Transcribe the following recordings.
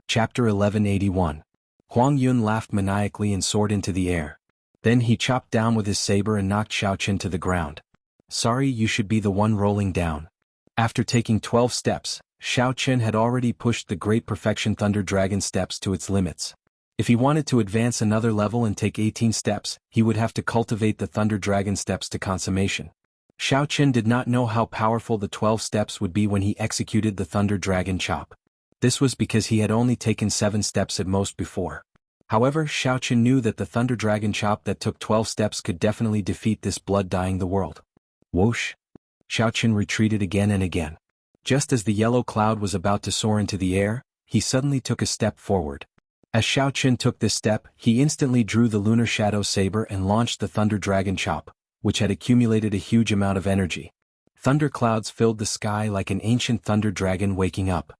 Chapter 1181. Huang Yun laughed maniacally and soared into the air. Then he chopped down with his saber and knocked Xiaochen to the ground. Sorry, you should be the one rolling down. After taking 12 steps, Xiaochen had already pushed the Great Perfection Thunder Dragon steps to its limits. If he wanted to advance another level and take 18 steps, he would have to cultivate the Thunder Dragon steps to consummation. Xiaochen did not know how powerful the 12 steps would be when he executed the Thunder Dragon chop. This was because he had only taken 7 steps at most before. However, Xiaochen knew that the Thunder Dragon chop that took 12 steps could definitely defeat this blood dyeing the world. Whoosh! Xiaochen retreated again and again. Just as the yellow cloud was about to soar into the air, he suddenly took a step forward. As Xiaochen took this step, he instantly drew the Lunar Shadow Saber and launched the Thunder Dragon chop, which had accumulated a huge amount of energy. Thunder clouds filled the sky like an ancient thunder dragon waking up.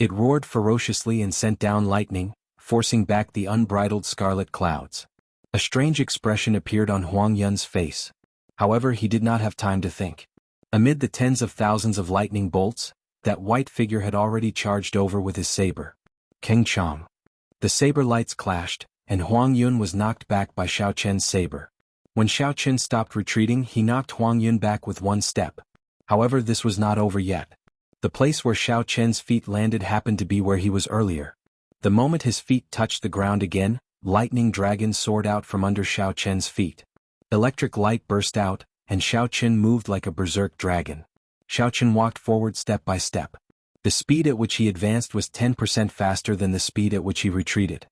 It roared ferociously and sent down lightning, forcing back the unbridled scarlet clouds. A strange expression appeared on Huang Yun's face. However, he did not have time to think. Amid the tens of thousands of lightning bolts, that white figure had already charged over with his saber. Keng Chong. The saber lights clashed, and Huang Yun was knocked back by Xiaochen's saber. When Xiaochen stopped retreating, he knocked Huang Yun back with one step. However, this was not over yet. The place where Xiaochen's feet landed happened to be where he was earlier. The moment his feet touched the ground again, lightning dragons soared out from under Xiaochen's feet. Electric light burst out, and Xiaochen moved like a berserk dragon. Xiaochen walked forward step by step. The speed at which he advanced was 10% faster than the speed at which he retreated.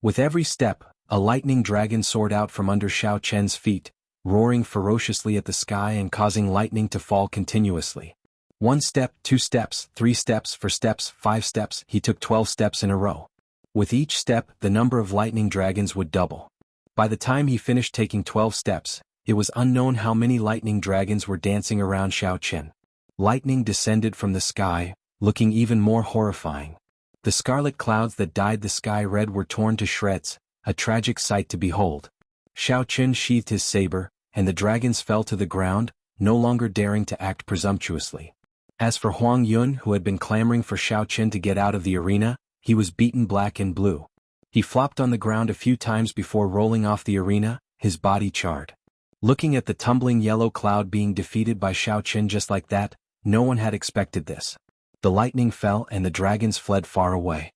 With every step, a lightning dragon soared out from under Xiaochen's feet, roaring ferociously at the sky and causing lightning to fall continuously. 1 step, 2 steps, 3 steps, 4 steps, 5 steps, he took 12 steps in a row. With each step, the number of lightning dragons would double. By the time he finished taking 12 steps, it was unknown how many lightning dragons were dancing around Xiaochen. Lightning descended from the sky, looking even more horrifying. The scarlet clouds that dyed the sky red were torn to shreds, a tragic sight to behold. Xiaochen sheathed his saber, and the dragons fell to the ground, no longer daring to act presumptuously. As for Huang Yun, who had been clamoring for Xiaochen to get out of the arena, he was beaten black and blue. He flopped on the ground a few times before rolling off the arena, his body charred. Looking at the tumbling yellow cloud being defeated by Xiaochen just like that, no one had expected this. The lightning fell and the dragons fled far away.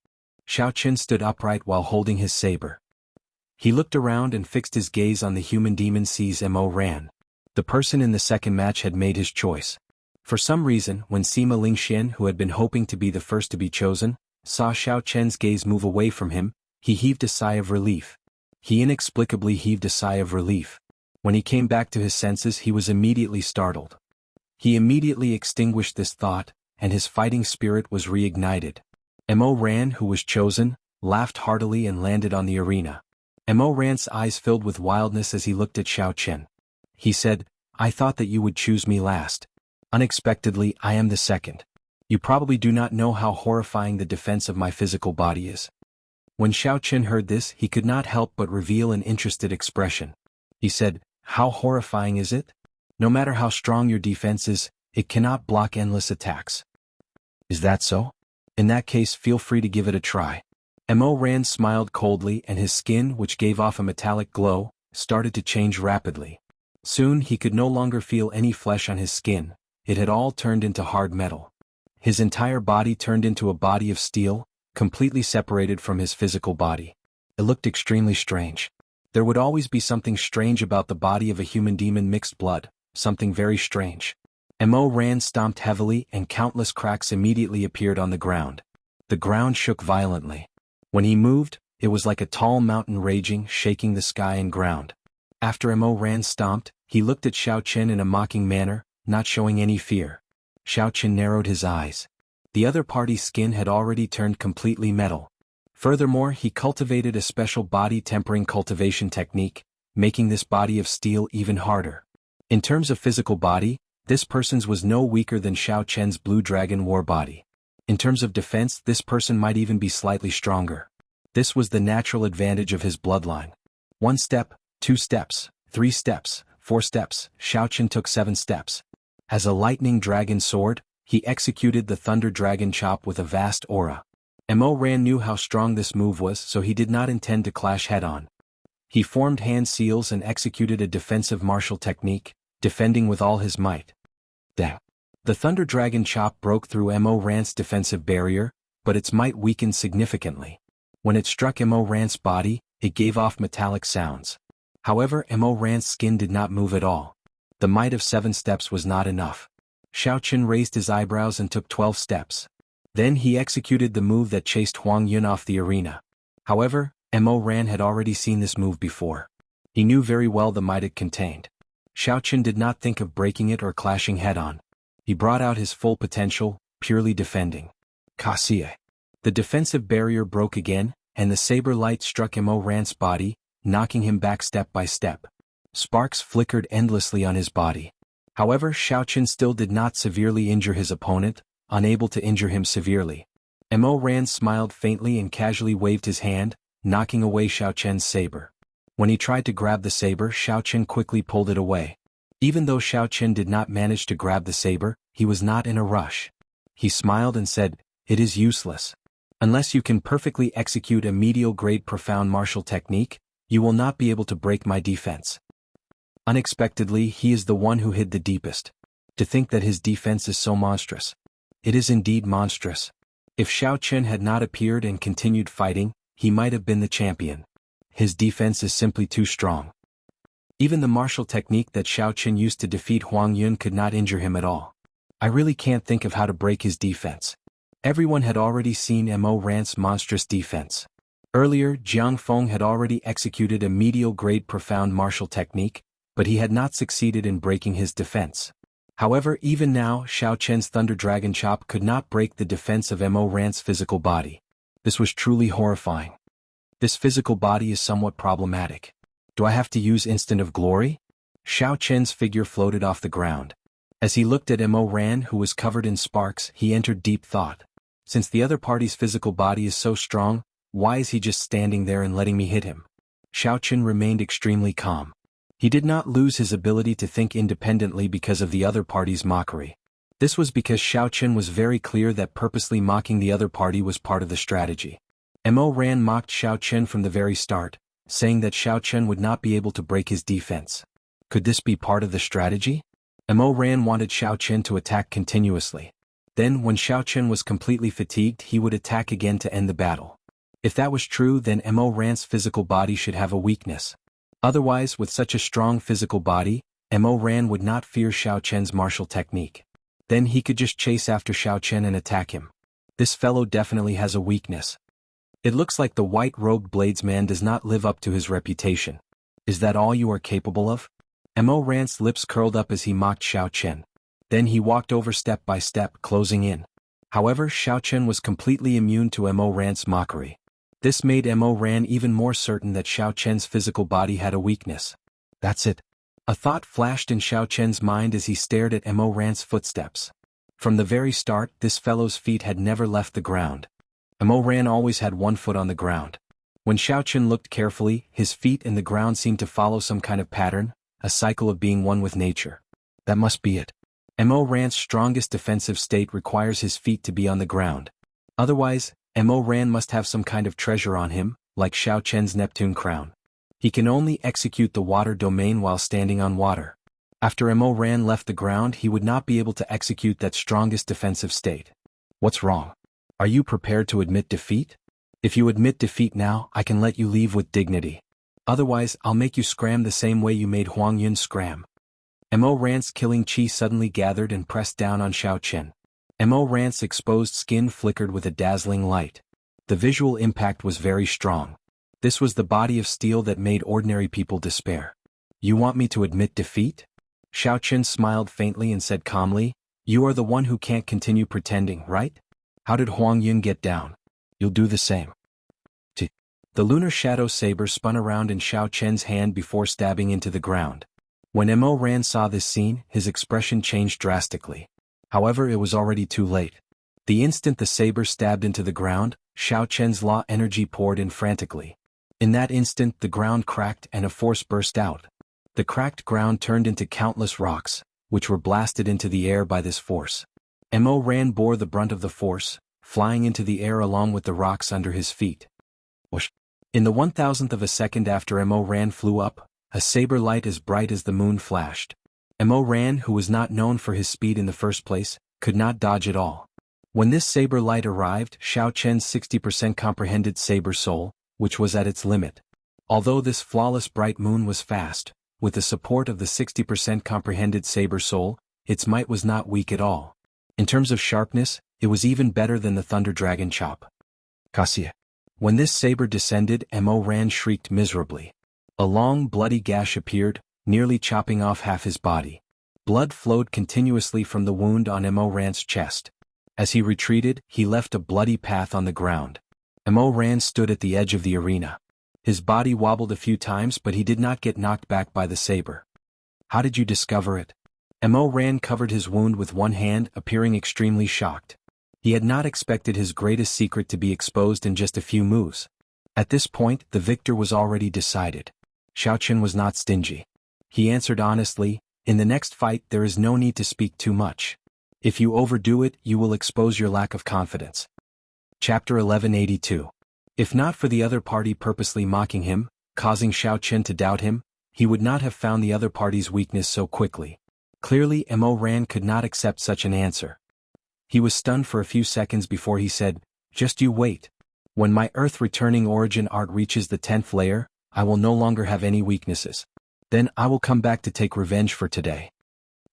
Xiaochen stood upright while holding his saber. He looked around and fixed his gaze on the human demon Mo Ran. The person in the second match had made his choice. For some reason, when Sima Lingxian, who had been hoping to be the first to be chosen, saw Xiaochen's gaze move away from him, he heaved a sigh of relief. He inexplicably heaved a sigh of relief. When he came back to his senses, he was immediately startled. He immediately extinguished this thought, and his fighting spirit was reignited. Mo Ran, who was chosen, laughed heartily and landed on the arena. Mo Ran's eyes filled with wildness as he looked at Xiaochen. He said, "I thought that you would choose me last. Unexpectedly, I am the second. You probably do not know how horrifying the defense of my physical body is." When Xiaochen heard this, he could not help but reveal an interested expression. He said, "How horrifying is it? No matter how strong your defense is, it cannot block endless attacks." "Is that so? In that case, feel free to give it a try." Mo Ran smiled coldly, and his skin, which gave off a metallic glow, started to change rapidly. Soon he could no longer feel any flesh on his skin. It had all turned into hard metal. His entire body turned into a body of steel, completely separated from his physical body. It looked extremely strange. There would always be something strange about the body of a human demon mixed blood, something very strange. Mo Ran stomped heavily and countless cracks immediately appeared on the ground. The ground shook violently. When he moved, it was like a tall mountain raging, shaking the sky and ground. After Mo Ran stomped, he looked at Xiaochen in a mocking manner, not showing any fear. Xiaochen narrowed his eyes. The other party's skin had already turned completely metal. Furthermore, he cultivated a special body tempering cultivation technique, making this body of steel even harder. In terms of physical body, this person's was no weaker than Xiaochen's blue dragon war body. In terms of defense, this person might even be slightly stronger. This was the natural advantage of his bloodline. 1 step, 2 steps, 3 steps, 4 steps, Xiaochen took 7 steps. As a lightning dragon soared, he executed the thunder dragon chop with a vast aura. Mo Ran knew how strong this move was, so he did not intend to clash head-on. He formed hand seals and executed a defensive martial technique, defending with all his might. Dang. The Thunder Dragon chop broke through Mo Ran's defensive barrier, but its might weakened significantly. When it struck Mo Ran's body, it gave off metallic sounds. However, Mo Ran's skin did not move at all. The might of 7 steps was not enough. Xiao Chen raised his eyebrows and took 12 steps. Then he executed the move that chased Huang Yun off the arena. However, Mo Ran had already seen this move before. He knew very well the might it contained. Xiao Chen did not think of breaking it or clashing head-on. He brought out his full potential, purely defending. Kasie. The defensive barrier broke again, and the saber light struck Mo Ran's body, knocking him back step by step. Sparks flickered endlessly on his body. However, Xiao Chen still did not severely injure his opponent, unable to injure him severely. Mo Ran smiled faintly and casually waved his hand, knocking away Xiao Chen's saber. When he tried to grab the saber, Xiao Chen quickly pulled it away. Even though Xiao Chen did not manage to grab the saber, he was not in a rush. He smiled and said, "It is useless. Unless you can perfectly execute a medial-grade profound martial technique, you will not be able to break my defense." Unexpectedly, he is the one who hid the deepest. To think that his defense is so monstrous. It is indeed monstrous. If Xiao Chen had not appeared and continued fighting, he might have been the champion. His defense is simply too strong. Even the martial technique that Xiao Chen used to defeat Huang Yun could not injure him at all. I really can't think of how to break his defense. Everyone had already seen Mo Ran's monstrous defense. Earlier, Jiang Feng had already executed a medial-grade profound martial technique, but he had not succeeded in breaking his defense. However, even now, Xiao Chen's Thunder Dragon chop could not break the defense of Mo Ran's physical body. This was truly horrifying. This physical body is somewhat problematic. Do I have to use Instant of Glory? Xiao Chen's figure floated off the ground. As he looked at Mo Ran, who was covered in sparks, he entered deep thought. Since the other party's physical body is so strong, why is he just standing there and letting me hit him? Xiao Chen remained extremely calm. He did not lose his ability to think independently because of the other party's mockery. This was because Xiao Chen was very clear that purposely mocking the other party was part of the strategy. Mo Ran mocked Xiao Chen from the very start, saying that Xiao Chen would not be able to break his defense. Could this be part of the strategy? Mo Ran wanted Xiao Chen to attack continuously. Then, when Xiao Chen was completely fatigued, he would attack again to end the battle. If that was true, then Mo Ran's physical body should have a weakness. Otherwise, with such a strong physical body, Mo Ran would not fear Xiao Chen's martial technique. Then he could just chase after Xiao Chen and attack him. This fellow definitely has a weakness. It looks like the white-robed bladesman does not live up to his reputation. Is that all you are capable of? Mo Ran's lips curled up as he mocked Xiao Chen. Then he walked over step by step, closing in. However, Xiao Chen was completely immune to Mo Ran's mockery. This made Mo Ran even more certain that Xiao Chen's physical body had a weakness. That's it. A thought flashed in Xiao Chen's mind as he stared at Mo Ran's footsteps. From the very start, this fellow's feet had never left the ground. Mo Ran always had one foot on the ground. When Xiao Chen looked carefully, his feet in the ground seemed to follow some kind of pattern, a cycle of being one with nature. That must be it. Mo Ran's strongest defensive state requires his feet to be on the ground. Otherwise, Mo Ran must have some kind of treasure on him, like Xiao Chen's Neptune crown. He can only execute the water domain while standing on water. After Mo Ran left the ground, he would not be able to execute that strongest defensive state. What's wrong? Are you prepared to admit defeat? If you admit defeat now, I can let you leave with dignity. Otherwise, I'll make you scram the same way you made Huang Yun scram. Mo Ran's killing chi suddenly gathered and pressed down on Xiao Chen. Mo Ran's exposed skin flickered with a dazzling light. The visual impact was very strong. This was the body of steel that made ordinary people despair. You want me to admit defeat? Xiao Chen smiled faintly and said calmly, "You are the one who can't continue pretending, right? How did Huang Yun get down? You'll do the same." The lunar shadow saber spun around in Xiao Chen's hand before stabbing into the ground. When Mo Ran saw this scene, his expression changed drastically. However, it was already too late. The instant the saber stabbed into the ground, Xiao Chen's law energy poured in frantically. In that instant, the ground cracked and a force burst out. The cracked ground turned into countless rocks, which were blasted into the air by this force. Mo Ran bore the brunt of the force, flying into the air along with the rocks under his feet. Whoosh! In the 1,000th of a second after Mo Ran flew up, a saber light as bright as the moon flashed. Mo Ran, who was not known for his speed in the first place, could not dodge at all. When this saber light arrived, Xiao Chen's 60% comprehended saber soul, which was at its limit. Although this flawless bright moon was fast, with the support of the 60% comprehended saber soul, its might was not weak at all. In terms of sharpness, it was even better than the Thunder Dragon chop. Cassia. When this saber descended, Mo Ran shrieked miserably. A long bloody gash appeared, nearly chopping off half his body. Blood flowed continuously from the wound on Mo Ran's chest. As he retreated, he left a bloody path on the ground. Mo Ran stood at the edge of the arena. His body wobbled a few times, but he did not get knocked back by the saber. How did you discover it? Mo Ran covered his wound with one hand, appearing extremely shocked. He had not expected his greatest secret to be exposed in just a few moves. At this point, the victor was already decided. Xiao Chen was not stingy. He answered honestly, "In the next fight there is no need to speak too much. If you overdo it, you will expose your lack of confidence." Chapter 1182. If not for the other party purposely mocking him, causing Xiao Chen to doubt him, he would not have found the other party's weakness so quickly. Clearly, Mo Ran could not accept such an answer. He was stunned for a few seconds before he said, "Just you wait. When my Earth-returning origin art reaches the 10th layer, I will no longer have any weaknesses. Then I will come back to take revenge for today."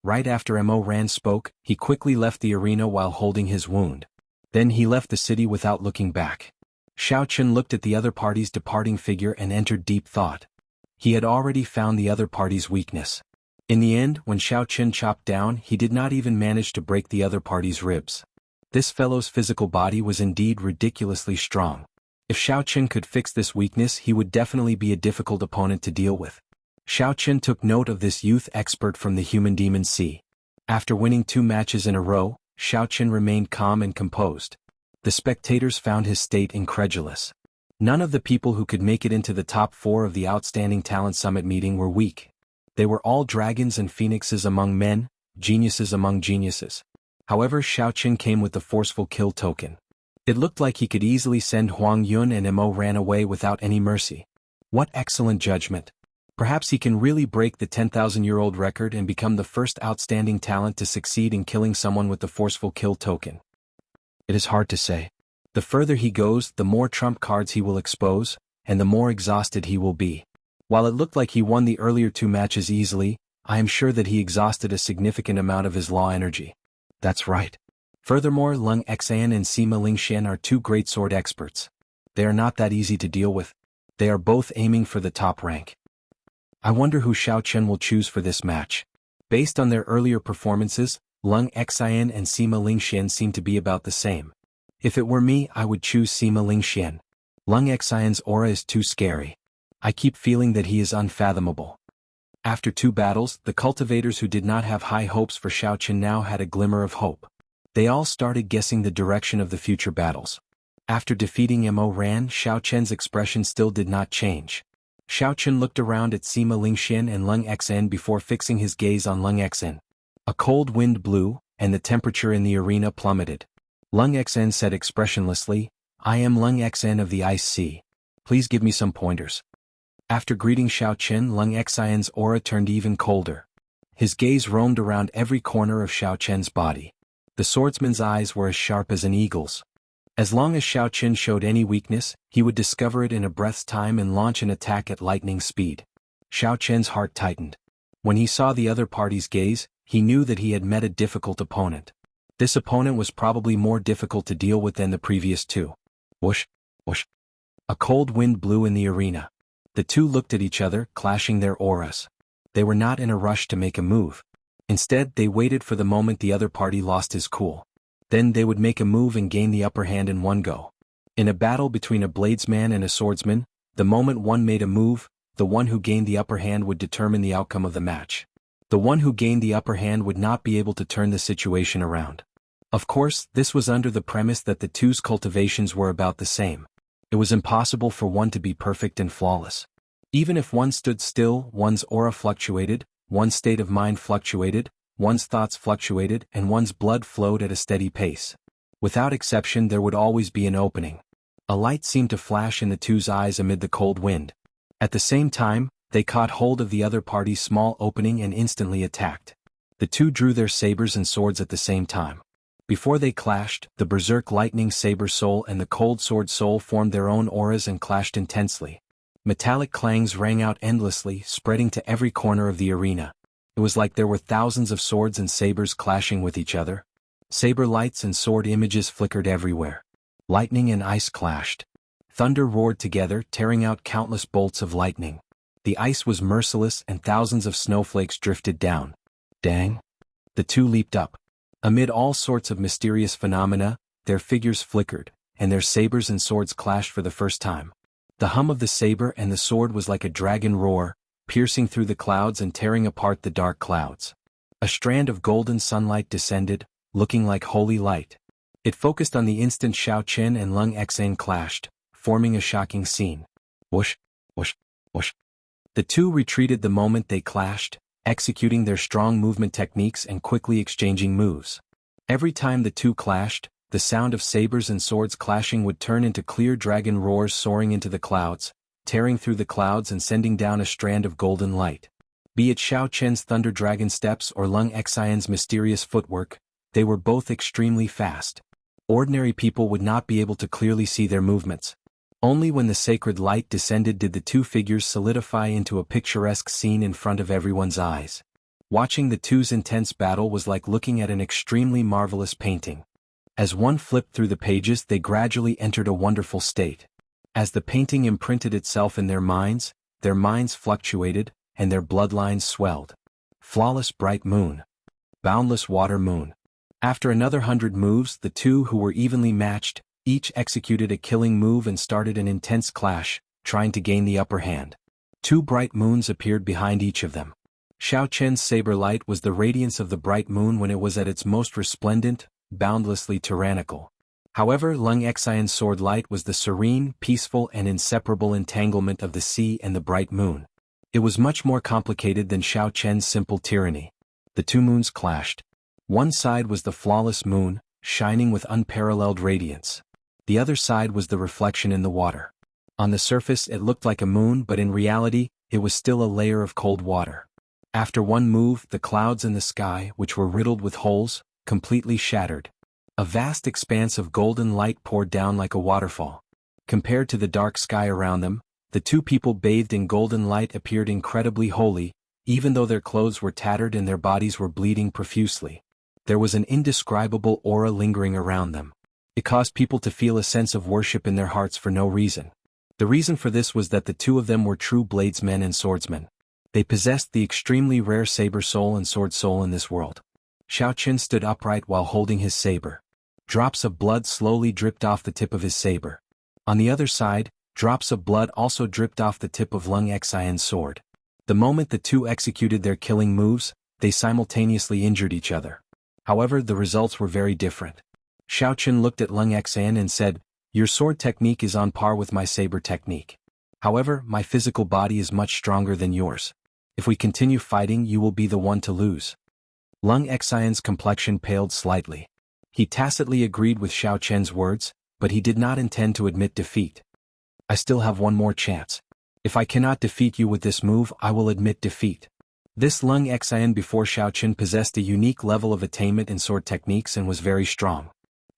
Right after Mo Ran spoke, he quickly left the arena while holding his wound. Then he left the city without looking back. Xiao Chen looked at the other party's departing figure and entered deep thought. He had already found the other party's weakness. In the end, when Xiao Chen chopped down, he did not even manage to break the other party's ribs. This fellow's physical body was indeed ridiculously strong. If Xiao Chen could fix this weakness, he would definitely be a difficult opponent to deal with. Xiao Chen took note of this youth expert from the Human Demon Sea. After winning 2 matches in a row, Xiao Chen remained calm and composed. The spectators found his state incredulous. None of the people who could make it into the top 4 of the Outstanding Talent Summit meeting were weak. They were all dragons and phoenixes among men, geniuses among geniuses. However, Xiao Chen came with the forceful kill token. It looked like he could easily send Huang Yun and Mo Ran away without any mercy. What excellent judgment. Perhaps he can really break the 10,000-year-old record and become the first outstanding talent to succeed in killing someone with the forceful kill token. It is hard to say. The further he goes, the more trump cards he will expose, and the more exhausted he will be. While it looked like he won the earlier 2 matches easily, I am sure that he exhausted a significant amount of his law energy. That's right. Furthermore, Lung Xan and Sima Lingxian are 2 great sword experts. They are not that easy to deal with. They are both aiming for the top rank. I wonder who Xiao Chen will choose for this match. Based on their earlier performances, Lung Xian and Sima Lingxian seem to be about the same. If it were me, I would choose Sima Lingxian. Lung Xian's aura is too scary. I keep feeling that he is unfathomable. After 2 battles, the cultivators who did not have high hopes for Xiao Chen now had a glimmer of hope. They all started guessing the direction of the future battles. After defeating Mo Ran, Xiao Chen's expression still did not change. Xiao Chen looked around at Sima Lingxian and Lung Xan before fixing his gaze on Lung Xan. A cold wind blew, and the temperature in the arena plummeted. Lung Xan said expressionlessly, "I am Lung Xan of the Ice Sea. Please give me some pointers." After greeting Xiao Chen, Lung Xian's aura turned even colder. His gaze roamed around every corner of Xiao Chen's body. The swordsman's eyes were as sharp as an eagle's. As long as Xiao Chen showed any weakness, he would discover it in a breath's time and launch an attack at lightning speed. Xiao Chen's heart tightened. When he saw the other party's gaze, he knew that he had met a difficult opponent. This opponent was probably more difficult to deal with than the previous 2. Whoosh, whoosh. A cold wind blew in the arena. The 2 looked at each other, clashing their auras. They were not in a rush to make a move. Instead, they waited for the moment the other party lost his cool. Then they would make a move and gain the upper hand in one go. In a battle between a bladesman and a swordsman, the moment one made a move, the one who gained the upper hand would determine the outcome of the match. The one who gained the upper hand would not be able to turn the situation around. Of course, this was under the premise that the 2's cultivations were about the same. It was impossible for one to be perfect and flawless. Even if one stood still, one's aura fluctuated, one's state of mind fluctuated, one's thoughts fluctuated, and one's blood flowed at a steady pace. Without exception there would always be an opening. A light seemed to flash in the two's eyes amid the cold wind. At the same time, they caught hold of the other party's small opening and instantly attacked. The two drew their sabers and swords at the same time. Before they clashed, the berserk lightning saber soul and the cold sword soul formed their own auras and clashed intensely. Metallic clangs rang out endlessly, spreading to every corner of the arena. It was like there were thousands of swords and sabers clashing with each other. Saber lights and sword images flickered everywhere. Lightning and ice clashed. Thunder roared together, tearing out countless bolts of lightning. The ice was merciless and thousands of snowflakes drifted down. Dang! The two leaped up. Amid all sorts of mysterious phenomena, their figures flickered, and their sabers and swords clashed for the first time. The hum of the saber and the sword was like a dragon roar, piercing through the clouds and tearing apart the dark clouds. A strand of golden sunlight descended, looking like holy light. It focused on the instant Xiao Chen and Lung Xan clashed, forming a shocking scene. Whoosh, whoosh, whoosh. The two retreated the moment they clashed, executing their strong movement techniques and quickly exchanging moves. Every time the two clashed, the sound of sabers and swords clashing would turn into clear dragon roars soaring into the clouds, tearing through the clouds and sending down a strand of golden light. Be it Xiao Chen's thunder dragon steps or Lung Xian's mysterious footwork, they were both extremely fast. Ordinary people would not be able to clearly see their movements. Only when the sacred light descended did the two figures solidify into a picturesque scene in front of everyone's eyes. Watching the two's intense battle was like looking at an extremely marvelous painting. As one flipped through the pages, they gradually entered a wonderful state. As the painting imprinted itself in their minds fluctuated, and their bloodlines swelled. Flawless bright moon. Boundless water moon. After another 100 moves, the two who were evenly matched, each executed a killing move and started an intense clash, trying to gain the upper hand. Two bright moons appeared behind each of them. Xiao Chen's saber light was the radiance of the bright moon when it was at its most resplendent, boundlessly tyrannical. However, Lung Xian's sword light was the serene, peaceful and inseparable entanglement of the sea and the bright moon. It was much more complicated than Xiao Chen's simple tyranny. The two moons clashed. One side was the flawless moon, shining with unparalleled radiance. The other side was the reflection in the water. On the surface it looked like a moon, but in reality, it was still a layer of cold water. After one move, the clouds in the sky, which were riddled with holes, completely shattered. A vast expanse of golden light poured down like a waterfall. Compared to the dark sky around them, the two people bathed in golden light appeared incredibly holy, even though their clothes were tattered and their bodies were bleeding profusely. There was an indescribable aura lingering around them. It caused people to feel a sense of worship in their hearts for no reason. The reason for this was that the two of them were true bladesmen and swordsmen. They possessed the extremely rare saber soul and sword soul in this world. Xiao Chen stood upright while holding his saber. Drops of blood slowly dripped off the tip of his saber. On the other side, drops of blood also dripped off the tip of Lung Xian's sword. The moment the two executed their killing moves, they simultaneously injured each other. However, the results were very different. Xiao Chen looked at Lung Xian and said, "Your sword technique is on par with my saber technique. However, my physical body is much stronger than yours. If we continue fighting, you will be the one to lose." Lung Xian's complexion paled slightly. He tacitly agreed with Xiao Chen's words, but he did not intend to admit defeat. "I still have one more chance. If I cannot defeat you with this move, I will admit defeat." This Lung Xian before Xiao Chen possessed a unique level of attainment in sword techniques and was very strong.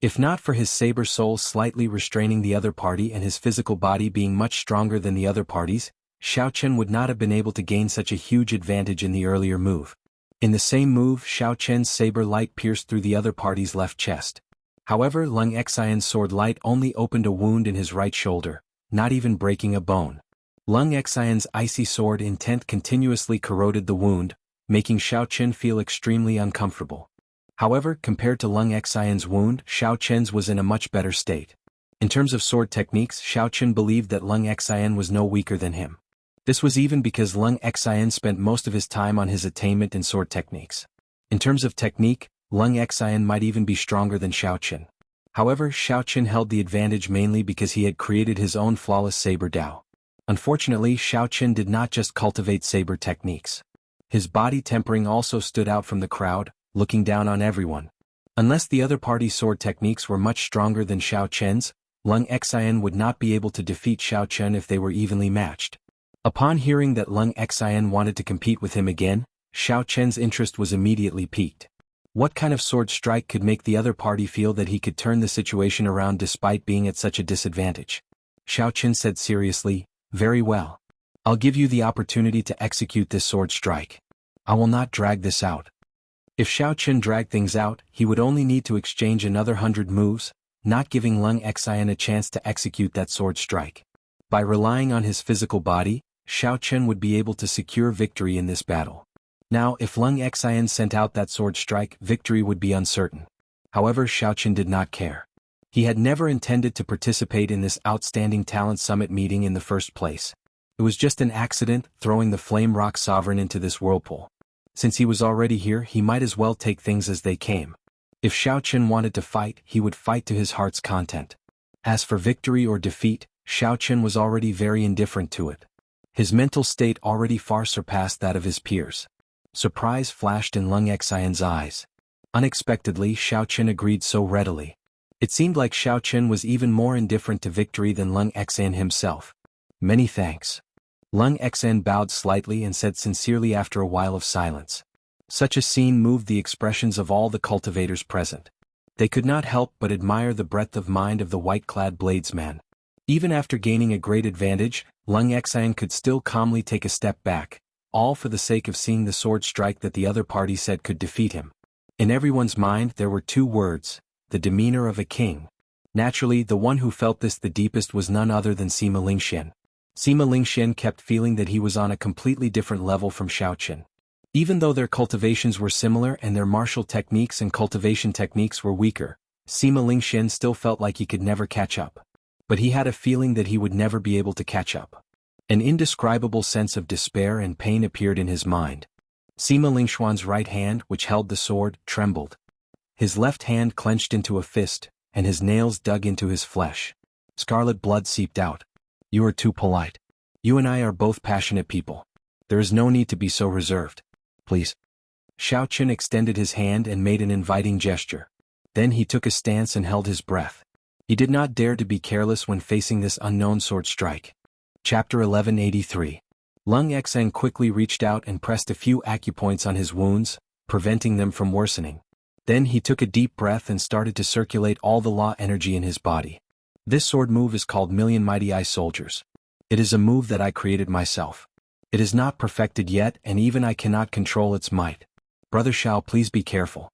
If not for his saber soul slightly restraining the other party and his physical body being much stronger than the other parties, Xiao Chen would not have been able to gain such a huge advantage in the earlier move. In the same move, Xiao Chen's saber light pierced through the other party's left chest. However, Lung Xian's sword light only opened a wound in his right shoulder, not even breaking a bone. Lung Xian's icy sword intent continuously corroded the wound, making Xiao Chen feel extremely uncomfortable. However, compared to Lung Xian's wound, Xiao Chen's was in a much better state. In terms of sword techniques, Xiao Chen believed that Lung Xian was no weaker than him. This was even because Lung Xian spent most of his time on his attainment in sword techniques. In terms of technique, Lung Xian might even be stronger than Xiao Chen. However, Xiao Chen held the advantage mainly because he had created his own flawless saber Dao. Unfortunately, Xiao Chen did not just cultivate saber techniques. His body tempering also stood out from the crowd, looking down on everyone. Unless the other party's sword techniques were much stronger than Xiao Chen's, Lung Xian would not be able to defeat Xiao Chen if they were evenly matched. Upon hearing that Lung Xian wanted to compete with him again, Xiao Chen's interest was immediately piqued. What kind of sword strike could make the other party feel that he could turn the situation around despite being at such a disadvantage? Xiao Chen said seriously, "Very well. I'll give you the opportunity to execute this sword strike. I will not drag this out." If Xiao Chen dragged things out, he would only need to exchange another 100 moves, not giving Lung Xian a chance to execute that sword strike. By relying on his physical body, Xiao Chen would be able to secure victory in this battle. Now, if Lung Xian sent out that sword strike, victory would be uncertain. However, Xiao Chen did not care. He had never intended to participate in this outstanding talent summit meeting in the first place. It was just an accident, throwing the Flame Rock Sovereign into this whirlpool. Since he was already here, he might as well take things as they came. If Xiao Chen wanted to fight, he would fight to his heart's content. As for victory or defeat, Xiao Chen was already very indifferent to it. His mental state already far surpassed that of his peers. Surprise flashed in Lung Xian's eyes. Unexpectedly, Xiao Chen agreed so readily. It seemed like Xiao Chen was even more indifferent to victory than Lung Xian himself. "Many thanks." Lung Xian bowed slightly and said sincerely after a while of silence. Such a scene moved the expressions of all the cultivators present. They could not help but admire the breadth of mind of the white-clad bladesman. Even after gaining a great advantage, Lung Xian could still calmly take a step back, all for the sake of seeing the sword strike that the other party said could defeat him. In everyone's mind there were two words: the demeanor of a king. Naturally, the one who felt this the deepest was none other than Sima Lingxian. Sima Lingxian kept feeling that he was on a completely different level from Xiao Chen. Even though their cultivations were similar and their martial techniques and cultivation techniques were weaker, Sima Lingxian still felt like he could never catch up. But he had a feeling that he would never be able to catch up. An indescribable sense of despair and pain appeared in his mind. Sima Lingxian's right hand, which held the sword, trembled. His left hand clenched into a fist, and his nails dug into his flesh. Scarlet blood seeped out. "You are too polite. You and I are both passionate people. There is no need to be so reserved. Please." Xiao Chen extended his hand and made an inviting gesture. Then he took a stance and held his breath. He did not dare to be careless when facing this unknown sword strike. Chapter 1183. Lung Xian quickly reached out and pressed a few acupoints on his wounds, preventing them from worsening. Then he took a deep breath and started to circulate all the law energy in his body. This sword move is called Million Mighty Eye Soldiers. It is a move that I created myself. It is not perfected yet, and even I cannot control its might. Brother Shao, please be careful.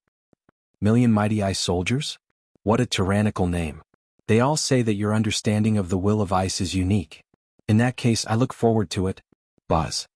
Million Mighty Eye Soldiers? What a tyrannical name. They all say that your understanding of the will of ice is unique. In that case, I look forward to it. Buzz.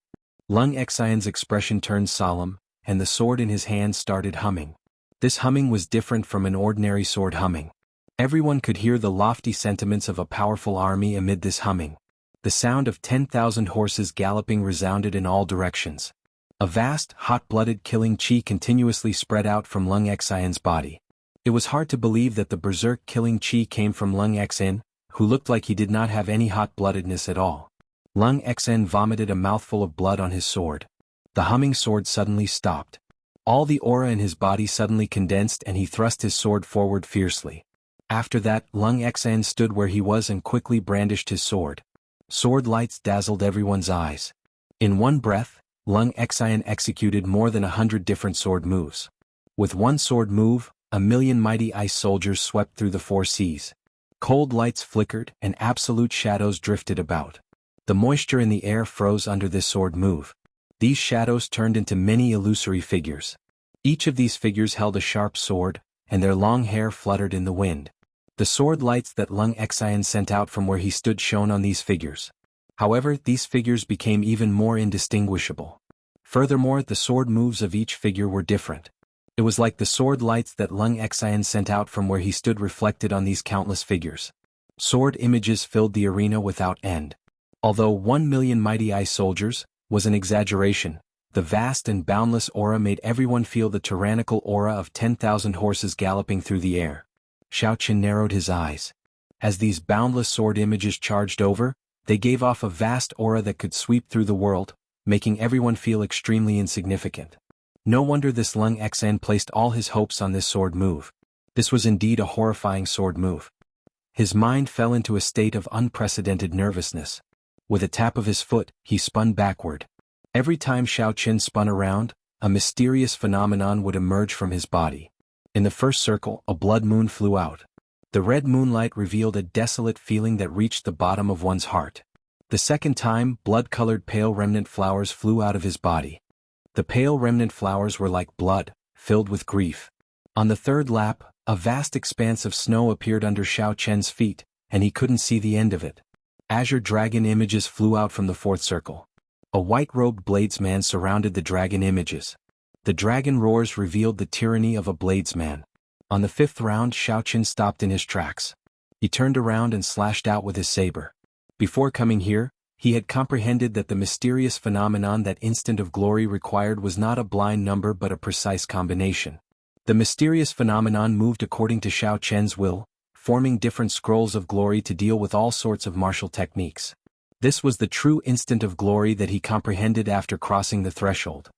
Lung Xian's expression turned solemn, and the sword in his hand started humming. This humming was different from an ordinary sword humming. Everyone could hear the lofty sentiments of a powerful army amid this humming. The sound of 10,000 horses galloping resounded in all directions. A vast, hot-blooded killing chi continuously spread out from Lung Xian's body. It was hard to believe that the berserk killing chi came from Lung Xian, who looked like he did not have any hot-bloodedness at all. Lung Xian vomited a mouthful of blood on his sword. The humming sword suddenly stopped. All the aura in his body suddenly condensed and he thrust his sword forward fiercely. After that, Lung Xian stood where he was and quickly brandished his sword. Sword lights dazzled everyone's eyes. In one breath, Lung Xian executed more than 100 different sword moves. With one sword move, 1,000,000 mighty ice soldiers swept through the four seas. Cold lights flickered and absolute shadows drifted about. The moisture in the air froze under this sword move. These shadows turned into many illusory figures. Each of these figures held a sharp sword, and their long hair fluttered in the wind. The sword lights that Lung Xian sent out from where he stood shone on these figures. However, these figures became even more indistinguishable. Furthermore, the sword moves of each figure were different. It was like the sword lights that Lung Xian sent out from where he stood reflected on these countless figures. Sword images filled the arena without end. Although 1,000,000 mighty eye soldiers was an exaggeration, the vast and boundless aura made everyone feel the tyrannical aura of 10,000 horses galloping through the air. Xiao Chen narrowed his eyes. As these boundless sword images charged over, they gave off a vast aura that could sweep through the world, making everyone feel extremely insignificant. No wonder this Lung Xan placed all his hopes on this sword move. This was indeed a horrifying sword move. His mind fell into a state of unprecedented nervousness. With a tap of his foot, he spun backward. Every time Xiao Qin spun around, a mysterious phenomenon would emerge from his body. In the first circle, a blood moon flew out. The red moonlight revealed a desolate feeling that reached the bottom of one's heart. The second time, blood-colored pale remnant flowers flew out of his body. The pale remnant flowers were like blood, filled with grief. On the third lap, a vast expanse of snow appeared under Xiao Qian's feet, and he couldn't see the end of it. Azure dragon images flew out from the fourth circle. A white-robed bladesman surrounded the dragon images. The dragon roars revealed the tyranny of a bladesman. On the fifth round, Xiao Qin stopped in his tracks. He turned around and slashed out with his saber. Before coming here, he had comprehended that the mysterious phenomenon that instant of glory required was not a blind number but a precise combination. The mysterious phenomenon moved according to Xiao Qian's will, forming different scrolls of glory to deal with all sorts of martial techniques. This was the true instant of glory that he comprehended after crossing the threshold.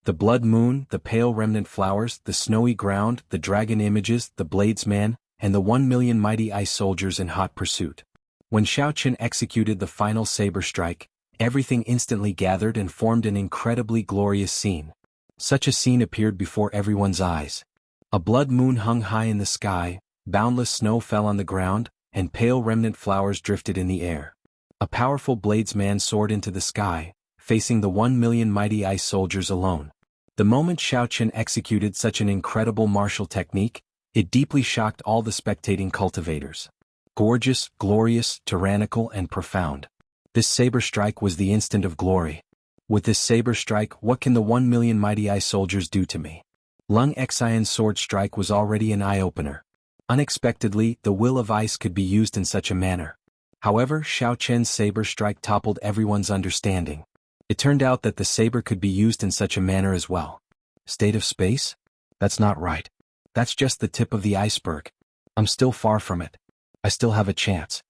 The blood moon, the pale remnant flowers, the snowy ground, the dragon images, the bladesman, and the 1,000,000 mighty ice soldiers in hot pursuit. When Xiao Qin executed the final saber strike, everything instantly gathered and formed an incredibly glorious scene. Such a scene appeared before everyone's eyes. A blood moon hung high in the sky, boundless snow fell on the ground, and pale remnant flowers drifted in the air. A powerful bladesman soared into the sky, facing the 1,000,000 mighty ice soldiers alone. The moment Xiao Qin executed such an incredible martial technique, it deeply shocked all the spectating cultivators. Gorgeous, glorious, tyrannical, and profound. This saber strike was the instant of glory. With this saber strike, what can the 1,000,000 mighty ice soldiers do to me? Lung Xian's sword strike was already an eye-opener. Unexpectedly, the will of ice could be used in such a manner. However, Xiao Qian's saber strike toppled everyone's understanding. It turned out that the saber could be used in such a manner as well. State of space? That's not right. That's just the tip of the iceberg. I'm still far from it. I still have a chance.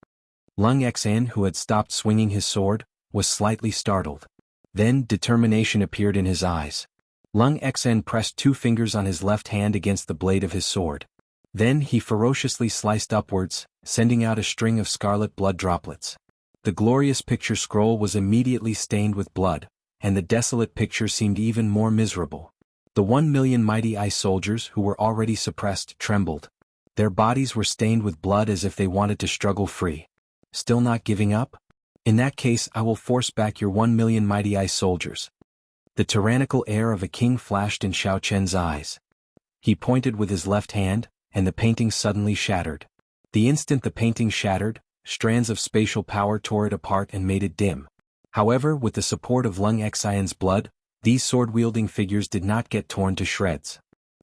Lung Xian, who had stopped swinging his sword, was slightly startled. Then determination appeared in his eyes. Lung Xian pressed 2 fingers on his left hand against the blade of his sword. Then he ferociously sliced upwards, sending out a string of scarlet blood droplets. The glorious picture scroll was immediately stained with blood, and the desolate picture seemed even more miserable. The 1,000,000 mighty ice soldiers who were already suppressed trembled. Their bodies were stained with blood as if they wanted to struggle free. Still not giving up? In that case I will force back your 1,000,000 mighty ice soldiers. The tyrannical air of a king flashed in Xiao Qian's eyes. He pointed with his left hand, and the painting suddenly shattered. The instant the painting shattered, strands of spatial power tore it apart and made it dim. However, with the support of Lung Xian's blood, these sword-wielding figures did not get torn to shreds.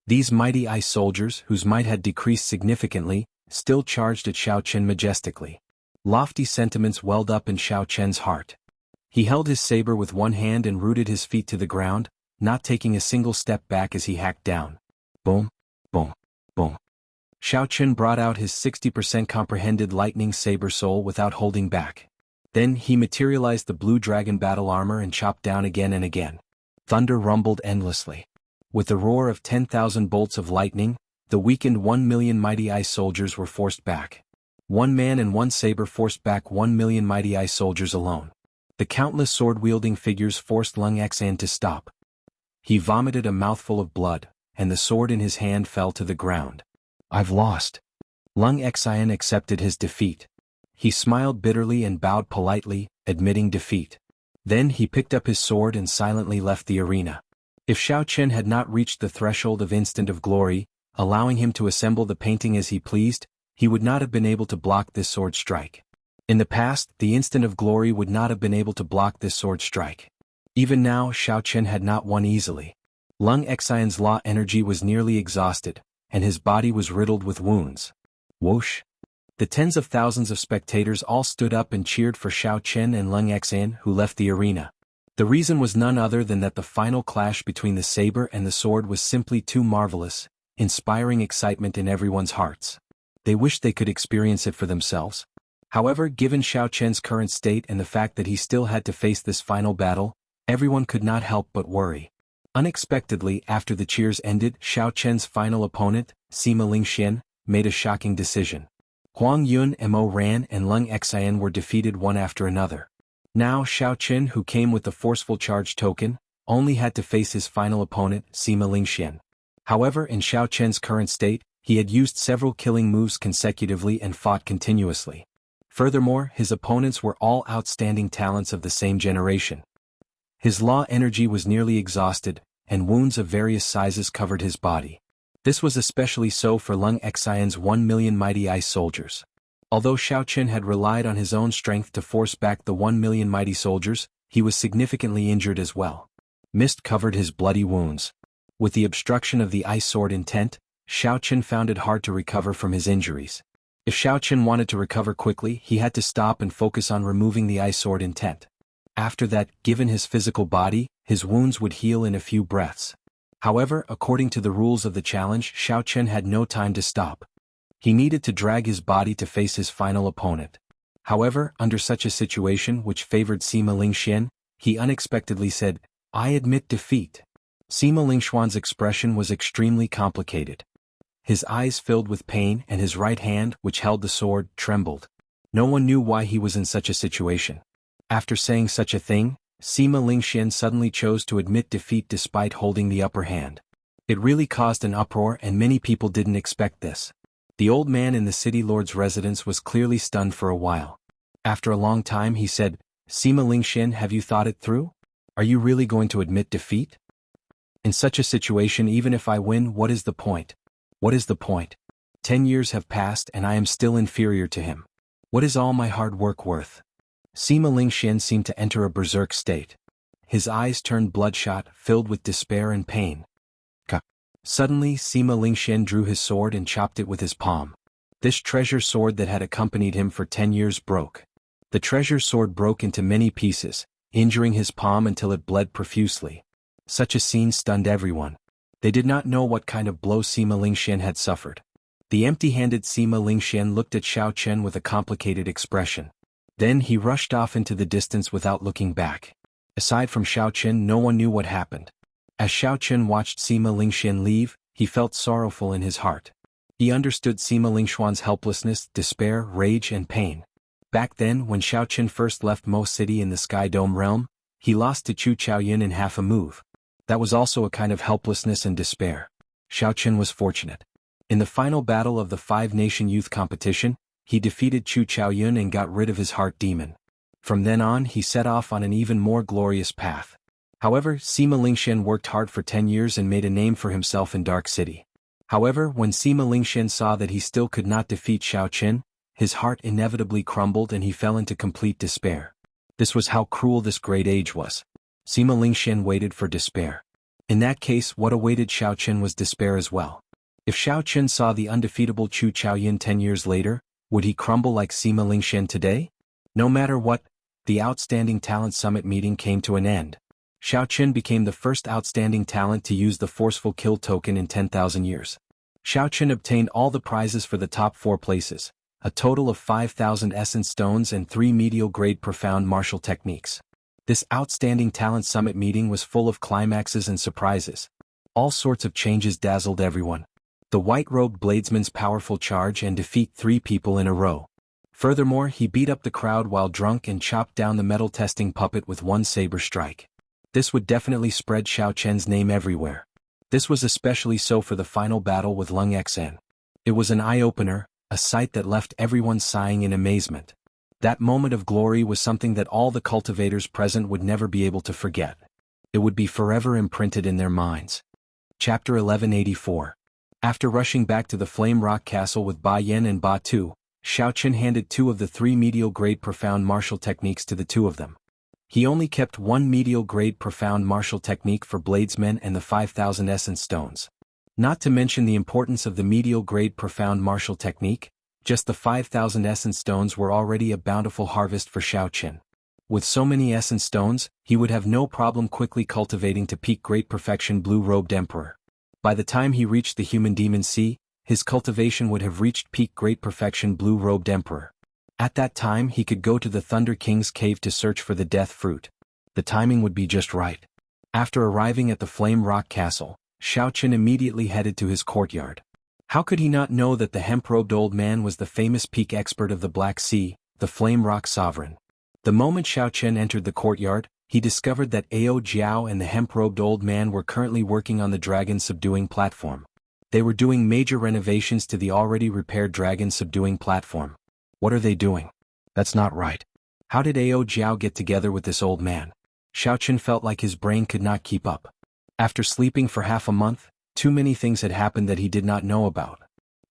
These mighty ice soldiers, whose might had decreased significantly, still charged at Xiao Qin majestically. Lofty sentiments welled up in Xiao Qian's heart. He held his saber with one hand and rooted his feet to the ground, not taking a single step back as he hacked down. Boom, boom, boom. Xiao Qin brought out his 60% comprehended lightning saber soul without holding back. Then he materialized the blue dragon battle armor and chopped down again and again. Thunder rumbled endlessly. With the roar of 10,000 bolts of lightning, the weakened 1,000,000 mighty ice soldiers were forced back. One man and one saber forced back 1,000,000 mighty ice soldiers alone. The countless sword-wielding figures forced Lung Xian to stop. He vomited a mouthful of blood, and the sword in his hand fell to the ground. I've lost. Lung Xian accepted his defeat. He smiled bitterly and bowed politely, admitting defeat. Then he picked up his sword and silently left the arena. If Xiao Qin had not reached the threshold of instant of glory, allowing him to assemble the painting as he pleased, he would not have been able to block this sword strike. In the past, the instant of glory would not have been able to block this sword strike. Even now, Xiao Qin had not won easily. Lung Xian's law energy was nearly exhausted, and his body was riddled with wounds. Whoosh! The tens of thousands of spectators all stood up and cheered for Xiao Qin and Lung Xian, who left the arena. The reason was none other than that the final clash between the saber and the sword was simply too marvelous, inspiring excitement in everyone's hearts. They wished they could experience it for themselves. However, given Xiao Qian's current state and the fact that he still had to face this final battle, everyone could not help but worry. Unexpectedly, after the cheers ended, Xiao Chen's final opponent, Sima Lingxian, made a shocking decision. Huang Yun, Mo Ran and Lung Xian were defeated one after another. Now Xiao Chen, who came with the forceful charge token, only had to face his final opponent, Sima Lingxian. However, in Xiao Chen's current state, he had used several killing moves consecutively and fought continuously. Furthermore, his opponents were all outstanding talents of the same generation. His law energy was nearly exhausted, and wounds of various sizes covered his body. This was especially so for Lung Xian's 1,000,000 mighty ice soldiers. Although Xiao Chen had relied on his own strength to force back the 1,000,000 mighty soldiers, he was significantly injured as well. Mist covered his bloody wounds. With the obstruction of the ice sword intent, Xiao Chen found it hard to recover from his injuries. If Xiao Chen wanted to recover quickly, he had to stop and focus on removing the ice sword intent. After that, given his physical body, his wounds would heal in a few breaths. However, according to the rules of the challenge, Xiao Chen had no time to stop. He needed to drag his body to face his final opponent. However, under such a situation which favored Sima Lingxian, he unexpectedly said, "I admit defeat." Sima Lingxuan's expression was extremely complicated. His eyes filled with pain and his right hand, which held the sword, trembled. No one knew why he was in such a situation. After saying such a thing, Sima Lingxian suddenly chose to admit defeat despite holding the upper hand. It really caused an uproar and many people didn't expect this. The old man in the city lord's residence was clearly stunned for a while. After a long time he said, "Sima Lingxian, have you thought it through? Are you really going to admit defeat? In such a situation, even if I win, what is the point? What is the point? 10 years have passed and I am still inferior to him. What is all my hard work worth?" Sima Lingxian seemed to enter a berserk state. His eyes turned bloodshot, filled with despair and pain. Suddenly, Sima Lingxian drew his sword and chopped it with his palm. This treasure sword that had accompanied him for 10 years broke. The treasure sword broke into many pieces, injuring his palm until it bled profusely. Such a scene stunned everyone. They did not know what kind of blow Sima Lingxian had suffered. The empty-handed Sima Lingxian looked at Xiao Chen with a complicated expression. Then he rushed off into the distance without looking back. Aside from Xiao Chen, no one knew what happened. As Xiao Chen watched Sima Lingxian leave, he felt sorrowful in his heart. He understood Sima Lingxuan's helplessness, despair, rage and pain. Back then, when Xiao Chen first left Mo City in the Sky Dome realm, he lost to Chu Chaoyin in half a move. That was also a kind of helplessness and despair. Xiao Chen was fortunate. In the final battle of the 5-nation youth competition, he defeated Chu Chaoyin and got rid of his heart demon. From then on, he set off on an even more glorious path. However, Sima Lingxian worked hard for 10 years and made a name for himself in Dark City. However, when Sima Lingxian saw that he still could not defeat Xiao Chen, his heart inevitably crumbled and he fell into complete despair. This was how cruel this great age was. Sima Lingxian waited for despair. In that case, what awaited Xiao Chen was despair as well. If Xiao Chen saw the undefeatable Chu Chaoyin 10 years later, would he crumble like Sima Lingxian today? No matter what, the Outstanding Talent Summit meeting came to an end. Xiao Chen became the first outstanding talent to use the forceful kill token in 10,000 years. Xiao Chen obtained all the prizes for the top 4 places, a total of 5,000 essence stones and 3 medial-grade profound martial techniques. This Outstanding Talent Summit meeting was full of climaxes and surprises. All sorts of changes dazzled everyone. The white-robed bladesman's powerful charge and defeat 3 people in a row. Furthermore, he beat up the crowd while drunk and chopped down the metal testing puppet with one saber strike. This would definitely spread Xiao Chen's name everywhere. This was especially so for the final battle with Lung Xan. It was an eye-opener, a sight that left everyone sighing in amazement. That moment of glory was something that all the cultivators present would never be able to forget. It would be forever imprinted in their minds. Chapter 1184. After rushing back to the Flame Rock Castle with Ba Yan and Ba Tu, Xiao Chen handed 2 of the 3 medial-grade profound martial techniques to the 2 of them. He only kept 1 medial-grade profound martial technique for bladesmen and the 5,000 essence stones. Not to mention the importance of the medial-grade profound martial technique, just the 5,000 essence stones were already a bountiful harvest for Xiao Chen. With so many essence stones, he would have no problem quickly cultivating to peak great perfection Blue-Robed Emperor. By the time he reached the Human Demon Sea, his cultivation would have reached peak great perfection Blue-Robed Emperor. At that time he could go to the Thunder King's cave to search for the death fruit. The timing would be just right. After arriving at the Flame Rock Castle, Xiaochen immediately headed to his courtyard. How could he not know that the hemp-robed old man was the famous peak expert of the Black Sea, the Flame Rock Sovereign? The moment Xiaochen entered the courtyard, he discovered that Ao Jiao and the hemp-robed old man were currently working on the dragon-subduing platform. They were doing major renovations to the already repaired dragon-subduing platform. What are they doing? That's not right. How did Ao Jiao get together with this old man? Xiaochen felt like his brain could not keep up. After sleeping for half a month, too many things had happened that he did not know about.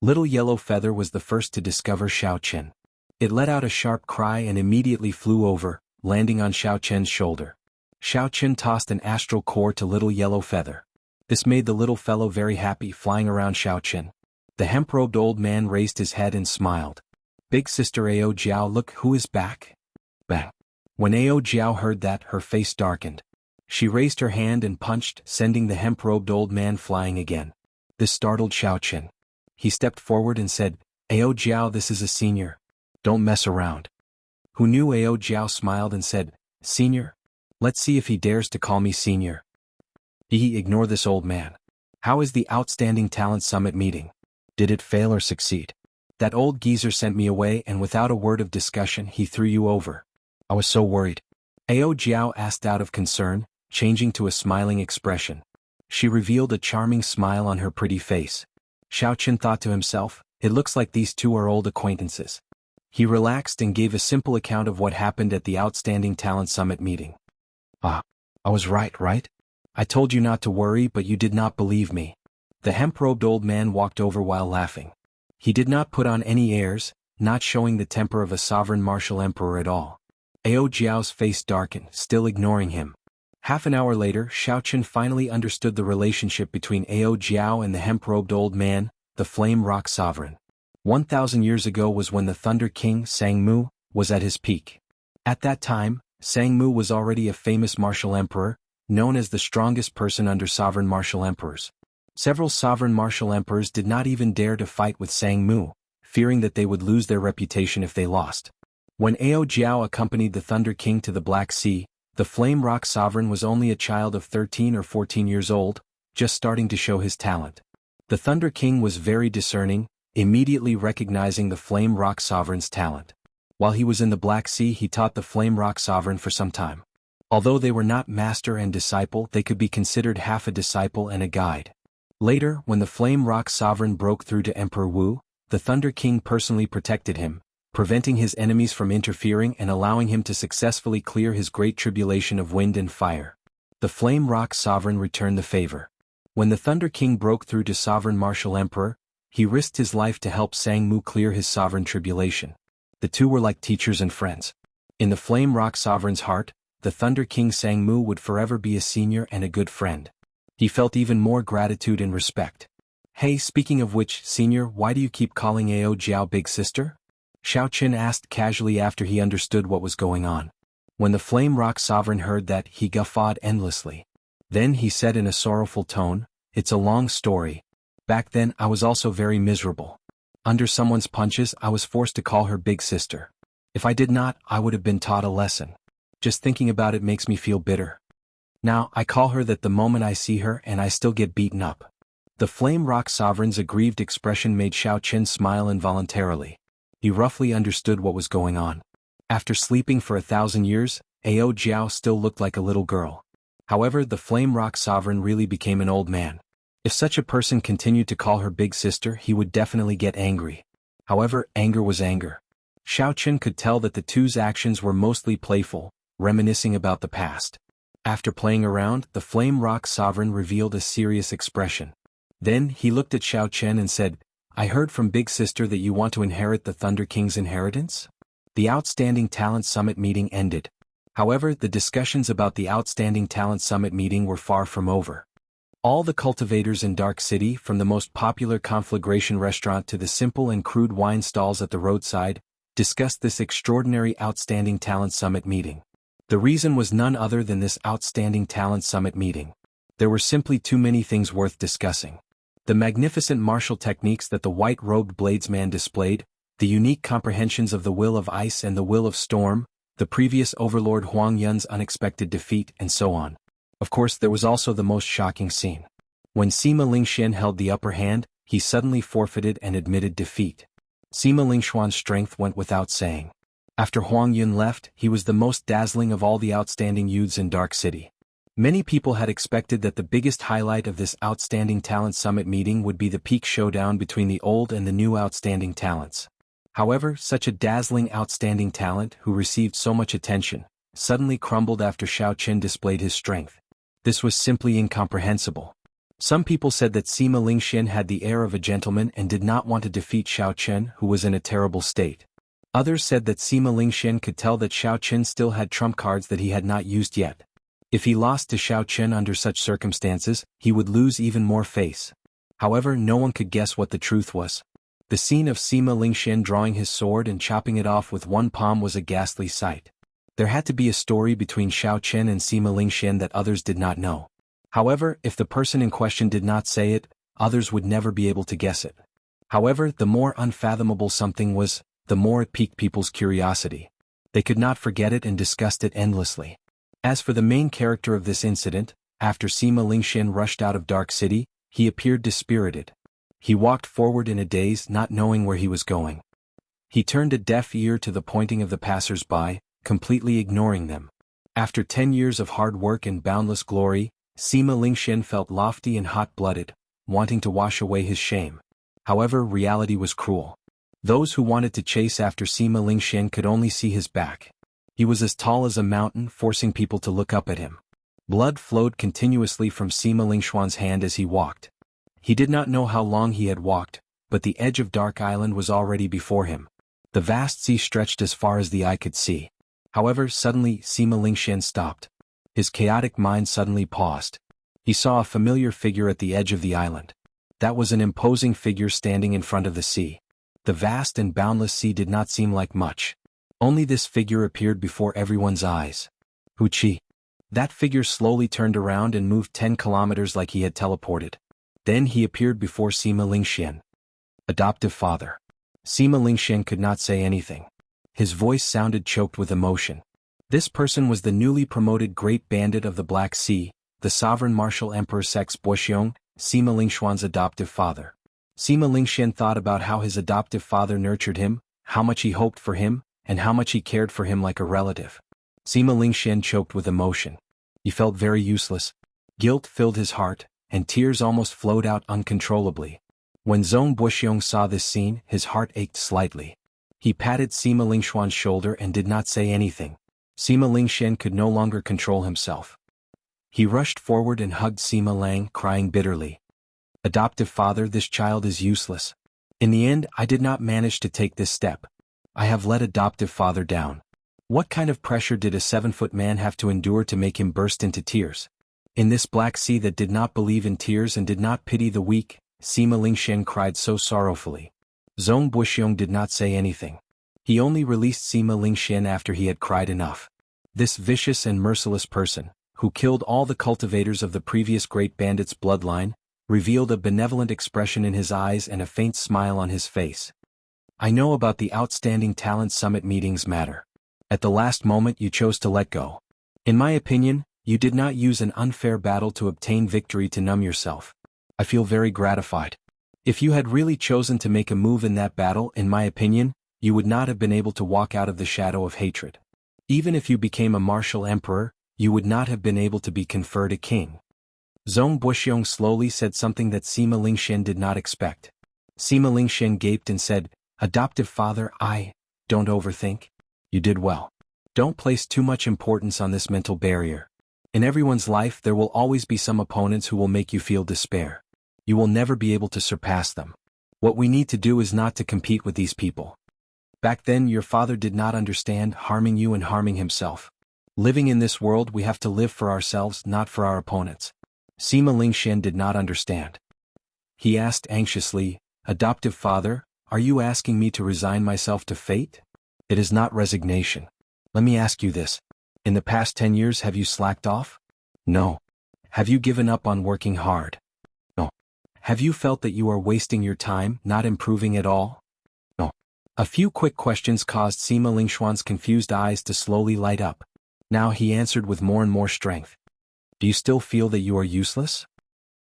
Little Yellow Feather was the first to discover Xiaochen. It let out a sharp cry and immediately flew over, landing on Xiaochen's shoulder. Xiaochen tossed an astral core to Little Yellow Feather. This made the little fellow very happy, flying around Xiaochen. The hemp-robed old man raised his head and smiled. Big sister Ao Jiao, look who is back. Bang. When Ao Jiao heard that, her face darkened. She raised her hand and punched, sending the hemp-robed old man flying again. This startled Xiaochen. He stepped forward and said, Ao Jiao, this is a senior. Don't mess around. Who knew? Ao Jiao smiled and said, Senior? Let's see if he dares to call me senior. Ignore this old man. How is the Outstanding Talent Summit meeting? Did it fail or succeed? That old geezer sent me away and without a word of discussion he threw you over. I was so worried. Ao Jiao asked out of concern, changing to a smiling expression. She revealed a charming smile on her pretty face. Xiaochen thought to himself, it looks like these two are old acquaintances. He relaxed and gave a simple account of what happened at the Outstanding Talent Summit meeting. I was right? I told you not to worry, but you did not believe me. The hemp-robed old man walked over while laughing. He did not put on any airs, not showing the temper of a sovereign martial emperor at all. Ao Jiao's face darkened, still ignoring him. Half an hour later, Xiaochen finally understood the relationship between Ao Jiao and the hemp-robed old man, the Flame Rock Sovereign. 1,000 years ago was when the Thunder King, Sangmu, was at his peak. At that time, Sangmu was already a famous martial emperor, known as the strongest person under sovereign martial emperors. Several sovereign martial emperors did not even dare to fight with Sangmu, fearing that they would lose their reputation if they lost. When Ao Jiao accompanied the Thunder King to the Black Sea, the Flame Rock Sovereign was only a child of 13 or 14 years old, just starting to show his talent. The Thunder King was very discerning, immediately recognizing the Flame Rock Sovereign's talent. While he was in the Black Sea, he taught the Flame Rock Sovereign for some time. Although they were not master and disciple, they could be considered half a disciple and a guide. Later, when the Flame Rock Sovereign broke through to Emperor Wu, the Thunder King personally protected him, preventing his enemies from interfering and allowing him to successfully clear his great tribulation of wind and fire. The Flame Rock Sovereign returned the favor. When the Thunder King broke through to Sovereign Martial Emperor, he risked his life to help Sangmu clear his sovereign tribulation. The two were like teachers and friends. In the Flame Rock Sovereign's heart, the Thunder King Sangmu would forever be a senior and a good friend. He felt even more gratitude and respect. Hey, speaking of which, senior, why do you keep calling Ao Jiao big sister? Xiaochen asked casually after he understood what was going on. When the Flame Rock Sovereign heard that, he guffawed endlessly. Then he said in a sorrowful tone, it's a long story. Back then I was also very miserable. Under someone's punches I was forced to call her big sister. If I did not, I would have been taught a lesson. Just thinking about it makes me feel bitter. Now I call her that the moment I see her and I still get beaten up. The Flame Rock Sovereign's aggrieved expression made Xiaochen smile involuntarily. He roughly understood what was going on. After sleeping for 1,000 years, Ao Jiao still looked like a little girl. However, the Flame Rock Sovereign really became an old man. If such a person continued to call her big sister, he would definitely get angry. However, anger was anger. Xiaochen could tell that the two's actions were mostly playful, reminiscing about the past. After playing around, the Flame Rock Sovereign revealed a serious expression. Then he looked at Xiaochen and said, I heard from Big Sister that you want to inherit the Thunder King's inheritance? The Outstanding Talent Summit meeting ended. However, the discussions about the Outstanding Talent Summit meeting were far from over. All the cultivators in Dark City, from the most popular conflagration restaurant to the simple and crude wine stalls at the roadside, discussed this extraordinary Outstanding Talent Summit meeting. The reason was none other than this Outstanding Talent Summit meeting. There were simply too many things worth discussing. The magnificent martial techniques that the white-robed bladesman displayed, the unique comprehensions of the will of ice and the will of storm, the previous overlord Huang Yun's unexpected defeat, and so on. Of course, there was also the most shocking scene. When Sima Lingxian held the upper hand, he suddenly forfeited and admitted defeat. Sima Lingxuan's strength went without saying. After Huang Yun left, he was the most dazzling of all the outstanding youths in Dark City. Many people had expected that the biggest highlight of this Outstanding Talent Summit meeting would be the peak showdown between the old and the new outstanding talents. However, such a dazzling outstanding talent who received so much attention suddenly crumbled after Xiao Qin displayed his strength. This was simply incomprehensible. Some people said that Sima Lingxian had the air of a gentleman and did not want to defeat Xiao Qin, who was in a terrible state. Others said that Sima Lingxian could tell that Xiao Qin still had trump cards that he had not used yet. If he lost to Xiao Qin under such circumstances, he would lose even more face. However, no one could guess what the truth was. The scene of Sima Lingxian drawing his sword and chopping it off with one palm was a ghastly sight. There had to be a story between Xiao Qin and Sima Lingxian that others did not know. However, if the person in question did not say it, others would never be able to guess it. However, the more unfathomable something was, the more it piqued people's curiosity. They could not forget it and discussed it endlessly. As for the main character of this incident, after Sima Lingxian rushed out of Dark City, he appeared dispirited. He walked forward in a daze, not knowing where he was going. He turned a deaf ear to the pointing of the passers-by, completely ignoring them. After 10 years of hard work and boundless glory, Sima Lingxian felt lofty and hot-blooded, wanting to wash away his shame. However, reality was cruel. Those who wanted to chase after Sima Lingxian could only see his back. He was as tall as a mountain, forcing people to look up at him. Blood flowed continuously from Sima Lingxuan's hand as he walked. He did not know how long he had walked, but the edge of Dark Island was already before him. The vast sea stretched as far as the eye could see. However, suddenly Sima Lingxian stopped. His chaotic mind suddenly paused. He saw a familiar figure at the edge of the island. That was an imposing figure standing in front of the sea. The vast and boundless sea did not seem like much. Only this figure appeared before everyone's eyes. Huqi. That figure slowly turned around and moved 10 kilometers like he had teleported. Then he appeared before Sima Lingxian. Adoptive father. Sima Lingxian could not say anything. His voice sounded choked with emotion. This person was the newly promoted Great Bandit of the Black Sea, the Sovereign Martial Emperor Sex Boxiong, Sima Lingxuan's adoptive father. Sima Lingxian thought about how his adoptive father nurtured him, how much he hoped for him, and how much he cared for him like a relative. Sima Lingxian choked with emotion. He felt very useless. Guilt filled his heart, and tears almost flowed out uncontrollably. When Zhong Buxiong saw this scene, his heart ached slightly. He patted Sima Lingxuan's shoulder and did not say anything. Sima Lingxian could no longer control himself. He rushed forward and hugged Sima Lang, crying bitterly. Adoptive father, this child is useless. In the end, I did not manage to take this step. I have let adoptive father down. What kind of pressure did a 7-foot man have to endure to make him burst into tears? In this black sea that did not believe in tears and did not pity the weak, Sima Lingxian cried so sorrowfully. Zhong Buxiong did not say anything. He only released Sima Lingxian after he had cried enough. This vicious and merciless person, who killed all the cultivators of the previous Great Bandit's bloodline, revealed a benevolent expression in his eyes and a faint smile on his face. I know about the Outstanding Talent Summit meetings matter. At the last moment you chose to let go. In my opinion, you did not use an unfair battle to obtain victory to numb yourself. I feel very gratified. If you had really chosen to make a move in that battle, in my opinion, you would not have been able to walk out of the shadow of hatred. Even if you became a martial emperor, you would not have been able to be conferred a king. Zhong Buxiong slowly said something that Sima Lingxian did not expect. Sima Lingxian gaped and said, Adoptive father, don't overthink. You did well. Don't place too much importance on this mental barrier. In everyone's life there will always be some opponents who will make you feel despair. You will never be able to surpass them. What we need to do is not to compete with these people. Back then your father did not understand harming you and harming himself. Living in this world we have to live for ourselves, not for our opponents. Sima Lingxian did not understand. He asked anxiously, Adoptive father, are you asking me to resign myself to fate? It is not resignation. Let me ask you this. In the past 10 years have you slacked off? No. Have you given up on working hard? No. Have you felt that you are wasting your time, not improving at all? No. A few quick questions caused Sima Lingxuan's confused eyes to slowly light up. Now he answered with more and more strength. Do you still feel that you are useless?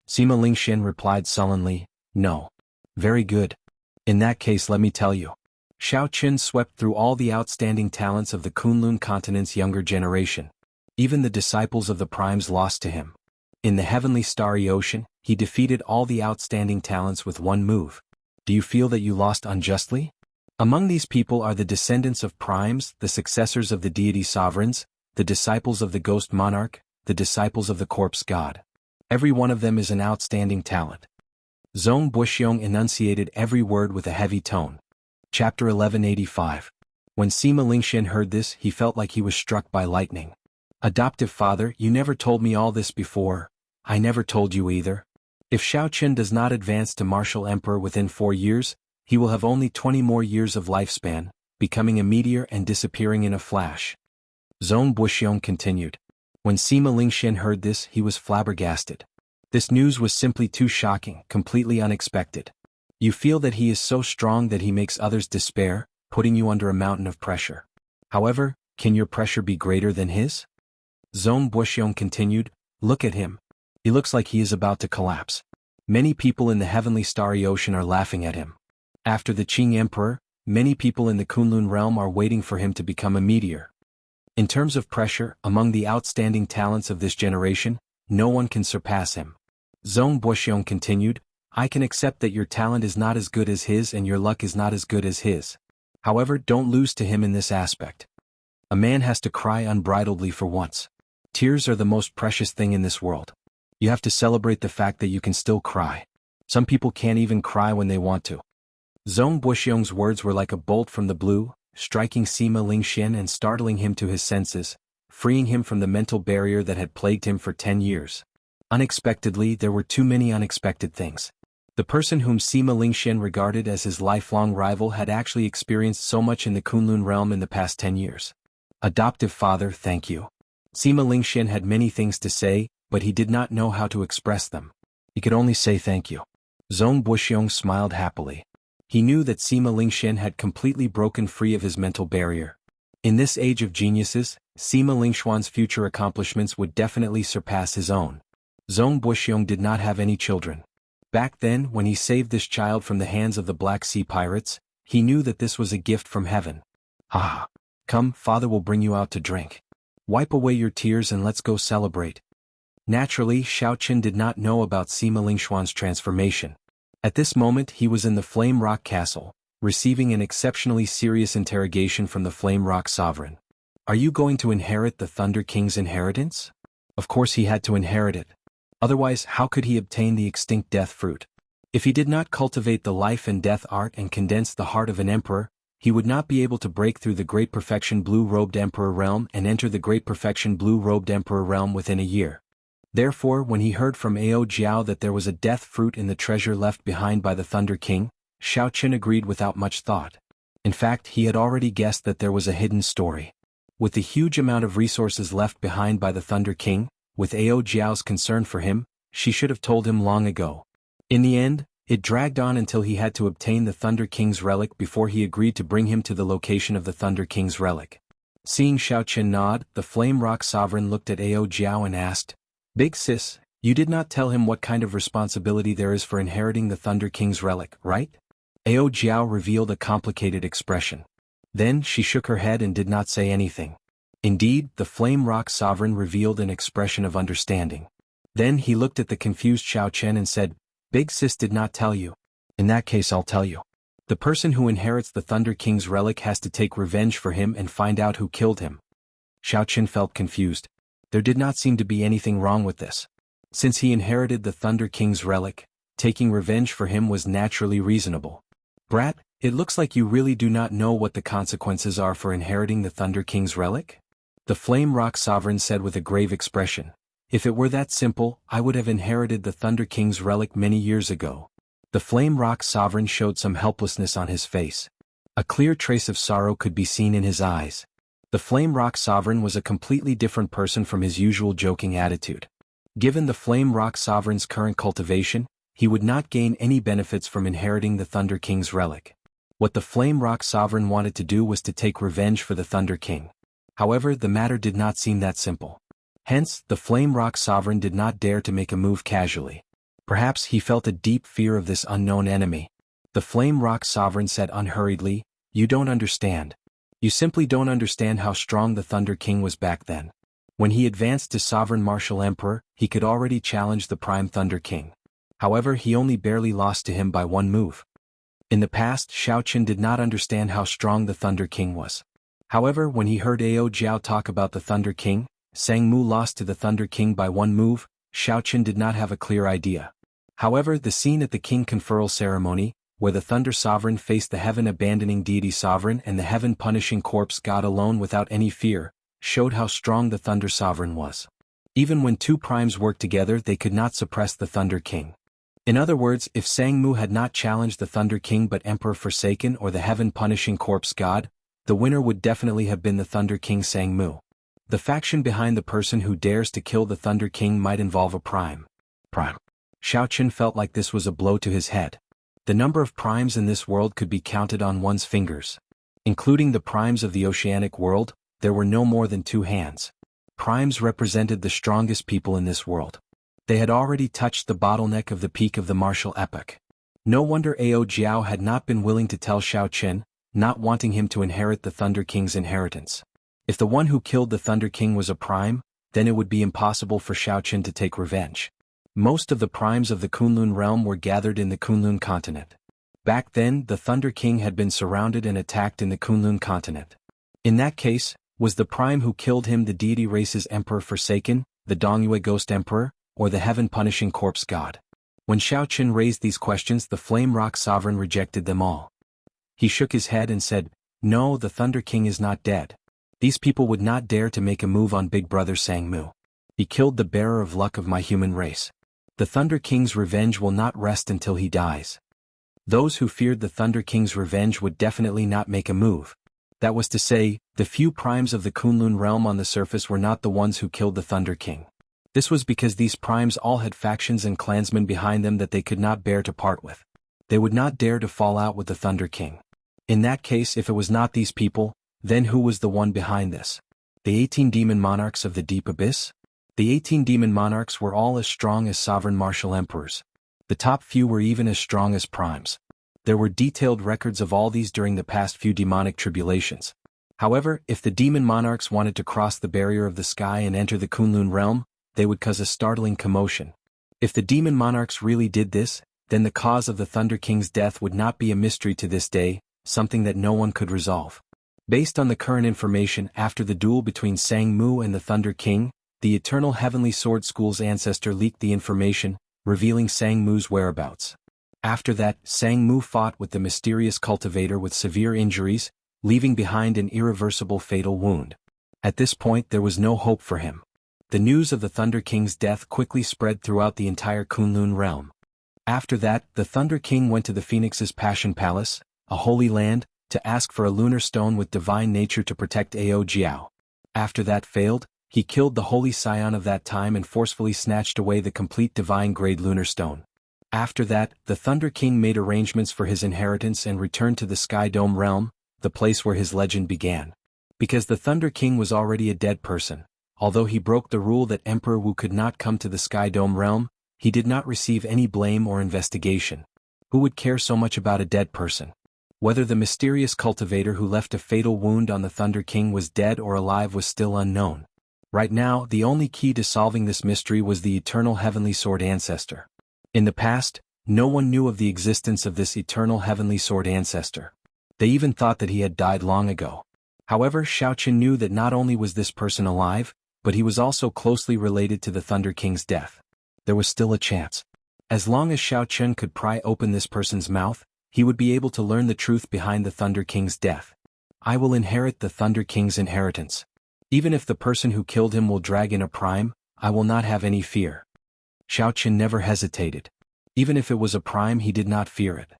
Sima Lingxian replied sullenly, no. Very good. In that case let me tell you. Xiao Qin swept through all the outstanding talents of the Kunlun continent's younger generation. Even the disciples of the primes lost to him. In the heavenly starry ocean, he defeated all the outstanding talents with one move. Do you feel that you lost unjustly? Among these people are the descendants of primes, the successors of the deity sovereigns, the disciples of the ghost monarch, the disciples of the corpse god. Every one of them is an outstanding talent. Zhong Buxiong enunciated every word with a heavy tone. Chapter 1185. When Sima Lingxian heard this, he felt like he was struck by lightning. Adoptive father, you never told me all this before. I never told you either. If Xiao Qin does not advance to martial emperor within 4 years, he will have only 20 more years of lifespan, becoming a meteor and disappearing in a flash. Zhong Buxiong continued. When Sima Lingxian heard this, he was flabbergasted. This news was simply too shocking, completely unexpected. You feel that he is so strong that he makes others despair, putting you under a mountain of pressure. However, can your pressure be greater than his? Zhong Buxiong continued, look at him. He looks like he is about to collapse. Many people in the heavenly starry ocean are laughing at him. After the Qing Emperor, many people in the Kunlun realm are waiting for him to become a meteor. In terms of pressure, among the outstanding talents of this generation, no one can surpass him. Zhong Buxiong continued, I can accept that your talent is not as good as his and your luck is not as good as his. However, don't lose to him in this aspect. A man has to cry unbridledly for once. Tears are the most precious thing in this world. You have to celebrate the fact that you can still cry. Some people can't even cry when they want to. Zhong Buxiong's words were like a bolt from the blue, striking Sima Lingxian and startling him to his senses, freeing him from the mental barrier that had plagued him for 10 years. Unexpectedly, there were too many unexpected things. The person whom Sima Lingxian regarded as his lifelong rival had actually experienced so much in the Kunlun realm in the past 10 years. Adoptive father, thank you. Sima Lingxian had many things to say, but he did not know how to express them. He could only say thank you. Zhong Buxiong smiled happily. He knew that Sima Lingxian had completely broken free of his mental barrier. In this age of geniuses, Sima Lingxian's future accomplishments would definitely surpass his own. Zhong Buxiong did not have any children. Back then, when he saved this child from the hands of the Black Sea pirates, he knew that this was a gift from heaven. Ah! Come, father will bring you out to drink. Wipe away your tears and let's go celebrate. Naturally, Xiao Qin did not know about Sima Lingxian's transformation. At this moment he was in the Flame Rock Castle, receiving an exceptionally serious interrogation from the Flame Rock Sovereign. Are you going to inherit the Thunder King's inheritance? Of course he had to inherit it. Otherwise, how could he obtain the extinct death fruit? If he did not cultivate the life and death art and condense the heart of an emperor, he would not be able to break through the Great Perfection Blue-Robed Emperor realm and enter the Great Perfection Blue-Robed Emperor realm within a year. Therefore, when he heard from Ao Jiao that there was a death fruit in the treasure left behind by the Thunder King, Xiao Qin agreed without much thought. In fact, he had already guessed that there was a hidden story. With the huge amount of resources left behind by the Thunder King, with Ao Jiao's concern for him, she should have told him long ago. In the end, it dragged on until he had to obtain the Thunder King's relic before he agreed to bring him to the location of the Thunder King's relic. Seeing Xiao Qin nod, the Flame Rock Sovereign looked at Ao Jiao and asked, Big sis, you did not tell him what kind of responsibility there is for inheriting the Thunder King's relic, right? Ao Jiao revealed a complicated expression. Then she shook her head and did not say anything. Indeed, the Flame Rock Sovereign revealed an expression of understanding. Then he looked at the confused Xiao Qin and said, Big sis did not tell you. In that case I'll tell you. The person who inherits the Thunder King's relic has to take revenge for him and find out who killed him. Xiao Qin felt confused. There did not seem to be anything wrong with this. Since he inherited the Thunder King's relic, taking revenge for him was naturally reasonable. Brat, it looks like you really do not know what the consequences are for inheriting the Thunder King's relic? The Flame Rock Sovereign said with a grave expression. If it were that simple, I would have inherited the Thunder King's relic many years ago. The Flame Rock Sovereign showed some helplessness on his face. A clear trace of sorrow could be seen in his eyes. The Flame Rock Sovereign was a completely different person from his usual joking attitude. Given the Flame Rock Sovereign's current cultivation, he would not gain any benefits from inheriting the Thunder King's relic. What the Flame Rock Sovereign wanted to do was to take revenge for the Thunder King. However, the matter did not seem that simple. Hence, the Flame Rock Sovereign did not dare to make a move casually. Perhaps he felt a deep fear of this unknown enemy. The Flame Rock Sovereign said unhurriedly, "You don't understand. You simply don't understand how strong the Thunder King was back then. When he advanced to Sovereign Martial Emperor, he could already challenge the Prime Thunder King. However, he only barely lost to him by one move." In the past, Xiao Qin did not understand how strong the Thunder King was. However, when he heard Ao Jiao talk about the Thunder King, Sang Mu lost to the Thunder King by one move, Xiao Qin did not have a clear idea. However, the scene at the King Conferral Ceremony, where the Thunder Sovereign faced the Heaven-abandoning Deity Sovereign and the Heaven-punishing Corpse God alone without any fear, showed how strong the Thunder Sovereign was. Even when two primes worked together, they could not suppress the Thunder King. In other words, if Sang Mu had not challenged the Thunder King but Emperor Forsaken or the Heaven-punishing Corpse God, the winner would definitely have been the Thunder King Sang Mu. The faction behind the person who dares to kill the Thunder King might involve a prime. Xiao Qin felt like this was a blow to his head. The number of primes in this world could be counted on one's fingers. Including the primes of the oceanic world, there were no more than 2 hands. Primes represented the strongest people in this world. They had already touched the bottleneck of the peak of the martial epoch. No wonder Ao Jiao had not been willing to tell Xiao Qin, not wanting him to inherit the Thunder King's inheritance. If the one who killed the Thunder King was a prime, then it would be impossible for Xiao Qin to take revenge. Most of the primes of the Kunlun realm were gathered in the Kunlun continent. Back then, the Thunder King had been surrounded and attacked in the Kunlun continent. In that case, was the prime who killed him the deity race's Emperor Forsaken, the Dongyue Ghost Emperor, or the Heaven-punishing Corpse God? When Xiao Qin raised these questions, the Flame Rock Sovereign rejected them all. He shook his head and said, "No, the Thunder King is not dead. These people would not dare to make a move on Big Brother Sang Mu. He killed the bearer of luck of my human race. The Thunder King's revenge will not rest until he dies." Those who feared the Thunder King's revenge would definitely not make a move. That was to say, the few primes of the Kunlun realm on the surface were not the ones who killed the Thunder King. This was because these primes all had factions and clansmen behind them that they could not bear to part with. They would not dare to fall out with the Thunder King. In that case, if it was not these people, then who was the one behind this? The 18 demon monarchs of the deep abyss? The 18 demon monarchs were all as strong as sovereign martial emperors. The top few were even as strong as primes. There were detailed records of all these during the past few demonic tribulations. However, if the demon monarchs wanted to cross the barrier of the sky and enter the Kunlun realm, they would cause a startling commotion. If the demon monarchs really did this, then the cause of the Thunder King's death would not be a mystery to this day, something that no one could resolve. Based on the current information, after the duel between Sang Mu and the Thunder King, the Eternal Heavenly Sword School's ancestor leaked the information, revealing Sang Mu's whereabouts. After that, Sang Mu fought with the mysterious cultivator with severe injuries, leaving behind an irreversible fatal wound. At this point, there was no hope for him. The news of the Thunder King's death quickly spread throughout the entire Kunlun realm. After that, the Thunder King went to the Phoenix's Passion Palace, a holy land, to ask for a lunar stone with divine nature to protect Ao Jiao. After that failed, he killed the holy scion of that time and forcefully snatched away the complete divine-grade lunar stone. After that, the Thunder King made arrangements for his inheritance and returned to the Sky Dome realm, the place where his legend began. Because the Thunder King was already a dead person, although he broke the rule that Emperor Wu could not come to the Sky Dome realm, he did not receive any blame or investigation. Who would care so much about a dead person? Whether the mysterious cultivator who left a fatal wound on the Thunder King was dead or alive was still unknown. Right now, the only key to solving this mystery was the Eternal Heavenly Sword ancestor. In the past, no one knew of the existence of this Eternal Heavenly Sword ancestor. They even thought that he had died long ago. However, Xiao Qin knew that not only was this person alive, but he was also closely related to the Thunder King's death. There was still a chance. As long as Xiao Qin could pry open this person's mouth, he would be able to learn the truth behind the Thunder King's death. I will inherit the Thunder King's inheritance. Even if the person who killed him will drag in a prime, I will not have any fear. Xiao Qin never hesitated. Even if it was a prime, he did not fear it.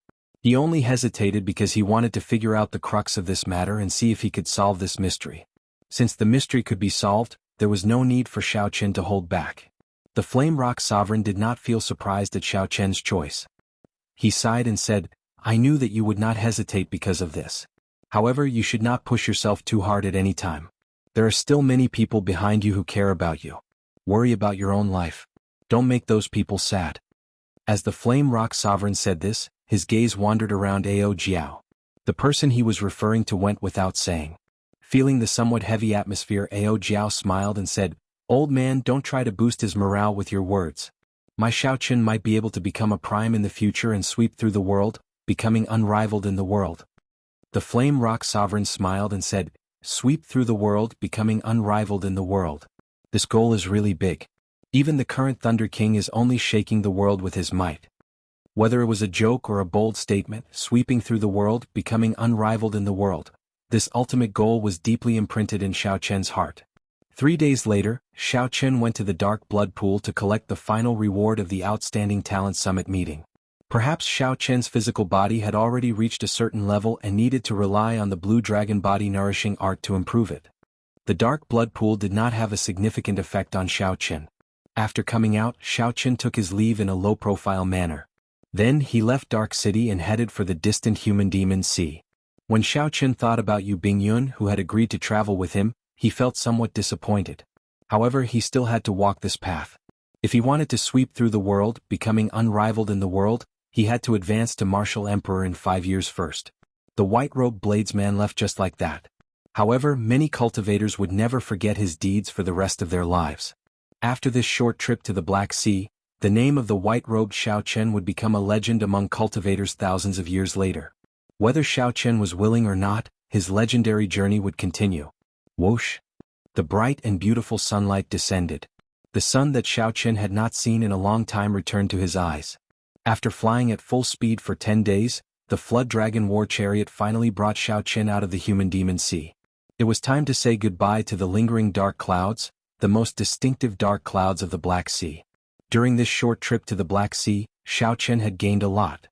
He only hesitated because he wanted to figure out the crux of this matter and see if he could solve this mystery. Since the mystery could be solved, there was no need for Xiao Qin to hold back. The Flame Rock Sovereign did not feel surprised at Xiao Qin's choice. He sighed and said, I knew that you would not hesitate because of this. However, you should not push yourself too hard at any time. There are still many people behind you who care about you. Worry about your own life. Don't make those people sad. As the Flame Rock Sovereign said this, his gaze wandered around Ao Jiao. The person he was referring to went without saying. Feeling the somewhat heavy atmosphere, Ao Jiao smiled and said, "Old man, don't try to boost his morale with your words. My Xiaoqin might be able to become a prime in the future and sweep through the world, becoming unrivaled in the world." The Flame Rock Sovereign smiled and said, "Sweep through the world, becoming unrivaled in the world. This goal is really big. Even the current Thunder King is only shaking the world with his might." Whether it was a joke or a bold statement, sweeping through the world, becoming unrivaled in the world, this ultimate goal was deeply imprinted in Xiao Chen's heart. 3 days later, Xiao Chen went to the Dark Blood Pool to collect the final reward of the Outstanding Talent Summit meeting. Perhaps Xiao Chen's physical body had already reached a certain level and needed to rely on the Blue Dragon Body Nourishing Art to improve it. The Dark Blood Pool did not have a significant effect on Xiao Chen. After coming out, Xiao Chen took his leave in a low-profile manner. Then he left Dark City and headed for the distant Human Demon Sea. When Xiao Chen thought about Yu Bingyun, who had agreed to travel with him, he felt somewhat disappointed. However, he still had to walk this path. If he wanted to sweep through the world, becoming unrivaled in the world, he had to advance to Martial Emperor in 5 years first. The white-robed bladesman left just like that. However, many cultivators would never forget his deeds for the rest of their lives. After this short trip to the Black Sea, the name of the white-robed Xiao Chen would become a legend among cultivators thousands of years later. Whether Xiao Chen was willing or not, his legendary journey would continue. Whoosh! The bright and beautiful sunlight descended. The sun that Xiao Chen had not seen in a long time returned to his eyes. After flying at full speed for 10 days, the Flood Dragon War Chariot finally brought Xiao Chen out of the Human Demon Sea. It was time to say goodbye to the lingering dark clouds, the most distinctive dark clouds of the Black Sea. During this short trip to the Black Sea, Xiao Chen had gained a lot.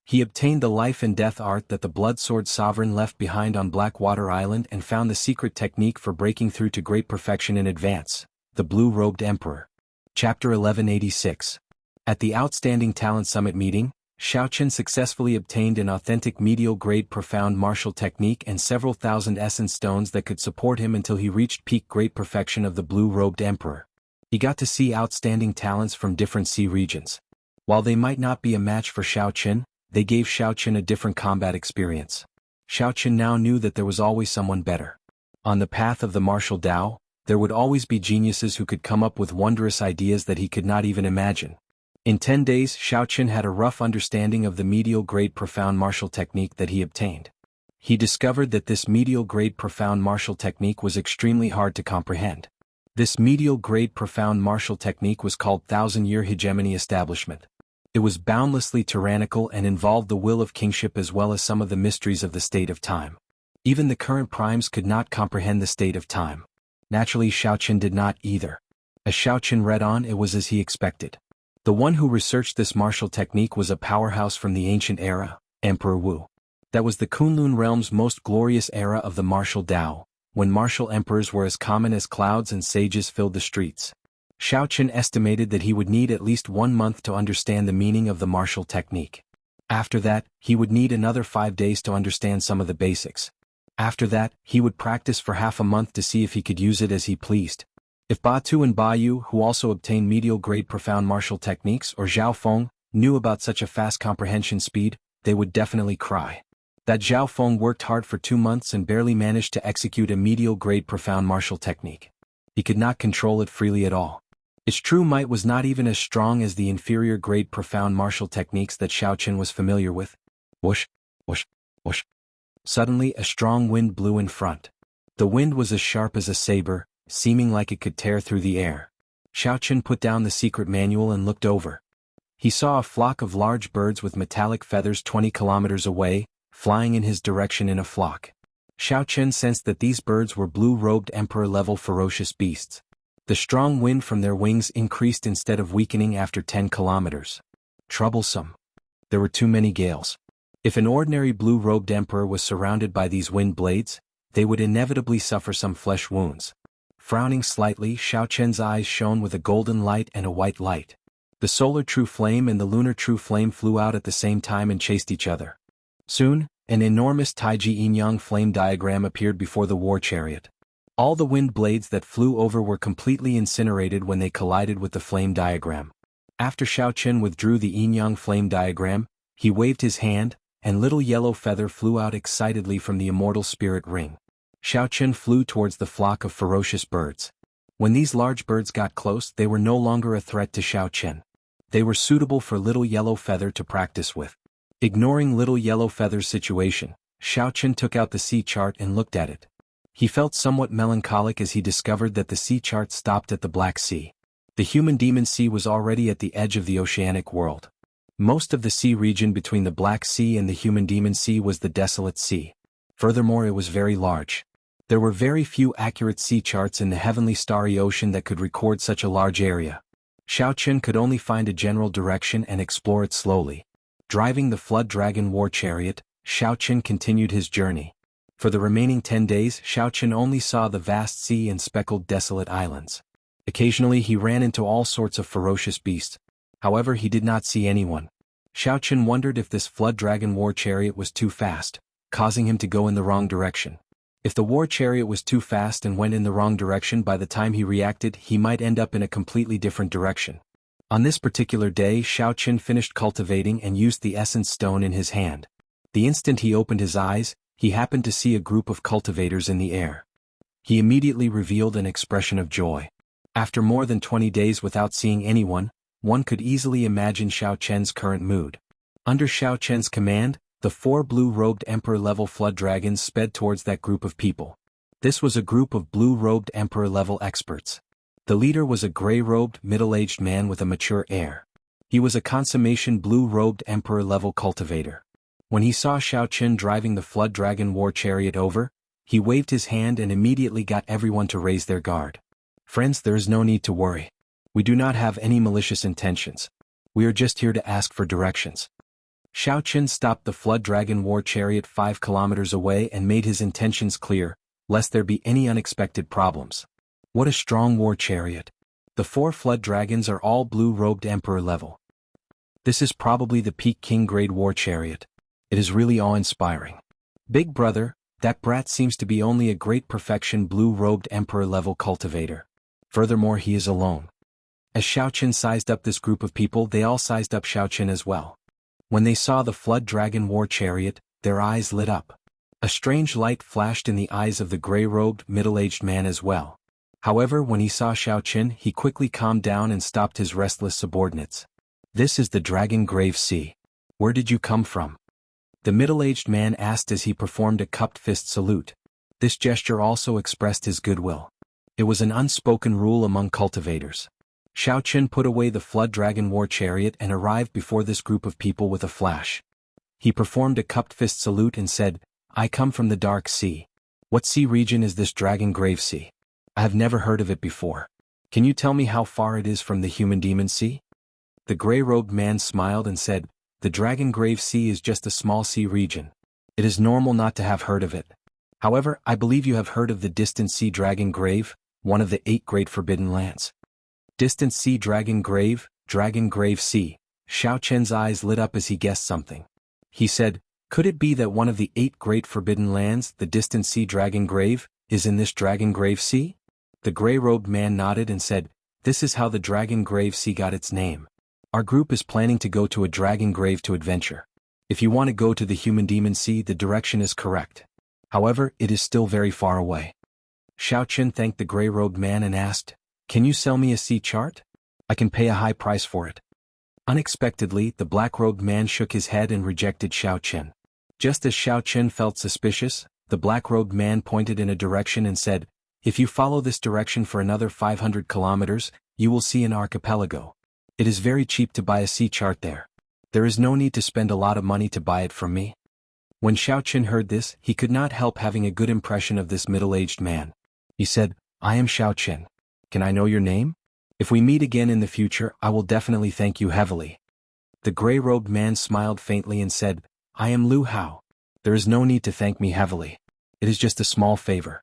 He obtained the life and death art that the Blood Sword Sovereign left behind on Blackwater Island and found the secret technique for breaking through to great perfection in advance, the Blue-Robed Emperor. Chapter 1186. At the Outstanding Talent Summit meeting, Xiao Chen successfully obtained an authentic medial-grade profound martial technique and several thousand essence stones that could support him until he reached peak great perfection of the Blue-Robed Emperor. He got to see outstanding talents from different sea regions. While they might not be a match for Xiao Chen, they gave Xiao Chen a different combat experience. Xiao Chen now knew that there was always someone better. On the path of the martial Tao, there would always be geniuses who could come up with wondrous ideas that he could not even imagine. In 10 days, Xiao Chen had a rough understanding of the medial-grade profound martial technique that he obtained. He discovered that this medial-grade profound martial technique was extremely hard to comprehend. This medial-grade profound martial technique was called Thousand-Year Hegemony Establishment. It was boundlessly tyrannical and involved the will of kingship as well as some of the mysteries of the state of time. Even the current primes could not comprehend the state of time. Naturally, Xiao Chen did not either. As Xiao Chen read on, it was as he expected. The one who researched this martial technique was a powerhouse from the ancient era, Emperor Wu. That was the Kunlun realm's most glorious era of the martial Tao, when martial emperors were as common as clouds and sages filled the streets. Xiao Chen estimated that he would need at least 1 month to understand the meaning of the martial technique. After that, he would need another 5 days to understand some of the basics. After that, he would practice for half a month to see if he could use it as he pleased. If Ba Tu and Ba Yu, who also obtained medial-grade profound martial techniques, or Zhao Feng, knew about such a fast comprehension speed, they would definitely cry. That Zhao Feng worked hard for 2 months and barely managed to execute a medial-grade profound martial technique. He could not control it freely at all. Its true might was not even as strong as the inferior-grade profound martial techniques that Xiao Chen was familiar with. Whoosh, whoosh, whoosh. Suddenly, a strong wind blew in front. The wind was as sharp as a saber, seeming like it could tear through the air. Xiao Chen put down the secret manual and looked over. He saw a flock of large birds with metallic feathers 20 kilometers away, flying in his direction in a flock. Xiao Chen sensed that these birds were blue-robed emperor-level ferocious beasts. The strong wind from their wings increased instead of weakening after 10 kilometers. Troublesome. There were too many gales. If an ordinary blue-robed emperor was surrounded by these wind blades, they would inevitably suffer some flesh wounds. Frowning slightly, Xiao Chen's eyes shone with a golden light and a white light. The solar true flame and the lunar true flame flew out at the same time and chased each other. Soon, an enormous Taiji Yin-Yang flame diagram appeared before the war chariot. All the wind blades that flew over were completely incinerated when they collided with the flame diagram. After Xiao Chen withdrew the yin-yang flame diagram, he waved his hand, and little yellow feather flew out excitedly from the immortal spirit ring. Xiao Chen flew towards the flock of ferocious birds. When these large birds got close, they were no longer a threat to Xiao Chen. They were suitable for little yellow feather to practice with. Ignoring little yellow feather's situation, Xiao Chen took out the sea chart and looked at it. He felt somewhat melancholic as he discovered that the sea chart stopped at the Black Sea. The human demon sea was already at the edge of the oceanic world. Most of the sea region between the Black Sea and the human demon sea was the desolate sea. Furthermore, it was very large. There were very few accurate sea charts in the heavenly starry ocean that could record such a large area. Xiao Chen could only find a general direction and explore it slowly. Driving the Flood Dragon War Chariot, Xiao Chen continued his journey. For the remaining 10 days, Xiao Chen only saw the vast sea and speckled desolate islands. Occasionally he ran into all sorts of ferocious beasts. However, he did not see anyone. Xiao Chen wondered if this Flood Dragon War Chariot was too fast, causing him to go in the wrong direction. If the war chariot was too fast and went in the wrong direction, by the time he reacted, he might end up in a completely different direction. On this particular day, Xiao Chen finished cultivating and used the essence stone in his hand. The instant he opened his eyes, he happened to see a group of cultivators in the air. He immediately revealed an expression of joy. After more than 20 days without seeing anyone, one could easily imagine Xiao Chen's current mood. Under Xiao Chen's command, the 4 blue-robed emperor-level flood dragons sped towards that group of people. This was a group of blue-robed emperor-level experts. The leader was a gray-robed, middle-aged man with a mature air. He was a consummation blue-robed emperor-level cultivator. When he saw Xiao Chen driving the Flood Dragon War Chariot over, he waved his hand and immediately got everyone to raise their guard. Friends, there is no need to worry. We do not have any malicious intentions. We are just here to ask for directions. Xiao Chen stopped the Flood Dragon War Chariot 5 kilometers away and made his intentions clear, lest there be any unexpected problems. What a strong war chariot. The 4 flood dragons are all blue-robed emperor level. This is probably the peak king grade war chariot. It is really awe-inspiring. Big brother, that brat seems to be only a great perfection blue-robed emperor level cultivator. Furthermore, he is alone. As Xiao Chen sized up this group of people, they all sized up Xiao Chen as well. When they saw the Flood Dragon War Chariot, their eyes lit up. A strange light flashed in the eyes of the gray-robed, middle-aged man as well. However, when he saw Xiao Chen, he quickly calmed down and stopped his restless subordinates. This is the Dragon Grave Sea. Where did you come from? The middle-aged man asked as he performed a cupped fist salute. This gesture also expressed his goodwill. It was an unspoken rule among cultivators. Xiao Chen put away the Flood Dragon War Chariot and arrived before this group of people with a flash. He performed a cupped fist salute and said, I come from the Dark Sea. What sea region is this Dragon Grave Sea? I have never heard of it before. Can you tell me how far it is from the Human Demon Sea? The gray-robed man smiled and said, the Dragon Grave Sea is just a small sea region. It is normal not to have heard of it. However, I believe you have heard of the Distant Sea Dragon Grave, one of the 8 Great Forbidden Lands. Distant Sea Dragon Grave Sea. Xiao Chen's eyes lit up as he guessed something. He said, could it be that one of the 8 Great Forbidden Lands, the Distant Sea Dragon Grave, is in this Dragon Grave Sea? The gray-robed man nodded and said, this is how the Dragon Grave Sea got its name. Our group is planning to go to a dragon grave to adventure. If you want to go to the Human Demon Sea, the direction is correct. However, it is still very far away. Xiao Chen thanked the gray-robed man and asked, can you sell me a sea chart? I can pay a high price for it. Unexpectedly, the black-robed man shook his head and rejected Xiao Chen. Just as Xiao Chen felt suspicious, the black-robed man pointed in a direction and said, if you follow this direction for another 500 kilometers, you will see an archipelago. It is very cheap to buy a sea chart there. There is no need to spend a lot of money to buy it from me. When Xiao Chen heard this, he could not help having a good impression of this middle-aged man. He said, I am Xiao Chen. Can I know your name? If we meet again in the future, I will definitely thank you heavily. The gray-robed man smiled faintly and said, I am Lu Hao. There is no need to thank me heavily. It is just a small favor.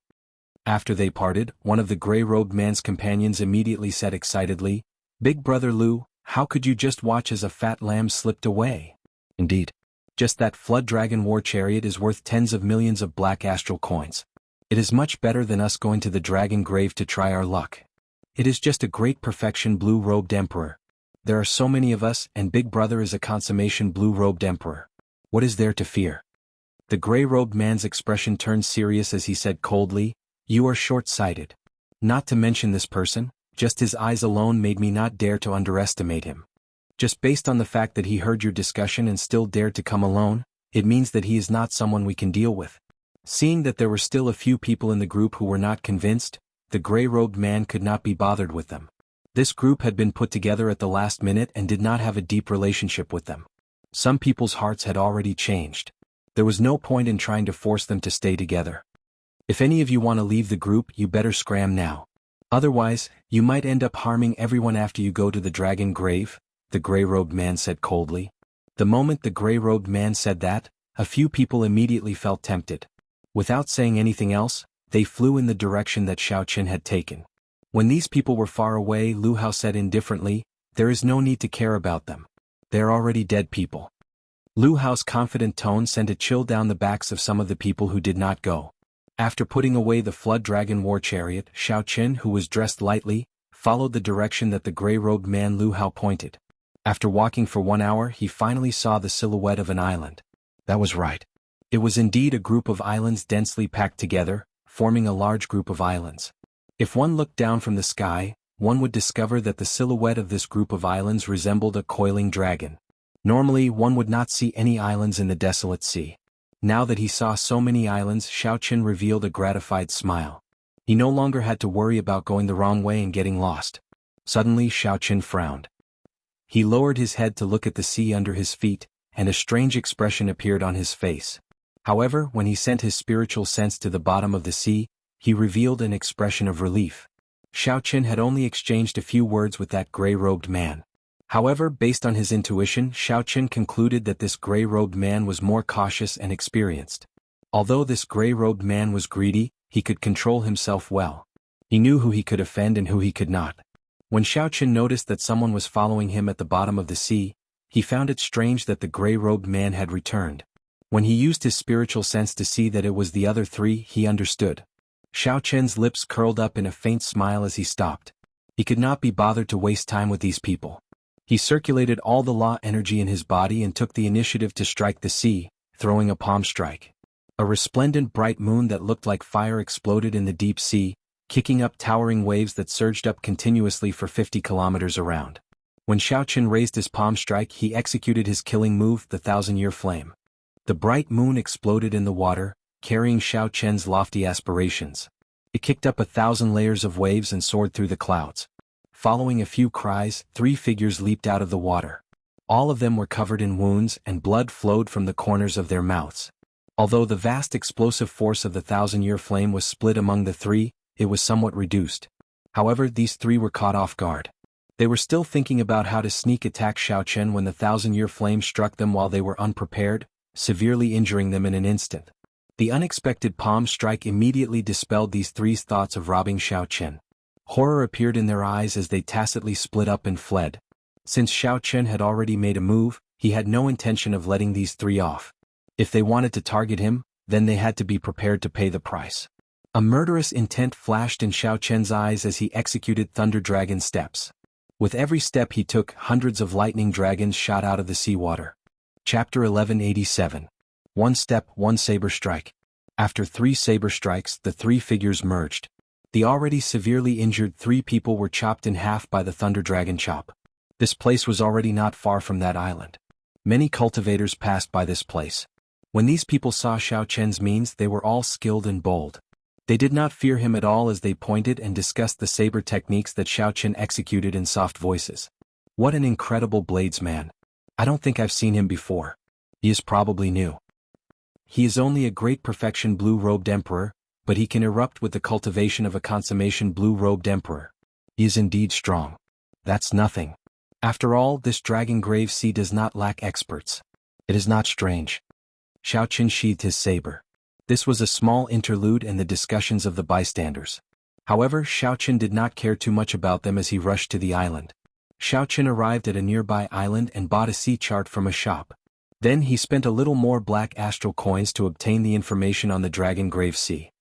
After they parted, one of the gray-robed man's companions immediately said excitedly, Big brother Lu, how could you just watch as a fat lamb slipped away? Indeed. Just that Flood Dragon War Chariot is worth tens of millions of black astral coins. It is much better than us going to the dragon grave to try our luck. It is just a great perfection blue-robed emperor. There are so many of us, and Big Brother is a consummation blue-robed emperor. What is there to fear? The gray-robed man's expression turned serious as he said coldly, "You are short-sighted. Not to mention this person, just his eyes alone made me not dare to underestimate him. Just based on the fact that he heard your discussion and still dared to come alone, it means that he is not someone we can deal with." Seeing that there were still a few people in the group who were not convinced, the gray-robed man could not be bothered with them. This group had been put together at the last minute and did not have a deep relationship with them. Some people's hearts had already changed. There was no point in trying to force them to stay together. If any of you want to leave the group, you better scram now. Otherwise, you might end up harming everyone after you go to the dragon grave, the gray-robed man said coldly. The moment the gray-robed man said that, a few people immediately felt tempted. Without saying anything else, they flew in the direction that Xiao Qin had taken. When these people were far away, Lu Hao said indifferently, "There is no need to care about them. They are already dead people." Lu Hao's confident tone sent a chill down the backs of some of the people who did not go. After putting away the flood dragon war chariot, Xiao Qin, who was dressed lightly, followed the direction that the gray-robed man Lu Hao pointed. After walking for 1 hour, he finally saw the silhouette of an island. That was right. It was indeed a group of islands densely packed together, forming a large group of islands. If one looked down from the sky, one would discover that the silhouette of this group of islands resembled a coiling dragon. Normally, one would not see any islands in the desolate sea. Now that he saw so many islands, Xiao Qin revealed a gratified smile. He no longer had to worry about going the wrong way and getting lost. Suddenly, Xiao Qin frowned. He lowered his head to look at the sea under his feet, and a strange expression appeared on his face. However, when he sent his spiritual sense to the bottom of the sea, he revealed an expression of relief. Xiao Qin had only exchanged a few words with that gray-robed man. However, based on his intuition, Xiao Qin concluded that this gray-robed man was more cautious and experienced. Although this gray-robed man was greedy, he could control himself well. He knew who he could offend and who he could not. When Xiao Qin noticed that someone was following him at the bottom of the sea, he found it strange that the gray-robed man had returned. When he used his spiritual sense to see that it was the other three, he understood. Xiao Qin's lips curled up in a faint smile as he stopped. He could not be bothered to waste time with these people. He circulated all the law energy in his body and took the initiative to strike the sea, throwing a palm strike. A resplendent bright moon that looked like fire exploded in the deep sea, kicking up towering waves that surged up continuously for 50 kilometers around. When Xiao Qin raised his palm strike, he executed his killing move, the 1,000-year flame. The bright moon exploded in the water, carrying Xiao Qin's lofty aspirations. It kicked up 1,000 layers of waves and soared through the clouds. Following a few cries, 3 figures leaped out of the water. All of them were covered in wounds and blood flowed from the corners of their mouths. Although the vast explosive force of the 1,000-year flame was split among the 3, it was somewhat reduced. However, these 3 were caught off guard. They were still thinking about how to sneak attack Xiao Qin when the 1,000-year flame struck them while they were unprepared, severely injuring them in an instant. The unexpected palm strike immediately dispelled these 3's thoughts of robbing Xiao Qin. Horror appeared in their eyes as they tacitly split up and fled. Since Xiao Qin had already made a move, he had no intention of letting these 3 off. If they wanted to target him, then they had to be prepared to pay the price. A murderous intent flashed in Xiao Qin's eyes as he executed Thunder Dragon steps. With every step he took, hundreds of lightning dragons shot out of the seawater. Chapter 1187. One step, one saber strike. After 3 saber strikes, the 3 figures merged. The already severely injured 3 people were chopped in half by the Thunder Dragon chop. This place was already not far from that island. Many cultivators passed by this place. When these people saw Xiao Qin's means, they were all skilled and bold. They did not fear him at all as they pointed and discussed the saber techniques that Xiao Qin executed in soft voices. What an incredible bladesman. I don't think I've seen him before. He is probably new. He is only a great perfection blue-robed emperor, but he can erupt with the cultivation of a consummation blue-robed emperor. He is indeed strong. That's nothing. After all, this dragon grave sea does not lack experts. It is not strange. Xiao Qin sheathed his saber. This was a small interlude in the discussions of the bystanders. However, Xiao Qin did not care too much about them as he rushed to the island. Xiao Qin arrived at a nearby island and bought a sea chart from a shop. Then he spent a little more black astral coins to obtain the information on the dragon grave sea.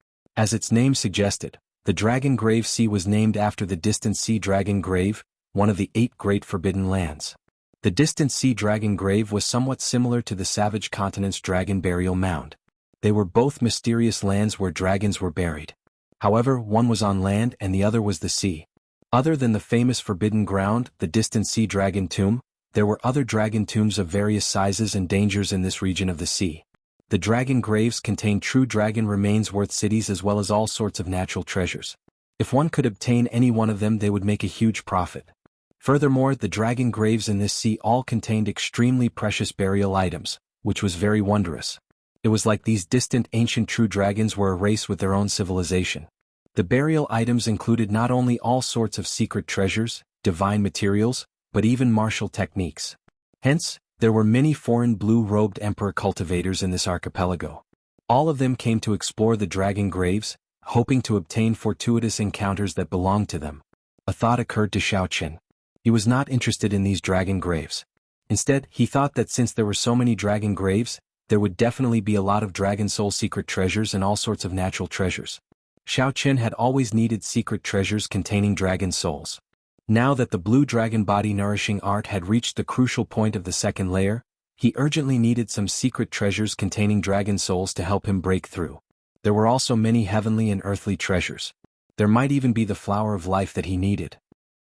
As its name suggested, the Dragon Grave Sea was named after the distant sea dragon grave, one of the 8 great forbidden lands. The distant sea dragon grave was somewhat similar to the savage continent's dragon burial mound. They were both mysterious lands where dragons were buried. However, one was on land and the other was the sea. Other than the famous forbidden ground, the distant sea dragon tomb, there were other dragon tombs of various sizes and dangers in this region of the sea. The dragon graves contained true dragon remains worth cities as well as all sorts of natural treasures. If one could obtain any one of them, they would make a huge profit. Furthermore, the dragon graves in this sea all contained extremely precious burial items, which was very wondrous. It was like these distant ancient true dragons were a race with their own civilization. The burial items included not only all sorts of secret treasures, divine materials, but even martial techniques. Hence, there were many foreign blue-robed emperor cultivators in this archipelago. All of them came to explore the dragon graves, hoping to obtain fortuitous encounters that belonged to them. A thought occurred to Xiao Qin. He was not interested in these dragon graves. Instead, he thought that since there were so many dragon graves, there would definitely be a lot of dragon soul secret treasures and all sorts of natural treasures. Xiao Qin had always needed secret treasures containing dragon souls. Now that the blue dragon body nourishing art had reached the crucial point of the second layer, he urgently needed some secret treasures containing dragon souls to help him break through. There were also many heavenly and earthly treasures. There might even be the flower of life that he needed.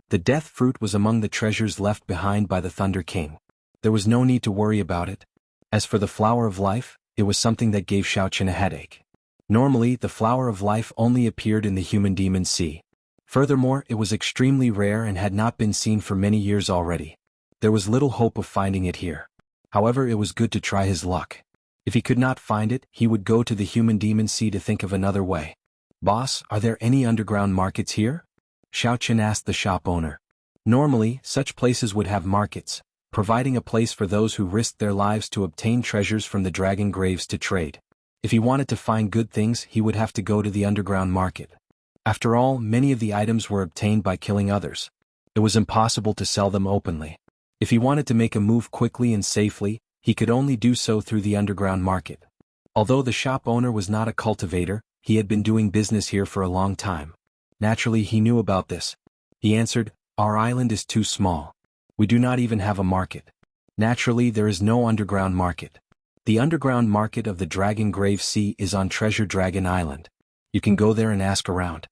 The death fruit was among the treasures left behind by the Thunder King. There was no need to worry about it. As for the flower of life, it was something that gave Xiao Qin a headache. Normally, the flower of life only appeared in the human-demon sea. Furthermore, it was extremely rare and had not been seen for many years already. There was little hope of finding it here. However, it was good to try his luck. If he could not find it, he would go to the human-demon sea to think of another way. "Boss, are there any underground markets here?" Xiao Qin asked the shop owner. Normally, such places would have markets, providing a place for those who risked their lives to obtain treasures from the dragon graves to trade. If he wanted to find good things, he would have to go to the underground market. After all, many of the items were obtained by killing others. It was impossible to sell them openly. If he wanted to make a move quickly and safely, he could only do so through the underground market. Although the shop owner was not a cultivator, he had been doing business here for a long time. Naturally, he knew about this. He answered, "Our island is too small. We do not even have a market. Naturally, there is no underground market. The underground market of the Dragon Grave Sea is on Treasure Dragon Island. You can go there and ask around."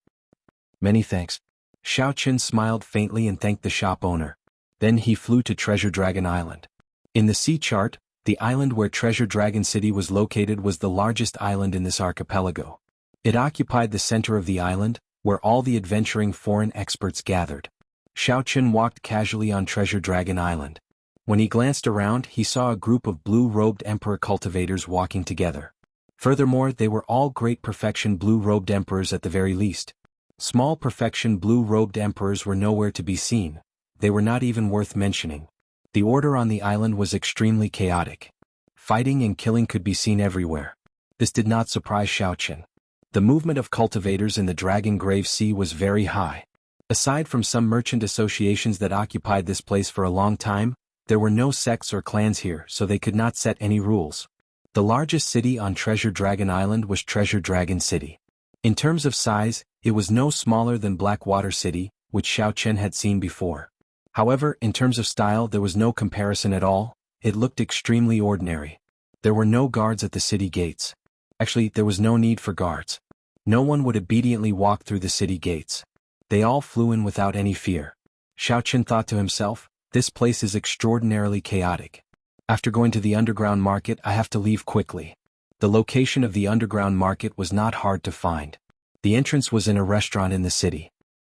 "Many thanks." Xiao Qin smiled faintly and thanked the shop owner. Then he flew to Treasure Dragon Island. In the sea chart, the island where Treasure Dragon City was located was the largest island in this archipelago. It occupied the center of the island, where all the adventuring foreign experts gathered. Xiao Qin walked casually on Treasure Dragon Island. When he glanced around, he saw a group of blue-robed emperor cultivators walking together. Furthermore, they were all great perfection blue-robed emperors at the very least. Small perfection blue-robed emperors were nowhere to be seen. They were not even worth mentioning. The order on the island was extremely chaotic. Fighting and killing could be seen everywhere. This did not surprise Xiao Qin. The movement of cultivators in the Dragon Grave Sea was very high. Aside from some merchant associations that occupied this place for a long time, there were no sects or clans here, so they could not set any rules. The largest city on Treasure Dragon Island was Treasure Dragon City. In terms of size, it was no smaller than Blackwater City, which Xiao Qin had seen before. However, in terms of style, there was no comparison at all. It looked extremely ordinary. There were no guards at the city gates. Actually, there was no need for guards. No one would obediently walk through the city gates. They all flew in without any fear. Xiao Qin thought to himself, "This place is extraordinarily chaotic. After going to the underground market, I have to leave quickly." The location of the underground market was not hard to find. The entrance was in a restaurant in the city.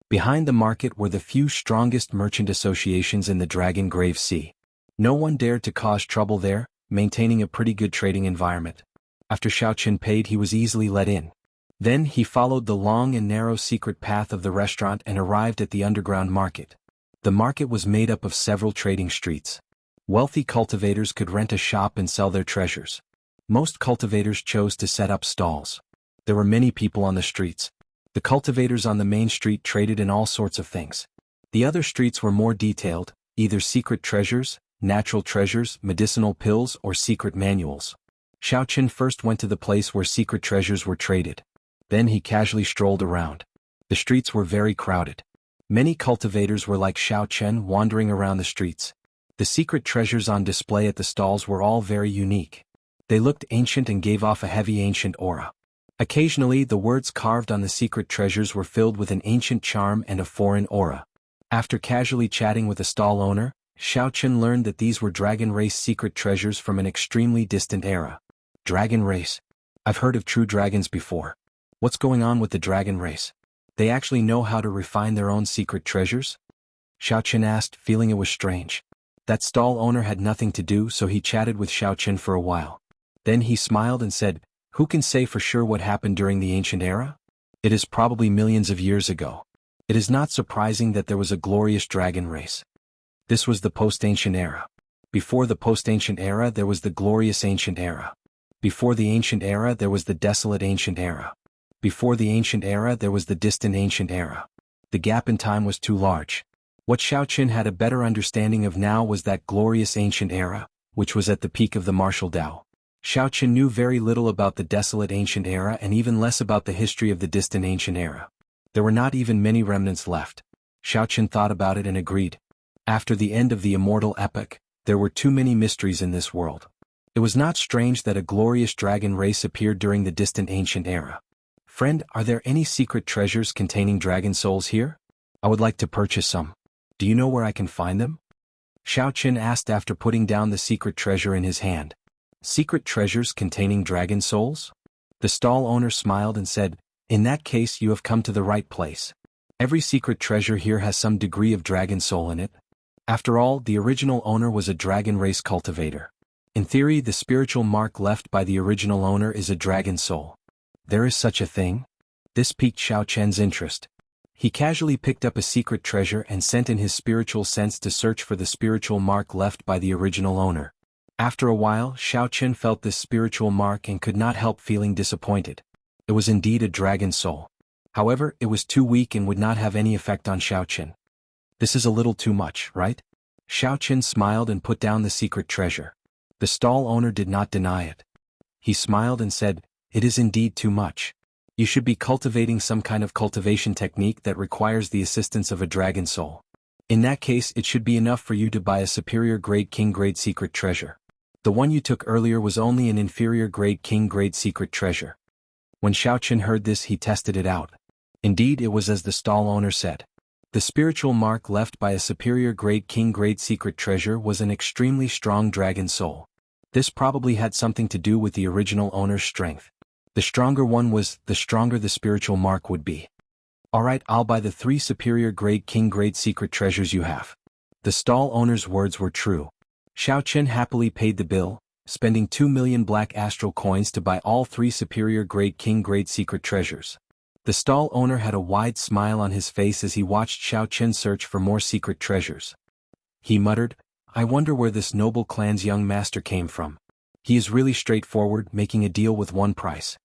Behind the market were the few strongest merchant associations in the Dragon Grave Sea. No one dared to cause trouble there, maintaining a pretty good trading environment. After Xiao Qin paid, he was easily let in. Then he followed the long and narrow secret path of the restaurant and arrived at the underground market. The market was made up of several trading streets. Wealthy cultivators could rent a shop and sell their treasures. Most cultivators chose to set up stalls. There were many people on the streets. The cultivators on the main street traded in all sorts of things. The other streets were more detailed, either secret treasures, natural treasures, medicinal pills, or secret manuals. Xiao Qin first went to the place where secret treasures were traded. Then he casually strolled around. The streets were very crowded. Many cultivators were like Xiao Chen wandering around the streets. The secret treasures on display at the stalls were all very unique. They looked ancient and gave off a heavy ancient aura. Occasionally, the words carved on the secret treasures were filled with an ancient charm and a foreign aura. After casually chatting with a stall owner, Xiao Chen learned that these were dragon race secret treasures from an extremely distant era. Dragon race? I've heard of true dragons before. What's going on with the dragon race? They actually know how to refine their own secret treasures? Xiao Chen asked, feeling it was strange. That stall owner had nothing to do, so he chatted with Xiao Chen for a while. Then he smiled and said, "Who can say for sure what happened during the ancient era? It is probably millions of years ago. It is not surprising that there was a glorious dragon race. This was the post-ancient era. Before the post-ancient era there was the glorious ancient era. Before the ancient era there was the desolate ancient era. Before the ancient era there was the distant ancient era. The gap in time was too large. What Xiao Chen had a better understanding of now was that glorious ancient era, which was at the peak of the martial Tao. Xiao Chen knew very little about the desolate ancient era and even less about the history of the distant ancient era. There were not even many remnants left. Xiao Chen thought about it and agreed. After the end of the immortal epoch, there were too many mysteries in this world. It was not strange that a glorious dragon race appeared during the distant ancient era. Friend, are there any secret treasures containing dragon souls here? I would like to purchase some. Do you know where I can find them? Xiao Chen asked after putting down the secret treasure in his hand. Secret treasures containing dragon souls? The stall owner smiled and said, "In that case you have come to the right place. Every secret treasure here has some degree of dragon soul in it. After all, the original owner was a dragon race cultivator. In theory, the spiritual mark left by the original owner is a dragon soul. There is such a thing?" This piqued Xiao Chen's interest. He casually picked up a secret treasure and sent in his spiritual sense to search for the spiritual mark left by the original owner. After a while, Xiao Chen felt this spiritual mark and could not help feeling disappointed. It was indeed a dragon soul. However, it was too weak and would not have any effect on Xiao Chen. This is a little too much, right? Xiao Chen smiled and put down the secret treasure. The stall owner did not deny it. He smiled and said, "It is indeed too much. You should be cultivating some kind of cultivation technique that requires the assistance of a dragon soul. In that case, it should be enough for you to buy a superior grade king grade secret treasure. The one you took earlier was only an inferior grade king grade secret treasure." When Xiao Chen heard this, he tested it out. Indeed, it was as the stall owner said. The spiritual mark left by a superior grade king grade secret treasure was an extremely strong dragon soul. This probably had something to do with the original owner's strength. The stronger one was, the stronger the spiritual mark would be. "Alright, I'll buy the 3 superior grade king grade secret treasures you have." The stall owner's words were true. Xiao Chen happily paid the bill, spending 2 million black astral coins to buy all 3 superior grade king grade secret treasures. The stall owner had a wide smile on his face as he watched Xiao Chen search for more secret treasures. He muttered, "I wonder where this noble clan's young master came from. He is really straightforward, making a deal with one price."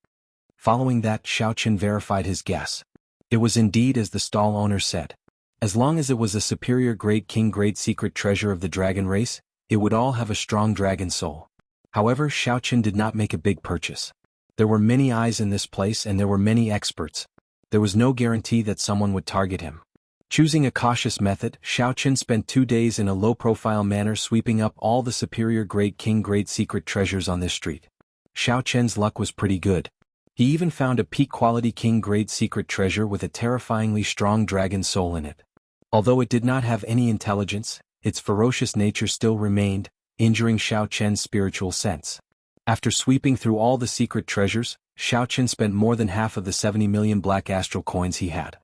Following that, Xiao Chen verified his guess. It was indeed as the stall owner said. As long as it was a superior grade king grade secret treasure of the dragon race, it would all have a strong dragon soul. However, Xiao Chen did not make a big purchase. There were many eyes in this place and there were many experts. There was no guarantee that someone would target him. Choosing a cautious method, Xiao Chen spent 2 days in a low-profile manner sweeping up all the superior grade king grade secret treasures on this street. Xiao Chen's luck was pretty good. He even found a peak-quality king grade secret treasure with a terrifyingly strong dragon soul in it. Although it did not have any intelligence, its ferocious nature still remained, injuring Xiao Chen's spiritual sense. After sweeping through all the secret treasures, Xiao Chen spent more than half of the 70 million black astral coins he had.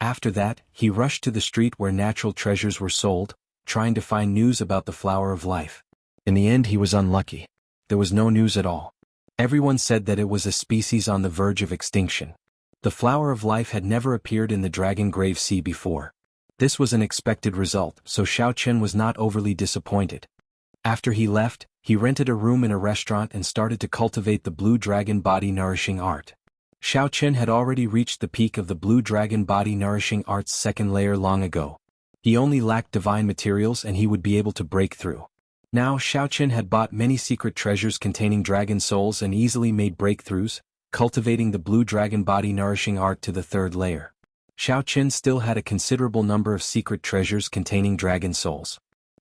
After that, he rushed to the street where natural treasures were sold, trying to find news about the flower of life. In the end, he was unlucky. There was no news at all. Everyone said that it was a species on the verge of extinction. The flower of life had never appeared in the Dragon Grave Sea before. This was an expected result, so Xiao Chen was not overly disappointed. After he left, he rented a room in a restaurant and started to cultivate the blue dragon body nourishing art. Xiao Chen had already reached the peak of the blue dragon body nourishing art's second layer long ago. He only lacked divine materials and he would be able to break through. Now Xiao Chen had bought many secret treasures containing dragon souls and easily made breakthroughs, cultivating the blue dragon body nourishing art to the third layer. Xiao Qin still had a considerable number of secret treasures containing dragon souls.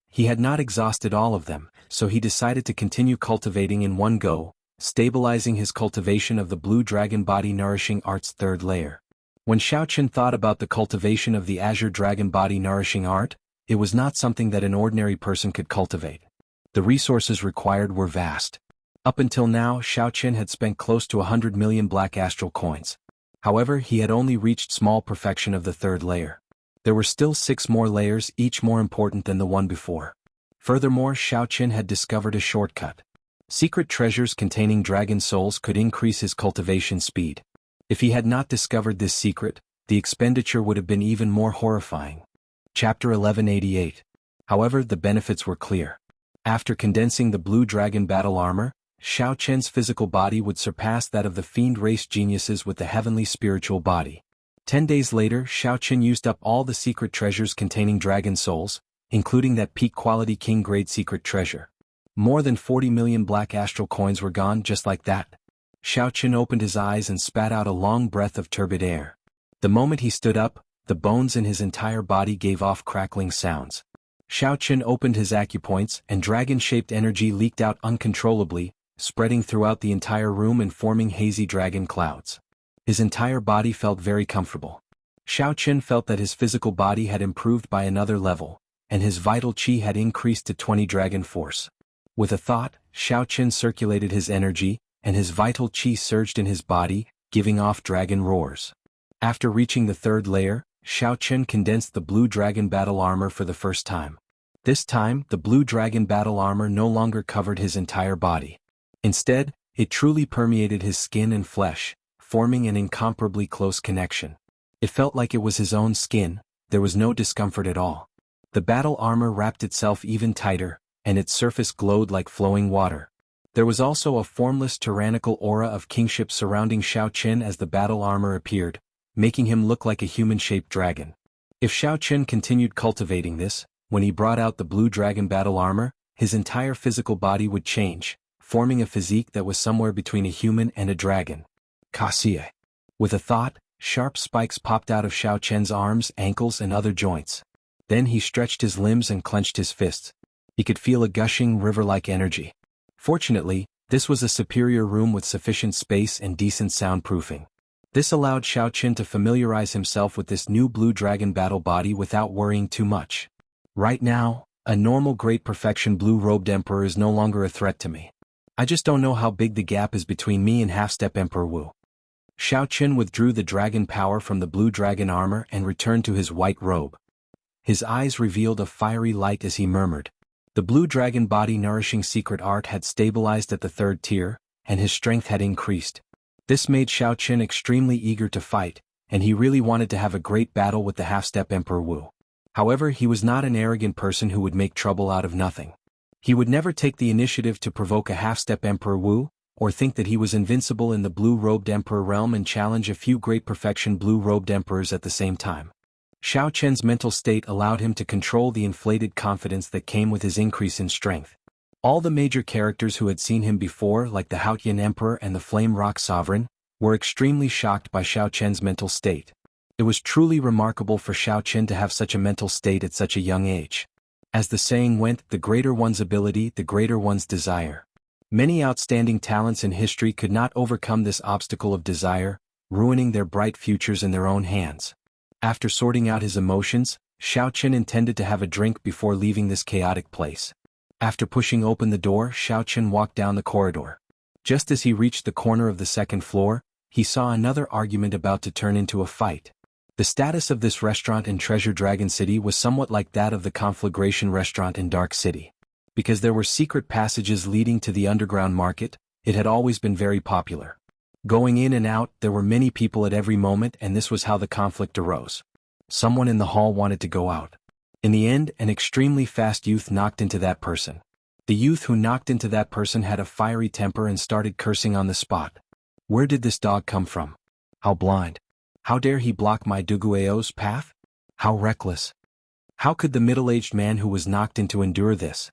He had not exhausted all of them, so he decided to continue cultivating in one go, stabilizing his cultivation of the blue dragon body nourishing art's third layer. When Xiao Qin thought about the cultivation of the azure dragon body nourishing art, it was not something that an ordinary person could cultivate. The resources required were vast. Up until now, Xiao Qin had spent close to 100 million black astral coins. However, he had only reached small perfection of the third layer. There were still 6 more layers, each more important than the one before. Furthermore, Xiao Qin had discovered a shortcut. Secret treasures containing dragon souls could increase his cultivation speed. If he had not discovered this secret, the expenditure would have been even more horrifying. Chapter 1188. However, the benefits were clear. After condensing the blue dragon battle armor, Xiao Qin's physical body would surpass that of the fiend race geniuses with the heavenly spiritual body. 10 days later, Xiao Qin used up all the secret treasures containing dragon souls, including that peak-quality king-grade secret treasure. More than 40 million black astral coins were gone just like that. Xiao Qin opened his eyes and spat out a long breath of turbid air. The moment he stood up, the bones in his entire body gave off crackling sounds. Xiao Qin opened his acupoints and dragon-shaped energy leaked out uncontrollably, spreading throughout the entire room and forming hazy dragon clouds. His entire body felt very comfortable. Xiao Qin felt that his physical body had improved by another level, and his vital qi had increased to 20 dragon force. With a thought, Xiao Qin circulated his energy, and his vital qi surged in his body, giving off dragon roars. After reaching the third layer, Xiao Qin condensed the blue dragon battle armor for the first time. This time, the blue dragon battle armor no longer covered his entire body. Instead, it truly permeated his skin and flesh, forming an incomparably close connection. It felt like it was his own skin, there was no discomfort at all. The battle armor wrapped itself even tighter, and its surface glowed like flowing water. There was also a formless tyrannical aura of kingship surrounding Xiao Qin as the battle armor appeared, making him look like a human-shaped dragon. If Xiao Qin continued cultivating this, when he brought out the blue dragon battle armor, his entire physical body would change, forming a physique that was somewhere between a human and a dragon. Kasie. With a thought, sharp spikes popped out of Xiao Qin's arms, ankles, and other joints. Then he stretched his limbs and clenched his fists. He could feel a gushing river-like energy. Fortunately, this was a superior room with sufficient space and decent soundproofing. This allowed Xiao Qin to familiarize himself with this new blue dragon battle body without worrying too much. Right now, a normal great perfection blue-robed emperor is no longer a threat to me. I just don't know how big the gap is between me and half-step Emperor Wu. Xiao Qin withdrew the dragon power from the blue dragon armor and returned to his white robe. His eyes revealed a fiery light as he murmured. The blue dragon body nourishing secret art had stabilized at the third tier, and his strength had increased. This made Xiao Qin extremely eager to fight, and he really wanted to have a great battle with the half-step Emperor Wu. However, he was not an arrogant person who would make trouble out of nothing. He would never take the initiative to provoke a half-step Emperor Wu, or think that he was invincible in the blue-robed emperor realm and challenge a few great perfection blue-robed emperors at the same time. Xiao Qin's mental state allowed him to control the inflated confidence that came with his increase in strength. All the major characters who had seen him before, like the Haotian Emperor and the Flame Rock Sovereign, were extremely shocked by Xiao Qin's mental state. It was truly remarkable for Xiao Qin to have such a mental state at such a young age. As the saying went, the greater one's ability, the greater one's desire. Many outstanding talents in history could not overcome this obstacle of desire, ruining their bright futures in their own hands. After sorting out his emotions, Xiao Qin intended to have a drink before leaving this chaotic place. After pushing open the door, Xiao Qin walked down the corridor. Just as he reached the corner of the second floor, he saw another argument about to turn into a fight. The status of this restaurant in Treasure Dragon City was somewhat like that of the Conflagration restaurant in Dark City. Because there were secret passages leading to the underground market, it had always been very popular. Going in and out, there were many people at every moment, and this was how the conflict arose. Someone in the hall wanted to go out. In the end, an extremely fast youth knocked into that person. The youth who knocked into that person had a fiery temper and started cursing on the spot. Where did this dog come from? How blind! How dare he block my Duguao's path? How reckless! How could the middle-aged man who was knocked into endure this?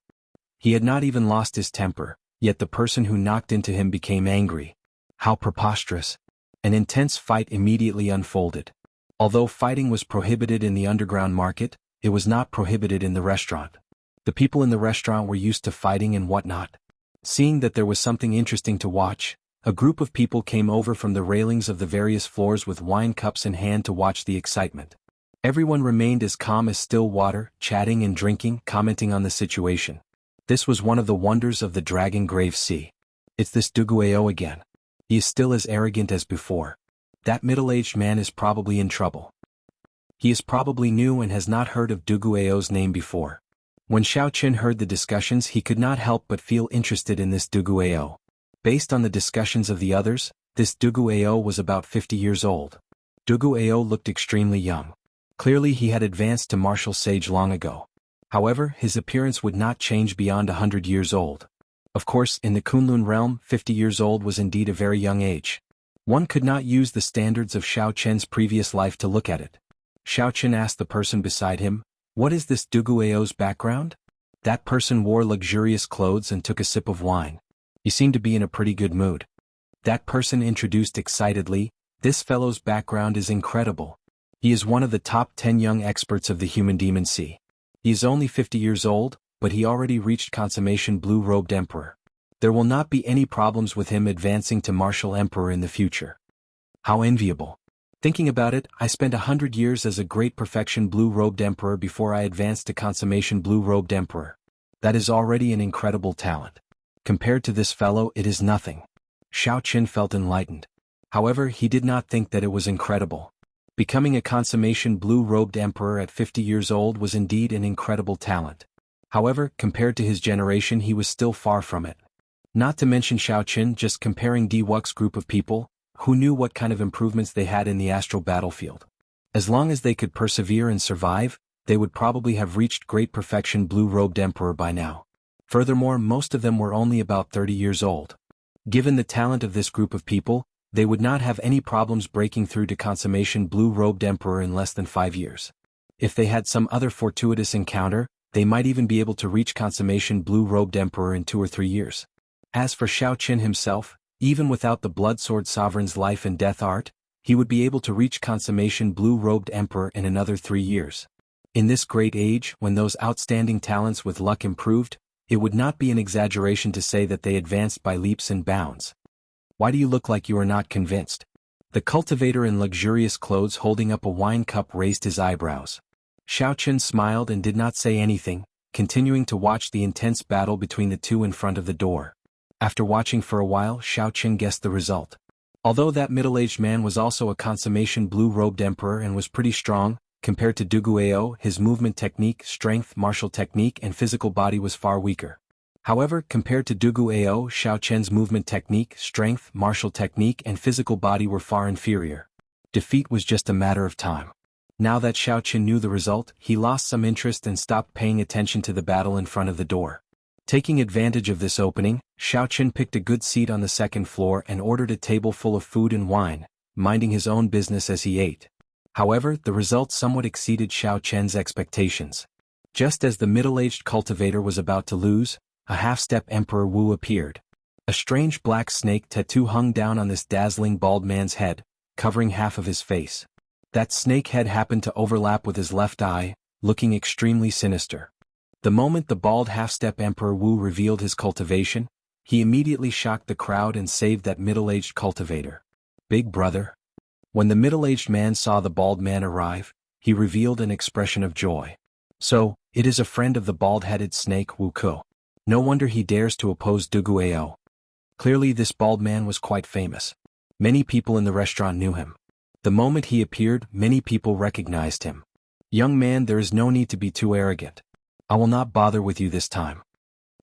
He had not even lost his temper, yet the person who knocked into him became angry. How preposterous. An intense fight immediately unfolded. Although fighting was prohibited in the underground market, it was not prohibited in the restaurant. The people in the restaurant were used to fighting and whatnot. Seeing that there was something interesting to watch, a group of people came over from the railings of the various floors with wine cups in hand to watch the excitement. Everyone remained as calm as still water, chatting and drinking, commenting on the situation. This was one of the wonders of the Dragon Grave Sea. It's this Duguayao again. He is still as arrogant as before. That middle-aged man is probably in trouble. He is probably new and has not heard of Duguayao's name before. When Xiao Qin heard the discussions, he could not help but feel interested in this Duguayao. Based on the discussions of the others, this Duguayao was about 50 years old. Duguayao looked extremely young. Clearly he had advanced to martial sage long ago. However, his appearance would not change beyond 100 years old. Of course, in the Kunlun realm, 50 years old was indeed a very young age. One could not use the standards of Xiao Chen's previous life to look at it. Xiao Chen asked the person beside him, "What is this Duguayao's background?" That person wore luxurious clothes and took a sip of wine. He seemed to be in a pretty good mood. That person introduced excitedly, "This fellow's background is incredible. He is one of the top 10 young experts of the human demon sea. He is only 50 years old, but he already reached consummation blue-robed emperor. There will not be any problems with him advancing to martial emperor in the future." How enviable. Thinking about it, I spent 100 years as a great perfection blue-robed emperor before I advanced to consummation blue-robed emperor. That is already an incredible talent. Compared to this fellow, it is nothing. Xiao Qin felt enlightened. However, he did not think that it was incredible. Becoming a consummation blue-robed emperor at 50 years old was indeed an incredible talent. However, compared to his generation, he was still far from it. Not to mention Xiao Qin just comparing Wuxia's group of people, who knew what kind of improvements they had in the astral battlefield. As long as they could persevere and survive, they would probably have reached great perfection blue-robed emperor by now. Furthermore, most of them were only about 30 years old. Given the talent of this group of people, they would not have any problems breaking through to consummation blue-robed emperor in less than 5 years. If they had some other fortuitous encounter, they might even be able to reach consummation blue-robed emperor in 2 or 3 years. As for Xiao Qin himself, even without the Blood Sword Sovereign's life and death art, he would be able to reach consummation blue-robed emperor in another 3 years. In this great age, when those outstanding talents with luck improved, it would not be an exaggeration to say that they advanced by leaps and bounds. Why do you look like you are not convinced? The cultivator in luxurious clothes holding up a wine cup raised his eyebrows. Xiao Qin smiled and did not say anything, continuing to watch the intense battle between the two in front of the door. After watching for a while, Xiao Qin guessed the result. Although that middle-aged man was also a consummation blue-robed emperor and was pretty strong, compared to Duguayao, his movement technique, strength, martial technique and physical body was far weaker. However, compared to Duguayao, Xiao Chen's movement technique, strength, martial technique and physical body were far inferior. Defeat was just a matter of time. Now that Xiao Qin knew the result, he lost some interest and stopped paying attention to the battle in front of the door. Taking advantage of this opening, Xiao Qin picked a good seat on the second floor and ordered a table full of food and wine, minding his own business as he ate. However, the result somewhat exceeded Xiao Chen's expectations. Just as the middle-aged cultivator was about to lose, a half-step Emperor Wu appeared. A strange black snake tattoo hung down on this dazzling bald man's head, covering half of his face. That snake head happened to overlap with his left eye, looking extremely sinister. The moment the bald half-step Emperor Wu revealed his cultivation, he immediately shocked the crowd and saved that middle-aged cultivator. Big brother. When the middle-aged man saw the bald man arrive, he revealed an expression of joy. So, it is a friend of the bald-headed snake Wu Ke. No wonder he dares to oppose Duguayao. Clearly this bald man was quite famous. Many people in the restaurant knew him. The moment he appeared, many people recognized him. Young man, there is no need to be too arrogant. I will not bother with you this time.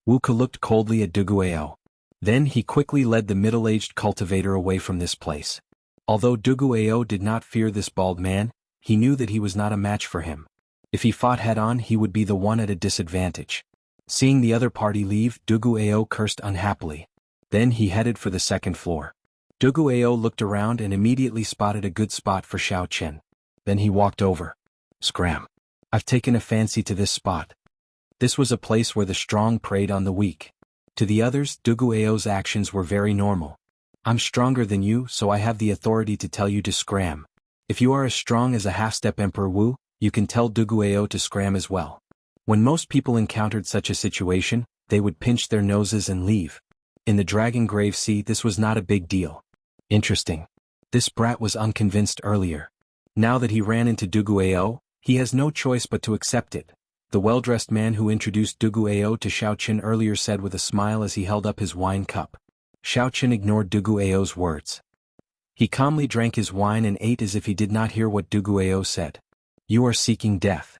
Wu Ke looked coldly at Duguayao. Then he quickly led the middle-aged cultivator away from this place. Although Duguayao did not fear this bald man, he knew that he was not a match for him. If he fought head-on, he would be the one at a disadvantage. Seeing the other party leave, Duguayao cursed unhappily. Then he headed for the second floor. Duguayao looked around and immediately spotted a good spot for Xiao Qin. Then he walked over. Scram. I've taken a fancy to this spot. This was a place where the strong preyed on the weak. To the others, Duguayao's actions were very normal. I'm stronger than you, so I have the authority to tell you to scram. If you are as strong as a half-step Emperor Wu, you can tell Duguayou to scram as well. When most people encountered such a situation, they would pinch their noses and leave. In the Dragon Grave Sea, this was not a big deal. Interesting. This brat was unconvinced earlier. Now that he ran into Duguayou, he has no choice but to accept it. The well-dressed man who introduced Duguayou to Xiaoqin earlier said with a smile as he held up his wine cup. Xiaoqin ignored Duguayou's words. He calmly drank his wine and ate as if he did not hear what Duguayou said. You are seeking death.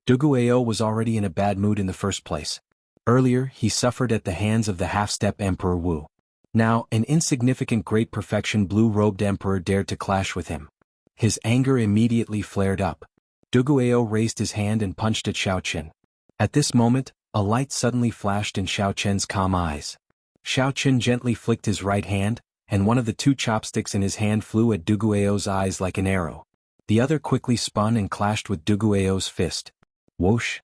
Duguayou was already in a bad mood in the first place. Earlier, he suffered at the hands of the half-step Emperor Wu. Now, an insignificant great perfection blue-robed emperor dared to clash with him. His anger immediately flared up. Duguayou raised his hand and punched at Xiaoqin. At this moment, a light suddenly flashed in Xiaoqin's calm eyes. Xiaoqin gently flicked his right hand, and one of the two chopsticks in his hand flew at Duguayou's eyes like an arrow. The other quickly spun and clashed with Duguayou's fist. Whoosh!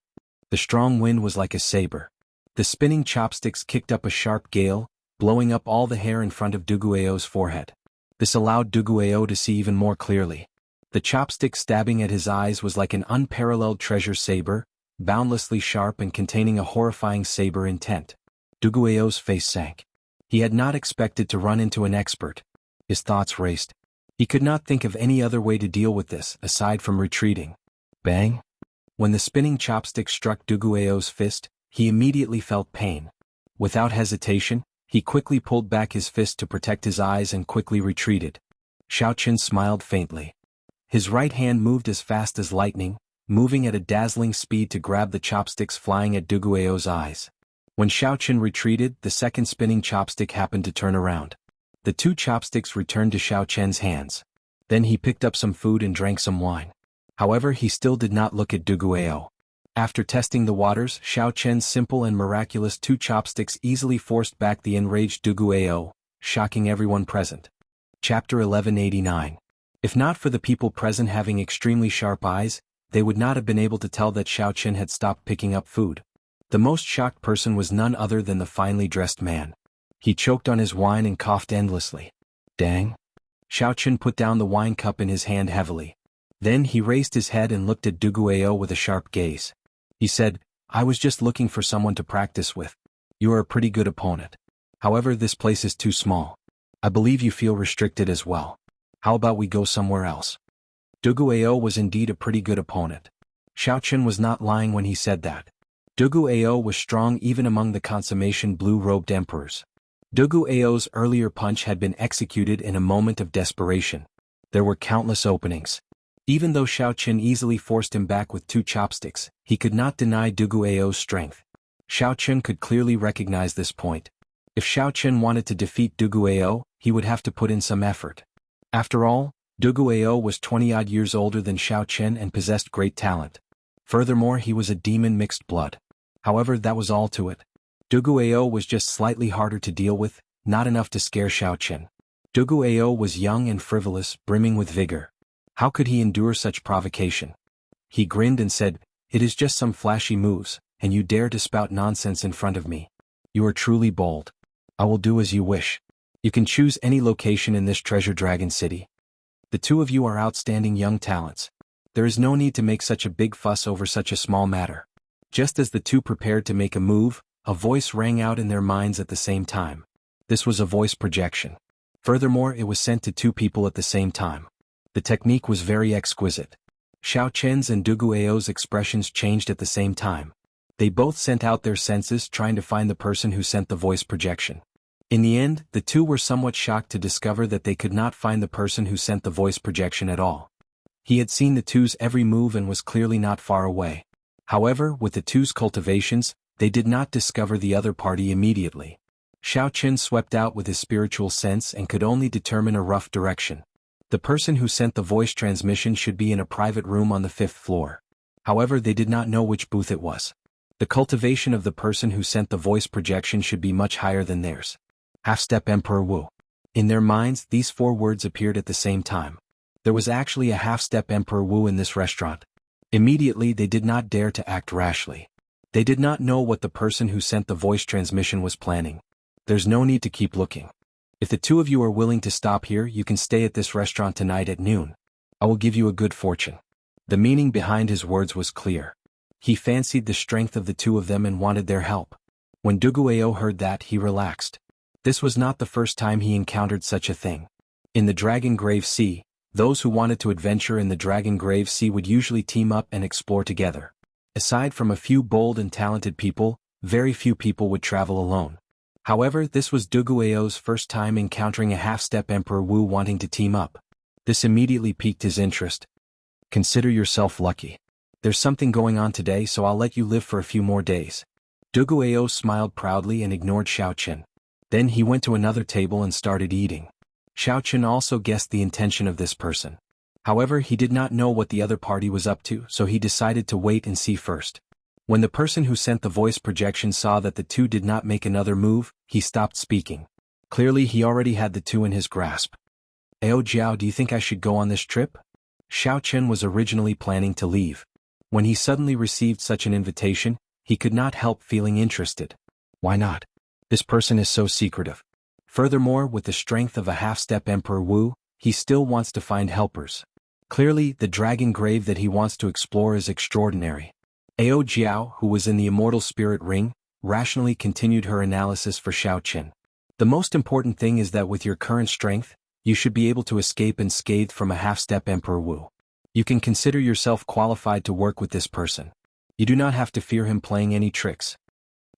The strong wind was like a saber. The spinning chopsticks kicked up a sharp gale, blowing up all the hair in front of Duguayou's forehead. This allowed Duguayou to see even more clearly. The chopstick stabbing at his eyes was like an unparalleled treasure saber, boundlessly sharp and containing a horrifying saber intent. Duguayou's face sank. He had not expected to run into an expert. His thoughts raced. He could not think of any other way to deal with this, aside from retreating. Bang! When the spinning chopstick struck Duguayou's fist, he immediately felt pain. Without hesitation, he quickly pulled back his fist to protect his eyes and quickly retreated. Xiaoqin smiled faintly. His right hand moved as fast as lightning, moving at a dazzling speed to grab the chopsticks flying at Duguayou's eyes. When Xiaoqin retreated, the second spinning chopstick happened to turn around. The two chopsticks returned to Xiaoqin's hands. Then he picked up some food and drank some wine. However, he still did not look at Duguayou. After testing the waters, Xiaoqin's simple and miraculous two chopsticks easily forced back the enraged Duguayou, shocking everyone present. Chapter 1189. If not for the people present having extremely sharp eyes, they would not have been able to tell that Xiaoqin had stopped picking up food. The most shocked person was none other than the finely dressed man. He choked on his wine and coughed endlessly. Dang! Xiaoqin put down the wine cup in his hand heavily. Then he raised his head and looked at Duguayou with a sharp gaze. He said, I was just looking for someone to practice with. You are a pretty good opponent. However, this place is too small. I believe you feel restricted as well. How about we go somewhere else? Duguayou was indeed a pretty good opponent. Xiaoqin was not lying when he said that. Duguayou was strong even among the consummation blue-robed emperors. Duguayou's earlier punch had been executed in a moment of desperation. There were countless openings. Even though Xiaoqin easily forced him back with two chopsticks, he could not deny Duguayou's strength. Xiaoqin could clearly recognize this point. If Xiaoqin wanted to defeat Duguayou, he would have to put in some effort. After all, Duguayou was 20-odd years older than Xiaoqin and possessed great talent. Furthermore, he was a demon mixed blood. However, that was all to it. Duguayou was just slightly harder to deal with, not enough to scare Xiaoqin. Duguayou was young and frivolous, brimming with vigor. How could he endure such provocation? He grinned and said, It is just some flashy moves, and you dare to spout nonsense in front of me. You are truly bold. I will do as you wish. You can choose any location in this treasure dragon city. The two of you are outstanding young talents. There is no need to make such a big fuss over such a small matter. Just as the two prepared to make a move, a voice rang out in their minds at the same time. This was a voice projection. Furthermore, it was sent to two people at the same time. The technique was very exquisite. Xiaoqin's and Duguayou's expressions changed at the same time. They both sent out their senses trying to find the person who sent the voice projection. In the end, the two were somewhat shocked to discover that they could not find the person who sent the voice projection at all. He had seen the two's every move and was clearly not far away. However, with the two's cultivations, they did not discover the other party immediately. Xiaoqin swept out with his spiritual sense and could only determine a rough direction. The person who sent the voice transmission should be in a private room on the 5th floor. However, they did not know which booth it was. The cultivation of the person who sent the voice projection should be much higher than theirs. Half-step Emperor Wu. In their minds, these four words appeared at the same time. There was actually a half-step Emperor Wu in this restaurant. Immediately, they did not dare to act rashly. They did not know what the person who sent the voice transmission was planning. There's no need to keep looking. If the two of you are willing to stop here, you can stay at this restaurant tonight at noon. I will give you a good fortune. The meaning behind his words was clear. He fancied the strength of the two of them and wanted their help. When Duguayao heard that, he relaxed. This was not the first time he encountered such a thing. In the Dragon Grave Sea, those who wanted to adventure in the Dragon Grave Sea would usually team up and explore together. Aside from a few bold and talented people, very few people would travel alone. However, this was Duguayao's first time encountering a half-step Emperor Wu wanting to team up. This immediately piqued his interest. Consider yourself lucky. There's something going on today, so I'll let you live for a few more days. Duguayao smiled proudly and ignored Xiaoqin. Then he went to another table and started eating. Xiaoqin also guessed the intention of this person. However, he did not know what the other party was up to, so he decided to wait and see first. When the person who sent the voice projection saw that the two did not make another move, he stopped speaking. Clearly he already had the two in his grasp. "Ao Jiao, do you think I should go on this trip?" Xiaoqin was originally planning to leave. When he suddenly received such an invitation, he could not help feeling interested. Why not? This person is so secretive. Furthermore, with the strength of a half-step Emperor Wu, he still wants to find helpers. Clearly, the dragon grave that he wants to explore is extraordinary. Ao Jiao, who was in the immortal spirit ring, rationally continued her analysis for Xiaoqin. The most important thing is that with your current strength, you should be able to escape unscathed from a half-step Emperor Wu. You can consider yourself qualified to work with this person. You do not have to fear him playing any tricks.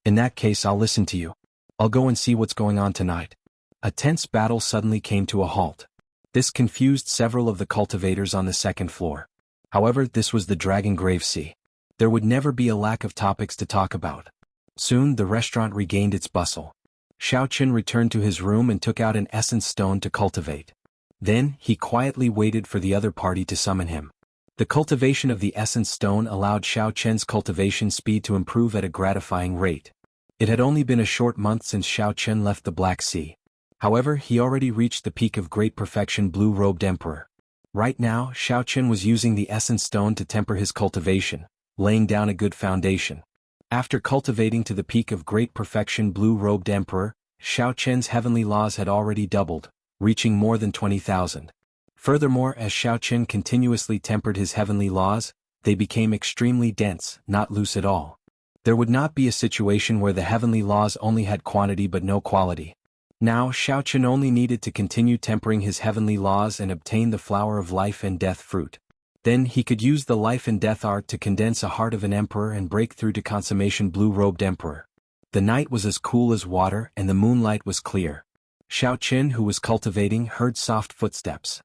In that case, I'll listen to you. I'll go and see what's going on tonight. A tense battle suddenly came to a halt. This confused several of the cultivators on the second floor. However, this was the Dragon Grave Sea. There would never be a lack of topics to talk about. Soon the restaurant regained its bustle. Xiaoqin returned to his room and took out an essence stone to cultivate. Then, he quietly waited for the other party to summon him. The cultivation of the essence stone allowed Xiaoqin's cultivation speed to improve at a gratifying rate. It had only been a short month since Xiaoqin left the Black Sea. However, he already reached the peak of great perfection, Blue-Robed Emperor. Right now, Xiaoqin was using the essence stone to temper his cultivation, laying down a good foundation. After cultivating to the peak of great perfection, Blue-Robed Emperor, Xiaoqin's heavenly laws had already doubled, reaching more than 20,000. Furthermore, as Xiaoqin continuously tempered his heavenly laws, they became extremely dense, not loose at all. There would not be a situation where the heavenly laws only had quantity but no quality. Now Xiaoqin only needed to continue tempering his heavenly laws and obtain the flower of life and death fruit. Then he could use the life and death art to condense a heart of an emperor and break through to consummation, Blue-Robed Emperor. The night was as cool as water and the moonlight was clear. Xiaoqin, who was cultivating, heard soft footsteps.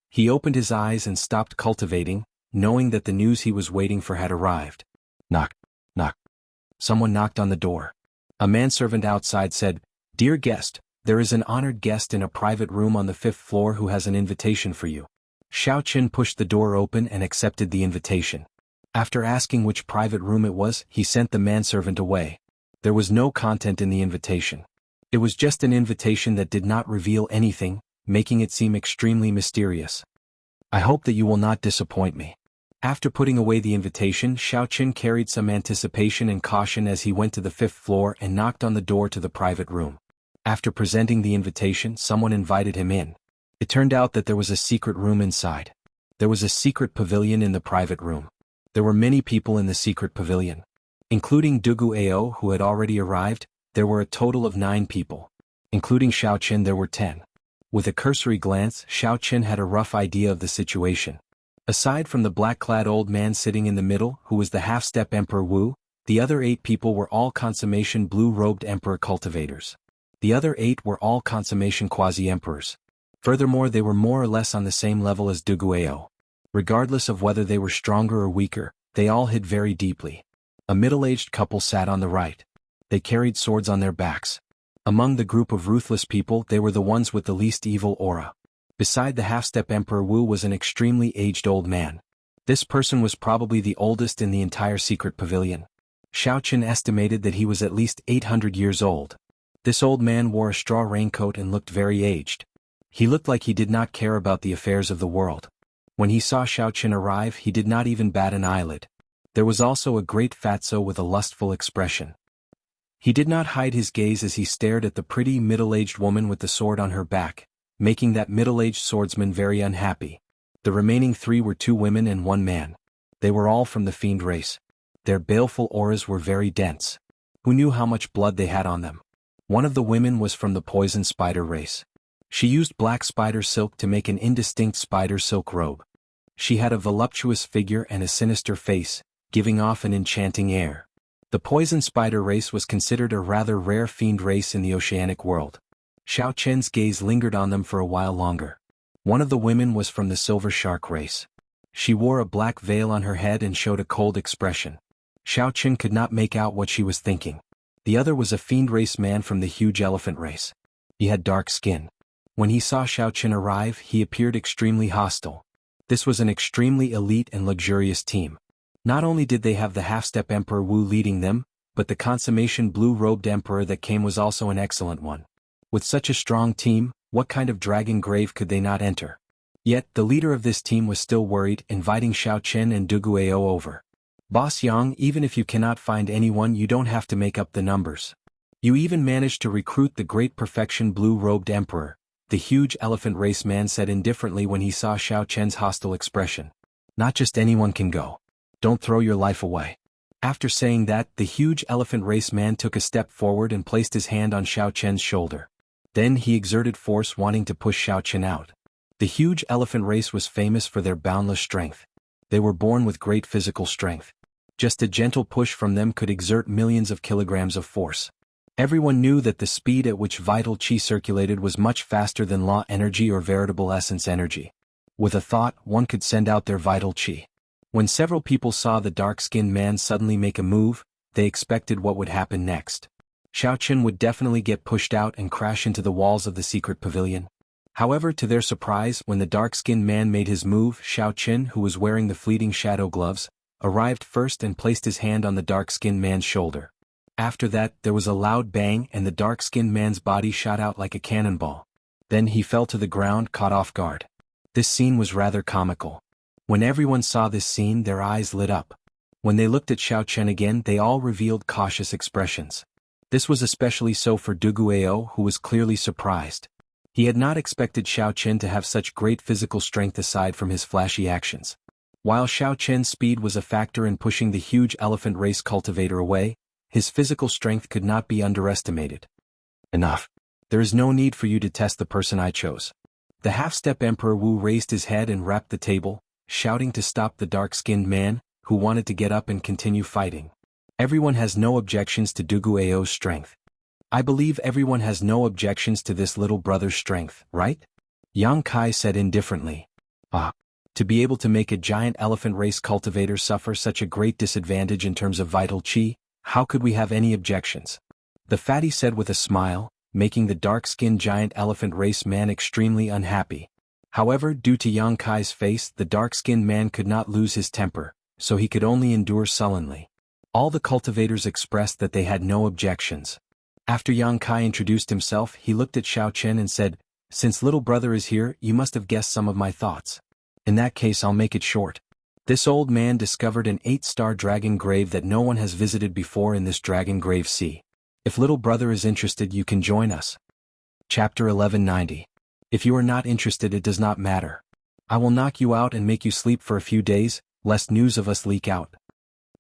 He opened his eyes and stopped cultivating, knowing that the news he was waiting for had arrived. Knock, knock. Someone knocked on the door. A manservant outside said, "Dear guest, there is an honored guest in a private room on the 5th floor who has an invitation for you." Xiaoqin pushed the door open and accepted the invitation. After asking which private room it was, he sent the manservant away. There was no content in the invitation. It was just an invitation that did not reveal anything, making it seem extremely mysterious. "I hope that you will not disappoint me." After putting away the invitation, Xiaoqin carried some anticipation and caution as he went to the 5th floor and knocked on the door to the private room. After presenting the invitation, someone invited him in. It turned out that there was a secret room inside. There was a secret pavilion in the private room. There were many people in the secret pavilion. Including Duguayao, who had already arrived, there were a total of 9 people. Including Xiaoqin, there were 10. With a cursory glance, Xiaoqin had a rough idea of the situation. Aside from the black-clad old man sitting in the middle, who was the half-step Emperor Wu, the other 8 people were all consummation Blue-Robed Emperor cultivators. The other 8 were all consummation quasi-emperors. Furthermore, they were more or less on the same level as Duguayao. Regardless of whether they were stronger or weaker, they all hid very deeply. A middle-aged couple sat on the right. They carried swords on their backs. Among the group of ruthless people, they were the ones with the least evil aura. Beside the half-step Emperor Wu was an extremely aged old man. This person was probably the oldest in the entire secret pavilion. Xiaoqin estimated that he was at least 800 years old. This old man wore a straw raincoat and looked very aged. He looked like he did not care about the affairs of the world. When he saw Xiaoqin arrive, he did not even bat an eyelid. There was also a great fatso with a lustful expression. He did not hide his gaze as he stared at the pretty middle-aged woman with the sword on her back, making that middle-aged swordsman very unhappy. The remaining 3 were 2 women and 1 man. They were all from the fiend race. Their baleful auras were very dense. Who knew how much blood they had on them? One of the women was from the poison spider race. She used black spider silk to make an indistinct spider silk robe. She had a voluptuous figure and a sinister face, giving off an enchanting air. The poison spider race was considered a rather rare fiend race in the oceanic world. Xiao Chen's gaze lingered on them for a while longer. One of the women was from the silver shark race. She wore a black veil on her head and showed a cold expression. Xiao Chen could not make out what she was thinking. The other was a fiend race man from the huge elephant race. He had dark skin. When he saw Xiao Chen arrive, he appeared extremely hostile. This was an extremely elite and luxurious team. Not only did they have the half-step Emperor Wu leading them, but the consummation blue-robed emperor that came was also an excellent one. With such a strong team, what kind of dragon grave could they not enter? Yet, the leader of this team was still worried, inviting Xiao Chen and Du Guiyou over. "Boss Yang, even if you cannot find anyone, you don't have to make up the numbers. You even managed to recruit the great perfection blue-robed emperor," the huge elephant race man said indifferently when he saw Xiao Chen's hostile expression. "Not just anyone can go. Don't throw your life away." After saying that, the huge elephant race man took a step forward and placed his hand on Xiao Chen's shoulder. Then he exerted force, wanting to push Xiao Chen out. The huge elephant race was famous for their boundless strength. They were born with great physical strength. Just a gentle push from them could exert millions of kilograms of force. Everyone knew that the speed at which vital qi circulated was much faster than law energy or veritable essence energy. With a thought, one could send out their vital qi. When several people saw the dark-skinned man suddenly make a move, they expected what would happen next. Xiao Chen would definitely get pushed out and crash into the walls of the secret pavilion. However, to their surprise, when the dark-skinned man made his move, Xiao Chen, who was wearing the fleeting shadow gloves, arrived first and placed his hand on the dark-skinned man's shoulder. After that, there was a loud bang and the dark-skinned man's body shot out like a cannonball. Then he fell to the ground, caught off guard. This scene was rather comical. When everyone saw this scene, their eyes lit up. When they looked at Xiao Chen again, they all revealed cautious expressions. This was especially so for Du Guiyou, who was clearly surprised. He had not expected Xiao Chen to have such great physical strength aside from his flashy actions. While Xiao Chen's speed was a factor in pushing the huge elephant race cultivator away, his physical strength could not be underestimated. "Enough. There is no need for you to test the person I chose." The half-step Emperor Wu raised his head and rapped the table, shouting to stop the dark-skinned man, who wanted to get up and continue fighting. "Everyone has no objections to Du Guiyou's strength. I believe everyone has no objections to this little brother's strength, right?" Yang Kai said indifferently. "Ah. To be able to make a giant elephant race cultivator suffer such a great disadvantage in terms of vital qi, how could we have any objections?" The fatty said with a smile, making the dark-skinned giant elephant race man extremely unhappy. However, due to Yang Kai's face, the dark-skinned man could not lose his temper, so he could only endure sullenly. All the cultivators expressed that they had no objections. After Yang Kai introduced himself, he looked at Xiao Chen and said, "Since little brother is here, you must have guessed some of my thoughts. In that case, I'll make it short. This old man discovered an 8-star dragon grave that no one has visited before in this dragon grave sea. If little brother is interested, you can join us." Chapter 1190. If you are not interested, it does not matter. I will knock you out and make you sleep for a few days, lest news of us leak out.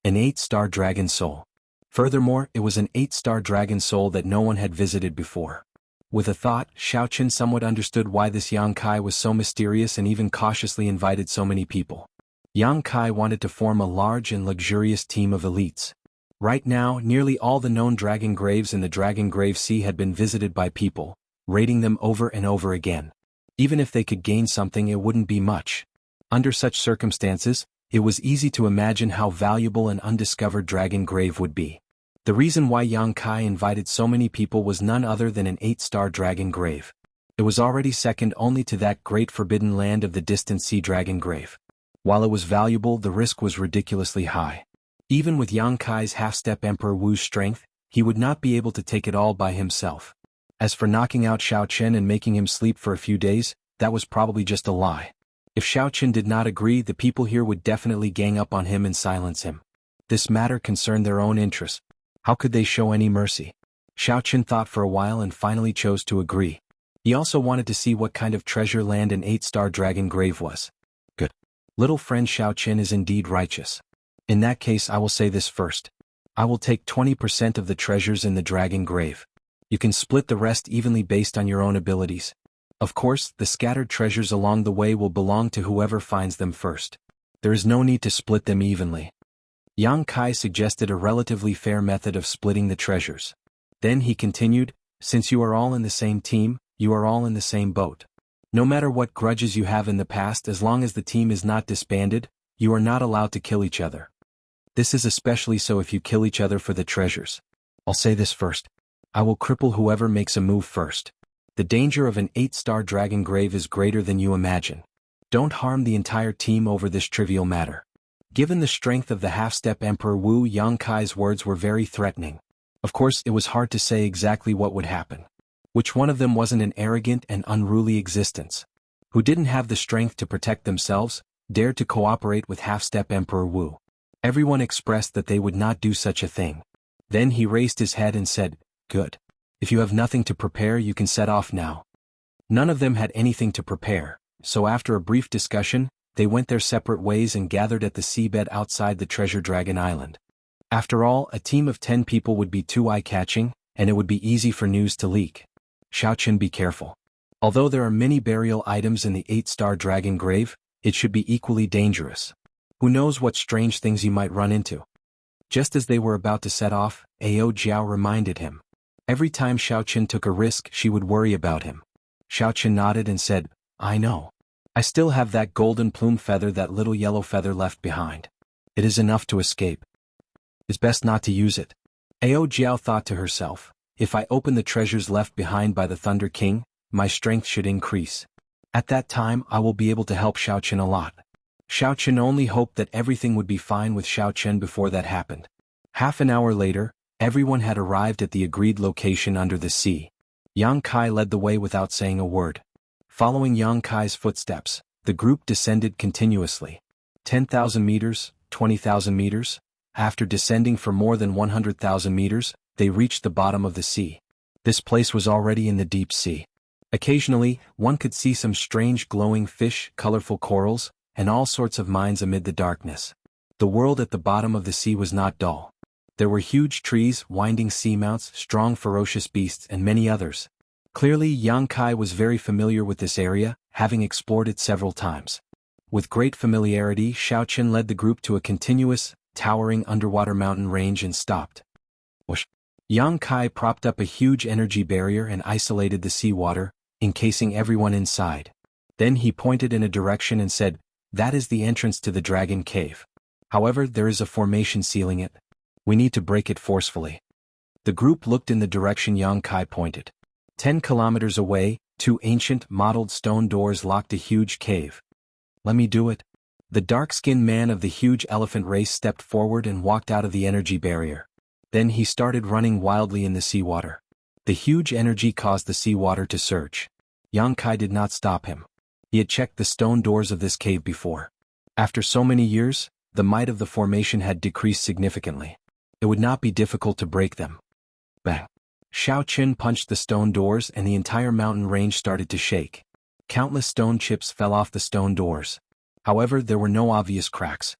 An 8-star dragon soul. Furthermore, it was an 8-star dragon soul that no one had visited before. With a thought, Xiao Chen somewhat understood why this Yang Kai was so mysterious and even cautiously invited so many people. Yang Kai wanted to form a large and luxurious team of elites. Right now, nearly all the known dragon graves in the Dragon Grave Sea had been visited by people, raiding them over and over again. Even if they could gain something, it wouldn't be much. Under such circumstances, it was easy to imagine how valuable an undiscovered dragon grave would be. The reason why Yang Kai invited so many people was none other than an 8-star dragon grave. It was already second only to that great forbidden land of the distant sea dragon grave. While it was valuable, the risk was ridiculously high. Even with Yang Kai's half-step Emperor Wu's strength, he would not be able to take it all by himself. As for knocking out Xiao Chen and making him sleep for a few days, that was probably just a lie. If Xiao Chen did not agree, the people here would definitely gang up on him and silence him. This matter concerned their own interests. How could they show any mercy? Xiao Qin thought for a while and finally chose to agree. He also wanted to see what kind of treasure land an 8-star dragon grave was. Good. Little friend Xiao Qin is indeed righteous. In that case I will say this first. I will take 20% of the treasures in the dragon grave. You can split the rest evenly based on your own abilities. Of course, the scattered treasures along the way will belong to whoever finds them first. There is no need to split them evenly. Yang Kai suggested a relatively fair method of splitting the treasures. Then he continued, since you are all in the same team, you are all in the same boat. No matter what grudges you have in the past, as long as the team is not disbanded, you are not allowed to kill each other. This is especially so if you kill each other for the treasures. I'll say this first. I will cripple whoever makes a move first. The danger of an 8-star dragon grave is greater than you imagine. Don't harm the entire team over this trivial matter. Given the strength of the half-step Emperor Wu, Yang Kai's words were very threatening. Of course, it was hard to say exactly what would happen. Which one of them wasn't an arrogant and unruly existence? Who didn't have the strength to protect themselves, dared to cooperate with half-step Emperor Wu? Everyone expressed that they would not do such a thing. Then he raised his head and said, "Good. If you have nothing to prepare, you can set off now." None of them had anything to prepare, so after a brief discussion, they went their separate ways and gathered at the seabed outside the Treasure Dragon Island. After all, a team of 10 people would be too eye-catching, and it would be easy for news to leak. Xiao Qin, be careful. Although there are many burial items in the 8-star dragon grave, it should be equally dangerous. Who knows what strange things you might run into? Just as they were about to set off, Ao Jiao reminded him. Every time Xiao Qin took a risk, she would worry about him. Xiao Qin nodded and said, I know. I still have that golden plume feather, that little yellow feather left behind. It is enough to escape. It's best not to use it. Ao Jiao thought to herself, if I open the treasures left behind by the Thunder King, my strength should increase. At that time I will be able to help Xiao Qin a lot. Xiao Qin only hoped that everything would be fine with Xiao Qin before that happened. Half an hour later, everyone had arrived at the agreed location under the sea. Yang Kai led the way without saying a word. Following Yang Kai's footsteps, the group descended continuously. 10,000 meters, 20,000 meters. After descending for more than 100,000 meters, they reached the bottom of the sea. This place was already in the deep sea. Occasionally, one could see some strange glowing fish, colorful corals, and all sorts of mines amid the darkness. The world at the bottom of the sea was not dull. There were huge trees, winding seamounts, strong ferocious beasts, and many others. Clearly, Yang Kai was very familiar with this area, having explored it several times. With great familiarity, Xiao Qin led the group to a continuous, towering underwater mountain range and stopped. Whoosh! Yang Kai propped up a huge energy barrier and isolated the seawater, encasing everyone inside. Then he pointed in a direction and said, that is the entrance to the Dragon Cave. However, there is a formation sealing it. We need to break it forcefully. The group looked in the direction Yang Kai pointed. 10 kilometers away, 2 ancient, mottled stone doors locked a huge cave. Let me do it. The dark-skinned man of the huge elephant race stepped forward and walked out of the energy barrier. Then he started running wildly in the seawater. The huge energy caused the seawater to surge. Yang Kai did not stop him. He had checked the stone doors of this cave before. After so many years, the might of the formation had decreased significantly. It would not be difficult to break them. Bang! Xiao Qin punched the stone doors and the entire mountain range started to shake. Countless stone chips fell off the stone doors. However, there were no obvious cracks.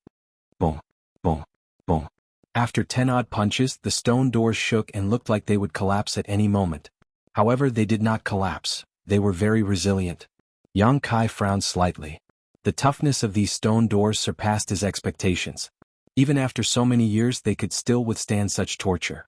Boom! Boom! Boom! After 10 odd punches, the stone doors shook and looked like they would collapse at any moment. However, they did not collapse. They were very resilient. Yang Kai frowned slightly. The toughness of these stone doors surpassed his expectations. Even after so many years, they could still withstand such torture.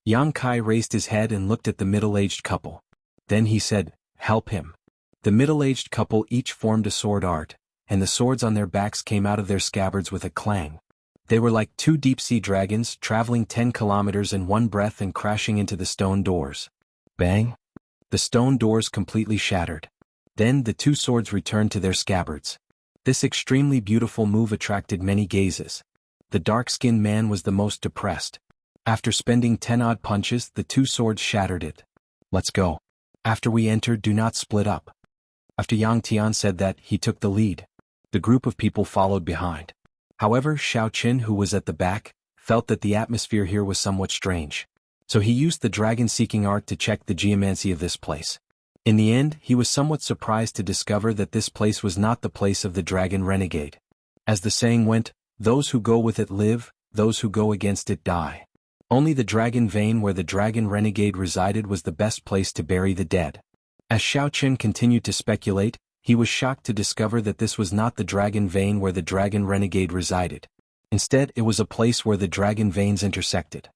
Yang Kai raised his head and looked at the middle-aged couple. Then he said, help him. The middle-aged couple each formed a sword art, and the swords on their backs came out of their scabbards with a clang. They were like 2 deep-sea dragons traveling 10 kilometers in one breath and crashing into the stone doors. Bang! The stone doors completely shattered. Then the 2 swords returned to their scabbards. This extremely beautiful move attracted many gazes. The dark-skinned man was the most depressed. After spending 10 odd punches, the 2 swords shattered it. Let's go. After we enter, do not split up. After Yang Tian said that, he took the lead. The group of people followed behind. However, Xiao Qin, who was at the back, felt that the atmosphere here was somewhat strange. So he used the dragon-seeking art to check the geomancy of this place. In the end, he was somewhat surprised to discover that this place was not the place of the dragon renegade. As the saying went, those who go with it live, those who go against it die. Only the dragon vein where the dragon renegade resided was the best place to bury the dead. As Xiaochen continued to speculate, he was shocked to discover that this was not the dragon vein where the dragon renegade resided. Instead, it was a place where the dragon veins intersected.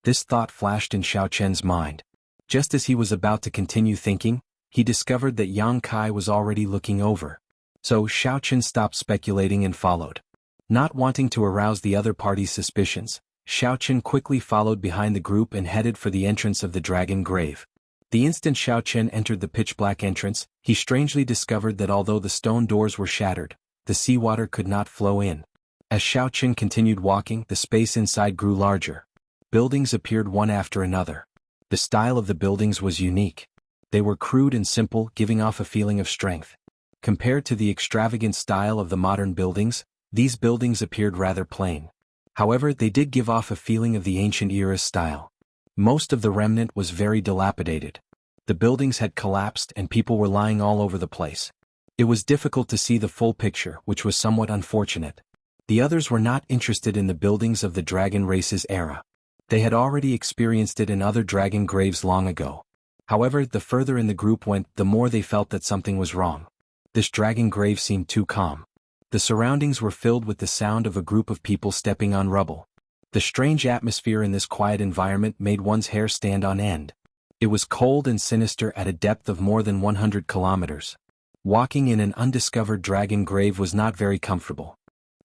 This thought flashed in Xiaochen's mind. Just as he was about to continue thinking, he discovered that Yang Kai was already looking over. So Xiaochen stopped speculating and followed. Not wanting to arouse the other party's suspicions, Xiaochen quickly followed behind the group and headed for the entrance of the dragon grave. The instant Xiaochen entered the pitch-black entrance, he strangely discovered that although the stone doors were shattered, the seawater could not flow in. As Xiaochen continued walking, the space inside grew larger. Buildings appeared one after another. The style of the buildings was unique. They were crude and simple, giving off a feeling of strength. Compared to the extravagant style of the modern buildings, these buildings appeared rather plain. However, they did give off a feeling of the ancient era's style. Most of the remnant was very dilapidated. The buildings had collapsed and people were lying all over the place. It was difficult to see the full picture, which was somewhat unfortunate. The others were not interested in the buildings of the dragon race's era. They had already experienced it in other dragon graves long ago. However, the further in the group went, the more they felt that something was wrong. This dragon grave seemed too calm. The surroundings were filled with the sound of a group of people stepping on rubble. The strange atmosphere in this quiet environment made one's hair stand on end. It was cold and sinister at a depth of more than 100 kilometers. Walking in an undiscovered dragon grave was not very comfortable.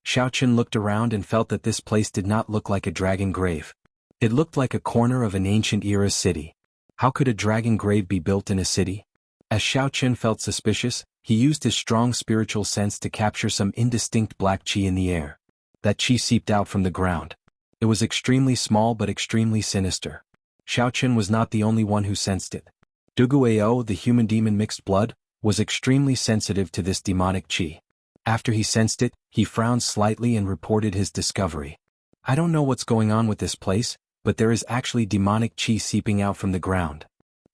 Xiaochen looked around and felt that this place did not look like a dragon grave. It looked like a corner of an ancient era city. How could a dragon grave be built in a city? As Xiaochen felt suspicious, he used his strong spiritual sense to capture some indistinct black qi in the air. That qi seeped out from the ground. It was extremely small but extremely sinister. Xiaochen was not the only one who sensed it. Duguao, the human-demon mixed blood, was extremely sensitive to this demonic qi. After he sensed it, he frowned slightly and reported his discovery. I don't know what's going on with this place, but there is actually demonic qi seeping out from the ground.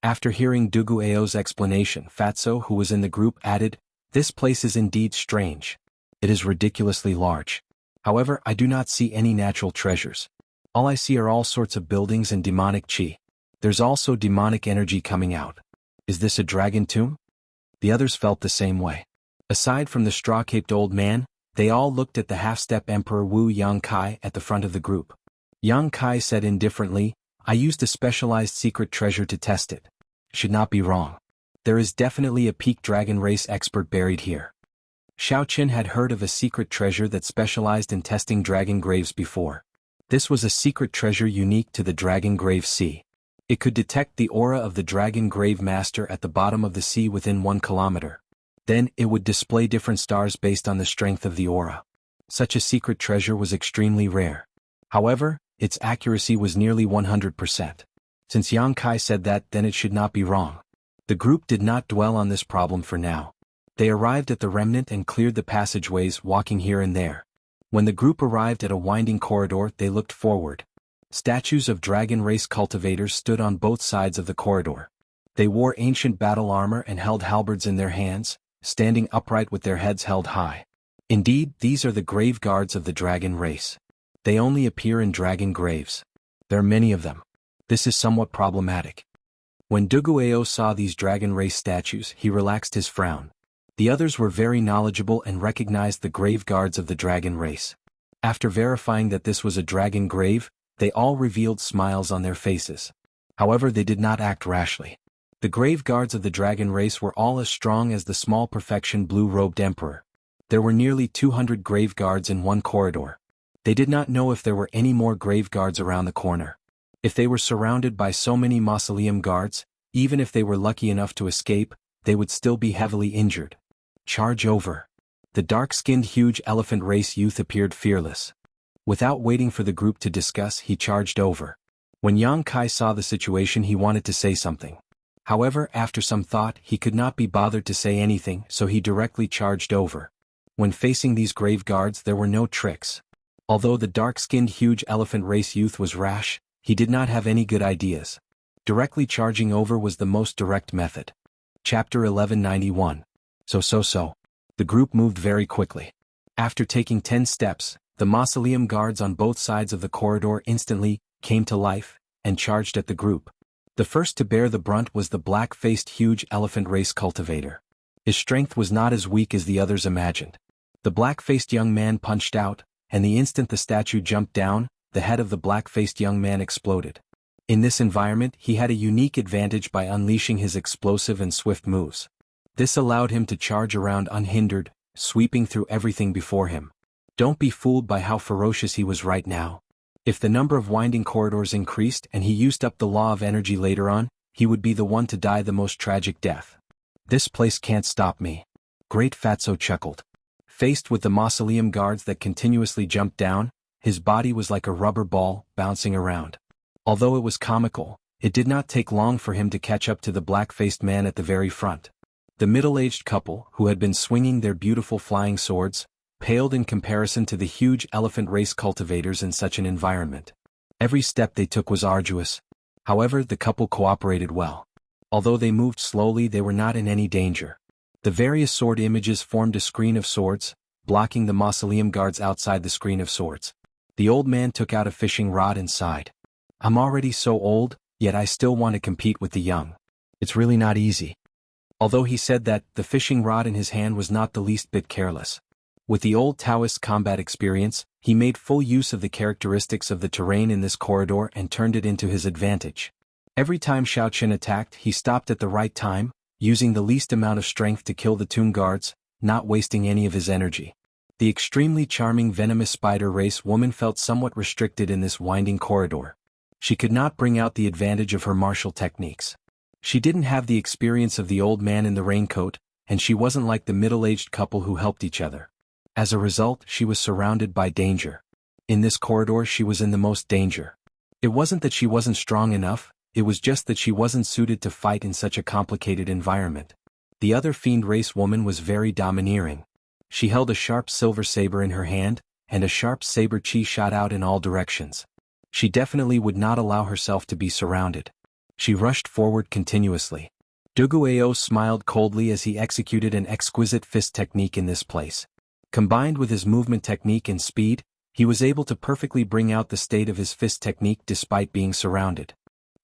After hearing Duguao's explanation, Fatso, who was in the group, added, "This place is indeed strange. It is ridiculously large. However, I do not see any natural treasures. All I see are all sorts of buildings and demonic qi. There's also demonic energy coming out. Is this a dragon tomb?" The others felt the same way. Aside from the straw-caped old man, they all looked at the half-step Emperor Wu Yang Kai at the front of the group. Yang Kai said indifferently, "I used a specialized secret treasure to test it. Should not be wrong. There is definitely a peak dragon race expert buried here." Xiaochen had heard of a secret treasure that specialized in testing dragon graves before. This was a secret treasure unique to the dragon grave sea. It could detect the aura of the dragon grave master at the bottom of the sea within 1 kilometer. Then, it would display different stars based on the strength of the aura. Such a secret treasure was extremely rare. However, its accuracy was nearly 100%. Since Yang Kai said that, then it should not be wrong. The group did not dwell on this problem for now. They arrived at the remnant and cleared the passageways, walking here and there. When the group arrived at a winding corridor, they looked forward. Statues of dragon race cultivators stood on both sides of the corridor. They wore ancient battle armor and held halberds in their hands, standing upright with their heads held high. Indeed, these are the grave guards of the dragon race. They only appear in dragon graves. There are many of them. This is somewhat problematic. When Duguao saw these dragon race statues, he relaxed his frown. The others were very knowledgeable and recognized the grave guards of the dragon race. After verifying that this was a dragon grave, they all revealed smiles on their faces. However, they did not act rashly. The grave guards of the dragon race were all as strong as the small perfection blue-robed emperor. There were nearly 200 grave guards in one corridor. They did not know if there were any more grave guards around the corner. If they were surrounded by so many mausoleum guards, even if they were lucky enough to escape, they would still be heavily injured. Charge over. The dark-skinned huge elephant race youth appeared fearless. Without waiting for the group to discuss, he charged over. When Yang Kai saw the situation, he wanted to say something. However, after some thought, he could not be bothered to say anything, so he directly charged over. When facing these grave guards, there were no tricks. Although the dark-skinned huge elephant race youth was rash, he did not have any good ideas. Directly charging over was the most direct method. Chapter 1191. So. The group moved very quickly. After taking 10 steps, the mausoleum guards on both sides of the corridor instantly came to life and charged at the group. The first to bear the brunt was the black-faced huge elephant race cultivator. His strength was not as weak as the others imagined. The black-faced young man punched out, and the instant the statue jumped down, the head of the black-faced young man exploded. In this environment, he had a unique advantage by unleashing his explosive and swift moves. This allowed him to charge around unhindered, sweeping through everything before him. Don't be fooled by how ferocious he was right now. If the number of winding corridors increased and he used up the law of energy later on, he would be the one to die the most tragic death. This place can't stop me. Great Fatso chuckled. Faced with the mausoleum guards that continuously jumped down, his body was like a rubber ball, bouncing around. Although it was comical, it did not take long for him to catch up to the black-faced man at the very front. The middle-aged couple, who had been swinging their beautiful flying swords, paled in comparison to the huge elephant race cultivators in such an environment. Every step they took was arduous. However, the couple cooperated well. Although they moved slowly, they were not in any danger. The various sword images formed a screen of swords, blocking the mausoleum guards outside the screen of swords. The old man took out a fishing rod and sighed. I'm already so old, yet I still want to compete with the young. It's really not easy. Although he said that, the fishing rod in his hand was not the least bit careless. With the old Taoist combat experience, he made full use of the characteristics of the terrain in this corridor and turned it into his advantage. Every time Xiao Qin attacked, he stopped at the right time, using the least amount of strength to kill the tomb guards, not wasting any of his energy. The extremely charming venomous spider race woman felt somewhat restricted in this winding corridor. She could not bring out the advantage of her martial techniques. She didn't have the experience of the old man in the raincoat, and she wasn't like the middle-aged couple who helped each other. As a result, she was surrounded by danger. In this corridor, she was in the most danger. It wasn't that she wasn't strong enough, it was just that she wasn't suited to fight in such a complicated environment. The other fiend race woman was very domineering. She held a sharp silver saber in her hand, and a sharp saber chi shot out in all directions. She definitely would not allow herself to be surrounded. She rushed forward continuously. Duguao smiled coldly as he executed an exquisite fist technique in this place. Combined with his movement technique and speed, he was able to perfectly bring out the state of his fist technique despite being surrounded.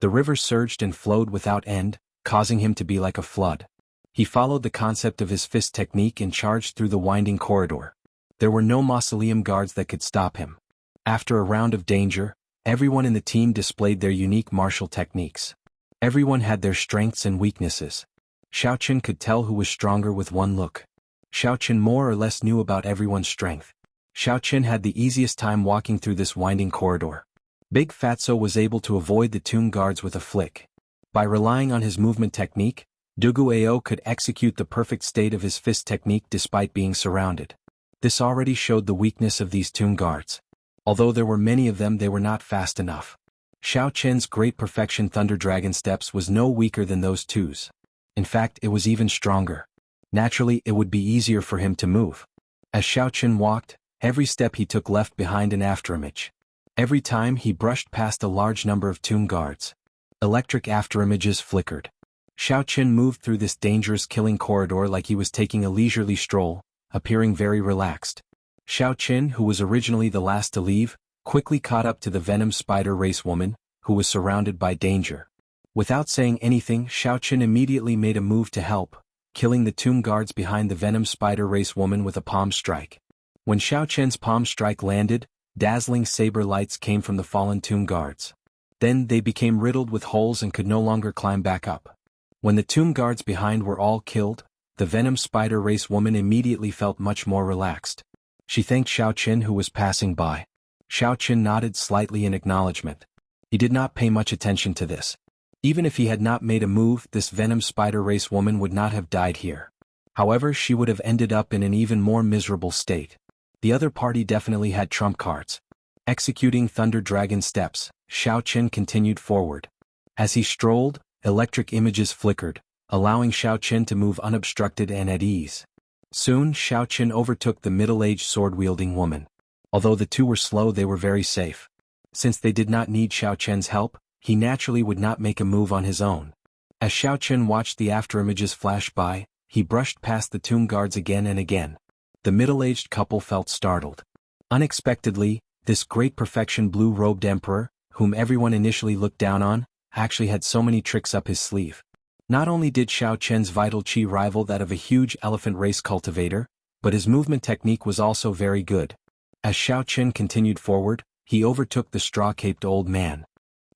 The river surged and flowed without end, causing him to be like a flood. He followed the concept of his fist technique and charged through the winding corridor. There were no mausoleum guards that could stop him. After a round of danger, everyone in the team displayed their unique martial techniques. Everyone had their strengths and weaknesses. Xiao Qin could tell who was stronger with one look. Xiao Qin more or less knew about everyone's strength. Xiao Qin had the easiest time walking through this winding corridor. Big Fatso was able to avoid the tomb guards with a flick. By relying on his movement technique, Duguao could execute the perfect state of his fist technique despite being surrounded. This already showed the weakness of these tomb guards. Although there were many of them, they were not fast enough. Xiao Qin's great perfection Thunder Dragon steps was no weaker than those twos. In fact, it was even stronger. Naturally, it would be easier for him to move. As Xiao Qin walked, every step he took left behind an afterimage. Every time he brushed past a large number of tomb guards. Electric afterimages flickered. Xiao Qin moved through this dangerous killing corridor like he was taking a leisurely stroll, appearing very relaxed. Xiao Qin, who was originally the last to leave, quickly caught up to the venom spider race woman, who was surrounded by danger. Without saying anything, Xiao Qin immediately made a move to help, killing the tomb guards behind the venom spider race woman with a palm strike. When Xiao Qin's palm strike landed, dazzling saber lights came from the fallen tomb guards. Then they became riddled with holes and could no longer climb back up. When the tomb guards behind were all killed, the venom spider race woman immediately felt much more relaxed. She thanked Xiao Qin, who was passing by. Xiao Qin nodded slightly in acknowledgement. He did not pay much attention to this. Even if he had not made a move, this venom spider race woman would not have died here. However, she would have ended up in an even more miserable state. The other party definitely had trump cards. Executing Thunder Dragon steps, Xiao Qin continued forward. As he strolled, electric images flickered, allowing Xiao Qin to move unobstructed and at ease. Soon, Xiao Qin overtook the middle-aged sword-wielding woman. Although the two were slow, they were very safe. Since they did not need Xiao Chen's help, he naturally would not make a move on his own. As Xiao Chen watched the afterimages flash by, he brushed past the tomb guards again and again. The middle-aged couple felt startled. Unexpectedly, this great perfection blue-robed emperor, whom everyone initially looked down on, actually had so many tricks up his sleeve. Not only did Xiao Chen's vital qi rival that of a huge elephant race cultivator, but his movement technique was also very good. As Xiao Chen continued forward, he overtook the straw-caped old man.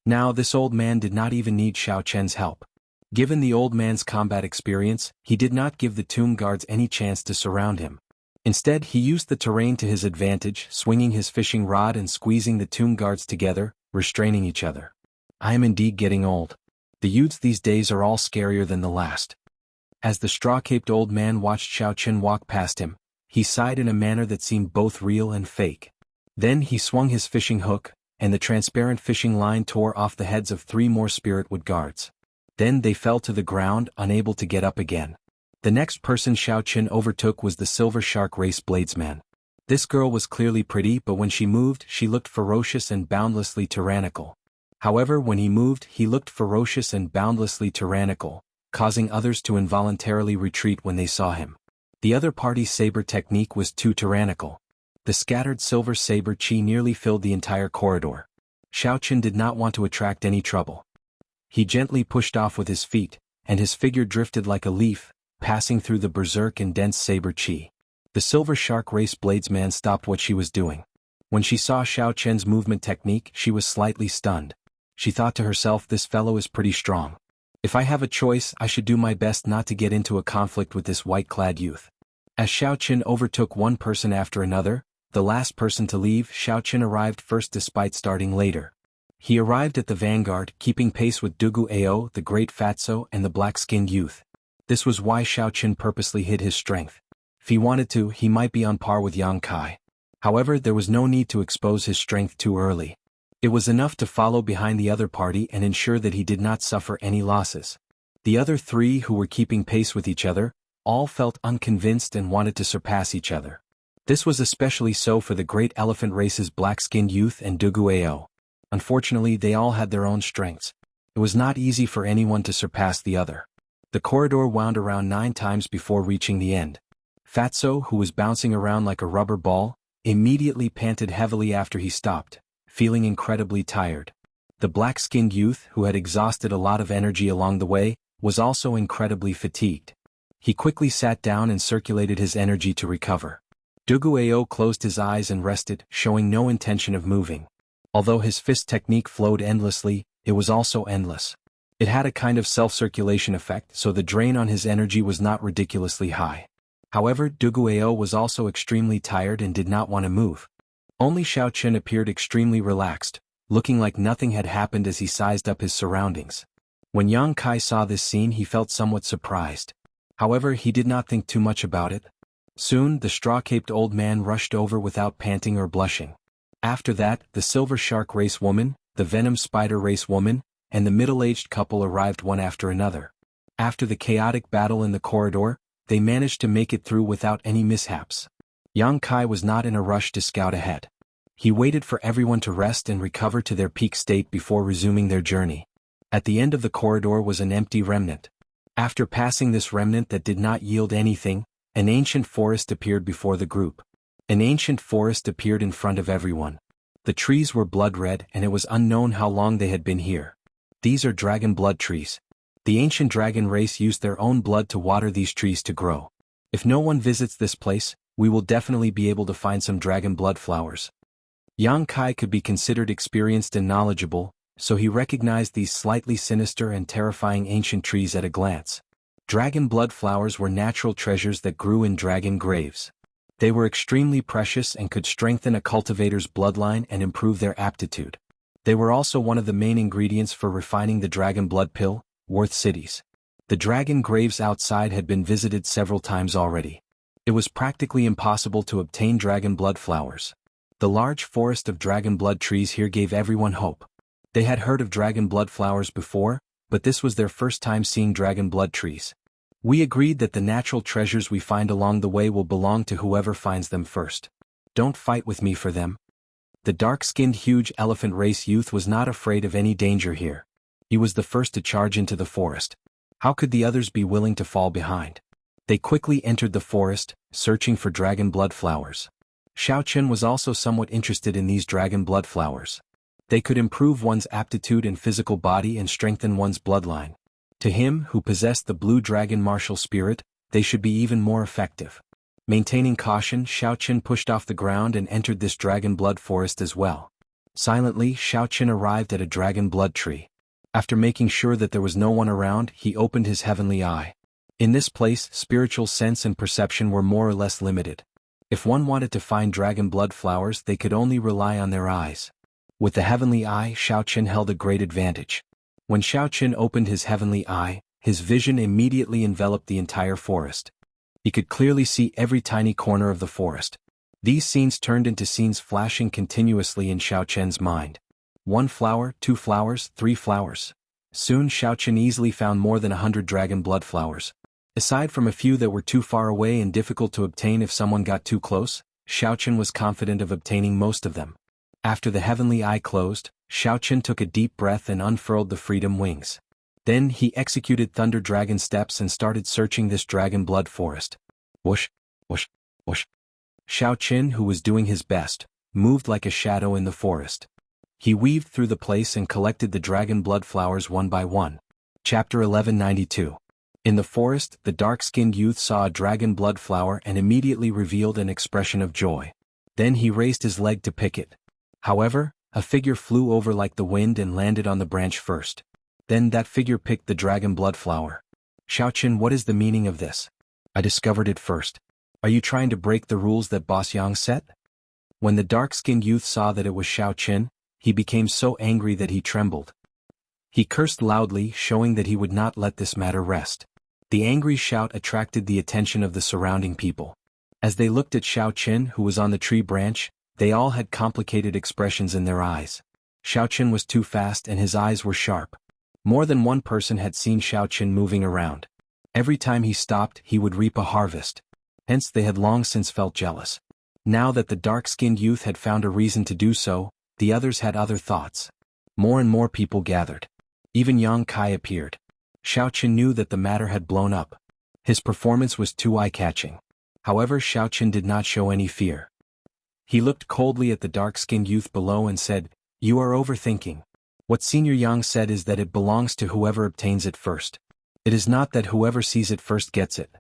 Now this old man did not even need Xiao Chen's help. Given the old man's combat experience, he did not give the tomb guards any chance to surround him. Instead, he used the terrain to his advantage, swinging his fishing rod and squeezing the tomb guards together, restraining each other. I am indeed getting old. The youths these days are all scarier than the last. As the straw-caped old man watched Xiao Chen walk past him, he sighed in a manner that seemed both real and fake. Then he swung his fishing hook, and the transparent fishing line tore off the heads of 3 more spiritwood guards. Then they fell to the ground, unable to get up again. The next person Xiao Chen overtook was the Silver Shark Race Bladesman. This girl was clearly pretty, but when she moved, she looked ferocious and boundlessly tyrannical. However, when he moved, he looked ferocious and boundlessly tyrannical, causing others to involuntarily retreat when they saw him. The other party's saber technique was too tyrannical. The scattered silver saber chi nearly filled the entire corridor. Xiao Chen did not want to attract any trouble. He gently pushed off with his feet, and his figure drifted like a leaf, passing through the berserk and dense saber chi. The Silver Shark Race Bladesman stopped what she was doing. When she saw Xiao Chen's movement technique, she was slightly stunned. She thought to herself, this fellow is pretty strong. If I have a choice, I should do my best not to get into a conflict with this white-clad youth. As Xiao Chen overtook one person after another, the last person to leave, Xiao Chen arrived first despite starting later. He arrived at the vanguard, keeping pace with Dugu Ao, the great fatso, and the black-skinned youth. This was why Xiao Chen purposely hid his strength. If he wanted to, he might be on par with Yang Kai. However, there was no need to expose his strength too early. It was enough to follow behind the other party and ensure that he did not suffer any losses. The other 3 who were keeping pace with each other, all felt unconvinced and wanted to surpass each other. This was especially so for the great elephant race's black-skinned youth and Dugu Ao. Unfortunately, they all had their own strengths. It was not easy for anyone to surpass the other. The corridor wound around 9 times before reaching the end. Fatso, who was bouncing around like a rubber ball, immediately panted heavily after he stopped, feeling incredibly tired. The black-skinned youth, who had exhausted a lot of energy along the way, was also incredibly fatigued. He quickly sat down and circulated his energy to recover. Dugu Ao closed his eyes and rested, showing no intention of moving. Although his fist technique flowed endlessly, it was also endless. It had a kind of self-circulation effect, so the drain on his energy was not ridiculously high. However, Dugu Ao was also extremely tired and did not want to move. Only Xiao Chen appeared extremely relaxed, looking like nothing had happened as he sized up his surroundings. When Yang Kai saw this scene, he felt somewhat surprised. However, he did not think too much about it. Soon, the straw-caped old man rushed over without panting or blushing. After that, the Silver Shark Race woman, the Venom Spider Race woman, and the middle-aged couple arrived one after another. After the chaotic battle in the corridor, they managed to make it through without any mishaps. Yang Kai was not in a rush to scout ahead. He waited for everyone to rest and recover to their peak state before resuming their journey. At the end of the corridor was an empty remnant. After passing this remnant that did not yield anything, an ancient forest appeared before the group. An ancient forest appeared in front of everyone. The trees were blood-red and it was unknown how long they had been here. These are dragon blood trees. The ancient dragon race used their own blood to water these trees to grow. If no one visits this place, we will definitely be able to find some dragon blood flowers. Yang Kai could be considered experienced and knowledgeable, so he recognized these slightly sinister and terrifying ancient trees at a glance. Dragon blood flowers were natural treasures that grew in dragon graves. They were extremely precious and could strengthen a cultivator's bloodline and improve their aptitude. They were also one of the main ingredients for refining the dragon blood pill, worth cities. The dragon graves outside had been visited several times already. It was practically impossible to obtain dragon blood flowers. The large forest of dragon blood trees here gave everyone hope. They had heard of dragon blood flowers before, but this was their first time seeing dragon blood trees. We agreed that the natural treasures we find along the way will belong to whoever finds them first. Don't fight with me for them. The dark-skinned huge elephant race youth was not afraid of any danger here. He was the first to charge into the forest. How could the others be willing to fall behind? They quickly entered the forest, searching for dragon blood flowers. Xiaochen was also somewhat interested in these dragon blood flowers. They could improve one's aptitude and physical body and strengthen one's bloodline. To him, who possessed the blue dragon martial spirit, they should be even more effective. Maintaining caution, Xiaochen pushed off the ground and entered this dragon blood forest as well. Silently, Xiaochen arrived at a dragon blood tree. After making sure that there was no one around, he opened his heavenly eye. In this place, spiritual sense and perception were more or less limited. If one wanted to find dragon blood flowers, they could only rely on their eyes. With the heavenly eye, Xiaochen held a great advantage. When Xiaochen opened his heavenly eye, his vision immediately enveloped the entire forest. He could clearly see every tiny corner of the forest. These scenes turned into scenes flashing continuously in Xiaochen's mind. 1 flower, 2 flowers, 3 flowers. Soon Xiaochen easily found more than 100 dragon blood flowers. Aside from a few that were too far away and difficult to obtain if someone got too close, Xiaochen was confident of obtaining most of them. After the heavenly eye closed, Xiaochen took a deep breath and unfurled the freedom wings. Then he executed thunder dragon steps and started searching this dragon blood forest. Whoosh, whoosh, whoosh. Xiaochen, who was doing his best, moved like a shadow in the forest. He weaved through the place and collected the dragon blood flowers one by one. Chapter 1192. In the forest, the dark-skinned youth saw a dragon blood flower and immediately revealed an expression of joy. Then he raised his leg to pick it. However, a figure flew over like the wind and landed on the branch first. Then that figure picked the dragon blood flower. Xiaochen, what is the meaning of this? I discovered it first. Are you trying to break the rules that Boss Yang set? When the dark-skinned youth saw that it was Xiaochen, he became so angry that he trembled. He cursed loudly, showing that he would not let this matter rest. The angry shout attracted the attention of the surrounding people. As they looked at Xiaochen, who was on the tree branch, they all had complicated expressions in their eyes. Xiaochen was too fast and his eyes were sharp. More than one person had seen Xiaochen moving around. Every time he stopped, he would reap a harvest. Hence they had long since felt jealous. Now that the dark-skinned youth had found a reason to do so, the others had other thoughts. More and more people gathered. Even Yang Kai appeared. Xiaochen knew that the matter had blown up. His performance was too eye-catching. However, Xiaochen did not show any fear. He looked coldly at the dark-skinned youth below and said, "You are overthinking. What Senior Yang said is that it belongs to whoever obtains it first. It is not that whoever sees it first gets it."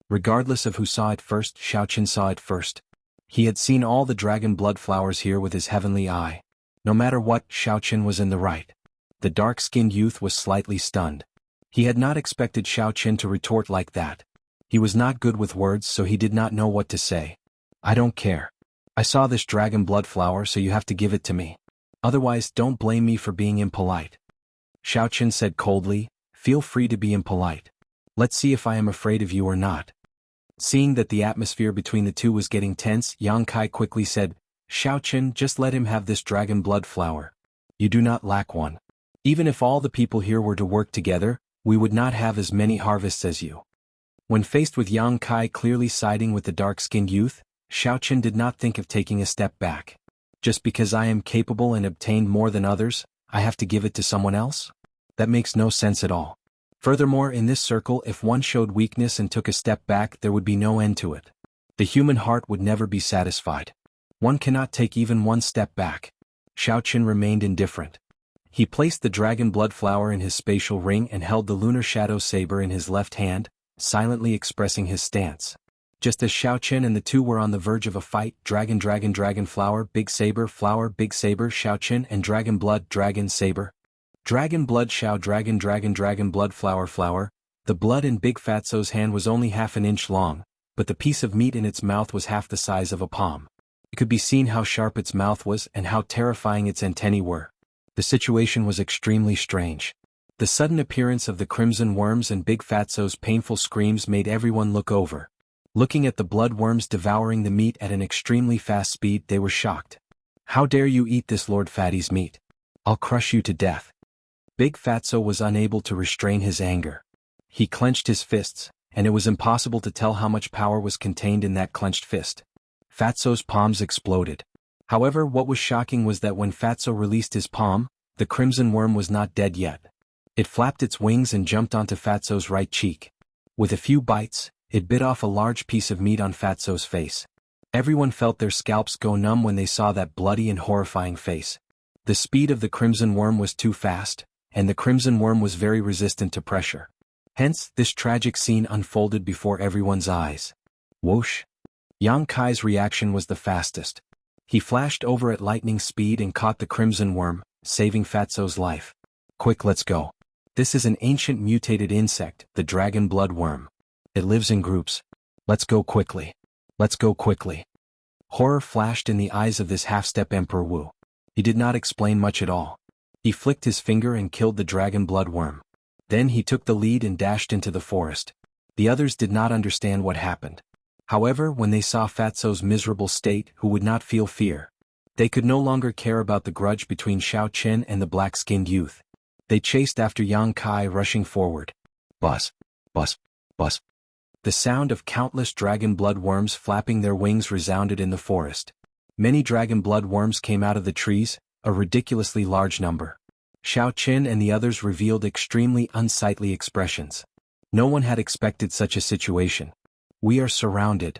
Regardless of who saw it first, Xiaochen saw it first. He had seen all the dragon blood flowers here with his heavenly eye. No matter what, Xiaochen was in the right. The dark-skinned youth was slightly stunned. He had not expected Xiaochen to retort like that. He was not good with words, so he did not know what to say. "I don't care. I saw this dragon blood flower, so you have to give it to me. Otherwise, don't blame me for being impolite." Xiaochen said coldly, "Feel free to be impolite. Let's see if I am afraid of you or not." Seeing that the atmosphere between the two was getting tense, Yang Kai quickly said, "Xiaochen, just let him have this dragon blood flower. You do not lack one. Even if all the people here were to work together, we would not have as many harvests as you." When faced with Yang Kai clearly siding with the dark-skinned youth, Xiaochen did not think of taking a step back. Just because I am capable and obtained more than others, I have to give it to someone else? That makes no sense at all. Furthermore, in this circle, if one showed weakness and took a step back, there would be no end to it. The human heart would never be satisfied. One cannot take even one step back. Xiaochen remained indifferent. He placed the dragon blood flower in his spatial ring and held the lunar shadow saber in his left hand, silently expressing his stance. Just as Xiaochen and the two were on the verge of a fight, dragon flower, big saber, Xiaochen and dragon blood, dragon saber. Dragon blood Xiao dragon blood flower. The blood in Big Fatso's hand was only half an inch long, but the piece of meat in its mouth was half the size of a palm. It could be seen how sharp its mouth was and how terrifying its antennae were. The situation was extremely strange. The sudden appearance of the crimson worms and Big Fatso's painful screams made everyone look over. Looking at the blood worms devouring the meat at an extremely fast speed, they were shocked. "How dare you eat this Lord Fatty's meat? I'll crush you to death." Big Fatso was unable to restrain his anger. He clenched his fists, and it was impossible to tell how much power was contained in that clenched fist. Fatso's palms exploded. However, what was shocking was that when Fatso released his palm, the crimson worm was not dead yet. It flapped its wings and jumped onto Fatso's right cheek. With a few bites, it bit off a large piece of meat on Fatso's face. Everyone felt their scalps go numb when they saw that bloody and horrifying face. The speed of the crimson worm was too fast, and the crimson worm was very resistant to pressure. Hence, this tragic scene unfolded before everyone's eyes. Whoosh! Yang Kai's reaction was the fastest. He flashed over at lightning speed and caught the crimson worm, saving Fatso's life. Quick, let's go. This is an ancient mutated insect, the dragon blood worm. It lives in groups. Let's go quickly. Let's go quickly. Horror flashed in the eyes of this half-step Emperor Wu. He did not explain much at all. He flicked his finger and killed the dragon blood worm. Then he took the lead and dashed into the forest. The others did not understand what happened. However, when they saw Fatso's miserable state, who would not feel fear, they could no longer care about the grudge between Xiao Chen and the black-skinned youth. They chased after Yang Kai, rushing forward. Buzz, buzz, buzz. The sound of countless dragon blood worms flapping their wings resounded in the forest. Many dragon blood worms came out of the trees, a ridiculously large number. Xiao Chen and the others revealed extremely unsightly expressions. No one had expected such a situation. We are surrounded.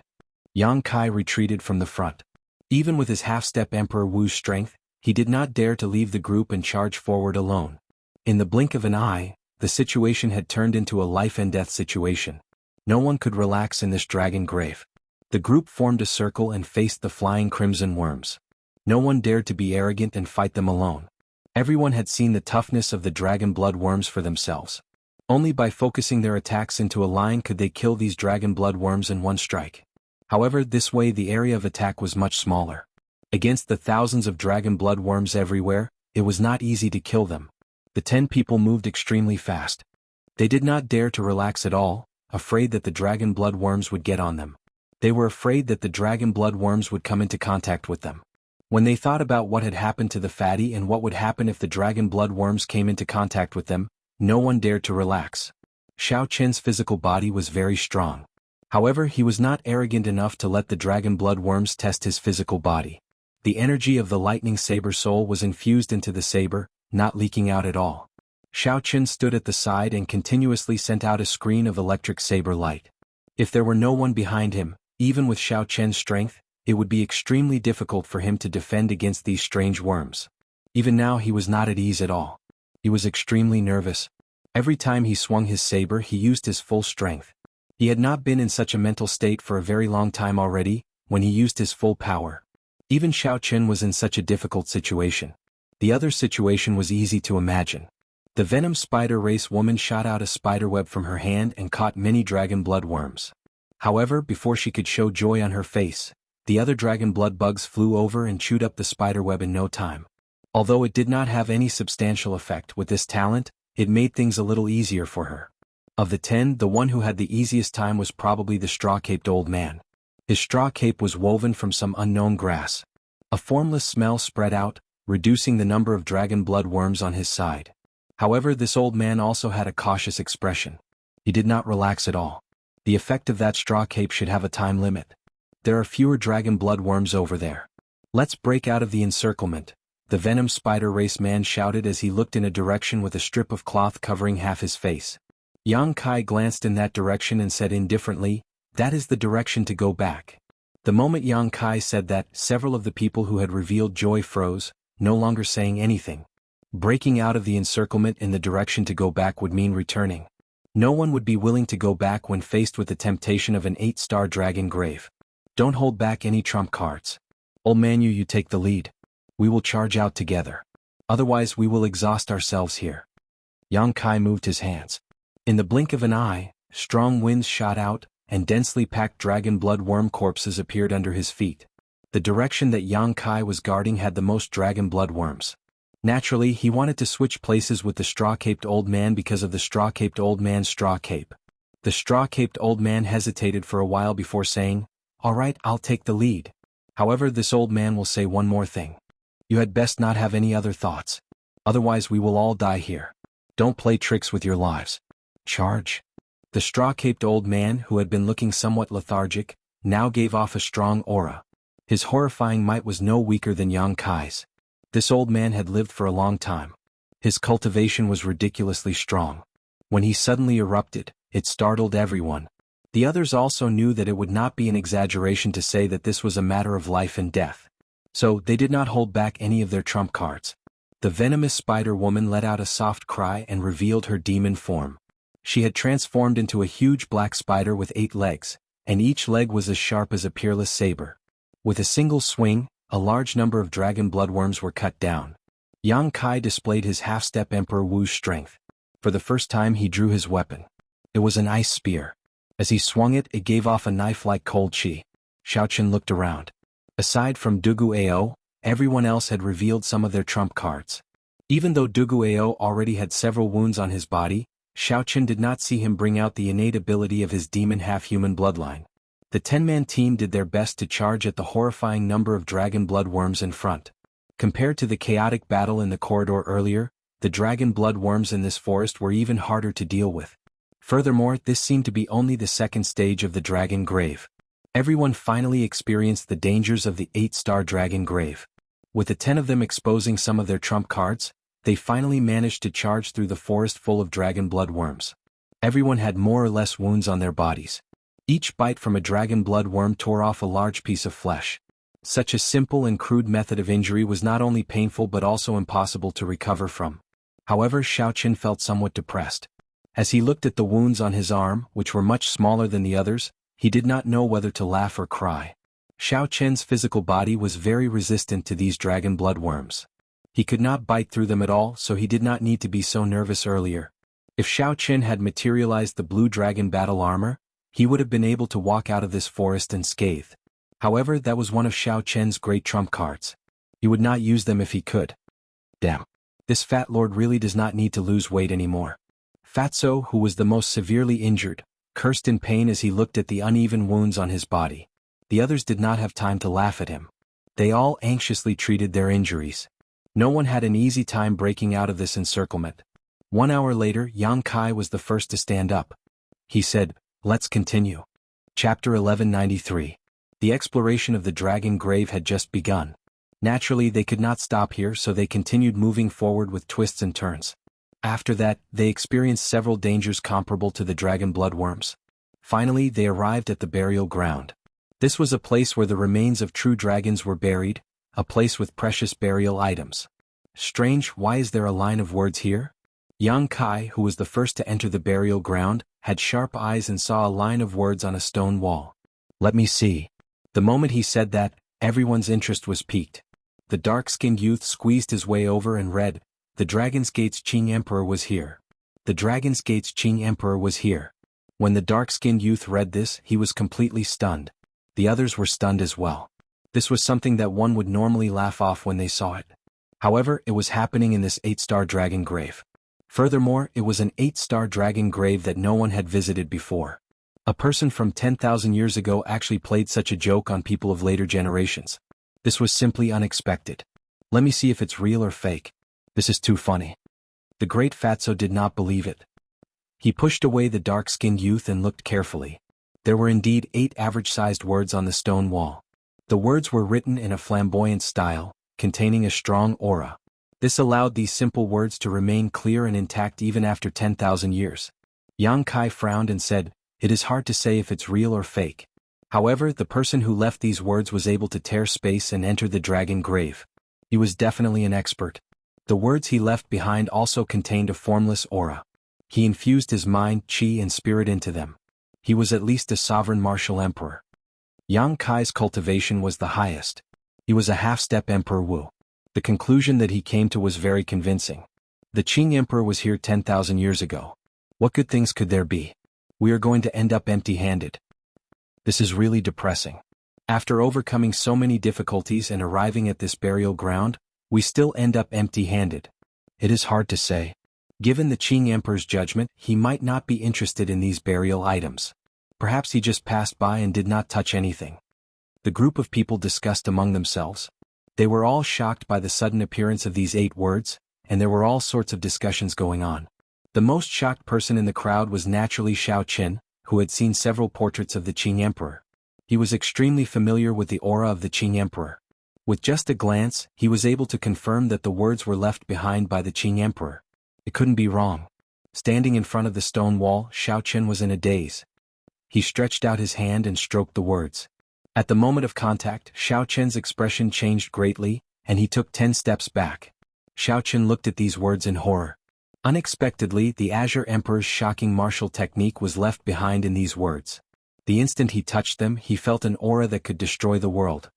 Yang Kai retreated from the front. Even with his half-step Emperor Wu's strength, he did not dare to leave the group and charge forward alone. In the blink of an eye, the situation had turned into a life-and-death situation. No one could relax in this dragon grave. The group formed a circle and faced the flying crimson worms. No one dared to be arrogant and fight them alone. Everyone had seen the toughness of the dragon blood worms for themselves. Only by focusing their attacks into a line could they kill these dragon blood worms in one strike. However, this way the area of attack was much smaller. Against the thousands of dragon blood worms everywhere, it was not easy to kill them. The 10 people moved extremely fast. They did not dare to relax at all, afraid that the dragon blood worms would get on them. They were afraid that the dragon blood worms would come into contact with them. When they thought about what had happened to the fatty and what would happen if the dragon blood worms came into contact with them, no one dared to relax. Xiao Chen's physical body was very strong. However, he was not arrogant enough to let the dragon blood worms test his physical body. The energy of the lightning saber soul was infused into the saber, not leaking out at all. Xiao Chen stood at the side and continuously sent out a screen of electric saber light. If there were no one behind him, even with Xiao Chen's strength, it would be extremely difficult for him to defend against these strange worms. Even now he was not at ease at all. He was extremely nervous. Every time he swung his saber he used his full strength. He had not been in such a mental state for a very long time already, when he used his full power. Even Xiao Chen was in such a difficult situation. The other situation was easy to imagine. The venom spider race woman shot out a spiderweb from her hand and caught many dragon blood worms. However, before she could show joy on her face, the other dragon blood bugs flew over and chewed up the spiderweb in no time. Although it did not have any substantial effect with this talent, it made things a little easier for her. Of the 10, the one who had the easiest time was probably the straw-caped old man. His straw cape was woven from some unknown grass. A formless smell spread out, reducing the number of dragon blood worms on his side. However, this old man also had a cautious expression. He did not relax at all. The effect of that straw cape should have a time limit. There are fewer dragon blood worms over there. Let's break out of the encirclement, the venom spider race man shouted as he looked in a direction with a strip of cloth covering half his face. Yang Kai glanced in that direction and said indifferently, "That is the direction to go back." The moment Yang Kai said that, several of the people who had revealed joy froze, no longer saying anything. Breaking out of the encirclement in the direction to go back would mean returning. No one would be willing to go back when faced with the temptation of an 8-star dragon grave. Don't hold back any trump cards. Old man, you take the lead. We will charge out together. Otherwise we will exhaust ourselves here. Yang Kai moved his hands. In the blink of an eye, strong winds shot out, and densely packed dragon blood worm corpses appeared under his feet. The direction that Yang Kai was guarding had the most dragon blood worms. Naturally, he wanted to switch places with the straw-caped old man because of the straw-caped old man's straw cape. The straw-caped old man hesitated for a while before saying, "All right, I'll take the lead. However, this old man will say one more thing. You had best not have any other thoughts. Otherwise we will all die here. Don't play tricks with your lives. Charge." The straw-caped old man, who had been looking somewhat lethargic, now gave off a strong aura. His horrifying might was no weaker than Yang Kai's. This old man had lived for a long time. His cultivation was ridiculously strong. When he suddenly erupted, it startled everyone. The others also knew that it would not be an exaggeration to say that this was a matter of life and death. So, they did not hold back any of their trump cards. The venomous spider woman let out a soft cry and revealed her demon form. She had transformed into a huge black spider with 8 legs, and each leg was as sharp as a peerless saber. With a single swing, a large number of dragon bloodworms were cut down. Yang Kai displayed his half-step Emperor Wu's strength. For the first time he drew his weapon. It was an ice spear. As he swung it, it gave off a knife-like cold chi. Xiaoqin looked around. Aside from Dugu Ao, everyone else had revealed some of their trump cards. Even though Dugu Ao already had several wounds on his body, Xiaoqin did not see him bring out the innate ability of his demon half-human bloodline. The 10-man team did their best to charge at the horrifying number of dragon bloodworms in front. Compared to the chaotic battle in the corridor earlier, the dragon bloodworms in this forest were even harder to deal with. Furthermore, this seemed to be only the second stage of the dragon grave. Everyone finally experienced the dangers of the 8-star dragon grave. With the 10 of them exposing some of their trump cards, they finally managed to charge through the forest full of dragon bloodworms. Everyone had more or less wounds on their bodies. Each bite from a dragon bloodworm tore off a large piece of flesh. Such a simple and crude method of injury was not only painful but also impossible to recover from. However, Xiaoqin felt somewhat depressed. As he looked at the wounds on his arm, which were much smaller than the others, he did not know whether to laugh or cry. Xiaoqin's physical body was very resistant to these dragon bloodworms. He could not bite through them at all, so he did not need to be so nervous earlier. If Xiaoqin had materialized the blue dragon battle armor, he would have been able to walk out of this forest unscathed. However, that was one of Xiaoqin's great trump cards. He would not use them if he could. Damn. This fat lord really does not need to lose weight anymore. Fatso, who was the most severely injured, cursed in pain as he looked at the uneven wounds on his body. The others did not have time to laugh at him. They all anxiously treated their injuries. No one had an easy time breaking out of this encirclement. 1 hour later, Yang Kai was the first to stand up. He said, "Let's continue." Chapter 1193. The exploration of the dragon grave had just begun. Naturally, they could not stop here, so they continued moving forward with twists and turns. After that, they experienced several dangers comparable to the dragon bloodworms. Finally, they arrived at the burial ground. This was a place where the remains of true dragons were buried, a place with precious burial items. Strange, why is there a line of words here? Yang Kai, who was the first to enter the burial ground, had sharp eyes and saw a line of words on a stone wall. Let me see. The moment he said that, everyone's interest was piqued. The dark-skinned youth squeezed his way over and read, "The Dragon's Gate's Qing Emperor was here. The Dragon's Gate's Qing Emperor was here." When the dark-skinned youth read this, he was completely stunned. The others were stunned as well. This was something that one would normally laugh off when they saw it. However, it was happening in this 8-star dragon grave. Furthermore, it was an 8-star dragon grave that no one had visited before. A person from 10,000 years ago actually played such a joke on people of later generations. This was simply unexpected. Let me see if it's real or fake. This is too funny. The great Fatso did not believe it. He pushed away the dark-skinned youth and looked carefully. There were indeed 8 average-sized words on the stone wall. The words were written in a flamboyant style, containing a strong aura. This allowed these simple words to remain clear and intact even after 10,000 years. Yang Kai frowned and said, "It is hard to say if it's real or fake." However, the person who left these words was able to tear space and enter the dragon grave. He was definitely an expert. The words he left behind also contained a formless aura. He infused his mind, chi and spirit into them. He was at least a sovereign martial emperor. Yang Kai's cultivation was the highest. He was a half-step Emperor Wu. The conclusion that he came to was very convincing. The Qing Emperor was here 10,000 years ago. What good things could there be? We are going to end up empty-handed. This is really depressing. After overcoming so many difficulties and arriving at this burial ground, we still end up empty-handed. It is hard to say. Given the Qing Emperor's judgment, he might not be interested in these burial items. Perhaps he just passed by and did not touch anything. The group of people discussed among themselves. They were all shocked by the sudden appearance of these 8 words, and there were all sorts of discussions going on. The most shocked person in the crowd was naturally Xiaoqin, who had seen several portraits of the Qing Emperor. He was extremely familiar with the aura of the Qing Emperor. With just a glance, he was able to confirm that the words were left behind by the Qing Emperor. It couldn't be wrong. Standing in front of the stone wall, Xiao Chen was in a daze. He stretched out his hand and stroked the words. At the moment of contact, Xiao Chen's expression changed greatly, and he took 10 steps back. Xiao Chen looked at these words in horror. Unexpectedly, the Azure Emperor's shocking martial technique was left behind in these words. The instant he touched them, he felt an aura that could destroy the world.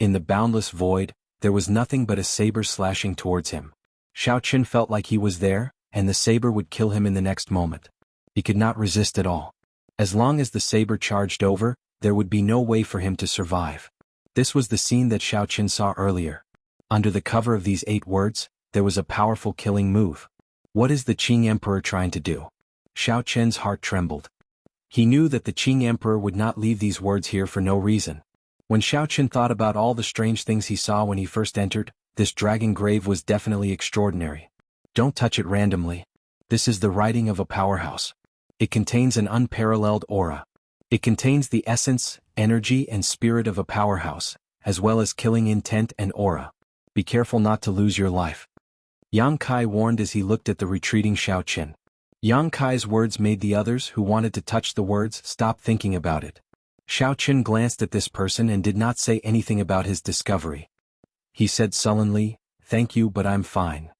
In the boundless void, there was nothing but a saber slashing towards him. Xiao Chen felt like he was there, and the saber would kill him in the next moment. He could not resist at all. As long as the saber charged over, there would be no way for him to survive. This was the scene that Xiao Chen saw earlier. Under the cover of these 8 words, there was a powerful killing move. What is the Qing Emperor trying to do? Xiao Chen's heart trembled. He knew that the Qing Emperor would not leave these words here for no reason. When Xiao Chen thought about all the strange things he saw when he first entered, this dragon grave was definitely extraordinary. Don't touch it randomly. This is the writing of a powerhouse. It contains an unparalleled aura. It contains the essence, energy, and spirit of a powerhouse, as well as killing intent and aura. Be careful not to lose your life. Yang Kai warned as he looked at the retreating Xiao Chen. Yang Kai's words made the others who wanted to touch the words stop thinking about it. Xiao Chen glanced at this person and did not say anything about his discovery. He said sullenly, "Thank you, but I'm fine.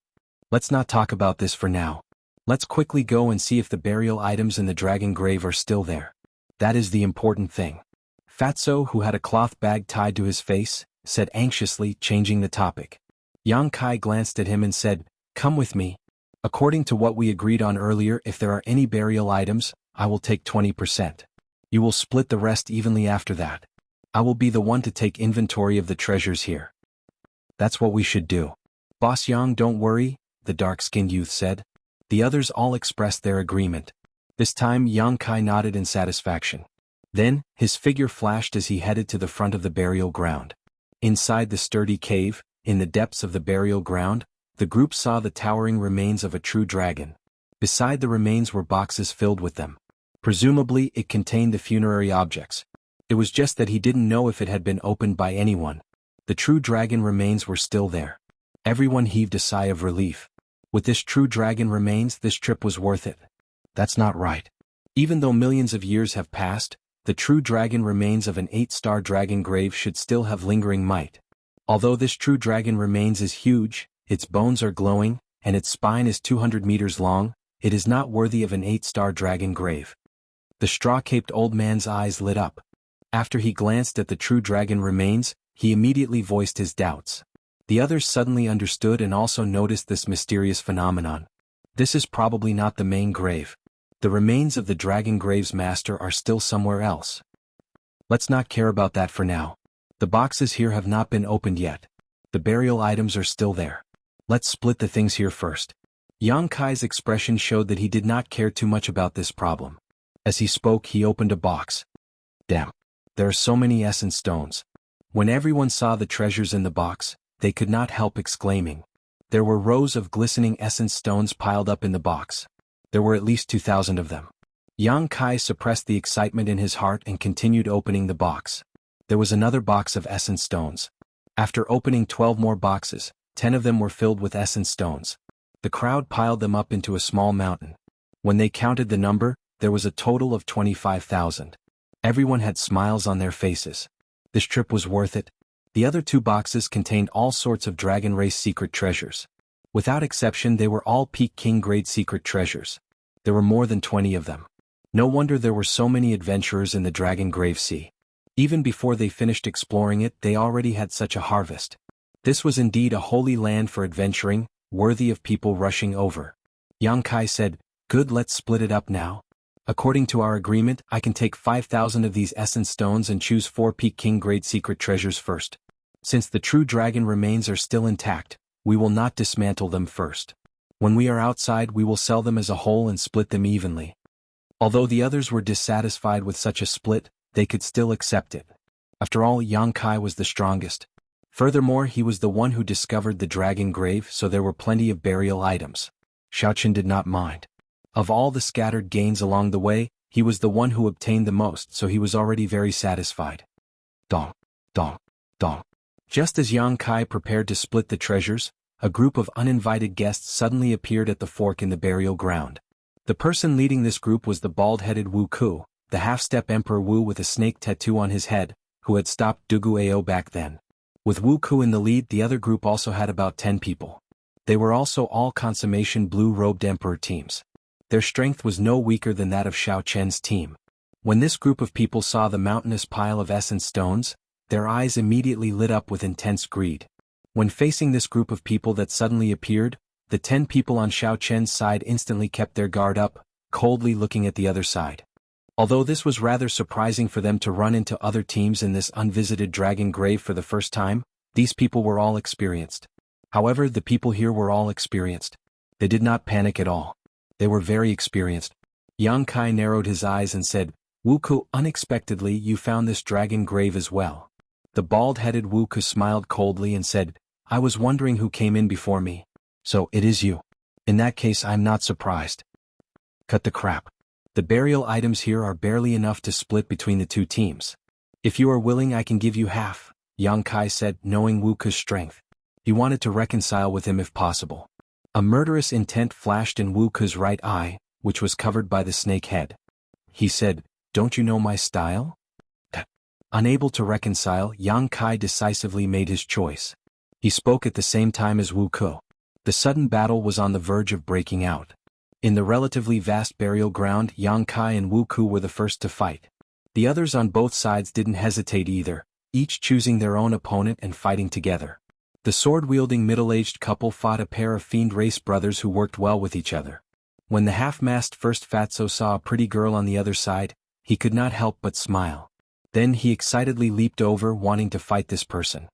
Let's not talk about this for now. Let's quickly go and see if the burial items in the dragon grave are still there. That is the important thing." Fatso, who had a cloth bag tied to his face, said anxiously, changing the topic. Yang Kai glanced at him and said, "Come with me. According to what we agreed on earlier, if there are any burial items, I will take 20%. You will split the rest evenly after that. I will be the one to take inventory of the treasures here." "That's what we should do. Boss Yang, don't worry," the dark-skinned youth said. The others all expressed their agreement. This time Yang Kai nodded in satisfaction. Then, his figure flashed as he headed to the front of the burial ground. Inside the sturdy cave, in the depths of the burial ground, the group saw the towering remains of a true dragon. Beside the remains were boxes filled with them. Presumably, it contained the funerary objects. It was just that he didn't know if it had been opened by anyone. The true dragon remains were still there. Everyone heaved a sigh of relief. With this true dragon remains, this trip was worth it. That's not right. Even though millions of years have passed, the true dragon remains of an 8-star dragon grave should still have lingering might. Although this true dragon remains is huge, its bones are glowing, and its spine is 200 meters long, it is not worthy of an 8-star dragon grave. The straw-caped old man's eyes lit up. After he glanced at the true dragon remains, he immediately voiced his doubts. The others suddenly understood and also noticed this mysterious phenomenon. This is probably not the main grave. The remains of the dragon grave's master are still somewhere else. Let's not care about that for now. The boxes here have not been opened yet. The burial items are still there. Let's split the things here first. Yang Kai's expression showed that he did not care too much about this problem. As he spoke, he opened a box. Damn. There are so many essence stones. When everyone saw the treasures in the box, they could not help exclaiming. There were rows of glistening essence stones piled up in the box. There were at least 2,000 of them. Yang Kai suppressed the excitement in his heart and continued opening the box. There was another box of essence stones. After opening 12 more boxes, 10 of them were filled with essence stones. The crowd piled them up into a small mountain. When they counted the number, there was a total of 25,000. Everyone had smiles on their faces. This trip was worth it. The other 2 boxes contained all sorts of dragon race secret treasures. Without exception, they were all Peak King grade secret treasures. There were more than 20 of them. No wonder there were so many adventurers in the Dragon Grave Sea. Even before they finished exploring it, they already had such a harvest. This was indeed a holy land for adventuring, worthy of people rushing over. Yang Kai said, "Good, let's split it up now. According to our agreement, I can take 5,000 of these essence stones and choose 4 Peak King grade secret treasures first. Since the true dragon remains are still intact, we will not dismantle them first. When we are outside, we will sell them as a whole and split them evenly." Although the others were dissatisfied with such a split, they could still accept it. After all, Yang Kai was the strongest. Furthermore, he was the one who discovered the dragon grave, so there were plenty of burial items. Xiao Chen did not mind. Of all the scattered gains along the way, he was the one who obtained the most, so he was already very satisfied. Dong, dong, dong. Just as Yang Kai prepared to split the treasures, a group of uninvited guests suddenly appeared at the fork in the burial ground. The person leading this group was the bald-headed Wu Ku, the half-step Emperor Wu with a snake tattoo on his head, who had stopped Dugu Ao back then. With Wu Ku in the lead, the other group also had about 10 people. They were also all consummation blue-robed Emperor teams. Their strength was no weaker than that of Xiao Chen's team. When this group of people saw the mountainous pile of essence stones, their eyes immediately lit up with intense greed. When facing this group of people that suddenly appeared, the 10 people on Xiao Chen's side instantly kept their guard up, coldly looking at the other side. Although this was rather surprising for them to run into other teams in this unvisited dragon grave for the first time, these people were all experienced. However, the people here were all experienced. They did not panic at all. They were very experienced. Yang Kai narrowed his eyes and said, "Wu Ku, unexpectedly you found this dragon grave as well." The bald-headed Wu Ku smiled coldly and said, "I was wondering who came in before me. So it is you. In that case I'm not surprised." Cut the crap. The burial items here are barely enough to split between the two teams. If you are willing I can give you half, Yang Kai said, knowing Wu Ku's strength. He wanted to reconcile with him if possible. A murderous intent flashed in Wu Ku's right eye, which was covered by the snake head. He said, "Don't you know my style?" Unable to reconcile, Yang Kai decisively made his choice. He spoke at the same time as Wu Ku. The sudden battle was on the verge of breaking out. In the relatively vast burial ground, Yang Kai and Wu Ku were the first to fight. The others on both sides didn't hesitate either, each choosing their own opponent and fighting together. The sword-wielding middle-aged couple fought a pair of fiend race brothers who worked well with each other. When the half-masked first fatso saw a pretty girl on the other side, he could not help but smile. Then he excitedly leaped over, wanting to fight this person.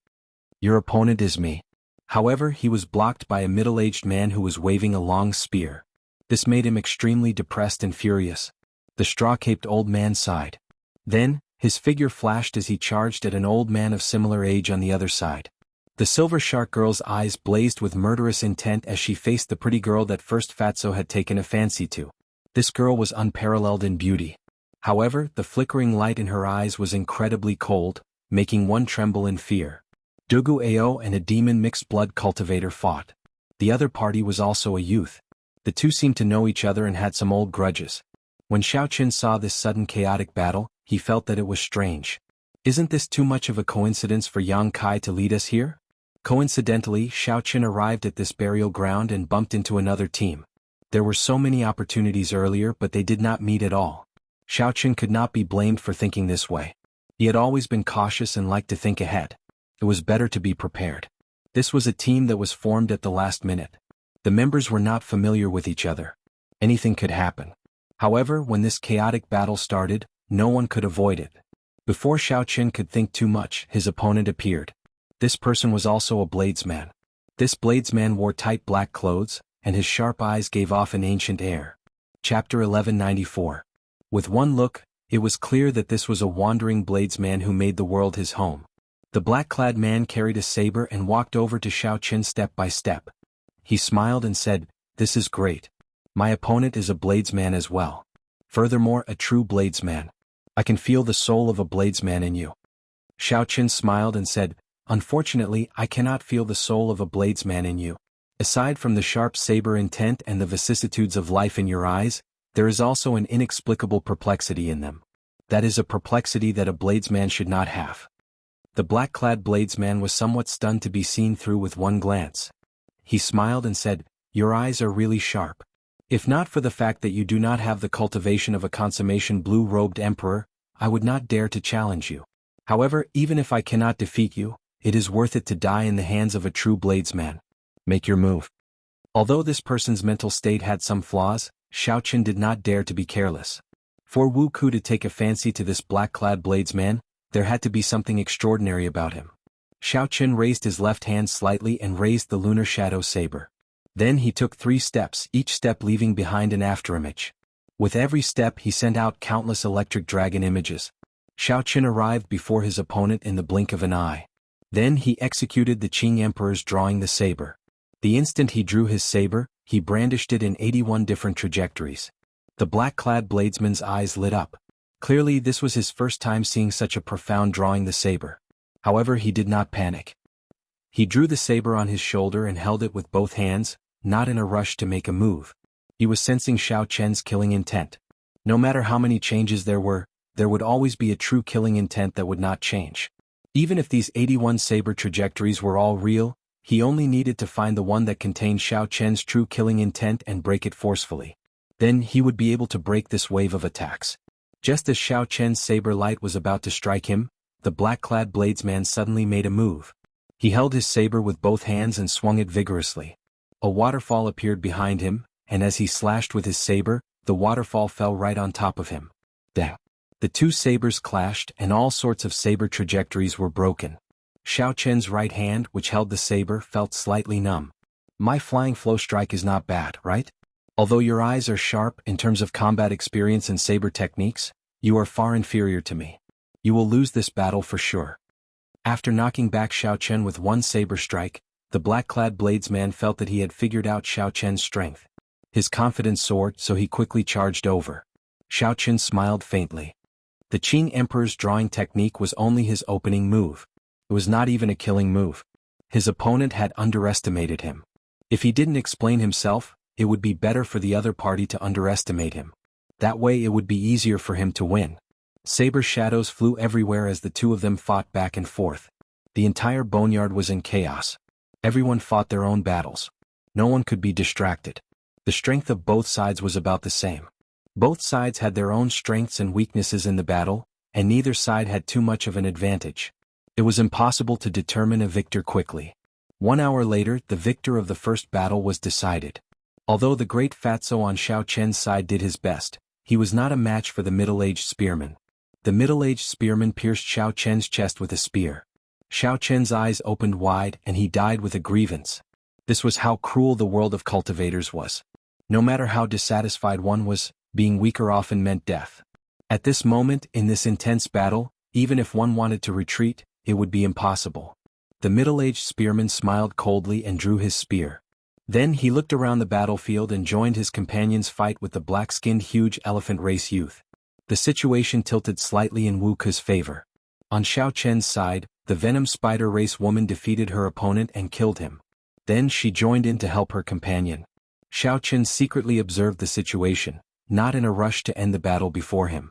"Your opponent is me." However, he was blocked by a middle-aged man who was waving a long spear. This made him extremely depressed and furious. The straw-caped old man sighed. Then, his figure flashed as he charged at an old man of similar age on the other side. The silver shark girl's eyes blazed with murderous intent as she faced the pretty girl that first fatso had taken a fancy to. This girl was unparalleled in beauty. However, the flickering light in her eyes was incredibly cold, making one tremble in fear. Dugu Ao and a demon mixed-blood cultivator fought. The other party was also a youth. The two seemed to know each other and had some old grudges. When Xiao Chen saw this sudden chaotic battle, he felt that it was strange. Isn't this too much of a coincidence for Yang Kai to lead us here? Coincidentally, Xiao Chen arrived at this burial ground and bumped into another team. There were so many opportunities earlier, but they did not meet at all. Xiao Chen could not be blamed for thinking this way. He had always been cautious and liked to think ahead. It was better to be prepared. This was a team that was formed at the last minute. The members were not familiar with each other. Anything could happen. However, when this chaotic battle started, no one could avoid it. Before Xiao Chen could think too much, his opponent appeared. This person was also a bladesman. This bladesman wore tight black clothes, and his sharp eyes gave off an ancient air. Chapter 1194. With one look, it was clear that this was a wandering bladesman who made the world his home. The black-clad man carried a saber and walked over to Xiao Chen step by step. He smiled and said, "This is great. My opponent is a bladesman as well. Furthermore, a true bladesman. I can feel the soul of a bladesman in you." Xiao Chen smiled and said, "Unfortunately, I cannot feel the soul of a bladesman in you. Aside from the sharp saber intent and the vicissitudes of life in your eyes, there is also an inexplicable perplexity in them. That is a perplexity that a bladesman should not have." The black-clad bladesman was somewhat stunned to be seen through with one glance. He smiled and said, "Your eyes are really sharp. If not for the fact that you do not have the cultivation of a consummation blue-robed emperor, I would not dare to challenge you. However, even if I cannot defeat you, it is worth it to die in the hands of a true bladesman. Make your move." Although this person's mental state had some flaws, Xiao Chen did not dare to be careless. For Wu Ku to take a fancy to this black-clad bladesman, there had to be something extraordinary about him. Xiao Chen raised his left hand slightly and raised the lunar shadow saber. Then he took 3 steps, each step leaving behind an afterimage. With every step he sent out countless electric dragon images. Xiao Chen arrived before his opponent in the blink of an eye. Then he executed the Qing Emperor's drawing the saber. The instant he drew his saber, he brandished it in 81 different trajectories. The black-clad bladesman's eyes lit up. Clearly this was his first time seeing such a profound drawing the saber. However, he did not panic. He drew the saber on his shoulder and held it with both hands, not in a rush to make a move. He was sensing Xiao Chen's killing intent. No matter how many changes there would always be a true killing intent that would not change. Even if these 81 saber trajectories were all real, he only needed to find the one that contained Xiao Chen's true killing intent and break it forcefully. Then he would be able to break this wave of attacks. Just as Xiao Chen's saber light was about to strike him, the black-clad bladesman suddenly made a move. He held his saber with both hands and swung it vigorously. A waterfall appeared behind him, and as he slashed with his saber, the waterfall fell right on top of him. The two sabers clashed and all sorts of saber trajectories were broken. Xiao Chen's right hand, which held the saber, felt slightly numb. My flying flow strike is not bad, right? Although your eyes are sharp in terms of combat experience and saber techniques, you are far inferior to me. You will lose this battle for sure. After knocking back Xiao Chen with one saber strike, the black-clad bladesman felt that he had figured out Xiao Chen's strength. His confidence soared, so he quickly charged over. Xiao Chen smiled faintly. The Qing Emperor's drawing technique was only his opening move. It was not even a killing move. His opponent had underestimated him. If he didn't explain himself, it would be better for the other party to underestimate him. That way it would be easier for him to win. Saber shadows flew everywhere as the two of them fought back and forth. The entire boneyard was in chaos. Everyone fought their own battles. No one could be distracted. The strength of both sides was about the same. Both sides had their own strengths and weaknesses in the battle, and neither side had too much of an advantage. It was impossible to determine a victor quickly. 1 hour later, the victor of the first battle was decided. Although the great fatso on Xiao Chen's side did his best, he was not a match for the middle-aged spearman. The middle-aged spearman pierced Xiao Chen's chest with a spear. Xiao Chen's eyes opened wide and he died with a grievance. This was how cruel the world of cultivators was. No matter how dissatisfied one was, being weaker often meant death. At this moment, in this intense battle, even if one wanted to retreat, it would be impossible. The middle-aged spearman smiled coldly and drew his spear. Then he looked around the battlefield and joined his companion's fight with the black-skinned huge elephant race youth. The situation tilted slightly in Wu Ke's favor. On Xiao Chen's side, the venom spider race woman defeated her opponent and killed him. Then she joined in to help her companion. Xiao Chen secretly observed the situation, not in a rush to end the battle before him.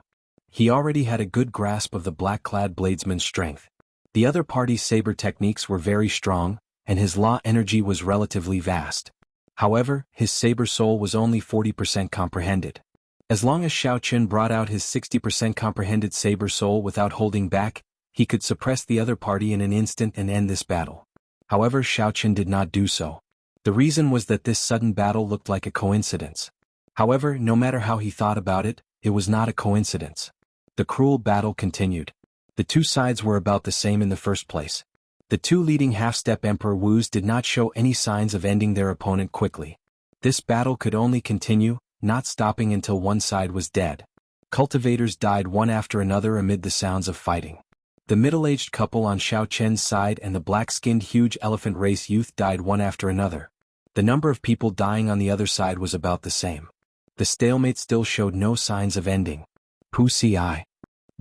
He already had a good grasp of the black-clad bladesman's strength. The other party's saber techniques were very strong, and his law energy was relatively vast. However, his saber soul was only 40% comprehended. As long as Xiao Chen brought out his 60% comprehended saber soul without holding back, he could suppress the other party in an instant and end this battle. However, Xiao Chen did not do so. The reason was that this sudden battle looked like a coincidence. However, no matter how he thought about it, it was not a coincidence. The cruel battle continued. The two sides were about the same in the first place. The two leading half-step Emperor Wus did not show any signs of ending their opponent quickly. This battle could only continue, not stopping until one side was dead. Cultivators died one after another amid the sounds of fighting. The middle-aged couple on Xiao Chen's side and the black-skinned huge elephant race youth died one after another. The number of people dying on the other side was about the same. The stalemate still showed no signs of ending. Wuxia.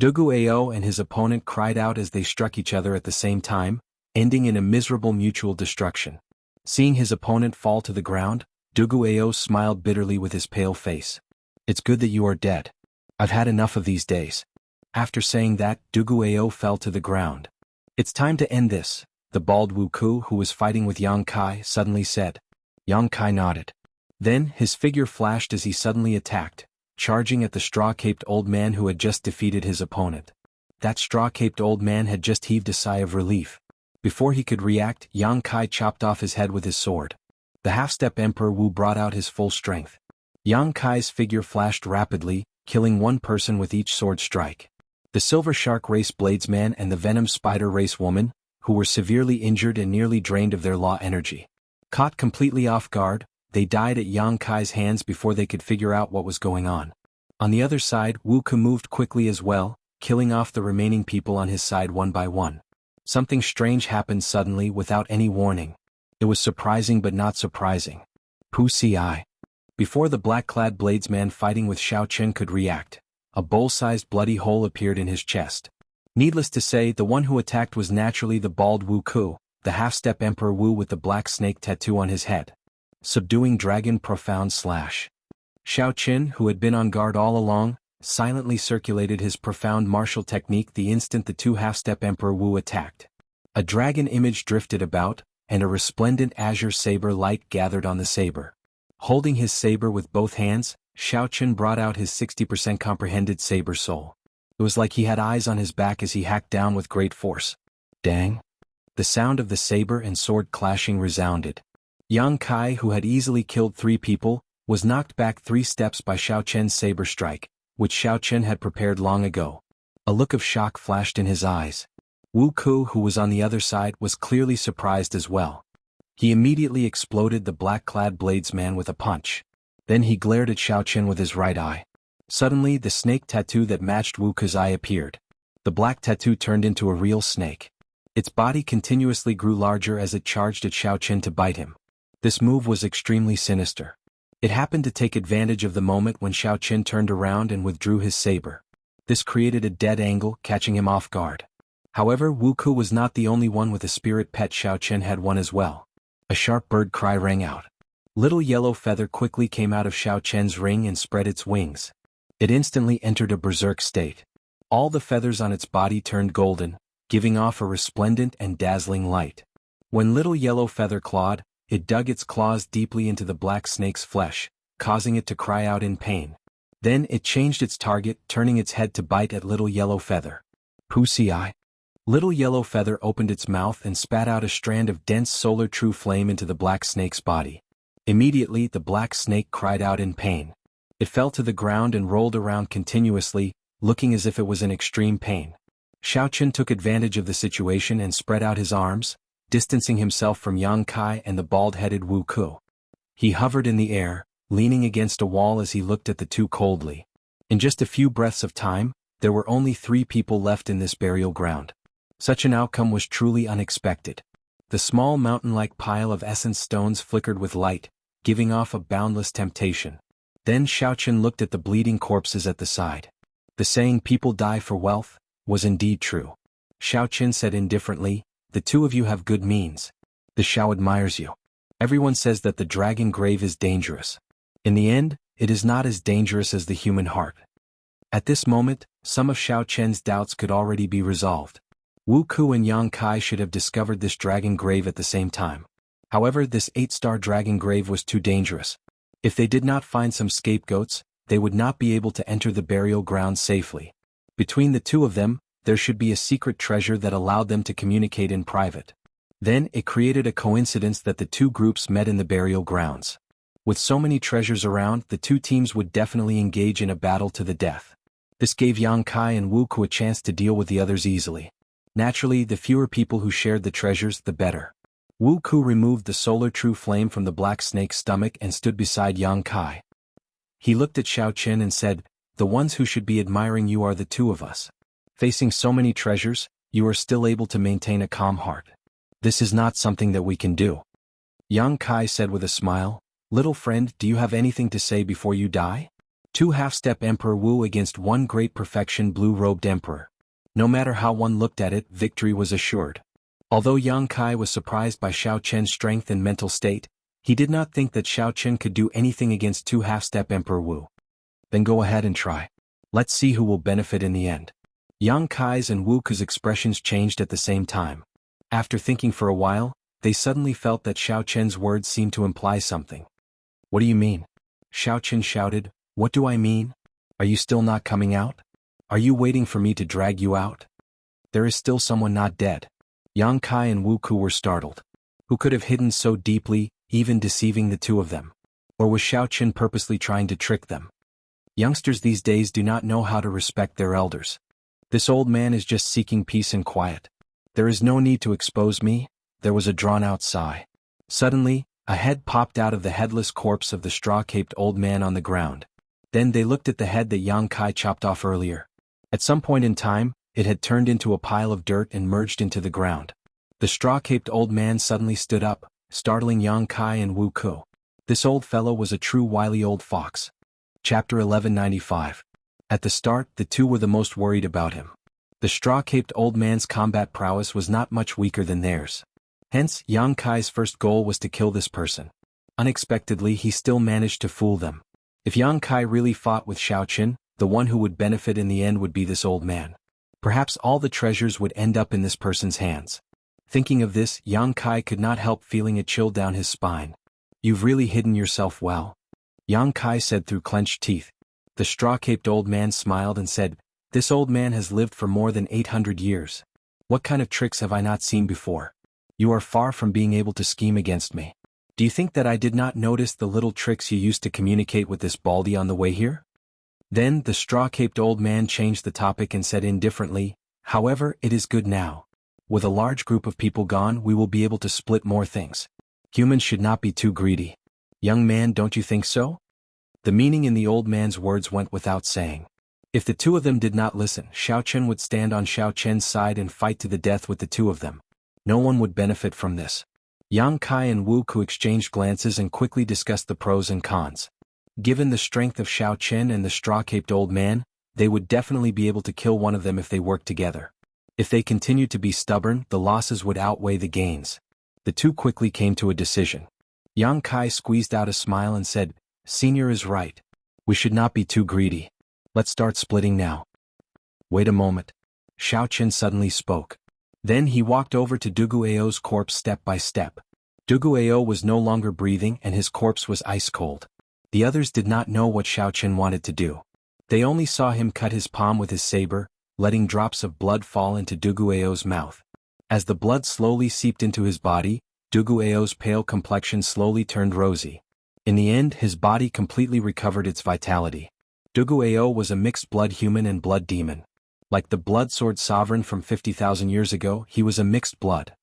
Dugu Ao and his opponent cried out as they struck each other at the same time, ending in a miserable mutual destruction. Seeing his opponent fall to the ground, Dugu Ao smiled bitterly with his pale face. It's good that you are dead. I've had enough of these days. After saying that, Dugu Ao fell to the ground. It's time to end this, the bald Wu Ku who was fighting with Yang Kai suddenly said. Yang Kai nodded. Then, his figure flashed as he suddenly attacked, charging at the straw-caped old man who had just defeated his opponent. That straw-caped old man had just heaved a sigh of relief. Before he could react, Yang Kai chopped off his head with his sword. The half-step Emperor Wu brought out his full strength. Yang Kai's figure flashed rapidly, killing one person with each sword strike. The Silver Shark race bladesman and the Venom Spider race woman, who were severely injured and nearly drained of their law energy. Caught completely off guard, they died at Yang Kai's hands before they could figure out what was going on. On the other side, Wu Ke moved quickly as well, killing off the remaining people on his side one by one. Something strange happened suddenly without any warning. It was surprising but not surprising. Wuxia. Before the black-clad bladesman fighting with Xiao Chen could react, A bowl-sized bloody hole appeared in his chest. Needless to say, the one who attacked was naturally the bald Wu Ku, the half-step Emperor Wu with the black snake tattoo on his head. Subduing dragon profound slash. Xiao Qin, who had been on guard all along, silently circulated his profound martial technique the instant the two half-step Emperor Wu attacked. A dragon image drifted about, and a resplendent azure saber light gathered on the saber. Holding his saber with both hands, Xiao Qin brought out his 60% comprehended saber soul. It was like he had eyes on his back as he hacked down with great force. Dang! The sound of the saber and sword clashing resounded. Yang Kai, who had easily killed 3 people, was knocked back 3 steps by Xiao Qian's saber strike, which Xiao Qian had prepared long ago. A look of shock flashed in his eyes. Wu Ku, who was on the other side, was clearly surprised as well. He immediately exploded the black-clad bladesman with a punch. Then he glared at Xiao Qian with his right eye. Suddenly, the snake tattoo that matched Wu Ku's eye appeared. The black tattoo turned into a real snake. Its body continuously grew larger as it charged at Xiao Qian to bite him. This move was extremely sinister. It happened to take advantage of the moment when Xiao Qian turned around and withdrew his saber. This created a dead angle, catching him off guard. However, Wu Ku was not the only one with a spirit pet. Xiao Qian had one as well. A sharp bird cry rang out. Little yellow feather quickly came out of Xiao Qian's ring and spread its wings. It instantly entered a berserk state. All the feathers on its body turned golden, giving off a resplendent and dazzling light. When little yellow feather clawed, it dug its claws deeply into the black snake's flesh, causing it to cry out in pain. Then it changed its target, turning its head to bite at little yellow feather. Pussy eye. Little yellow feather opened its mouth and spat out a strand of dense solar true flame into the black snake's body. Immediately, the black snake cried out in pain. It fell to the ground and rolled around continuously, looking as if it was in extreme pain. Xiao Qian took advantage of the situation and spread out his arms, distancing himself from Yang Kai and the bald-headed Wu Ku. He hovered in the air, leaning against a wall as he looked at the two coldly. In just a few breaths of time, there were only 3 people left in this burial ground. Such an outcome was truly unexpected. The small mountain-like pile of essence stones flickered with light, giving off a boundless temptation. Then Xiao Qian looked at the bleeding corpses at the side. The saying "people die for wealth" was indeed true. Xiao Qian said indifferently, "The 2 of you have good means. The Xiao admires you. Everyone says that the dragon grave is dangerous. In the end, it is not as dangerous as the human heart." At this moment, some of Xiao Qian's doubts could already be resolved. Wu Ku and Yang Kai should have discovered this dragon grave at the same time. However, this 8-star dragon grave was too dangerous. If they did not find some scapegoats, they would not be able to enter the burial ground safely. Between the 2 of them, there should be a secret treasure that allowed them to communicate in private. Then it created a coincidence that the 2 groups met in the burial grounds. With so many treasures around, the 2 teams would definitely engage in a battle to the death. This gave Yang Kai and Wu Ku a chance to deal with the others easily. Naturally, the fewer people who shared the treasures, the better. Wu Ku removed the solar true flame from the black snake's stomach and stood beside Yang Kai. He looked at Xiao Qian and said, "The ones who should be admiring you are the 2 of us. Facing so many treasures, you are still able to maintain a calm heart. This is not something that we can do." Yang Kai said with a smile, "Little friend, do you have anything to say before you die?" 2 half-step Emperor Wu against 1 great perfection blue-robed emperor. No matter how one looked at it, victory was assured. Although Yang Kai was surprised by Xiao Qian's strength and mental state, he did not think that Xiao Qian could do anything against 2 half-step Emperor Wu. Then go ahead and try. Let's see who will benefit in the end. Yang Kai's and Wu Ku's expressions changed at the same time. After thinking for a while, they suddenly felt that Xiao Qian's words seemed to imply something. "What do you mean?" Xiao Qian shouted, "What do I mean? Are you still not coming out? Are you waiting for me to drag you out? There is still someone not dead." Yang Kai and Wu Ku were startled. Who could have hidden so deeply, even deceiving the 2 of them? Or was Xiao Qian purposely trying to trick them? Youngsters these days do not know how to respect their elders. This old man is just seeking peace and quiet. There is no need to expose me. There was a drawn-out sigh. Suddenly, a head popped out of the headless corpse of the straw-caped old man on the ground. Then they looked at the head that Yang Kai chopped off earlier. At some point in time, it had turned into a pile of dirt and merged into the ground. The straw-caped old man suddenly stood up, startling Yang Kai and Wu Ku. This old fellow was a true wily old fox. Chapter 1195. At the start, the two were the most worried about him. The straw-caped old man's combat prowess was not much weaker than theirs. Hence, Yang Kai's first goal was to kill this person. Unexpectedly, he still managed to fool them. If Yang Kai really fought with Xiaoqin, the one who would benefit in the end would be this old man. Perhaps all the treasures would end up in this person's hands. Thinking of this, Yang Kai could not help feeling a chill down his spine. "You've really hidden yourself well," Yang Kai said through clenched teeth. The straw-caped old man smiled and said, "This old man has lived for more than 800 years. What kind of tricks have I not seen before? You are far from being able to scheme against me. Do you think that I did not notice the little tricks you used to communicate with this baldy on the way here?" Then the straw-caped old man changed the topic and said indifferently, "However, it is good now. With a large group of people gone, we will be able to split more things. Humans should not be too greedy. Young man, don't you think so?" The meaning in the old man's words went without saying. If the two of them did not listen, Xiaoqin would stand on Xiaoqian's side and fight to the death with the two of them. No one would benefit from this. Yang Kai and Wu Ku exchanged glances and quickly discussed the pros and cons. Given the strength of Xiaoqin and the straw-caped old man, they would definitely be able to kill one of them if they worked together. If they continued to be stubborn, the losses would outweigh the gains. The two quickly came to a decision. Yang Kai squeezed out a smile and said, "Senior is right. We should not be too greedy. Let's start splitting now." "Wait a moment." Xiaoqin suddenly spoke. Then he walked over to Duguao's corpse step by step. Duguao was no longer breathing and his corpse was ice cold. The others did not know what Xiaoqin wanted to do. They only saw him cut his palm with his saber, letting drops of blood fall into Duguao's mouth. As the blood slowly seeped into his body, Duguao's pale complexion slowly turned rosy. In the end, his body completely recovered its vitality. Duguao was a mixed-blood human and blood demon. Like the blood sword sovereign from 50,000 years ago, he was a mixed blood.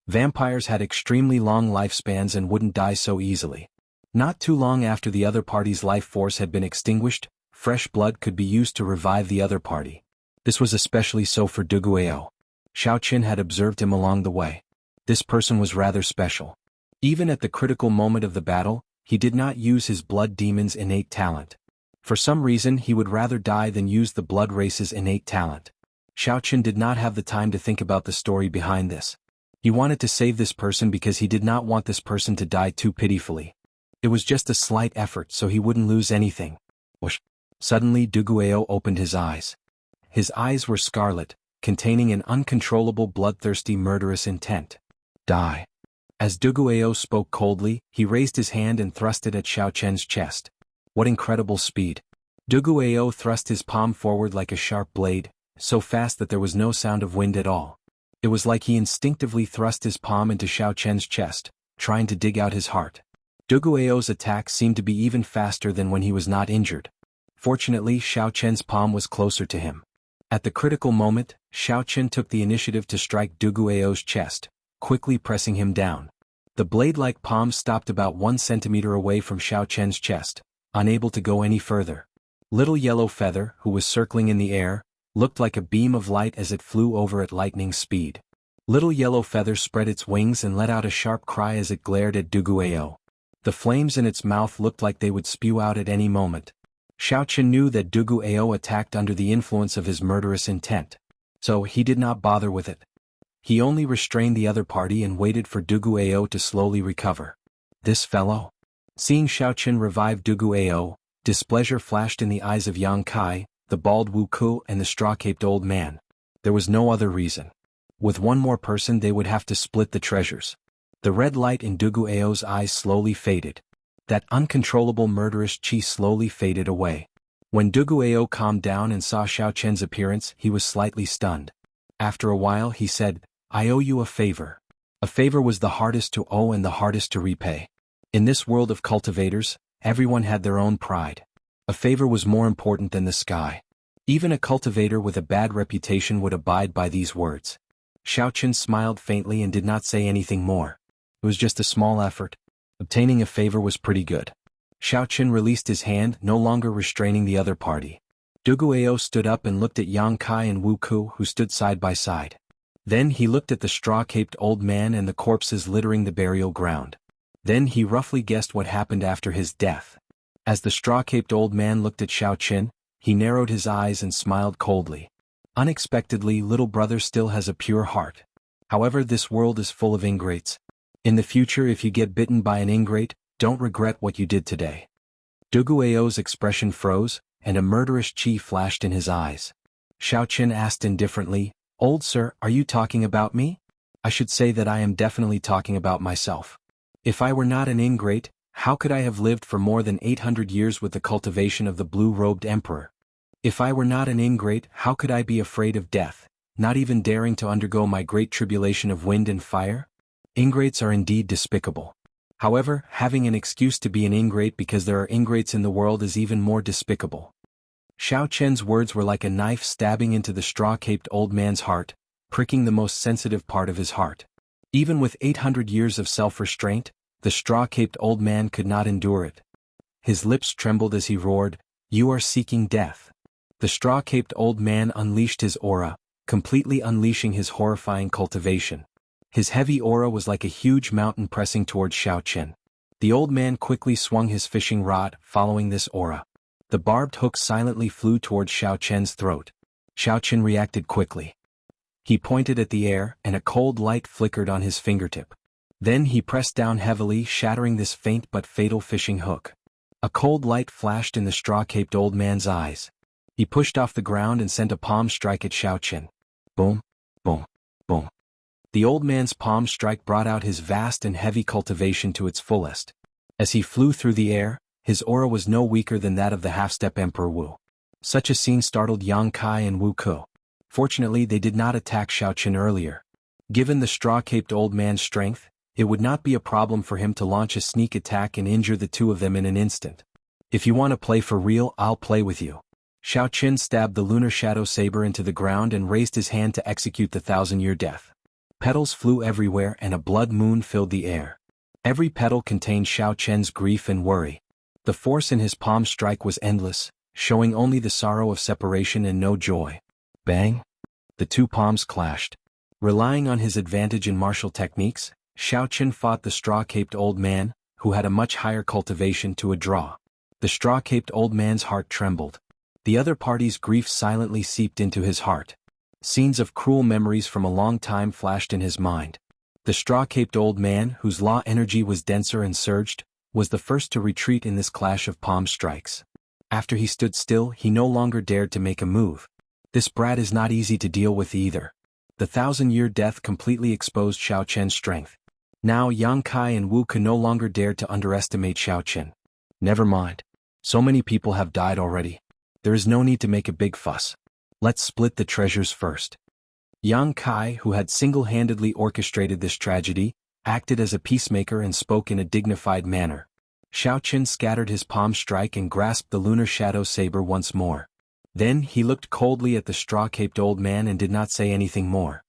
Vampires had extremely long lifespans and wouldn't die so easily. Not too long after the other party's life force had been extinguished, fresh blood could be used to revive the other party. This was especially so for Duguao. Xiaoqin had observed him along the way. This person was rather special. Even at the critical moment of the battle, he did not use his blood demon's innate talent. For some reason he would rather die than use the blood race's innate talent. Xiaoqin did not have the time to think about the story behind this. He wanted to save this person because he did not want this person to die too pitifully. It was just a slight effort so he wouldn't lose anything. Whoosh! Suddenly Duguao opened his eyes. His eyes were scarlet, containing an uncontrollable bloodthirsty murderous intent. "Die." As Duguao spoke coldly, he raised his hand and thrust it at Xiaoqian's chest. What incredible speed! Duguao thrust his palm forward like a sharp blade, so fast that there was no sound of wind at all. It was like he instinctively thrust his palm into Xiaoqian's chest, trying to dig out his heart. Duguao's attack seemed to be even faster than when he was not injured. Fortunately, Xiaoqian's palm was closer to him. At the critical moment, Xiaoqin took the initiative to strike Duguao's chest, quickly pressing him down. The blade-like palm stopped about 1 centimeter away from Xiaoqian's chest, unable to go any further. Little Yellow Feather, who was circling in the air, looked like a beam of light as it flew over at lightning speed. Little Yellow Feather spread its wings and let out a sharp cry as it glared at Duguao. The flames in its mouth looked like they would spew out at any moment. Xiaoqin knew that Duguao attacked under the influence of his murderous intent. So he did not bother with it. He only restrained the other party and waited for Duguao to slowly recover. This fellow? Seeing Xiaoqin revive Duguao, displeasure flashed in the eyes of Yang Kai, the bald Wu Ku and the straw-caped old man. There was no other reason. With one more person they would have to split the treasures. The red light in Duguao's eyes slowly faded. That uncontrollable murderous chi slowly faded away. When Duguao calmed down and saw Xiaoqian's appearance, he was slightly stunned. After a while he said, "I owe you a favor." A favor was the hardest to owe and the hardest to repay. In this world of cultivators, everyone had their own pride. A favor was more important than the sky. Even a cultivator with a bad reputation would abide by these words. Xiaoqin smiled faintly and did not say anything more. It was just a small effort. Obtaining a favor was pretty good. Xiaoqin released his hand, no longer restraining the other party. Duguao stood up and looked at Yang Kai and Wu Ku, who stood side by side. Then he looked at the straw-caped old man and the corpses littering the burial ground. Then he roughly guessed what happened after his death. As the straw-caped old man looked at Xiaoqin, He narrowed his eyes and smiled coldly. Unexpectedly, little brother still has a pure heart. However, this world is full of ingrates. In the future, if you get bitten by an ingrate, don't regret what you did today. Duguao's expression froze, and a murderous chi flashed in his eyes. Xiaoqin asked indifferently, "Old sir, are you talking about me?" "I should say that I am definitely talking about myself. If I were not an ingrate, how could I have lived for more than 800 years with the cultivation of the blue-robed emperor? If I were not an ingrate, how could I be afraid of death, not even daring to undergo my great tribulation of wind and fire? Ingrates are indeed despicable. However, having an excuse to be an ingrate because there are ingrates in the world is even more despicable." Xiao Chen's words were like a knife stabbing into the straw-caped old man's heart, pricking the most sensitive part of his heart. Even with 800 years of self-restraint, the straw-caped old man could not endure it. His lips trembled as he roared, "You are seeking death." The straw-caped old man unleashed his aura, completely unleashing his horrifying cultivation. His heavy aura was like a huge mountain pressing towards Xiao Chen. The old man quickly swung his fishing rod, following this aura. The barbed hook silently flew towards Xiao Chen's throat. Xiao Chen reacted quickly. He pointed at the air, and a cold light flickered on his fingertip. Then he pressed down heavily, shattering this faint but fatal fishing hook. A cold light flashed in the straw-caped old man's eyes. He pushed off the ground and sent a palm strike at Xiao Chen. Boom, boom, boom. The old man's palm strike brought out his vast and heavy cultivation to its fullest. As he flew through the air, his aura was no weaker than that of the half-step Emperor Wu. Such a scene startled Yang Kai and Wu Ke. Fortunately, they did not attack Xiao Chen earlier. Given the straw-caped old man's strength, it would not be a problem for him to launch a sneak attack and injure the two of them in an instant. "If you want to play for real, I'll play with you." Xiao Chen stabbed the lunar shadow saber into the ground and raised his hand to execute the 1,000-year death. Petals flew everywhere and a blood moon filled the air. Every petal contained Xiao Chen's grief and worry. The force in his palm strike was endless, showing only the sorrow of separation and no joy. Bang! The two palms clashed. Relying on his advantage in martial techniques, Xiao Chen fought the straw-caped old man, who had a much higher cultivation, to a draw. The straw-caped old man's heart trembled. The other party's grief silently seeped into his heart. Scenes of cruel memories from a long time flashed in his mind. The straw-caped old man, whose law energy was denser and surged, was the first to retreat in this clash of palm strikes. After he stood still, he no longer dared to make a move. This brat is not easy to deal with either. The 1,000-year death completely exposed Xiao Chen's strength. Now Yang Kai and Wu Ke no longer dared to underestimate Xiao Chen. Never mind. So many people have died already. There is no need to make a big fuss. Let's split the treasures first. Yang Kai, who had single-handedly orchestrated this tragedy, acted as a peacemaker and spoke in a dignified manner. Xiao Chen scattered his palm strike and grasped the lunar shadow saber once more. Then he looked coldly at the straw-caped old man and did not say anything more.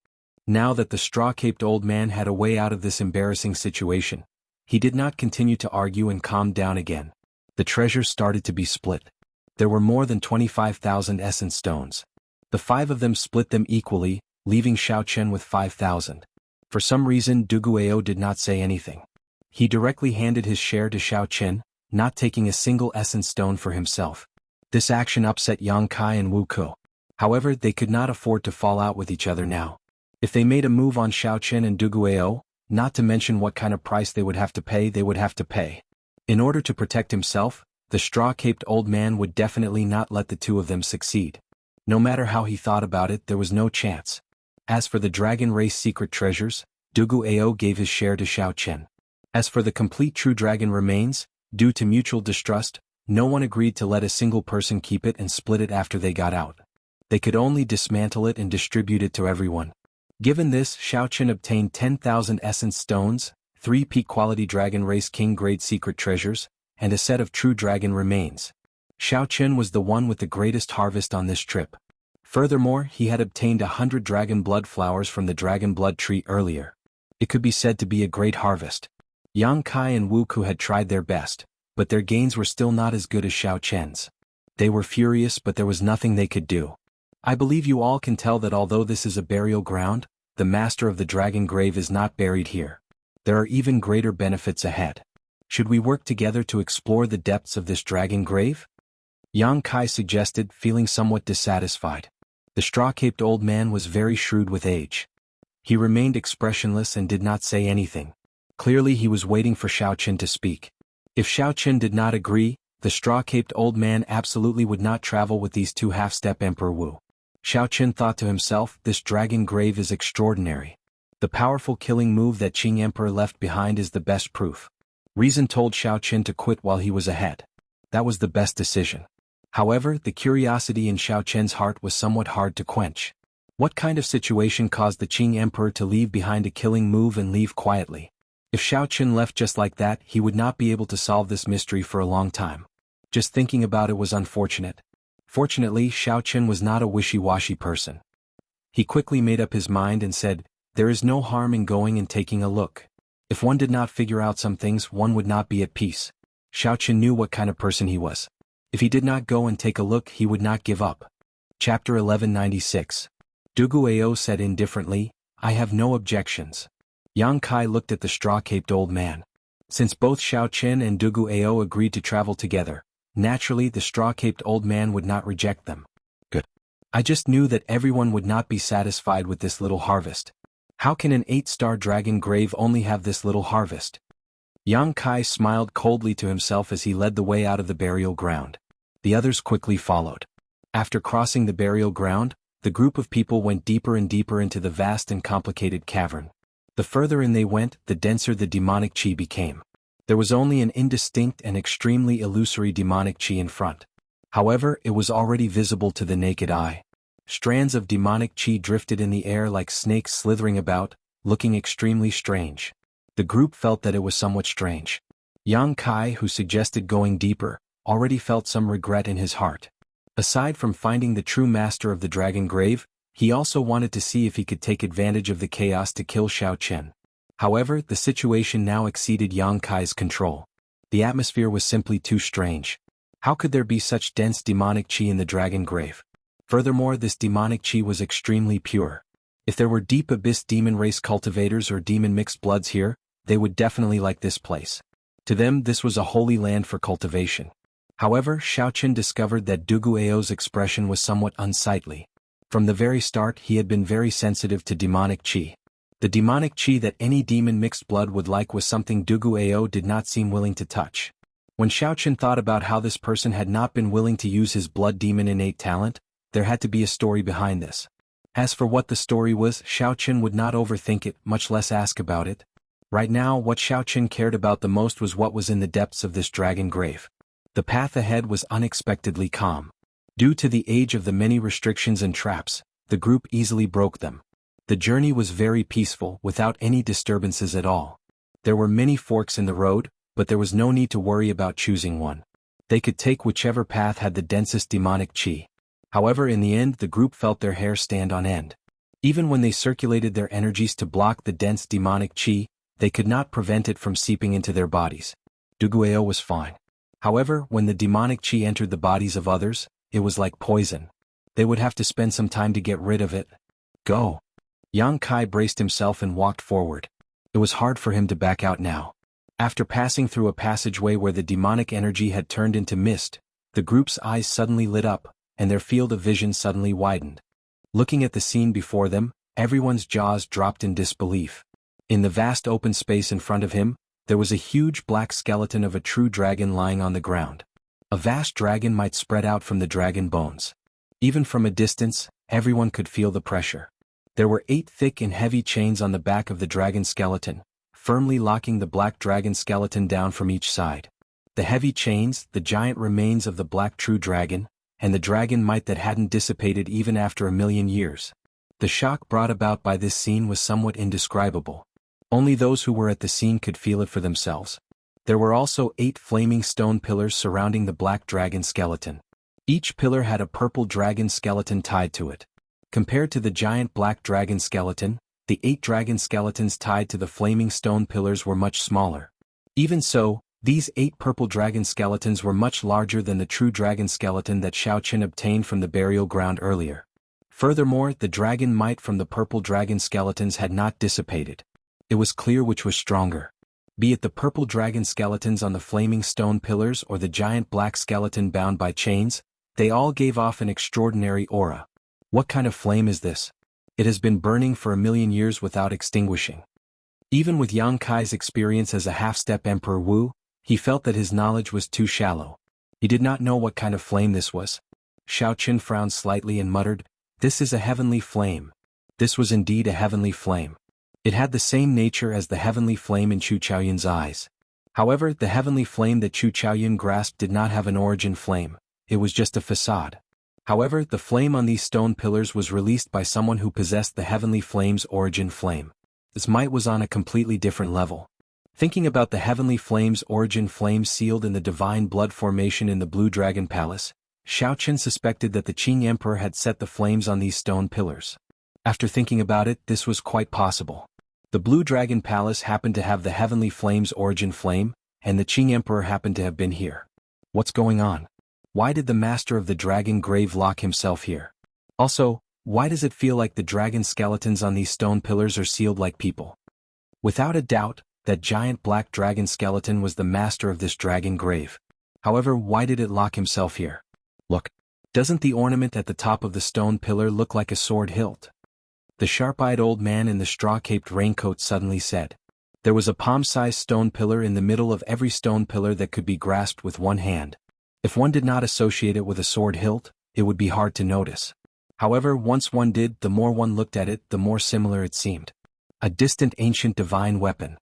Now that the straw-caped old man had a way out of this embarrassing situation, he did not continue to argue and calmed down again. The treasures started to be split. There were more than 25,000 essence stones. The five of them split them equally, leaving Xiao Chen with 5,000. For some reason, Duguao did not say anything. He directly handed his share to Xiao Chen, not taking a single essence stone for himself. This action upset Yang Kai and Wu Ke. However, they could not afford to fall out with each other now. If they made a move on Xiao Chen and Duguao, not to mention what kind of price they would have to pay. In order to protect himself, the straw-caped old man would definitely not let the two of them succeed. No matter how he thought about it, there was no chance. As for the dragon race secret treasures, Duguao gave his share to Xiao Chen. As for the complete true dragon remains, due to mutual distrust, no one agreed to let a single person keep it and split it after they got out. They could only dismantle it and distribute it to everyone. Given this, Xiao Chen obtained 10,000 essence stones, 3 peak quality dragon race king grade secret treasures, and a set of true dragon remains. Xiao Chen was the one with the greatest harvest on this trip. Furthermore, he had obtained 100 dragon blood flowers from the dragon blood tree earlier. It could be said to be a great harvest. Yang Kai and Wu Ke had tried their best, but their gains were still not as good as Xiao Chen's. They were furious, but there was nothing they could do. I believe you all can tell that although this is a burial ground, the master of the dragon grave is not buried here. There are even greater benefits ahead. Should we work together to explore the depths of this dragon grave? Yang Kai suggested, feeling somewhat dissatisfied. The straw-caped old man was very shrewd with age. He remained expressionless and did not say anything. Clearly he was waiting for Xiaoqin to speak. If Xiaoqin did not agree, the straw-caped old man absolutely would not travel with these two half-step Emperor Wu. Xiaoqin thought to himself, this dragon grave is extraordinary. The powerful killing move that Qing Emperor left behind is the best proof. Reason told Xiaoqin to quit while he was ahead. That was the best decision. However, the curiosity in Xiaoqin's heart was somewhat hard to quench. What kind of situation caused the Qing Emperor to leave behind a killing move and leave quietly? If Xiaoqin left just like that, he would not be able to solve this mystery for a long time. Just thinking about it was unfortunate. Fortunately, Xiaoqin was not a wishy-washy person. He quickly made up his mind and said, there is no harm in going and taking a look. If one did not figure out some things, one would not be at peace. Xiaoqin knew what kind of person he was. If he did not go and take a look, he would not give up. Chapter 1196. Duguao said indifferently, I have no objections. Yang Kai looked at the straw-caped old man. Since both Xiaoqin and Duguao agreed to travel together, naturally the straw-caped old man would not reject them. Good. I just knew that everyone would not be satisfied with this little harvest. How can an 8-star dragon grave only have this little harvest? Yang Kai smiled coldly to himself as he led the way out of the burial ground. The others quickly followed. After crossing the burial ground, the group of people went deeper and deeper into the vast and complicated cavern. The further in they went, the denser the demonic qi became. There was only an indistinct and extremely illusory demonic qi in front. However, it was already visible to the naked eye. Strands of demonic qi drifted in the air like snakes slithering about, looking extremely strange. The group felt that it was somewhat strange. Yang Kai, who suggested going deeper, already felt some regret in his heart. Aside from finding the true master of the dragon grave, he also wanted to see if he could take advantage of the chaos to kill Xiaoqin. However, the situation now exceeded Yang Kai's control. The atmosphere was simply too strange. How could there be such dense demonic qi in the dragon grave? Furthermore, this demonic qi was extremely pure. If there were deep abyss demon race cultivators or demon mixed bloods here, they would definitely like this place. To them, this was a holy land for cultivation. However, Xiaoqin discovered that Duguao's expression was somewhat unsightly. From the very start, he had been very sensitive to demonic qi. The demonic qi that any demon mixed blood would like was something Duguao did not seem willing to touch. When Xiaoqin thought about how this person had not been willing to use his blood demon innate talent, there had to be a story behind this. As for what the story was, Xiaoqin would not overthink it, much less ask about it. Right now, what Xiaoqin cared about the most was what was in the depths of this dragon grave. The path ahead was unexpectedly calm. Due to the age of the many restrictions and traps, the group easily broke them. The journey was very peaceful, without any disturbances at all. There were many forks in the road, but there was no need to worry about choosing one. They could take whichever path had the densest demonic qi. However, in the end, the group felt their hair stand on end. Even when they circulated their energies to block the dense demonic qi, they could not prevent it from seeping into their bodies. Duguao was fine. However, when the demonic qi entered the bodies of others, it was like poison. They would have to spend some time to get rid of it. Go. Yang Kai braced himself and walked forward. It was hard for him to back out now. After passing through a passageway where the demonic energy had turned into mist, the group's eyes suddenly lit up, and their field of vision suddenly widened. Looking at the scene before them, everyone's jaws dropped in disbelief. In the vast open space in front of him, there was a huge black skeleton of a true dragon lying on the ground. A vast dragon might spread out from the dragon bones. Even from a distance, everyone could feel the pressure. There were 8 thick and heavy chains on the back of the dragon skeleton, firmly locking the black dragon skeleton down from each side. The heavy chains, the giant remains of the black true dragon, and the dragon might that hadn't dissipated even after 1,000,000 years. The shock brought about by this scene was somewhat indescribable. Only those who were at the scene could feel it for themselves. There were also 8 flaming stone pillars surrounding the black dragon skeleton. Each pillar had a purple dragon skeleton tied to it. Compared to the giant black dragon skeleton, the 8 dragon skeletons tied to the flaming stone pillars were much smaller. Even so, these 8 purple dragon skeletons were much larger than the true dragon skeleton that Xiaoqin obtained from the burial ground earlier. Furthermore, the dragon might from the purple dragon skeletons had not dissipated. It was clear which was stronger. Be it the purple dragon skeletons on the flaming stone pillars or the giant black skeleton bound by chains, they all gave off an extraordinary aura. What kind of flame is this? It has been burning for 1,000,000 years without extinguishing. Even with Yang Kai's experience as a half-step Emperor Wu, he felt that his knowledge was too shallow. He did not know what kind of flame this was. Xiaoqin frowned slightly and muttered, "This is a heavenly flame." This was indeed a heavenly flame. It had the same nature as the heavenly flame in Chu Chaoyun's eyes. However, the heavenly flame that Chu Chaoyun grasped did not have an origin flame, it was just a facade. However, the flame on these stone pillars was released by someone who possessed the heavenly flame's origin flame. Its might was on a completely different level. Thinking about the heavenly flame's origin flame sealed in the divine blood formation in the Blue Dragon Palace, Xiaoqin suspected that the Qing Emperor had set the flames on these stone pillars. After thinking about it, this was quite possible. The Blue Dragon Palace happened to have the heavenly flame's origin flame, and the Qing Emperor happened to have been here. What's going on? Why did the master of the dragon grave lock himself here? Also, why does it feel like the dragon skeletons on these stone pillars are sealed like people? Without a doubt, that giant black dragon skeleton was the master of this dragon grave. However, why did it lock himself here? Look, doesn't the ornament at the top of the stone pillar look like a sword hilt? The sharp-eyed old man in the straw-caped raincoat suddenly said. There was a palm-sized stone pillar in the middle of every stone pillar that could be grasped with one hand. If one did not associate it with a sword hilt, it would be hard to notice. However, once one did, the more one looked at it, the more similar it seemed. A distant ancient divine weapon.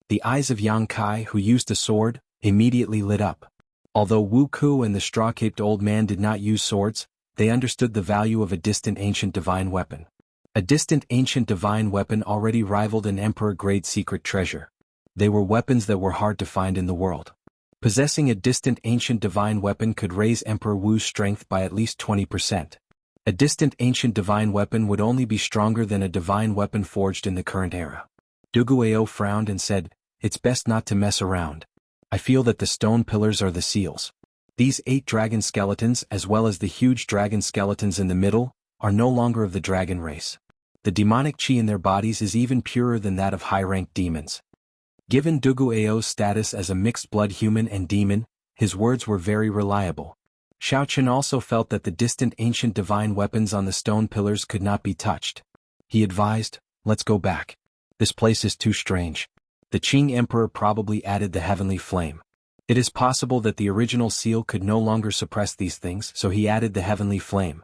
The eyes of Yang Kai, who used a sword, immediately lit up. Although Wu Ku and the straw-caped old man did not use swords, they understood the value of a distant ancient divine weapon. A distant ancient divine weapon already rivaled an emperor-grade secret treasure. They were weapons that were hard to find in the world. Possessing a distant ancient divine weapon could raise Emperor Wu's strength by at least 20%. A distant ancient divine weapon would only be stronger than a divine weapon forged in the current era. Duguao frowned and said, "It's best not to mess around. I feel that the stone pillars are the seals. These 8 dragon skeletons as well as the huge dragon skeletons in the middle, are no longer of the dragon race. The demonic chi in their bodies is even purer than that of high-ranked demons." Given Duguao's status as a mixed-blood human and demon, his words were very reliable. Xiaoqin also felt that the distant ancient divine weapons on the stone pillars could not be touched. He advised, "Let's go back. This place is too strange." The Qing Emperor probably added the heavenly flame. It is possible that the original seal could no longer suppress these things, so he added the heavenly flame.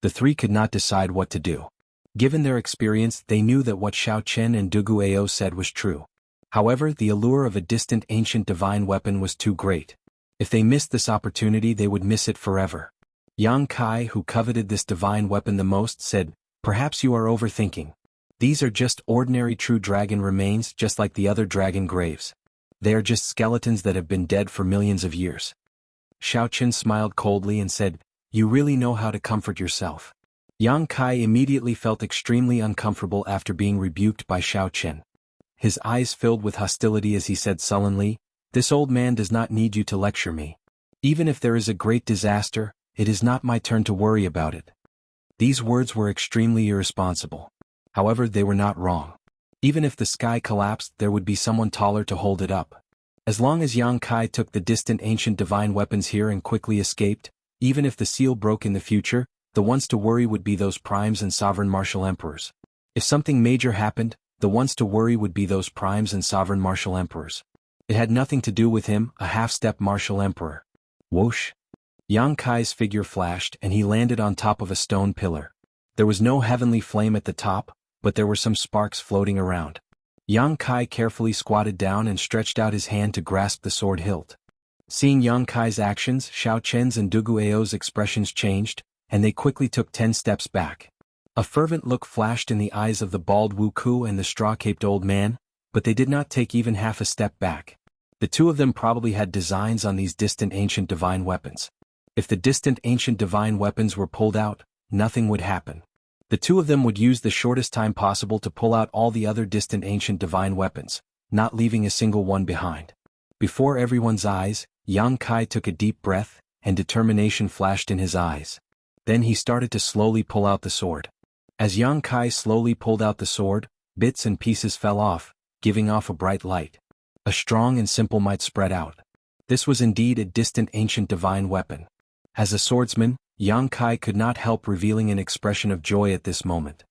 The three could not decide what to do. Given their experience, they knew that what Xiaoqin and Duguao said was true. However, the allure of a distant ancient divine weapon was too great. If they missed this opportunity, they would miss it forever. Yang Kai, who coveted this divine weapon the most, said, "Perhaps you are overthinking. These are just ordinary true dragon remains, just like the other dragon graves. They are just skeletons that have been dead for millions of years." Xiaoqin smiled coldly and said, "You really know how to comfort yourself." Yang Kai immediately felt extremely uncomfortable after being rebuked by Xiaoqin. His eyes filled with hostility as he said sullenly, "This old man does not need you to lecture me. Even if there is a great disaster, it is not my turn to worry about it." These words were extremely irresponsible. However, they were not wrong. Even if the sky collapsed, there would be someone taller to hold it up. As long as Yang Kai took the distant ancient divine weapons here and quickly escaped, even if the seal broke in the future, the ones to worry would be those primes and sovereign martial emperors. If something major happened, the ones to worry would be those primes and sovereign martial emperors. It had nothing to do with him, a half-step martial emperor. Whoosh! Yang Kai's figure flashed and he landed on top of a stone pillar. There was no heavenly flame at the top, but there were some sparks floating around. Yang Kai carefully squatted down and stretched out his hand to grasp the sword hilt. Seeing Yang Kai's actions, Xiaoqin's and Duguao's expressions changed, and they quickly took 10 steps back. A fervent look flashed in the eyes of the bald Wu Ku and the straw-caped old man, but they did not take even half a step back. The two of them probably had designs on these distant ancient divine weapons. If the distant ancient divine weapons were pulled out, nothing would happen. The two of them would use the shortest time possible to pull out all the other distant ancient divine weapons, not leaving a single one behind. Before everyone's eyes, Yang Kai took a deep breath, and determination flashed in his eyes. Then he started to slowly pull out the sword. As Yang Kai slowly pulled out the sword, bits and pieces fell off, giving off a bright light. A strong and simple might spread out. This was indeed a distant ancient divine weapon. As a swordsman, Yang Kai could not help revealing an expression of joy at this moment.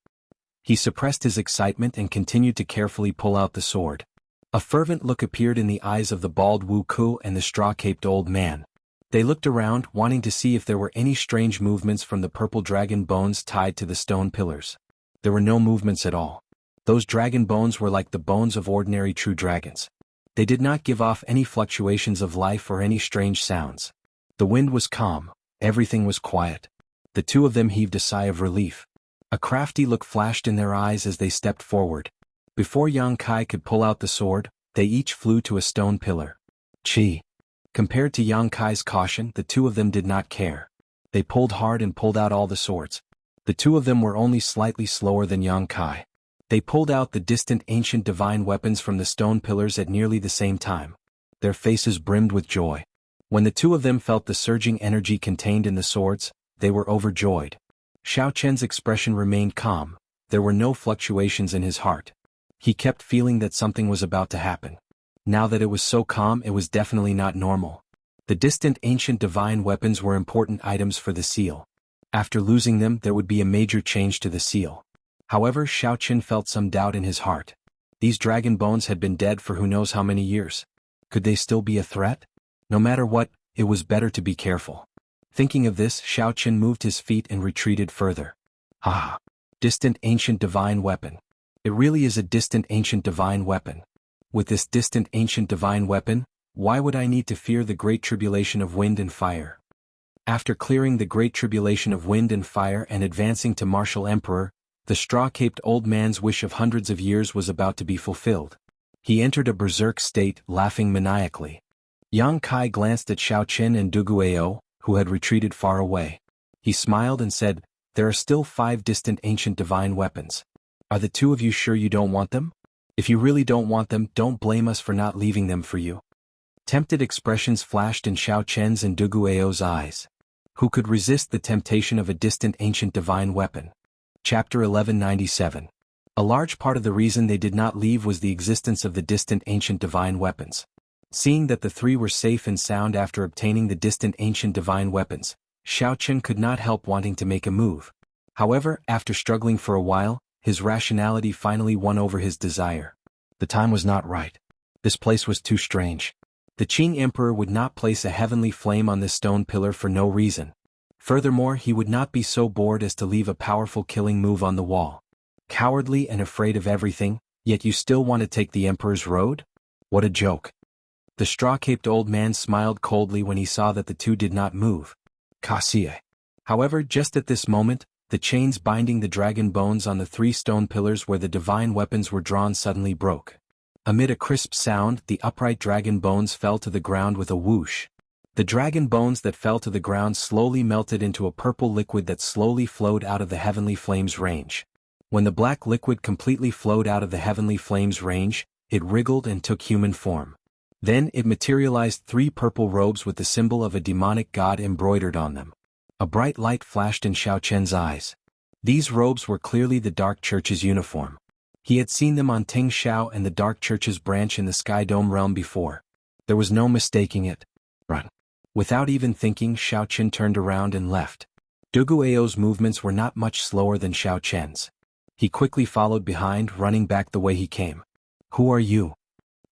He suppressed his excitement and continued to carefully pull out the sword. A fervent look appeared in the eyes of the bald Wu Ku and the straw-caped old man. They looked around, wanting to see if there were any strange movements from the purple dragon bones tied to the stone pillars. There were no movements at all. Those dragon bones were like the bones of ordinary true dragons. They did not give off any fluctuations of life or any strange sounds. The wind was calm, everything was quiet. The two of them heaved a sigh of relief. A crafty look flashed in their eyes as they stepped forward. Before Yang Kai could pull out the sword, they each flew to a stone pillar. Chi. Compared to Yang Kai's caution, the two of them did not care. They pulled hard and pulled out all the swords. The two of them were only slightly slower than Yang Kai. They pulled out the distant ancient divine weapons from the stone pillars at nearly the same time. Their faces brimmed with joy. When the two of them felt the surging energy contained in the swords, they were overjoyed. Xiao Chen's expression remained calm. There were no fluctuations in his heart. He kept feeling that something was about to happen. Now that it was so calm, it was definitely not normal. The distant ancient divine weapons were important items for the seal. After losing them, there would be a major change to the seal. However, Xiao Chen felt some doubt in his heart. These dragon bones had been dead for who knows how many years. Could they still be a threat? No matter what, it was better to be careful. Thinking of this, Xiao Chen moved his feet and retreated further. Ah! Distant ancient divine weapon. It really is a distant ancient divine weapon. With this distant ancient divine weapon, why would I need to fear the great tribulation of wind and fire? After clearing the great tribulation of wind and fire and advancing to martial emperor, the straw-caped old man's wish of hundreds of years was about to be fulfilled. He entered a berserk state, laughing maniacally. Yang Kai glanced at Xiao Chen and Duguao, who had retreated far away. He smiled and said, "There are still 5 distant ancient divine weapons. Are the two of you sure you don't want them? If you really don't want them, don't blame us for not leaving them for you." Tempted expressions flashed in Xiao Chen's and Duguao's eyes. Who could resist the temptation of a distant ancient divine weapon? Chapter 1197. A large part of the reason they did not leave was the existence of the distant ancient divine weapons. Seeing that the three were safe and sound after obtaining the distant ancient divine weapons, Xiao Chen could not help wanting to make a move. However, after struggling for a while, his rationality finally won over his desire. The time was not right. This place was too strange. The Qing Emperor would not place a heavenly flame on this stone pillar for no reason. Furthermore, he would not be so bored as to leave a powerful killing move on the wall. Cowardly and afraid of everything, yet you still want to take the Emperor's road? What a joke. The straw-caped old man smiled coldly when he saw that the two did not move. Cassie. However, just at this moment, the chains binding the dragon bones on the 3 stone pillars where the divine weapons were drawn suddenly broke. Amid a crisp sound, the upright dragon bones fell to the ground with a whoosh. The dragon bones that fell to the ground slowly melted into a purple liquid that slowly flowed out of the heavenly flames range. When the black liquid completely flowed out of the heavenly flames range, it wriggled and took human form. Then it materialized 3 purple robes with the symbol of a demonic god embroidered on them. A bright light flashed in Xiao Chen's eyes. These robes were clearly the Dark Church's uniform. He had seen them on Ting Xiao and the Dark Church's branch in the Sky Dome realm before. There was no mistaking it. Run. Without even thinking, Xiao Chen turned around and left. Duguao's movements were not much slower than Xiao Chen's. He quickly followed behind, running back the way he came. Who are you?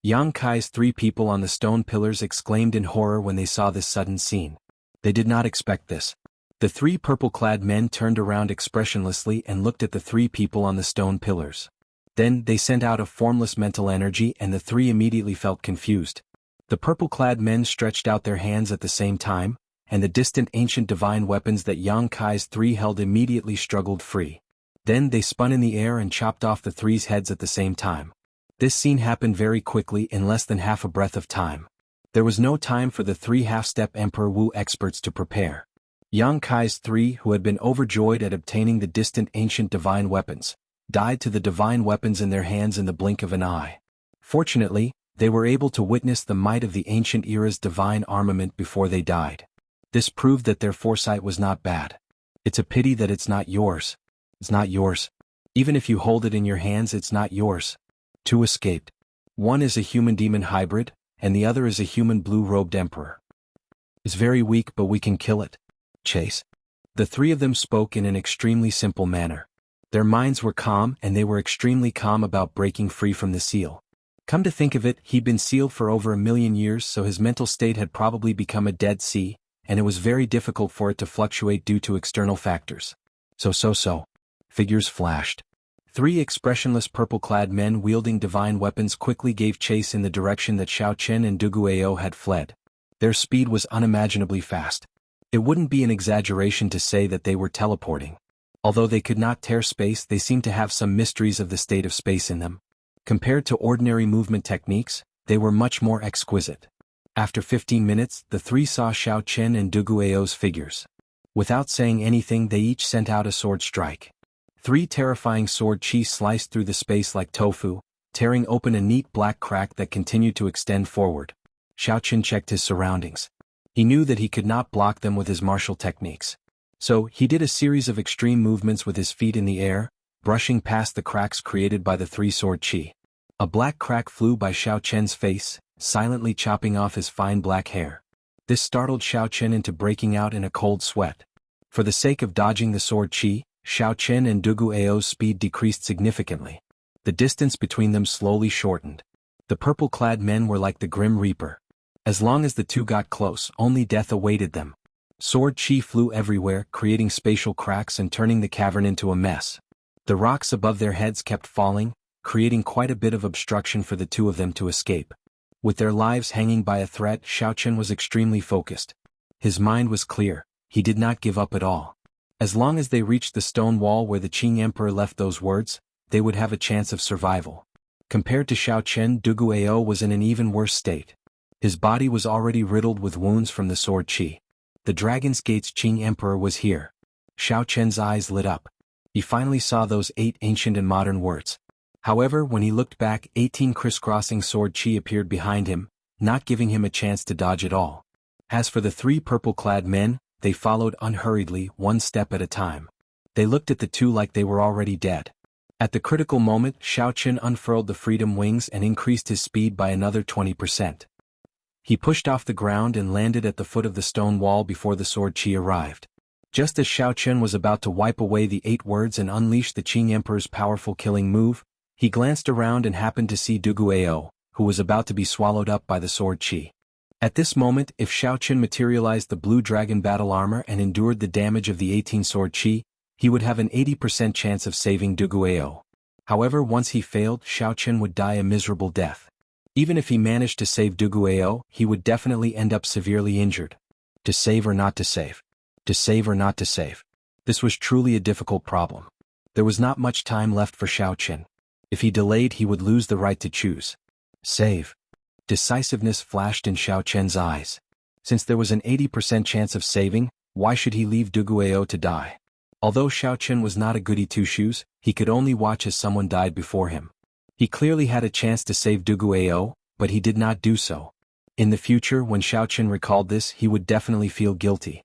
Yang Kai's 3 people on the stone pillars exclaimed in horror when they saw this sudden scene. They did not expect this. The 3 purple-clad men turned around expressionlessly and looked at the 3 people on the stone pillars. Then they sent out a formless mental energy and the 3 immediately felt confused. The purple-clad men stretched out their hands at the same time, and the distant ancient divine weapons that Yang Kai's 3 held immediately struggled free. Then they spun in the air and chopped off the 3's heads at the same time. This scene happened very quickly in less than half a breath of time. There was no time for the 3 half-step Emperor Wu experts to prepare. Yang Kai's 3, who had been overjoyed at obtaining the distant ancient divine weapons, died to the divine weapons in their hands in the blink of an eye. Fortunately, they were able to witness the might of the ancient era's divine armament before they died. This proved that their foresight was not bad. It's a pity that it's not yours. It's not yours. Even if you hold it in your hands, it's not yours. 2 escaped. One is a human-demon hybrid, and the other is a human blue-robed emperor. It's very weak, but we can kill it. Chase. The three of them spoke in an extremely simple manner. Their minds were calm, and they were extremely calm about breaking free from the seal. Come to think of it, he'd been sealed for over 1,000,000 years, so his mental state had probably become a Dead Sea, and it was very difficult for it to fluctuate due to external factors. So. Figures flashed. Three expressionless purple-clad men wielding divine weapons quickly gave chase in the direction that Xiao Chen and Duguayou had fled. Their speed was unimaginably fast. It wouldn't be an exaggeration to say that they were teleporting. Although they could not tear space, they seemed to have some mysteries of the state of space in them. Compared to ordinary movement techniques, they were much more exquisite. After 15 minutes, the three saw Xiao Chen and Duguayou's figures. Without saying anything, they each sent out a sword strike. Three terrifying sword chi sliced through the space like tofu, tearing open a neat black crack that continued to extend forward. Xiao Chen checked his surroundings. He knew that he could not block them with his martial techniques. So, he did a series of extreme movements with his feet in the air, brushing past the cracks created by the three sword chi. A black crack flew by Xiao Chen's face, silently chopping off his fine black hair. This startled Xiao Chen into breaking out in a cold sweat. For the sake of dodging the sword chi, Xiao Chen and Duguayou's speed decreased significantly. The distance between them slowly shortened. The purple-clad men were like the Grim Reaper. As long as the two got close, only death awaited them. Sword chi flew everywhere, creating spatial cracks and turning the cavern into a mess. The rocks above their heads kept falling, creating quite a bit of obstruction for the two of them to escape. With their lives hanging by a thread, Xiao Chen was extremely focused. His mind was clear. He did not give up at all. As long as they reached the stone wall where the Qing Emperor left those words, they would have a chance of survival. Compared to Xiao Chen, Duguayou was in an even worse state. His body was already riddled with wounds from the sword chi. The Dragon's Gate's Qing Emperor was here. Xiao Chen's eyes lit up. He finally saw those 8 ancient and modern words. However, when he looked back, 18 crisscrossing sword chi appeared behind him, not giving him a chance to dodge at all. As for the three purple-clad men, they followed unhurriedly, one step at a time. They looked at the two like they were already dead. At the critical moment, Xiao Chen unfurled the freedom wings and increased his speed by another 20%. He pushed off the ground and landed at the foot of the stone wall before the sword chi arrived. Just as Xiao Chen was about to wipe away the 8 words and unleash the Qing Emperor's powerful killing move, he glanced around and happened to see Duguayou, who was about to be swallowed up by the sword chi. At this moment, if Xiao Chen materialized the blue dragon battle armor and endured the damage of the 18 sword chi, he would have an 80% chance of saving Duguayou. However, once he failed, Xiao Chen would die a miserable death. Even if he managed to save Duguayou, he would definitely end up severely injured. To save or not to save? To save or not to save? This was truly a difficult problem. There was not much time left for Xiao Chen. If he delayed, he would lose the right to choose. Save. Decisiveness flashed in Xiao Chen's eyes. Since there was an 80% chance of saving, why should he leave Duguayou to die? Although Xiao Chen was not a goody two-shoes, he could only watch as someone died before him. He clearly had a chance to save Duguayou, but he did not do so. In the future, when Xiao Chen recalled this, he would definitely feel guilty.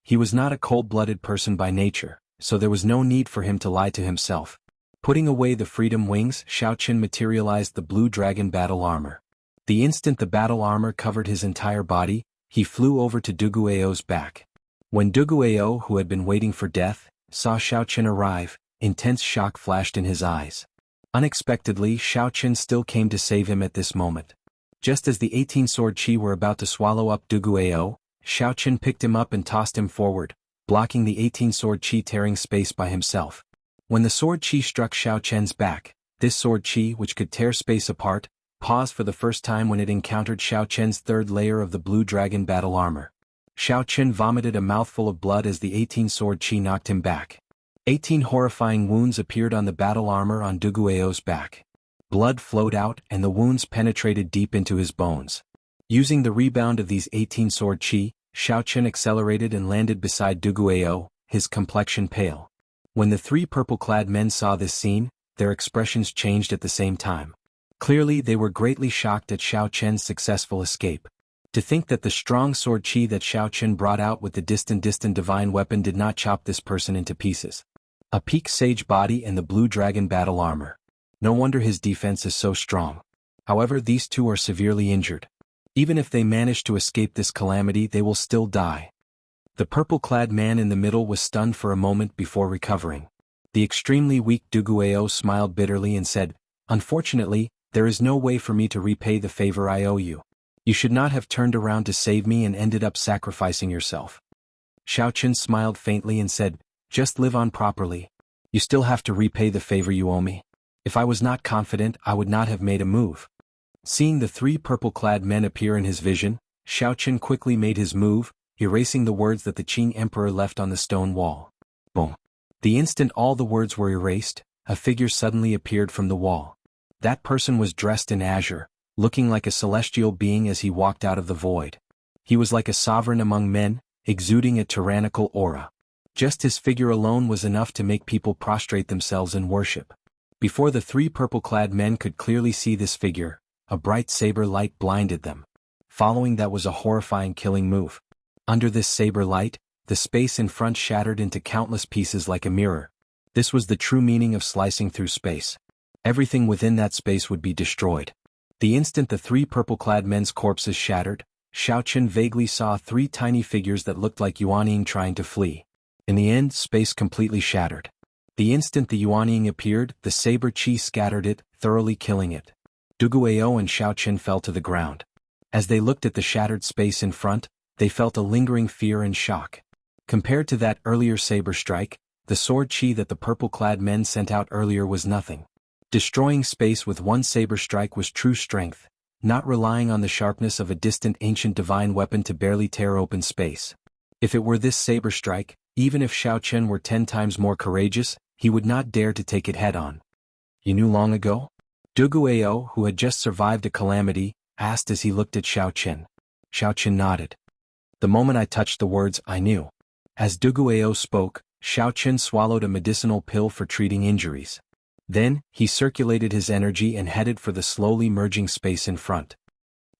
He was not a cold-blooded person by nature, so there was no need for him to lie to himself. Putting away the freedom wings, Xiao Chen materialized the blue dragon battle armor. The instant the battle armor covered his entire body, he flew over to Duguayou's back. When Duguayou, who had been waiting for death, saw Xiao Chen arrive, intense shock flashed in his eyes. Unexpectedly, Xiao Chen still came to save him at this moment. Just as the 18 sword chi were about to swallow up Duguayou, Xiao Chen picked him up and tossed him forward, blocking the 18 sword chi tearing space by himself. When the sword chi struck Xiao Chen's back, this sword chi, which could tear space apart, paused for the first time when it encountered Xiao Chen's third layer of the blue dragon battle armor. Xiao Chen vomited a mouthful of blood as the 18 sword chi knocked him back. 18 horrifying wounds appeared on the battle armor on Duguayou's back. Blood flowed out and the wounds penetrated deep into his bones. Using the rebound of these 18 sword chi, Xiao Chen accelerated and landed beside Duguayou, his complexion pale. When the three purple-clad men saw this scene, their expressions changed at the same time. Clearly, they were greatly shocked at Xiao Chen's successful escape. To think that the strong sword chi that Xiao Chen brought out with the distant divine weapon did not chop this person into pieces. A peak sage body and the blue dragon battle armor. No wonder his defense is so strong. However, these two are severely injured. Even if they manage to escape this calamity, they will still die. The purple-clad man in the middle was stunned for a moment before recovering. The extremely weak Duguayao smiled bitterly and said, "Unfortunately, there is no way for me to repay the favor I owe you. You should not have turned around to save me and ended up sacrificing yourself." Xiaoqun smiled faintly and said, "Just live on properly. You still have to repay the favor you owe me. If I was not confident, I would not have made a move." Seeing the three purple-clad men appear in his vision, Xiaoqun quickly made his move, erasing the words that the Qing emperor left on the stone wall. Boom. The instant all the words were erased, a figure suddenly appeared from the wall. That person was dressed in azure, looking like a celestial being as he walked out of the void. He was like a sovereign among men, exuding a tyrannical aura. Just his figure alone was enough to make people prostrate themselves in worship. Before the three purple-clad men could clearly see this figure, a bright saber light blinded them. Following that was a horrifying killing move. Under this saber light, the space in front shattered into countless pieces like a mirror. This was the true meaning of slicing through space. Everything within that space would be destroyed. The instant the three purple-clad men's corpses shattered, Xiaoqun vaguely saw three tiny figures that looked like Yuanying trying to flee. In the end, space completely shattered. The instant the Yuanying appeared, the saber chi scattered it, thoroughly killing it. Duguayao and Xiaoqun fell to the ground. As they looked at the shattered space in front, they felt a lingering fear and shock. Compared to that earlier saber strike, the sword chi that the purple-clad men sent out earlier was nothing. Destroying space with one saber strike was true strength, not relying on the sharpness of a distant ancient divine weapon to barely tear open space. If it were this saber strike, even if Xiaoqun were 10 times more courageous, he would not dare to take it head-on. "You knew long ago?" Duguayao, who had just survived a calamity, asked as he looked at Xiaoqun. Xiaoqun nodded. "The moment I touched the words, I knew." As Duguayao spoke, Xiaoqun swallowed a medicinal pill for treating injuries. Then, he circulated his energy and headed for the slowly merging space in front.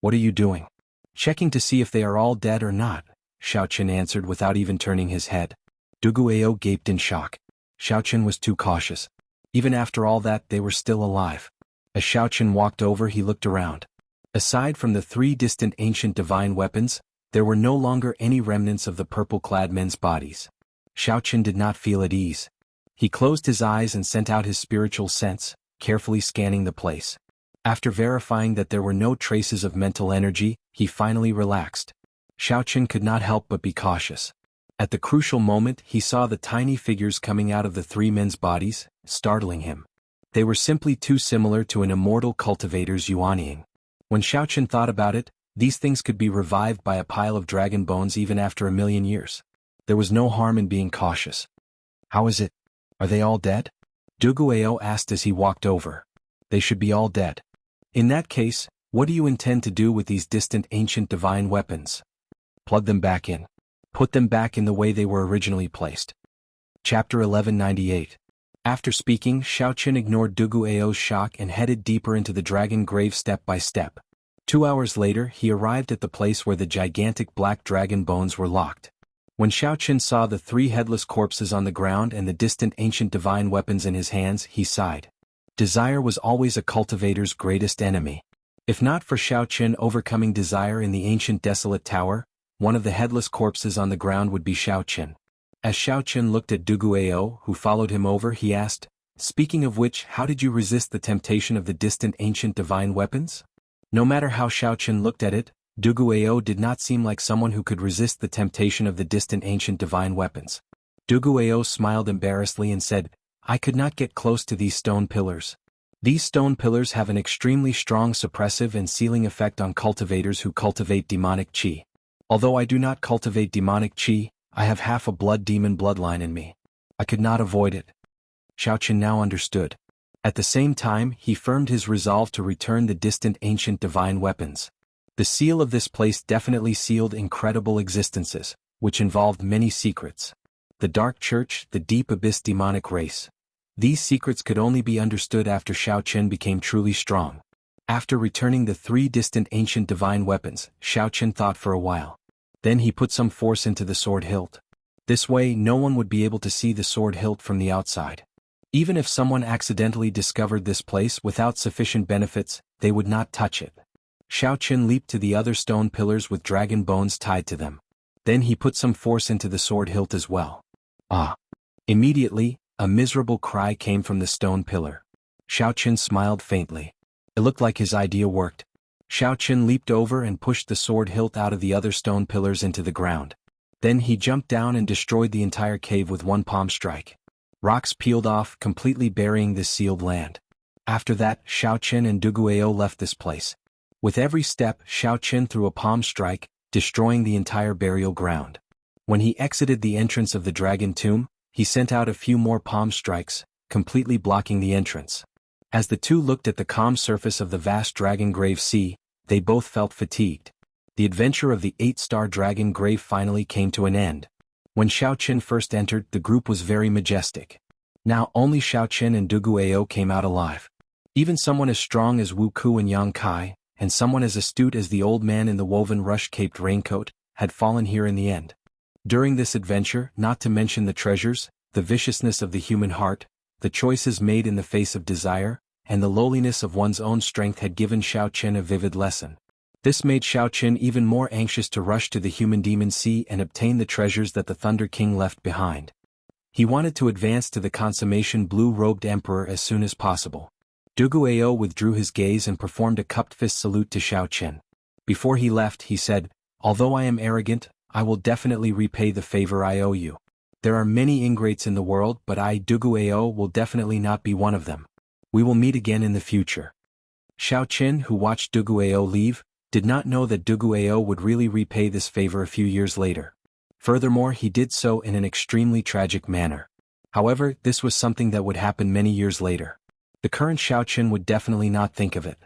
"What are you doing?" "Checking to see if they are all dead or not," Xiaoqun answered without even turning his head. Duguayao gaped in shock. Xiaoqun was too cautious. Even after all that, they were still alive. As Xiaoqun walked over, he looked around. Aside from the three distant ancient divine weapons, there were no longer any remnants of the purple-clad men's bodies. Xiaoqun did not feel at ease. He closed his eyes and sent out his spiritual sense, carefully scanning the place. After verifying that there were no traces of mental energy, he finally relaxed. Xiaoqun could not help but be cautious. At the crucial moment, he saw the tiny figures coming out of the three men's bodies, startling him. They were simply too similar to an immortal cultivator's Yuanying. When Xiaoqun thought about it, these things could be revived by a pile of dragon bones even after 1,000,000 years. There was no harm in being cautious. "How is it? Are they all dead?" Duguayao asked as he walked over. "They should be all dead." "In that case, what do you intend to do with these distant ancient divine weapons?" "Plug them back in. Put them back in the way they were originally placed." Chapter 1198. After speaking, Xiaoqun ignored Duguayao's shock and headed deeper into the dragon grave step by step. 2 hours later, he arrived at the place where the gigantic black dragon bones were locked. When Xiaoqun saw the three headless corpses on the ground and the distant ancient divine weapons in his hands, he sighed. Desire was always a cultivator's greatest enemy. If not for Xiaoqun overcoming desire in the ancient desolate tower, one of the headless corpses on the ground would be Xiaoqun. As Xiaoqun looked at Duguayao, who followed him over, he asked, "Speaking of which, how did you resist the temptation of the distant ancient divine weapons?" No matter how Xiaoqun looked at it, Duguayao did not seem like someone who could resist the temptation of the distant ancient divine weapons. Duguayao smiled embarrassedly and said, "I could not get close to these stone pillars. These stone pillars have an extremely strong suppressive and sealing effect on cultivators who cultivate demonic qi. Although I do not cultivate demonic qi, I have half a blood demon bloodline in me. I could not avoid it." Xiaoqun now understood. At the same time, he firmed his resolve to return the distant ancient divine weapons. The seal of this place definitely sealed incredible existences, which involved many secrets. The Dark Church, the Deep Abyss demonic race. These secrets could only be understood after Xiaoqun became truly strong. After returning the three distant ancient divine weapons, Xiaoqun thought for a while. Then he put some force into the sword hilt. This way, no one would be able to see the sword hilt from the outside. Even if someone accidentally discovered this place without sufficient benefits, they would not touch it. Xiao Qin leaped to the other stone pillars with dragon bones tied to them. Then he put some force into the sword hilt as well. Ah! Immediately, a miserable cry came from the stone pillar. Xiao Qin smiled faintly. It looked like his idea worked. Xiao Qin leaped over and pushed the sword hilt out of the other stone pillars into the ground. Then he jumped down and destroyed the entire cave with one palm strike. Rocks peeled off, completely burying this sealed land. After that, Xiao Qin and Duguayou left this place. With every step, Xiao Qin threw a palm strike, destroying the entire burial ground. When he exited the entrance of the dragon tomb, he sent out a few more palm strikes, completely blocking the entrance. As the two looked at the calm surface of the vast dragon grave sea, they both felt fatigued. The adventure of the 8-star dragon grave finally came to an end. When Xiao Qin first entered, the group was very majestic. Now only Xiao Qin and Duguayou came out alive. Even someone as strong as Wu Ku and Yang Kai, and someone as astute as the old man in the woven rush-caped raincoat, had fallen here in the end. During this adventure, not to mention the treasures, the viciousness of the human heart, the choices made in the face of desire, and the lowliness of one's own strength had given Xiao Qin a vivid lesson. This made Xiao Qin even more anxious to rush to the human demon sea and obtain the treasures that the Thunder King left behind. He wanted to advance to the consummation blue-robed emperor as soon as possible. Duguayou withdrew his gaze and performed a cupped fist salute to Xiao Qin. Before he left, he said, "Although I am arrogant, I will definitely repay the favor I owe you. There are many ingrates in the world, but I, Duguayou, will definitely not be one of them. We will meet again in the future." Xiao Qin, who watched Duguayou leave, did not know that Duguayou would really repay this favor a few years later. Furthermore, he did so in an extremely tragic manner. However, this was something that would happen many years later. The current Xiao Qin would definitely not think of it.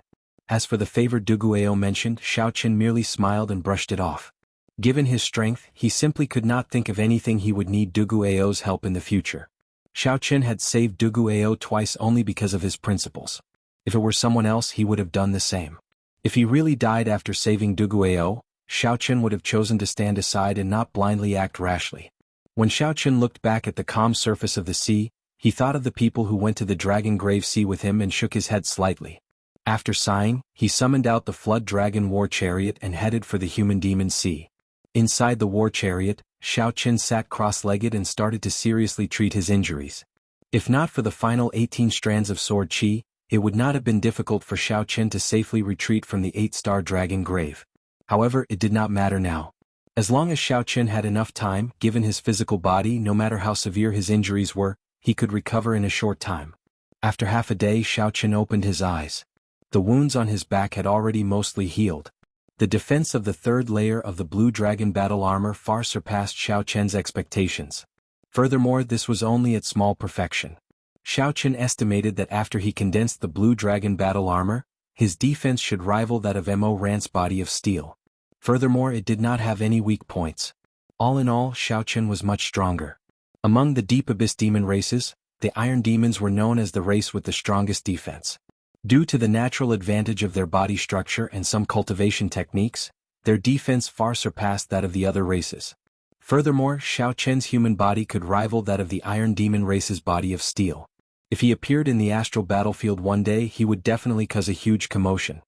As for the favor Duguayou mentioned, Xiao Qin merely smiled and brushed it off. Given his strength, he simply could not think of anything he would need Duguayou's help in the future. Xiao Qin had saved Duguayou twice only because of his principles. If it were someone else, he would have done the same. If he really died after saving Duguayou, Xiao Qin would have chosen to stand aside and not blindly act rashly. When Xiao Qin looked back at the calm surface of the sea, he thought of the people who went to the dragon grave sea with him and shook his head slightly. After sighing, he summoned out the flood dragon war chariot and headed for the human demon sea. Inside the war chariot, Xiao Qin sat cross-legged and started to seriously treat his injuries. If not for the final 18 strands of sword chi, it would not have been difficult for Xiao Qin to safely retreat from the 8-star dragon grave. However, it did not matter now. As long as Xiao Qin had enough time, given his physical body, no matter how severe his injuries were, he could recover in a short time. After half a day, Xiao Qin opened his eyes. The wounds on his back had already mostly healed. The defense of the third layer of the blue dragon battle armor far surpassed Xiao Qin's expectations. Furthermore, this was only at small perfection. Xiao Qin estimated that after he condensed the blue dragon battle armor, his defense should rival that of Mo Rant's body of steel. Furthermore, it did not have any weak points. All in all, Xiao Qin was much stronger. Among the Deep Abyss demon races, the Iron Demons were known as the race with the strongest defense. Due to the natural advantage of their body structure and some cultivation techniques, their defense far surpassed that of the other races. Furthermore, Xiao Qin's human body could rival that of the Iron Demon race's body of steel. If he appeared in the astral battlefield one day, he would definitely cause a huge commotion.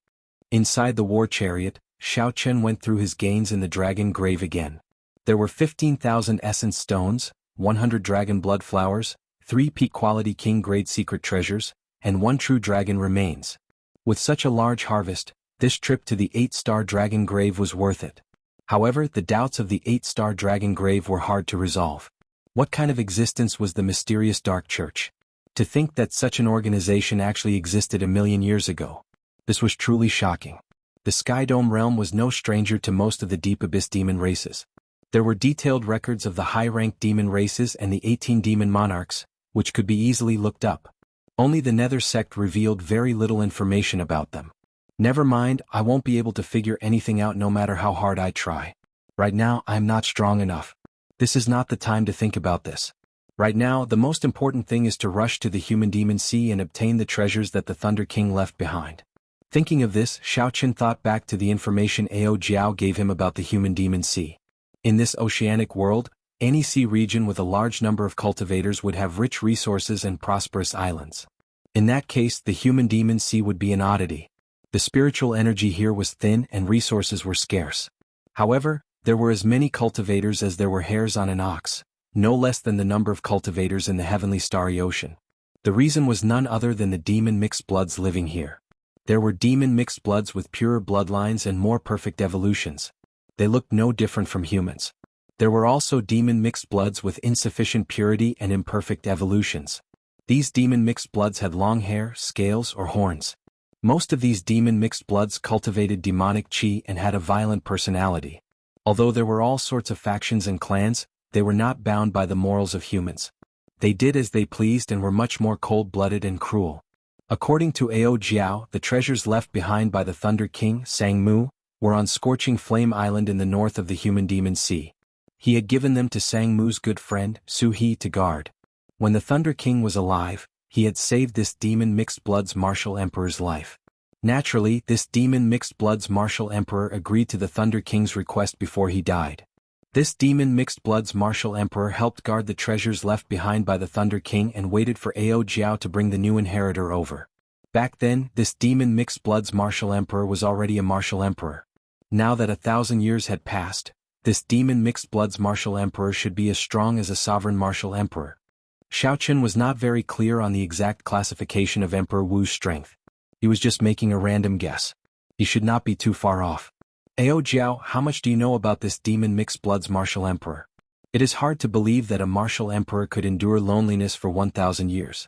Inside the war chariot, Xiao Qin went through his gains in the dragon grave again. There were 15,000 essence stones, 100 dragon blood flowers, 3 peak quality king grade secret treasures, and 1 true dragon remains. With such a large harvest, this trip to the 8-star dragon grave was worth it. However, the doubts of the 8-star dragon grave were hard to resolve. What kind of existence was the mysterious Dark Church? To think that such an organization actually existed a million years ago. This was truly shocking. The Sky Dome realm was no stranger to most of the Deep Abyss demon races. There were detailed records of the high-ranked demon races and the 18 demon monarchs, which could be easily looked up. Only the Nether sect revealed very little information about them. Never mind, I won't be able to figure anything out no matter how hard I try. Right now, I'm not strong enough. This is not the time to think about this. Right now, the most important thing is to rush to the human demon sea and obtain the treasures that the Thunder King left behind. Thinking of this, Xiao Qin thought back to the information Ao Jiao gave him about the human demon sea. In this oceanic world, any sea region with a large number of cultivators would have rich resources and prosperous islands. In that case, the human demon sea would be an oddity. The spiritual energy here was thin and resources were scarce. However, there were as many cultivators as there were hairs on an ox, no less than the number of cultivators in the heavenly starry ocean. The reason was none other than the demon mixed bloods living here. There were demon mixed bloods with purer bloodlines and more perfect evolutions. They looked no different from humans. There were also demon mixed bloods with insufficient purity and imperfect evolutions. These demon mixed bloods had long hair, scales, or horns. Most of these demon mixed bloods cultivated demonic chi and had a violent personality. Although there were all sorts of factions and clans, they were not bound by the morals of humans. They did as they pleased and were much more cold-blooded and cruel. According to Ao Jiao, the treasures left behind by the Thunder King, Sang Mu, were on Scorching Flame Island in the north of the Human Demon Sea. He had given them to Sang Mu's good friend, Su He, to guard. When the Thunder King was alive, he had saved this demon mixed bloods martial emperor's life. Naturally, this demon mixed bloods martial emperor agreed to the Thunder King's request before he died. This demon mixed bloods martial emperor helped guard the treasures left behind by the Thunder King and waited for Ao Jiao to bring the new inheritor over. Back then, this demon mixed bloods martial emperor was already a martial emperor. Now that 1,000 years had passed, this demon mixed bloods martial emperor should be as strong as a sovereign martial emperor. Xiaochen was not very clear on the exact classification of Emperor Wu's strength. He was just making a random guess. He should not be too far off. Ao Jiao, how much do you know about this demon mixed bloods martial emperor? It is hard to believe that a martial emperor could endure loneliness for 1,000 years.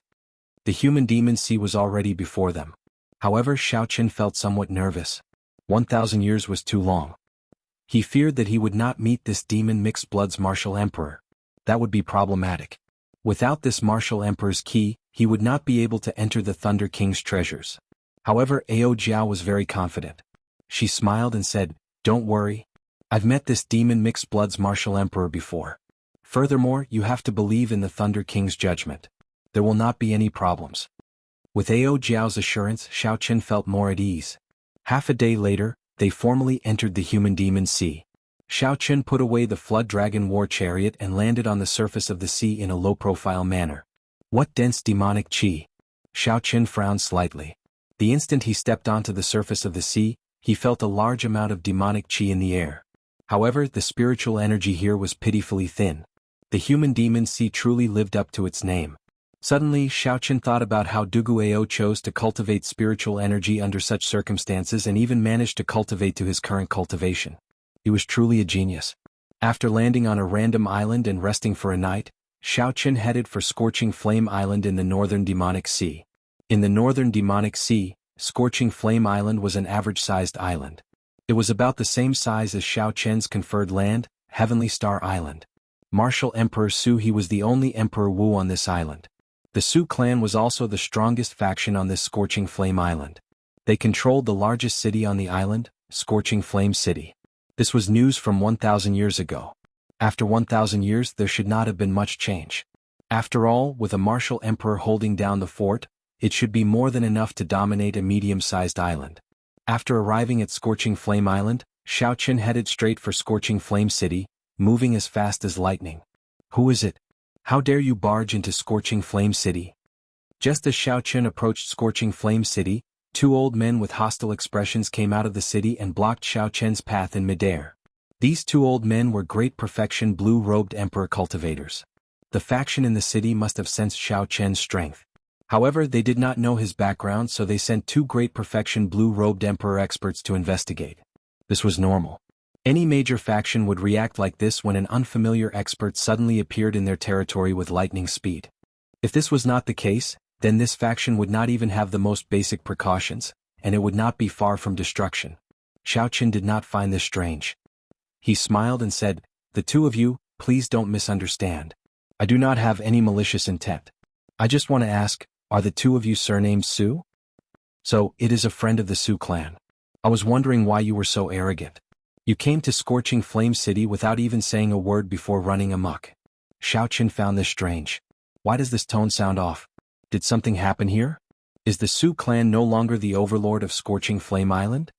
The Human Demon Sea was already before them. However, Xiaochen felt somewhat nervous. 1,000 years was too long. He feared that he would not meet this demon mixed bloods martial emperor. That would be problematic. Without this martial emperor's key, he would not be able to enter the Thunder King's treasures. However, Ao Jiao was very confident. She smiled and said, "Don't worry. I've met this demon mixed bloods martial emperor before. Furthermore, you have to believe in the Thunder King's judgment. There will not be any problems." With Ao Jiao's assurance, Xiaochen felt more at ease. Half a day later, they formally entered the Human Demon Sea. Xiaochen put away the Flood Dragon war chariot and landed on the surface of the sea in a low-profile manner. What dense demonic chi! Xiaochen frowned slightly. The instant he stepped onto the surface of the sea, he felt a large amount of demonic chi in the air. However, the spiritual energy here was pitifully thin. The Human Demon Sea truly lived up to its name. Suddenly, Xiaochen thought about how Dugu Ao chose to cultivate spiritual energy under such circumstances and even managed to cultivate to his current cultivation. He was truly a genius. After landing on a random island and resting for a night, Xiaochen headed for Scorching Flame Island in the northern Demonic Sea. In the northern Demonic Sea, Scorching Flame Island was an average-sized island. It was about the same size as Xiaochen's conferred land, Heavenly Star Island. Martial Emperor Su He was the only Emperor Wu on this island. The Su clan was also the strongest faction on this Scorching Flame Island. They controlled the largest city on the island, Scorching Flame City. This was news from 1,000 years ago. After 1,000 years there should not have been much change. After all, with a martial emperor holding down the fort, it should be more than enough to dominate a medium-sized island. After arriving at Scorching Flame Island, Xiaochen headed straight for Scorching Flame City, moving as fast as lightning. "Who is it? How dare you barge into Scorching Flame City?" Just as Xiaochen approached Scorching Flame City, two old men with hostile expressions came out of the city and blocked Xiaochen's path in midair. These two old men were great perfection blue-robed emperor cultivators. The faction in the city must have sensed Xiaochen's strength. However, they did not know his background, so they sent two great perfection blue-robed emperor experts to investigate. This was normal. Any major faction would react like this when an unfamiliar expert suddenly appeared in their territory with lightning speed. If this was not the case, then this faction would not even have the most basic precautions, and it would not be far from destruction. Xiaochen did not find this strange. He smiled and said, "The two of you, please don't misunderstand. I do not have any malicious intent. I just want to ask, are the two of you surnamed Su? So, it is a friend of the Su clan. I was wondering why you were so arrogant. You came to Scorching Flame City without even saying a word before running amok." Xiaochen found this strange. Why does this tone sound off? Did something happen here? Is the Su clan no longer the overlord of Scorching Flame Island?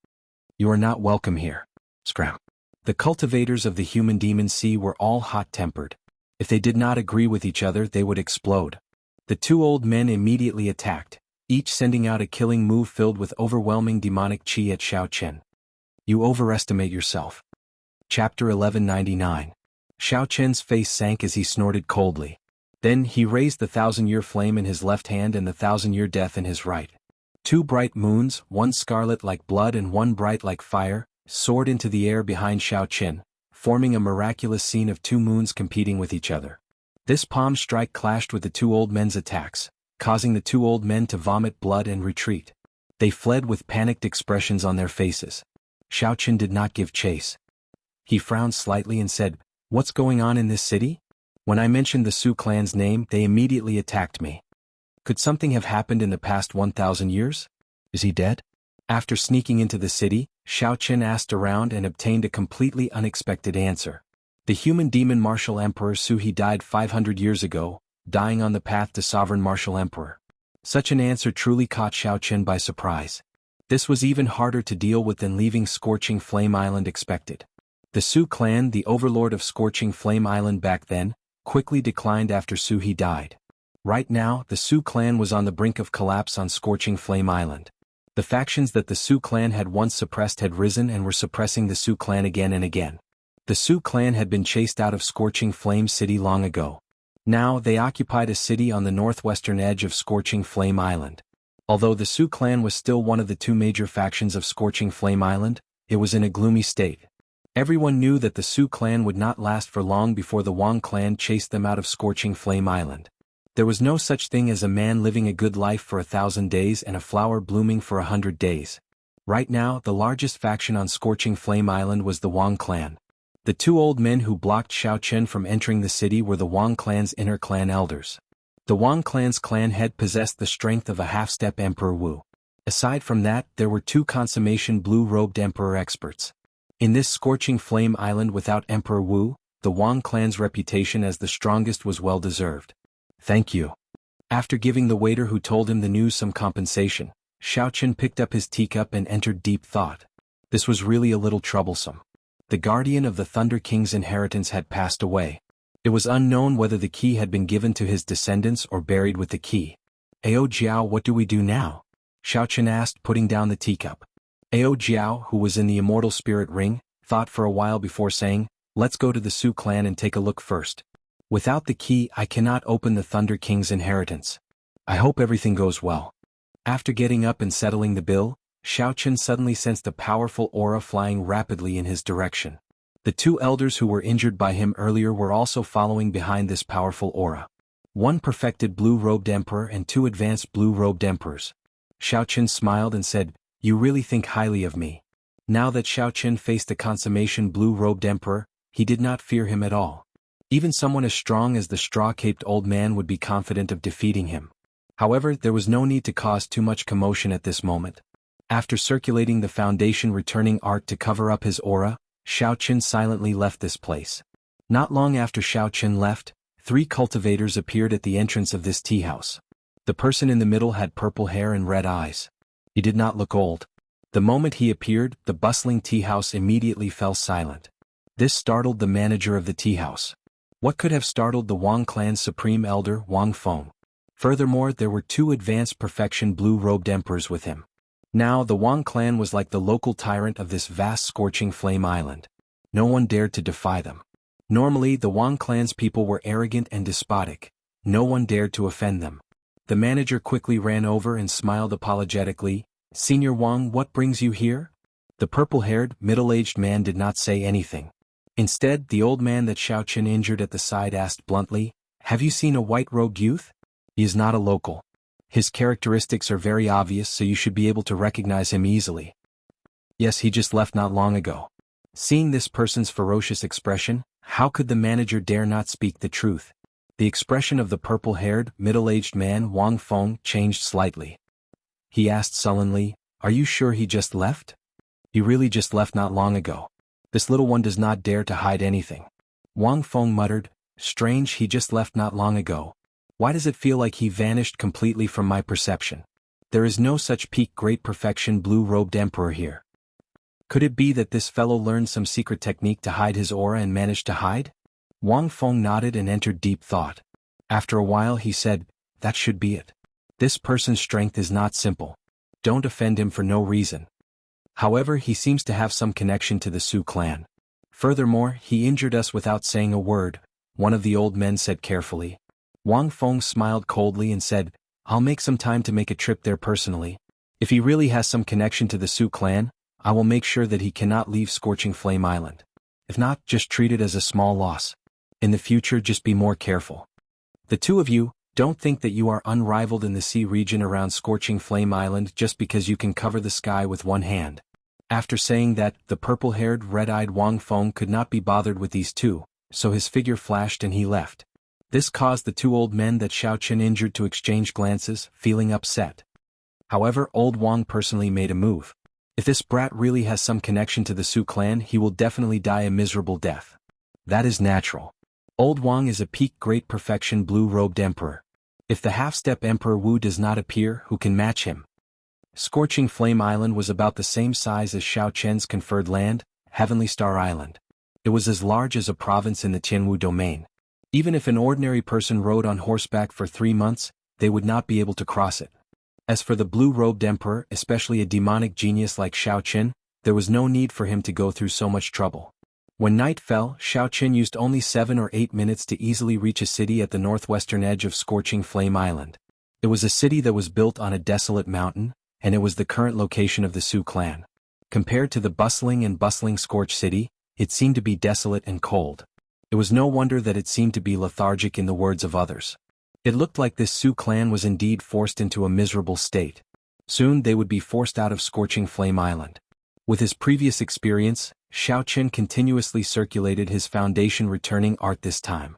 You are not welcome here. Scram. The cultivators of the Human Demon Sea were all hot-tempered. If they did not agree with each other, they would explode. The two old men immediately attacked, each sending out a killing move filled with overwhelming demonic chi at Xiao Chen. You overestimate yourself. Chapter 1199. Xiao Chen's face sank as he snorted coldly. Then he raised the 1,000-year flame in his left hand and the 1,000-year death in his right. 2 bright moons, one scarlet like blood and one bright like fire, soared into the air behind Xiao Chen, forming a miraculous scene of 2 moons competing with each other. This palm strike clashed with the 2 old men's attacks, causing the 2 old men to vomit blood and retreat. They fled with panicked expressions on their faces. Xiao Chen did not give chase. He frowned slightly and said, "What's going on in this city? When I mentioned the Su clan's name, they immediately attacked me. Could something have happened in the past 1,000 years? Is he dead?" After sneaking into the city, Xiao Chen asked around and obtained a completely unexpected answer. The human demon martial emperor Su He died 500 years ago, dying on the path to sovereign martial emperor. Such an answer truly caught Xiao Chen by surprise. This was even harder to deal with than leaving Scorching Flame Island expected. The Su clan, the overlord of Scorching Flame Island back then, quickly declined after Su He died. Right now, the Su clan was on the brink of collapse on Scorching Flame Island. The factions that the Su clan had once suppressed had risen and were suppressing the Su clan again and again. The Su clan had been chased out of Scorching Flame City long ago. Now they occupied a city on the northwestern edge of Scorching Flame Island. Although the Su clan was still one of the 2 major factions of Scorching Flame Island, it was in a gloomy state. Everyone knew that the Su clan would not last for long before the Wang clan chased them out of Scorching Flame Island. There was no such thing as a man living a good life for 1,000 days and a flower blooming for 100 days. Right now, the largest faction on Scorching Flame Island was the Wang clan. The 2 old men who blocked Xiao Chen from entering the city were the Wang clan's inner clan elders. The Wang clan's clan head possessed the strength of a half-step Emperor Wu. Aside from that, there were 2 consummation blue-robed Emperor experts. In this Scorching Flame Island without Emperor Wu, the Wang clan's reputation as the strongest was well-deserved. "Thank you." After giving the waiter who told him the news some compensation, Xiao Chen picked up his teacup and entered deep thought. This was really a little troublesome. The guardian of the Thunder King's inheritance had passed away. It was unknown whether the key had been given to his descendants or buried with the key. "Ao Jiao, what do we do now?" Xiao Chen asked, putting down the teacup. Ao Jiao, who was in the immortal spirit ring, thought for a while before saying, "Let's go to the Su clan and take a look first. Without the key, I cannot open the Thunder King's inheritance. I hope everything goes well." After getting up and settling the bill, Xiao Chen suddenly sensed a powerful aura flying rapidly in his direction. The 2 elders who were injured by him earlier were also following behind this powerful aura. 1 perfected blue-robed emperor and 2 advanced blue-robed emperors. Xiao Chen smiled and said, "You really think highly of me." Now that Xiao Chen faced a consummation blue-robed emperor, he did not fear him at all. Even someone as strong as the straw-caped old man would be confident of defeating him. However, there was no need to cause too much commotion at this moment. After circulating the foundation returning art to cover up his aura, Xiao Chen silently left this place. Not long after Xiao Chen left, 3 cultivators appeared at the entrance of this tea house. The person in the middle had purple hair and red eyes. He did not look old. The moment he appeared, the bustling tea house immediately fell silent. This startled the manager of the tea house. What could have startled the Wang clan's supreme elder, Wang Feng? Furthermore, there were 2 advanced perfection blue-robed emperors with him. Now the Wang clan was like the local tyrant of this vast Scorching Flame Island. No one dared to defy them. Normally, the Wang clan's people were arrogant and despotic. No one dared to offend them. The manager quickly ran over and smiled apologetically. "Senior Wang, what brings you here?" The purple-haired, middle-aged man did not say anything. Instead, the old man that Xiao Chen injured at the side asked bluntly, "Have you seen a white-robed youth? He is not a local. His characteristics are very obvious, so you should be able to recognize him easily." "Yes, he just left not long ago." Seeing this person's ferocious expression, how could the manager dare not speak the truth? The expression of the purple-haired, middle-aged man Wang Feng changed slightly. He asked sullenly, "Are you sure he just left?" "He really just left not long ago. This little one does not dare to hide anything." Wang Feng muttered, "Strange, he just left not long ago. Why does it feel like he vanished completely from my perception? There is no such peak great perfection blue-robed emperor here. Could it be that this fellow learned some secret technique to hide his aura and managed to hide?" Wang Feng nodded and entered deep thought. After a while he said, "That should be it. This person's strength is not simple. Don't offend him for no reason. However, he seems to have some connection to the Su clan. Furthermore, he injured us without saying a word, one of the old men said carefully. Wang Feng smiled coldly and said, I'll make some time to make a trip there personally. If he really has some connection to the Su clan, I will make sure that he cannot leave Scorching Flame Island. If not, just treat it as a small loss. In the future, just be more careful. The two of you, don't think that you are unrivaled in the sea region around Scorching Flame Island just because you can cover the sky with one hand. After saying that, the purple-haired, red-eyed Wang Feng could not be bothered with these two, so his figure flashed and he left. This caused the two old men that Xiao Chen injured to exchange glances, feeling upset. However, old Wang personally made a move. If this brat really has some connection to the Su clan, he will definitely die a miserable death. That is natural. Old Wang is a peak great perfection blue-robed emperor. If the half-step Emperor Wu does not appear, who can match him? Scorching Flame Island was about the same size as Xiao Chen's conferred land, Heavenly Star Island. It was as large as a province in the Tianwu domain. Even if an ordinary person rode on horseback for 3 months, they would not be able to cross it. As for the blue-robed emperor, especially a demonic genius like Xiao Chen, there was no need for him to go through so much trouble. When night fell, Xiao Chen used only 7 or 8 minutes to easily reach a city at the northwestern edge of Scorching Flame Island. It was a city that was built on a desolate mountain, and it was the current location of the Su clan. Compared to the bustling Scorch City, it seemed to be desolate and cold. It was no wonder that it seemed to be lethargic in the words of others. It looked like this Su clan was indeed forced into a miserable state. Soon they would be forced out of Scorching Flame Island. With his previous experience, Xiao Chen continuously circulated his foundation returning art this time.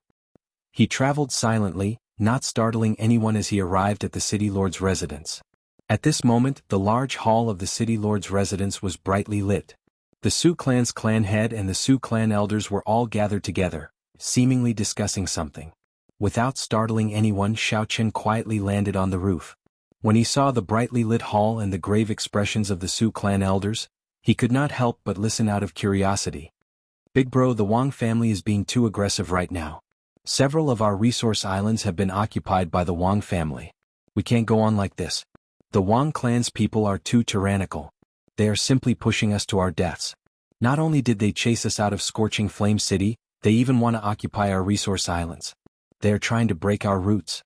He traveled silently, not startling anyone as he arrived at the city lord's residence. At this moment, the large hall of the city lord's residence was brightly lit. The Su clan's clan head and the Su clan elders were all gathered together, seemingly discussing something. Without startling anyone, Xiao Chen quietly landed on the roof. When he saw the brightly lit hall and the grave expressions of the Su clan elders, he could not help but listen out of curiosity. Big bro, the Wang family is being too aggressive right now. Several of our resource islands have been occupied by the Wang family. We can't go on like this. The Wang clan's people are too tyrannical. They are simply pushing us to our deaths. Not only did they chase us out of Scorching Flame City, they even want to occupy our resource islands. They are trying to break our roots.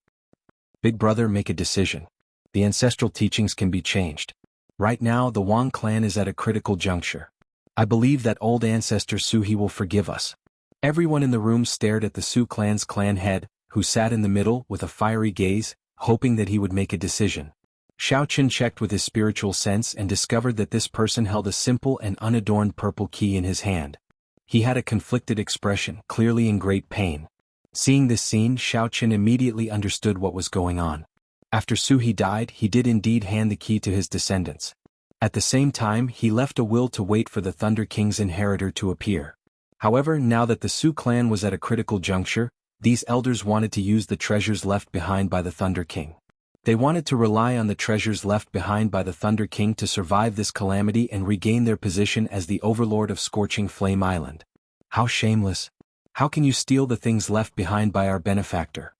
Big brother, make a decision. The ancestral teachings can be changed. Right now, the Wang clan is at a critical juncture. I believe that old ancestor Su He will forgive us. Everyone in the room stared at the Su clan's clan head, who sat in the middle with a fiery gaze, hoping that he would make a decision. Xiao Chen checked with his spiritual sense and discovered that this person held a simple and unadorned purple key in his hand. He had a conflicted expression, clearly in great pain. Seeing this scene, Xiao Chen immediately understood what was going on. After Su He died, he did indeed hand the key to his descendants. At the same time, he left a will to wait for the Thunder King's inheritor to appear. However, now that the Su clan was at a critical juncture, these elders wanted to use the treasures left behind by the Thunder King. They wanted to rely on the treasures left behind by the Thunder King to survive this calamity and regain their position as the overlord of Scorching Flame Island. How shameless! How can you steal the things left behind by our benefactor?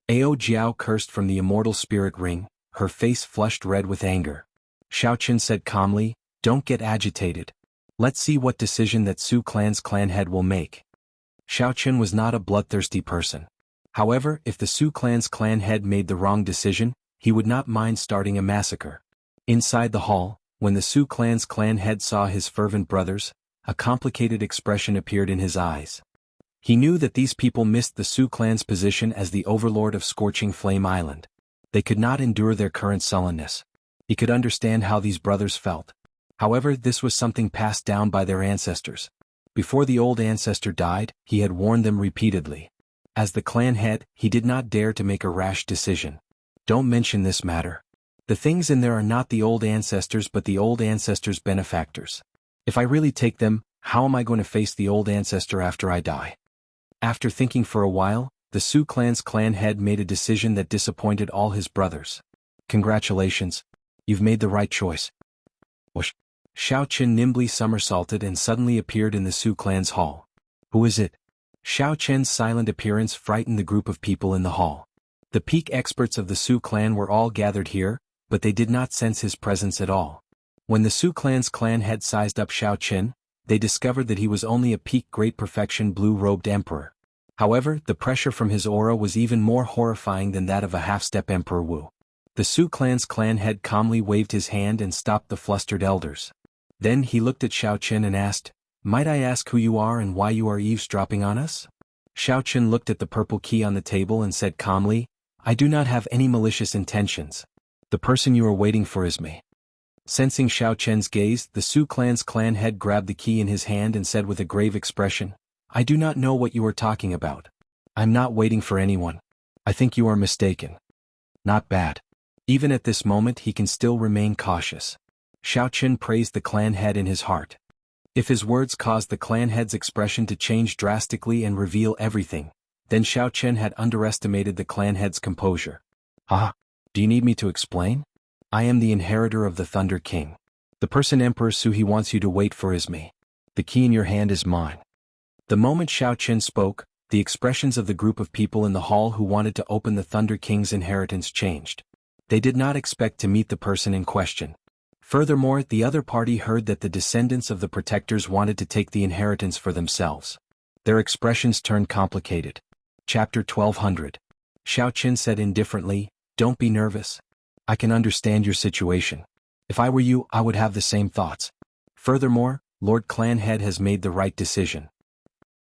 Ao Jiao cursed from the immortal spirit ring, her face flushed red with anger. Xiao Chen said calmly, don't get agitated. Let's see what decision that Su clan's clan head will make. Xiao Chen was not a bloodthirsty person. However, if the Su clan's clan head made the wrong decision, he would not mind starting a massacre. Inside the hall, when the Su clan's clan head saw his fervent brothers, a complicated expression appeared in his eyes. He knew that these people missed the Su clan's position as the overlord of Scorching Flame Island. They could not endure their current sullenness. He could understand how these brothers felt. However, this was something passed down by their ancestors. Before the old ancestor died, he had warned them repeatedly. As the clan head, he did not dare to make a rash decision. Don't mention this matter. The things in there are not the old ancestors but the old ancestors' benefactors. If I really take them, how am I going to face the old ancestor after I die? After thinking for a while, the Su clan's clan head made a decision that disappointed all his brothers. Congratulations. You've made the right choice. Whoosh. Xiao Chen nimbly somersaulted and suddenly appeared in the Su clan's hall. Who is it? Xiao Chen's silent appearance frightened the group of people in the hall. The peak experts of the Su clan were all gathered here, but they did not sense his presence at all. When the Su clan's clan head sized up Xiao Qin, they discovered that he was only a peak great perfection blue-robed emperor. However, the pressure from his aura was even more horrifying than that of a half-step Emperor Wu. The Su clan's clan head calmly waved his hand and stopped the flustered elders. Then he looked at Xiao Qin and asked, "Might I ask who you are and why you are eavesdropping on us?" Xiao Qin looked at the purple key on the table and said calmly, "I do not have any malicious intentions. The person you are waiting for is me." Sensing Xiao Qin's gaze, the Su clan's clan head grabbed the key in his hand and said with a grave expression, "I do not know what you are talking about. I'm not waiting for anyone. I think you are mistaken." Not bad. Even at this moment he can still remain cautious. Xiao Qin praised the clan head in his heart. If his words caused the clan head's expression to change drastically and reveal everything, then Xiao Qin had underestimated the clan head's composure. "Ah, do you need me to explain? I am the inheritor of the Thunder King. The person Emperor Su he wants you to wait for is me. The key in your hand is mine." The moment Xiao Qin spoke, the expressions of the group of people in the hall who wanted to open the Thunder King's inheritance changed. They did not expect to meet the person in question. Furthermore, the other party heard that the descendants of the protectors wanted to take the inheritance for themselves. Their expressions turned complicated. Chapter 1200. Xiao Qin said indifferently, "Don't be nervous. I can understand your situation. If I were you, I would have the same thoughts. Furthermore, Lord Clan Head has made the right decision."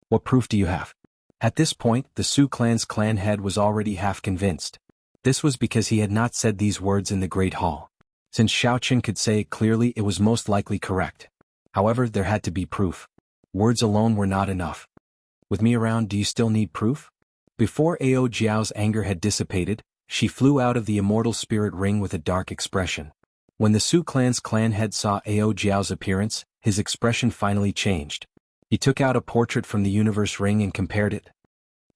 "What proof do you have?" At this point, the Su clan's clan head was already half convinced. This was because he had not said these words in the Great Hall. Since Xiao Qin could say it clearly, it was most likely correct. However, there had to be proof. Words alone were not enough. "With me around, do you still need proof?" Before Ao Jiao's anger had dissipated, she flew out of the immortal spirit ring with a dark expression. When the Su clan's clan head saw Ao Jiao's appearance, his expression finally changed. He took out a portrait from the universe ring and compared it.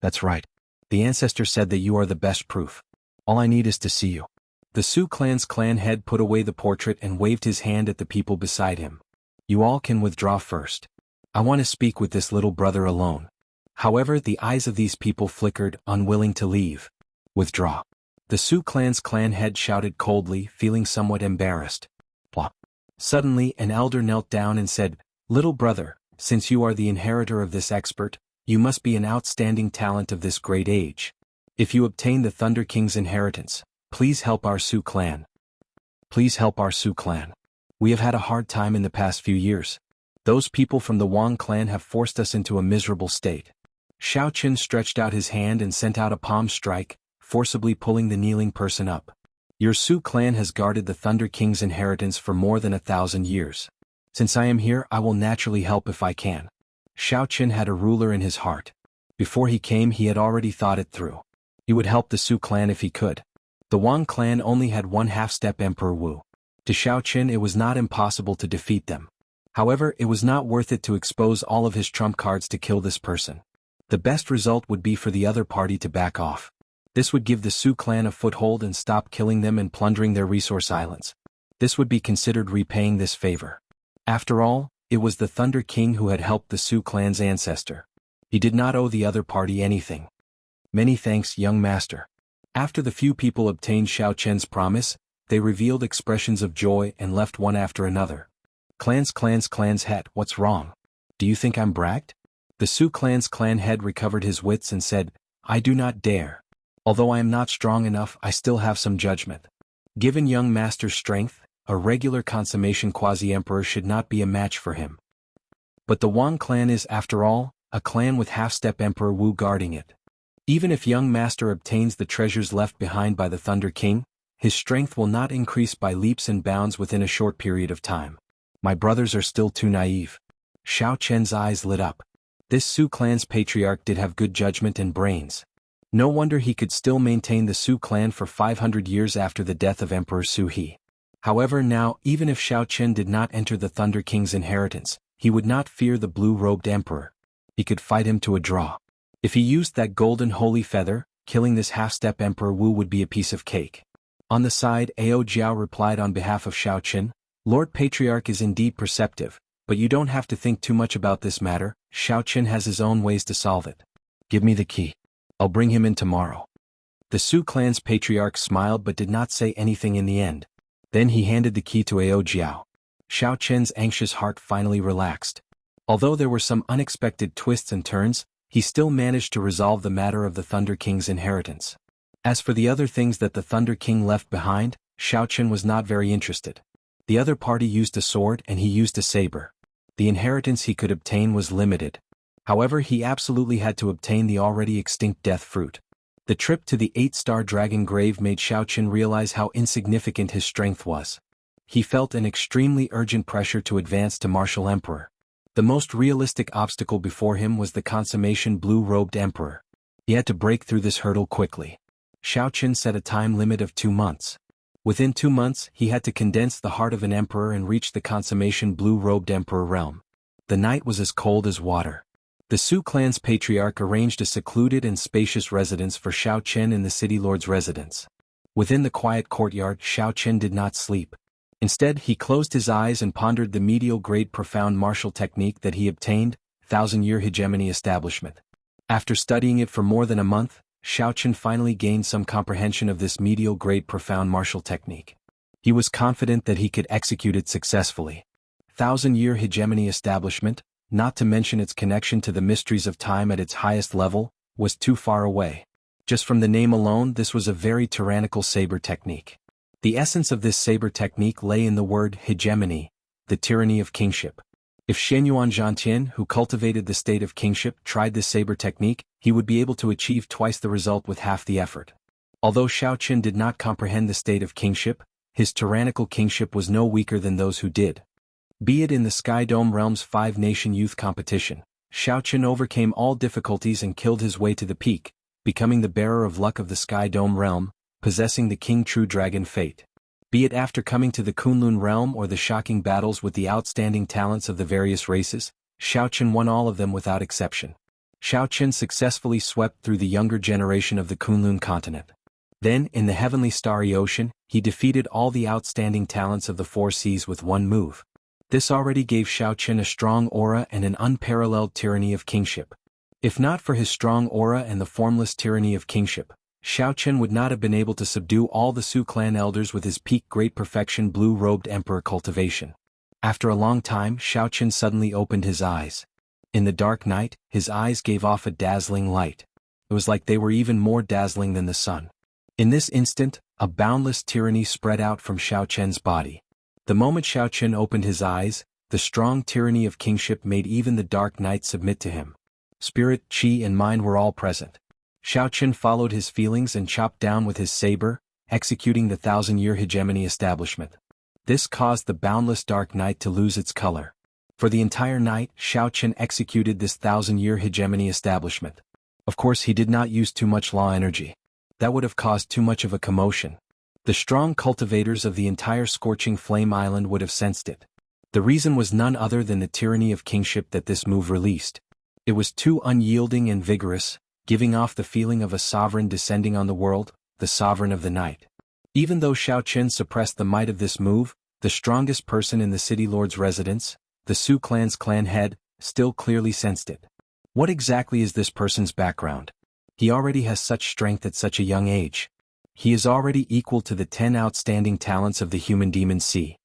"That's right. The ancestor said that you are the best proof. All I need is to see you." The Su clan's clan head put away the portrait and waved his hand at the people beside him. "You all can withdraw first. I want to speak with this little brother alone." However, the eyes of these people flickered, unwilling to leave. "Withdraw." The Su clan's clan head shouted coldly, feeling somewhat embarrassed. Plop. Suddenly, an elder knelt down and said, "Little brother, since you are the inheritor of this expert, you must be an outstanding talent of this great age. If you obtain the Thunder King's inheritance, please help our Su clan. Please help our Su clan. We have had a hard time in the past few years. Those people from the Wang clan have forced us into a miserable state." Xiao Qin stretched out his hand and sent out a palm strike, forcibly pulling the kneeling person up. "Your Su clan has guarded the Thunder King's inheritance for more than 1,000 years. Since I am here, I will naturally help if I can." Xiao Qin had a ruler in his heart. Before he came, he had already thought it through. He would help the Su clan if he could. The Wang clan only had one half-step Emperor Wu. To Xiao Qin it was not impossible to defeat them. However, it was not worth it to expose all of his trump cards to kill this person. The best result would be for the other party to back off. This would give the Su clan a foothold and stop killing them and plundering their resource islands. This would be considered repaying this favor. After all, it was the Thunder King who had helped the Su clan's ancestor. He did not owe the other party anything. "Many thanks, young master." After the few people obtained Xiao Qin's promise, they revealed expressions of joy and left one after another. Clan's head, "What's wrong? Do you think I'm bragged?" The Su clan's clan head recovered his wits and said, "I do not dare. Although I am not strong enough, I still have some judgment. Given young master's strength, a regular consummation quasi-emperor should not be a match for him. But the Wang clan is, after all, a clan with half-step Emperor Wu guarding it. Even if young master obtains the treasures left behind by the Thunder King, his strength will not increase by leaps and bounds within a short period of time. My brothers are still too naive." Xiao Qin's eyes lit up. This Su clan's patriarch did have good judgment and brains. No wonder he could still maintain the Su clan for 500 years after the death of Emperor Su He. However, now, even if Xiao Qin did not enter the Thunder King's inheritance, he would not fear the blue-robed emperor. He could fight him to a draw. If he used that golden holy feather, killing this half-step Emperor Wu would be a piece of cake. On the side, Ao Jiao replied on behalf of Xiao Qin, "Lord Patriarch is indeed perceptive, but you don't have to think too much about this matter. Xiao Qin has his own ways to solve it. Give me the key. I'll bring him in tomorrow." The Su clan's patriarch smiled but did not say anything in the end. Then he handed the key to Ao Jiao. Xiao Chen's anxious heart finally relaxed. Although there were some unexpected twists and turns, he still managed to resolve the matter of the Thunder King's inheritance. As for the other things that the Thunder King left behind, Xiao Chen was not very interested. The other party used a sword and he used a saber. The inheritance he could obtain was limited. However, he absolutely had to obtain the already extinct death fruit. The trip to the 8-star dragon grave made Xiao Chen realize how insignificant his strength was. He felt an extremely urgent pressure to advance to Martial Emperor. The most realistic obstacle before him was the consummation blue-robed emperor. He had to break through this hurdle quickly. Xiao Chen set a time limit of 2 months. Within 2 months, he had to condense the heart of an emperor and reach the consummation blue-robed emperor realm. The night was as cold as water. The Su clan's patriarch arranged a secluded and spacious residence for Xiao Chen in the city lord's residence. Within the quiet courtyard, Xiao Chen did not sleep. Instead, he closed his eyes and pondered the medial-grade profound martial technique that he obtained, Thousand-Year Hegemony Establishment. After studying it for more than a month, Xiao Chen finally gained some comprehension of this medial-grade profound martial technique. He was confident that he could execute it successfully. Thousand-Year Hegemony Establishment, not to mention its connection to the mysteries of time at its highest level, was too far away. Just from the name alone, this was a very tyrannical saber technique. The essence of this saber technique lay in the word hegemony, the tyranny of kingship. If Shenyuan Zhantian, who cultivated the state of kingship, tried this saber technique, he would be able to achieve twice the result with half the effort. Although Xiao Chen did not comprehend the state of kingship, his tyrannical kingship was no weaker than those who did. Be it in the Sky Dome Realm's 5-nation youth competition, Xiao Chen overcame all difficulties and killed his way to the peak, becoming the bearer of luck of the Sky Dome Realm, possessing the King True Dragon fate. Be it after coming to the Kunlun Realm or the shocking battles with the outstanding talents of the various races, Xiao Chen won all of them without exception. Xiao Chen successfully swept through the younger generation of the Kunlun continent. Then, in the heavenly starry ocean, he defeated all the outstanding talents of the 4 seas with one move. This already gave Xiao Chen a strong aura and an unparalleled tyranny of kingship. If not for his strong aura and the formless tyranny of kingship, Xiao Chen would not have been able to subdue all the Su clan elders with his peak great perfection blue-robed emperor cultivation. After a long time, Xiao Chen suddenly opened his eyes. In the dark night, his eyes gave off a dazzling light. It was like they were even more dazzling than the sun. In this instant, a boundless tyranny spread out from Xiao Chen's body. The moment Xiao Chen opened his eyes, the strong tyranny of kingship made even the dark night submit to him. Spirit, chi and mind were all present. Xiao Chen followed his feelings and chopped down with his saber, executing the 1000-year hegemony establishment. This caused the boundless dark night to lose its color. For the entire night, Xiao Chen executed this 1000-year hegemony establishment. Of course, he did not use too much law energy. That would have caused too much of a commotion. The strong cultivators of the entire Scorching Flame Island would have sensed it. The reason was none other than the tyranny of kingship that this move released. It was too unyielding and vigorous, giving off the feeling of a sovereign descending on the world, the sovereign of the night. Even though Xiao Chen suppressed the might of this move, the strongest person in the city lord's residence, the Su clan's clan head, still clearly sensed it. What exactly is this person's background? He already has such strength at such a young age. He is already equal to the 10 outstanding talents of the human demon sea.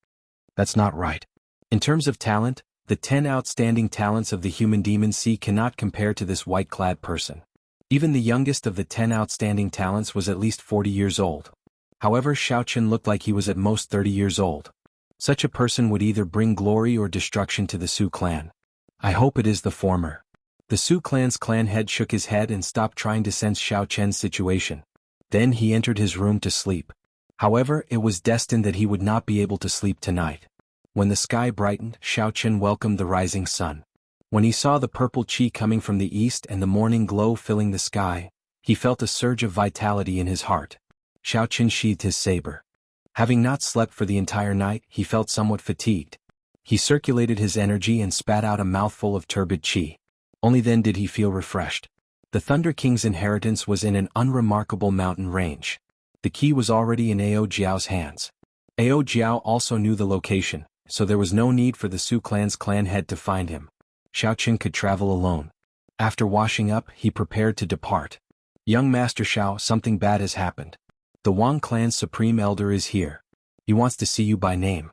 That's not right. In terms of talent, the 10 outstanding talents of the human demon sea cannot compare to this white-clad person. Even the youngest of the 10 outstanding talents was at least 40 years old. However, Xiao Chen looked like he was at most 30 years old. Such a person would either bring glory or destruction to the Su clan. I hope it is the former. The Su clan's clan head shook his head and stopped trying to sense Xiao Chen's situation. Then he entered his room to sleep. However, it was destined that he would not be able to sleep tonight. When the sky brightened, Xiao Chen welcomed the rising sun. When he saw the purple chi coming from the east and the morning glow filling the sky, he felt a surge of vitality in his heart. Xiao Chen sheathed his saber. Having not slept for the entire night, he felt somewhat fatigued. He circulated his energy and spat out a mouthful of turbid chi. Only then did he feel refreshed. The Thunder King's inheritance was in an unremarkable mountain range. The key was already in Ao Jiao's hands. Ao Jiao also knew the location, so there was no need for the Su clan's clan head to find him. Xiao Chen could travel alone. After washing up, he prepared to depart. Young Master Xiao, something bad has happened. The Wang clan's supreme elder is here. He wants to see you by name.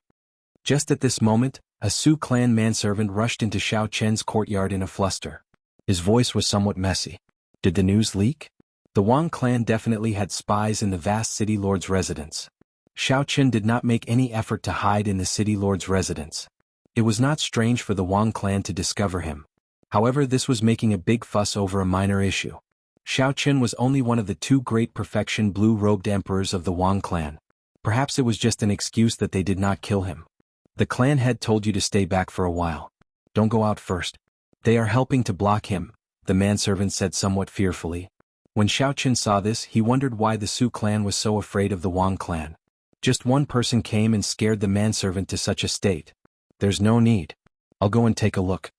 Just at this moment, a Su clan manservant rushed into Xiao Chen's courtyard in a fluster. His voice was somewhat messy. Did the news leak? The Wang clan definitely had spies in the vast city lord's residence. Xiao Chen did not make any effort to hide in the city lord's residence. It was not strange for the Wang clan to discover him. However, this was making a big fuss over a minor issue. Xiao Chen was only one of the two great perfection blue-robed emperors of the Wang clan. Perhaps it was just an excuse that they did not kill him. The clan head told you to stay back for a while. Don't go out first. They are helping to block him, the manservant said somewhat fearfully. When Xiao Chen saw this, he wondered why the Su clan was so afraid of the Wang clan. Just one person came and scared the manservant to such a state. There's no need. I'll go and take a look.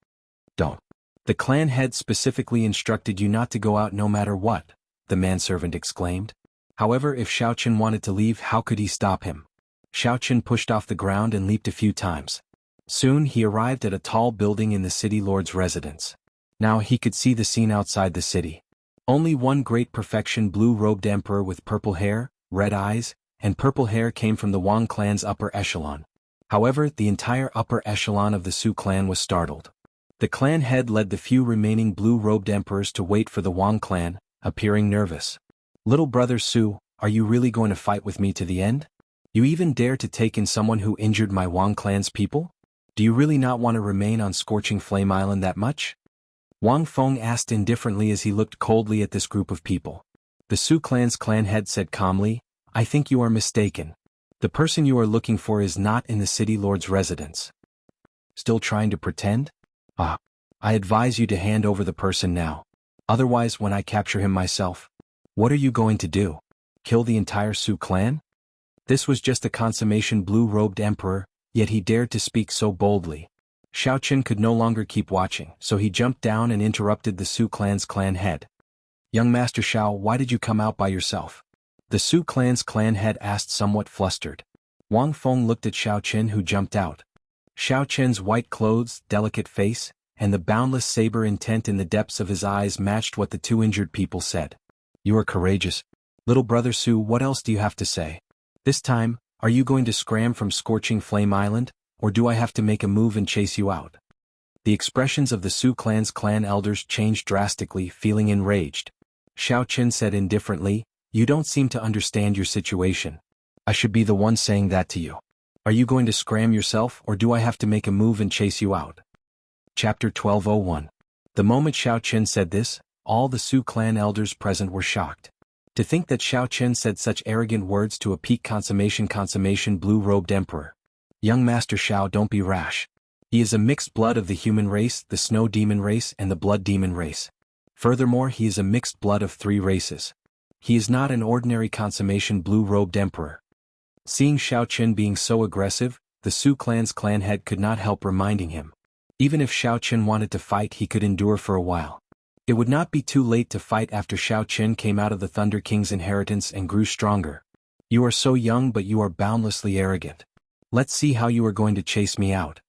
Don't. The clan head specifically instructed you not to go out no matter what, the manservant exclaimed. However, if Xiao Chen wanted to leave, how could he stop him? Xiao Chen pushed off the ground and leaped a few times. Soon he arrived at a tall building in the city lord's residence. Now he could see the scene outside the city. Only one great perfection blue-robed emperor with purple hair, red eyes, and purple hair came from the Wang clan's upper echelon. However, the entire upper echelon of the Su clan was startled. The clan head led the few remaining blue-robed emperors to wait for the Wang clan, appearing nervous. Little brother Su, are you really going to fight with me to the end? You even dare to take in someone who injured my Wang clan's people? Do you really not want to remain on Scorching Flame Island that much? Wang Feng asked indifferently as he looked coldly at this group of people. The Su clan's clan head said calmly, I think you are mistaken. The person you are looking for is not in the city lord's residence. Still trying to pretend? I advise you to hand over the person now. Otherwise, when I capture him myself, what are you going to do? Kill the entire Su clan? This was just a consummation blue-robed emperor, yet he dared to speak so boldly. Xiao Chen could no longer keep watching, so he jumped down and interrupted the Su clan's clan head. Young Master Xiao, why did you come out by yourself? The Su clan's clan head asked somewhat flustered. Wang Feng looked at Xiao Chen who jumped out. Xiao Chen's white clothes, delicate face, and the boundless saber intent in the depths of his eyes matched what the two injured people said. You are courageous. Little brother Su, what else do you have to say? This time, are you going to scram from Scorching Flame Island, or do I have to make a move and chase you out? The expressions of the Su clan's clan elders changed drastically, feeling enraged. Xiao Chen said indifferently, You don't seem to understand your situation. I should be the one saying that to you. Are you going to scram yourself, or do I have to make a move and chase you out? Chapter 1201. The moment Xiao Chen said this, all the Su clan elders present were shocked. To think that Xiao Chen said such arrogant words to a peak consummation blue-robed emperor. Young Master Xiao, don't be rash. He is a mixed blood of the human race, the snow demon race, and the blood demon race. Furthermore, he is a mixed blood of 3 races. He is not an ordinary consummation blue-robed emperor. Seeing Xiao Chen being so aggressive, the Su clan's clan head could not help reminding him. Even if Xiao Chen wanted to fight, he could endure for a while. It would not be too late to fight after Xiao Chen came out of the Thunder King's inheritance and grew stronger. You are so young, but you are boundlessly arrogant. Let's see how you are going to chase me out.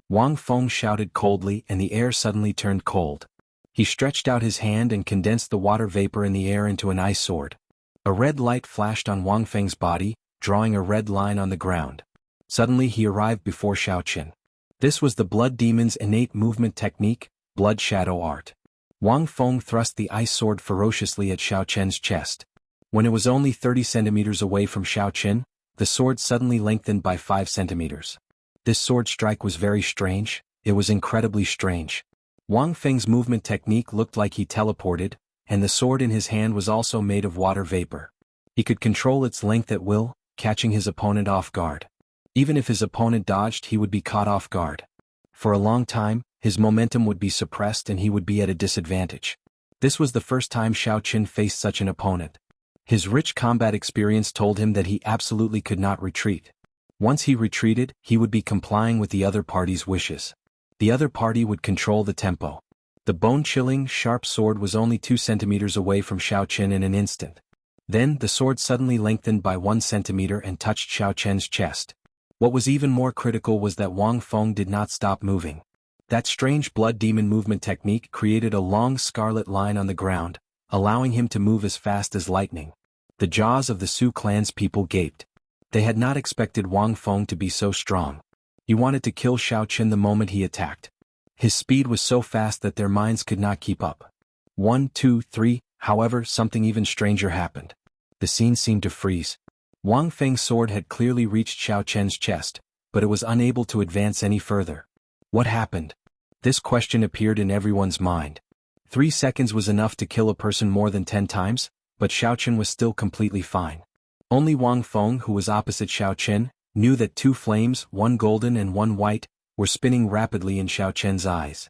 Wang Feng shouted coldly, and the air suddenly turned cold. He stretched out his hand and condensed the water vapor in the air into an ice sword. A red light flashed on Wang Feng's body, drawing a red line on the ground. Suddenly he arrived before Xiao Chen. This was the blood demon's innate movement technique, blood shadow art. Wang Feng thrust the ice sword ferociously at Xiao Chen's chest. When it was only 30 centimeters away from Xiao Chen, the sword suddenly lengthened by 5 centimeters. This sword strike was very strange, it was incredibly strange. Wang Feng's movement technique looked like he teleported, and the sword in his hand was also made of water vapor. He could control its length at will, catching his opponent off guard. Even if his opponent dodged, he would be caught off guard. For a long time, his momentum would be suppressed and he would be at a disadvantage. This was the first time Xiao Chen faced such an opponent. His rich combat experience told him that he absolutely could not retreat. Once he retreated, he would be complying with the other party's wishes. The other party would control the tempo. The bone-chilling, sharp sword was only 2 centimeters away from Xiao Chen in an instant. Then, the sword suddenly lengthened by 1 centimeter and touched Xiao Chen's chest. What was even more critical was that Wang Feng did not stop moving. That strange blood demon movement technique created a long scarlet line on the ground, allowing him to move as fast as lightning. The jaws of the Su clan's people gaped. They had not expected Wang Feng to be so strong. He wanted to kill Xiao Chen the moment he attacked. His speed was so fast that their minds could not keep up. 1, 2, 3, however, something even stranger happened. The scene seemed to freeze. Wang Feng's sword had clearly reached Xiao Chen's chest, but it was unable to advance any further. What happened? This question appeared in everyone's mind. 3 seconds was enough to kill a person more than 10 times, but Xiao Chen was still completely fine. Only Wang Feng, who was opposite Xiao Chen, knew that 2 flames, one golden and one white, were spinning rapidly in Xiao Chen's eyes.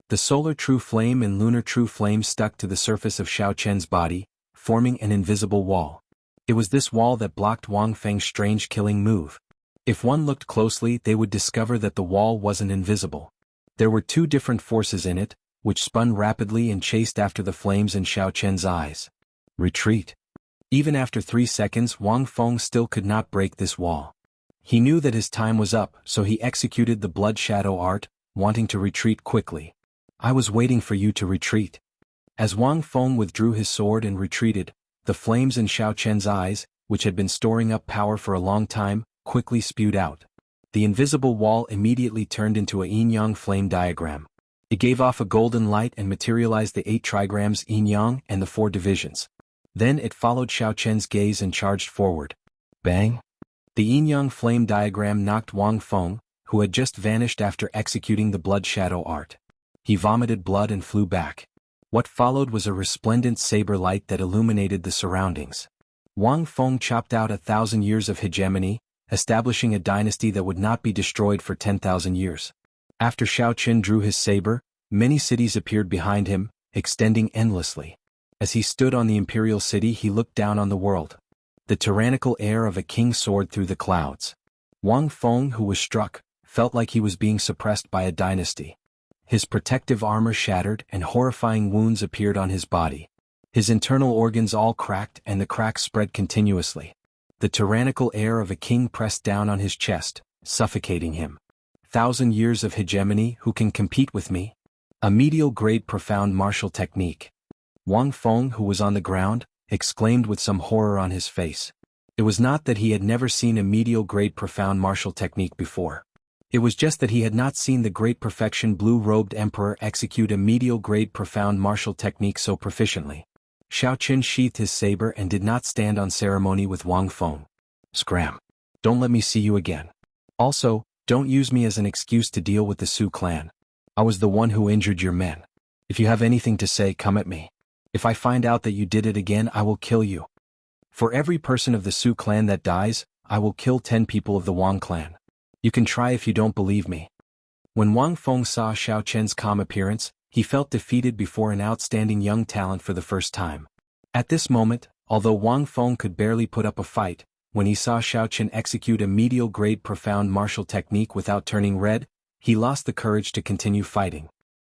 The solar true flame and lunar true flame stuck to the surface of Xiao Chen's body, forming an invisible wall. It was this wall that blocked Wang Feng's strange killing move. If one looked closely, they would discover that the wall wasn't invisible. There were 2 different forces in it, which spun rapidly and chased after the flames in Xiao Chen's eyes. Retreat. Even after 3 seconds, Wang Feng still could not break this wall. He knew that his time was up, so he executed the blood shadow art, wanting to retreat quickly. I was waiting for you to retreat. As Wang Feng withdrew his sword and retreated, the flames in Xiao Chen's eyes, which had been storing up power for a long time, quickly spewed out. The invisible wall immediately turned into a yin-yang flame diagram. It gave off a golden light and materialized the 8 trigrams yin-yang and the 4 divisions. Then it followed Xiao Chen's gaze and charged forward. Bang! The yin-yang flame diagram knocked Wang Feng, who had just vanished after executing the blood shadow art. He vomited blood and flew back. What followed was a resplendent saber light that illuminated the surroundings. Wang Feng chopped out 1,000 years of hegemony, establishing a dynasty that would not be destroyed for 10,000 years. After Xiao Chen drew his saber, many cities appeared behind him, extending endlessly. As he stood on the imperial city, he looked down on the world. The tyrannical air of a king soared through the clouds. Wang Feng, who was struck, felt like he was being suppressed by a dynasty. His protective armor shattered and horrifying wounds appeared on his body. His internal organs all cracked and the cracks spread continuously. The tyrannical air of a king pressed down on his chest, suffocating him. 1,000 years of hegemony, who can compete with me? A medial-grade profound martial technique. Wang Feng, who was on the ground, exclaimed with some horror on his face. It was not that he had never seen a medial-grade profound martial technique before. It was just that he had not seen the great perfection blue-robed emperor execute a medial-grade profound martial technique so proficiently. Xiao Chen sheathed his saber and did not stand on ceremony with Wang Feng. Scram. Don't let me see you again. Also, don't use me as an excuse to deal with the Su clan. I was the one who injured your men. If you have anything to say, come at me. If I find out that you did it again, I will kill you. For every person of the Su clan that dies, I will kill 10 people of the Wang clan. You can try if you don't believe me. When Wang Feng saw Xiao Chen's calm appearance, he felt defeated before an outstanding young talent for the first time. At this moment, although Wang Feng could barely put up a fight, when he saw Xiao Chen execute a medial-grade profound martial technique without turning red, he lost the courage to continue fighting.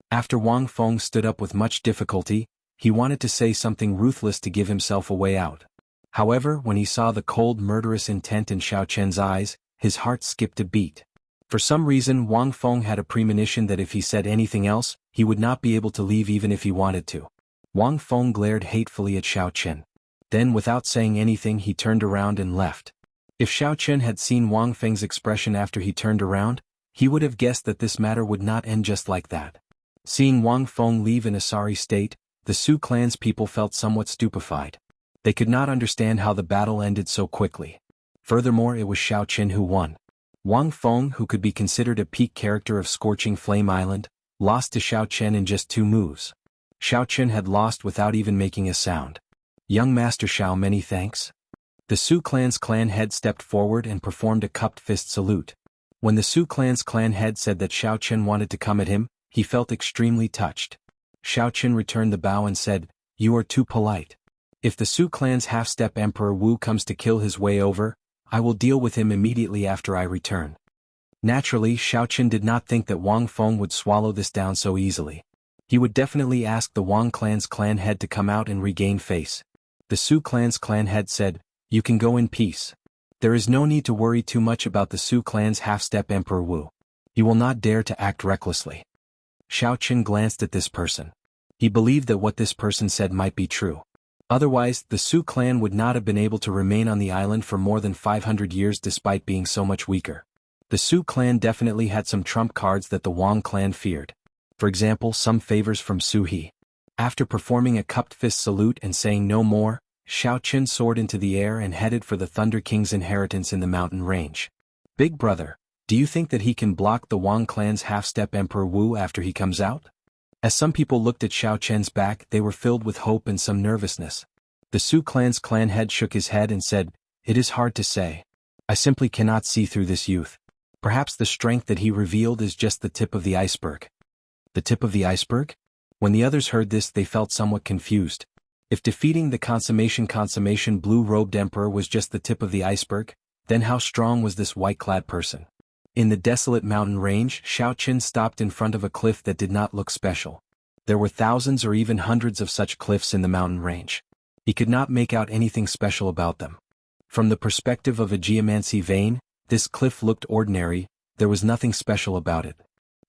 After Wang Feng stood up with much difficulty, he wanted to say something ruthless to give himself a way out. However, when he saw the cold murderous intent in Xiao Chen's eyes, his heart skipped a beat. For some reason, Wang Feng had a premonition that if he said anything else, he would not be able to leave even if he wanted to. Wang Feng glared hatefully at Xiao Chen. Then, without saying anything, he turned around and left. If Xiao Chen had seen Wang Feng's expression after he turned around, he would have guessed that this matter would not end just like that. Seeing Wang Feng leave in a sorry state, the Su clan's people felt somewhat stupefied. They could not understand how the battle ended so quickly. Furthermore, it was Xiao Chen who won. Wang Feng, who could be considered a peak character of Scorching Flame Island, lost to Xiao Chen in just 2 moves. Xiao Chen had lost without even making a sound. Young Master Xiao, many thanks. The Su clan's clan head stepped forward and performed a cupped fist salute. When the Su clan's clan head said that Xiao Chen wanted to come at him, he felt extremely touched. Xiao Chen returned the bow and said, "You are too polite. If the Su clan's half-step Emperor Wu comes to kill his way over, I will deal with him immediately after I return." Naturally, Xiao Chen did not think that Wang Feng would swallow this down so easily. He would definitely ask the Wang clan's clan head to come out and regain face. The Su clan's clan head said, "You can go in peace. There is no need to worry too much about the Su clan's half-step Emperor Wu. He will not dare to act recklessly." Xiao Chen glanced at this person. He believed that what this person said might be true. Otherwise, the Su clan would not have been able to remain on the island for more than 500 years despite being so much weaker. The Su clan definitely had some trump cards that the Wang clan feared. For example, some favors from Su He. After performing a cupped fist salute and saying no more, Xiao Qin soared into the air and headed for the Thunder King's inheritance in the mountain range. Big brother, do you think that he can block the Wang clan's half-step Emperor Wu after he comes out? As some people looked at Xiao Qian's back, they were filled with hope and some nervousness. The Su clan's clan head shook his head and said, "It is hard to say. I simply cannot see through this youth. Perhaps the strength that he revealed is just the tip of the iceberg." The tip of the iceberg? When the others heard this, they felt somewhat confused. If defeating the consummation blue-robed emperor was just the tip of the iceberg, then how strong was this white-clad person? In the desolate mountain range, Xiao Qin stopped in front of a cliff that did not look special. There were thousands or even hundreds of such cliffs in the mountain range. He could not make out anything special about them. From the perspective of a geomancy vein, this cliff looked ordinary, there was nothing special about it.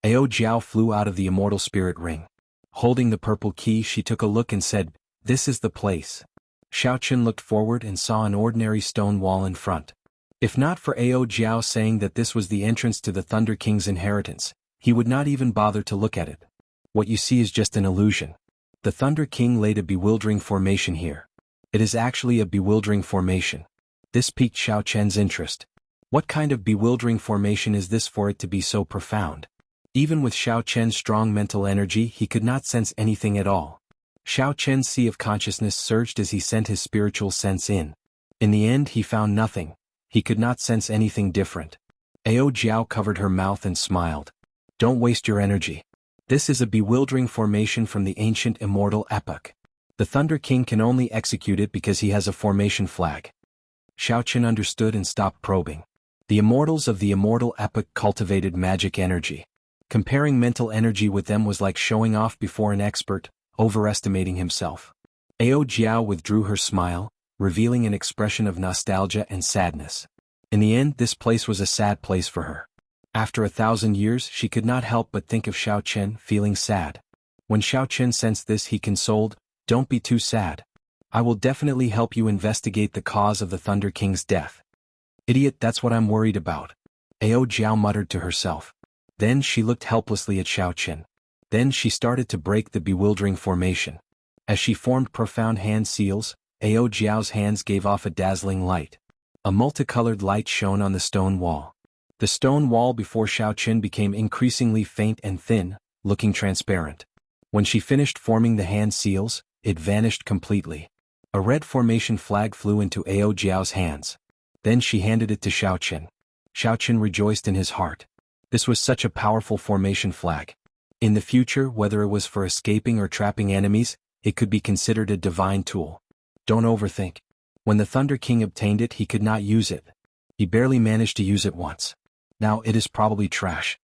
Ao Jiao flew out of the immortal spirit ring. Holding the purple key, she took a look and said, "This is the place." Xiao Qin looked forward and saw an ordinary stone wall in front. If not for Ao Jiao saying that this was the entrance to the Thunder King's inheritance, he would not even bother to look at it. What you see is just an illusion. The Thunder King laid a bewildering formation here. It is actually a bewildering formation. This piqued Xiao Qian's interest. What kind of bewildering formation is this for it to be so profound? Even with Xiao Qian's strong mental energy, he could not sense anything at all. Xiao Qian's sea of consciousness surged as he sent his spiritual sense in. In the end, he found nothing. He could not sense anything different. Ao Jiao covered her mouth and smiled. "Don't waste your energy. This is a bewildering formation from the ancient immortal epoch. The Thunder King can only execute it because he has a formation flag." Xiao Qin understood and stopped probing. The immortals of the immortal epoch cultivated magic energy. Comparing mental energy with them was like showing off before an expert, overestimating himself. Ao Jiao withdrew her smile, revealing an expression of nostalgia and sadness. In the end, this place was a sad place for her. After 1,000 years, she could not help but think of Xiao Qian, feeling sad. When Xiao Qian sensed this, he consoled, "Don't be too sad. I will definitely help you investigate the cause of the Thunder King's death." "Idiot, that's what I'm worried about," Ao Jiao muttered to herself. Then she looked helplessly at Xiao Qian. Then she started to break the bewildering formation. As she formed profound hand seals, Ao Jiao's hands gave off a dazzling light. A multicolored light shone on the stone wall. The stone wall before Xiao Qin became increasingly faint and thin, looking transparent. When she finished forming the hand seals, it vanished completely. A red formation flag flew into Ao Jiao's hands. Then she handed it to Xiao Qin. Xiao Qin rejoiced in his heart. This was such a powerful formation flag. In the future, whether it was for escaping or trapping enemies, it could be considered a divine tool. Don't overthink. When the Thunder King obtained it, he could not use it. He barely managed to use it once. Now it is probably trash.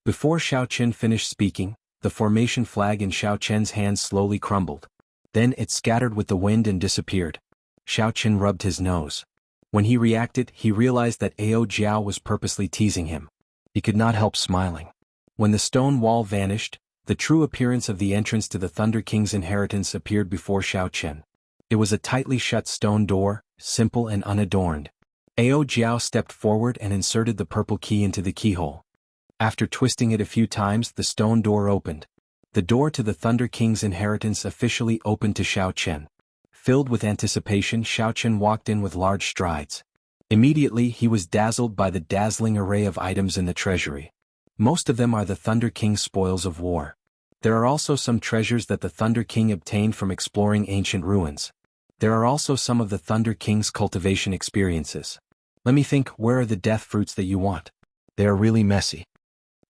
Before Xiao Qin finished speaking, the formation flag in Xiao Qian's hands slowly crumbled. Then it scattered with the wind and disappeared. Xiao Qin rubbed his nose. When he reacted, he realized that Ao Jiao was purposely teasing him. He could not help smiling. When the stone wall vanished, the true appearance of the entrance to the Thunder King's inheritance appeared before Xiao Qin. It was a tightly shut stone door, simple and unadorned. Ao Jiao stepped forward and inserted the purple key into the keyhole. After twisting it a few times, the stone door opened. The door to the Thunder King's inheritance officially opened to Xiao Qin. Filled with anticipation, Xiao Qin walked in with large strides. Immediately, he was dazzled by the dazzling array of items in the treasury. Most of them are the Thunder King's spoils of war. There are also some treasures that the Thunder King obtained from exploring ancient ruins. There are also some of the Thunder King's cultivation experiences. Let me think, where are the death fruits that you want? They are really messy.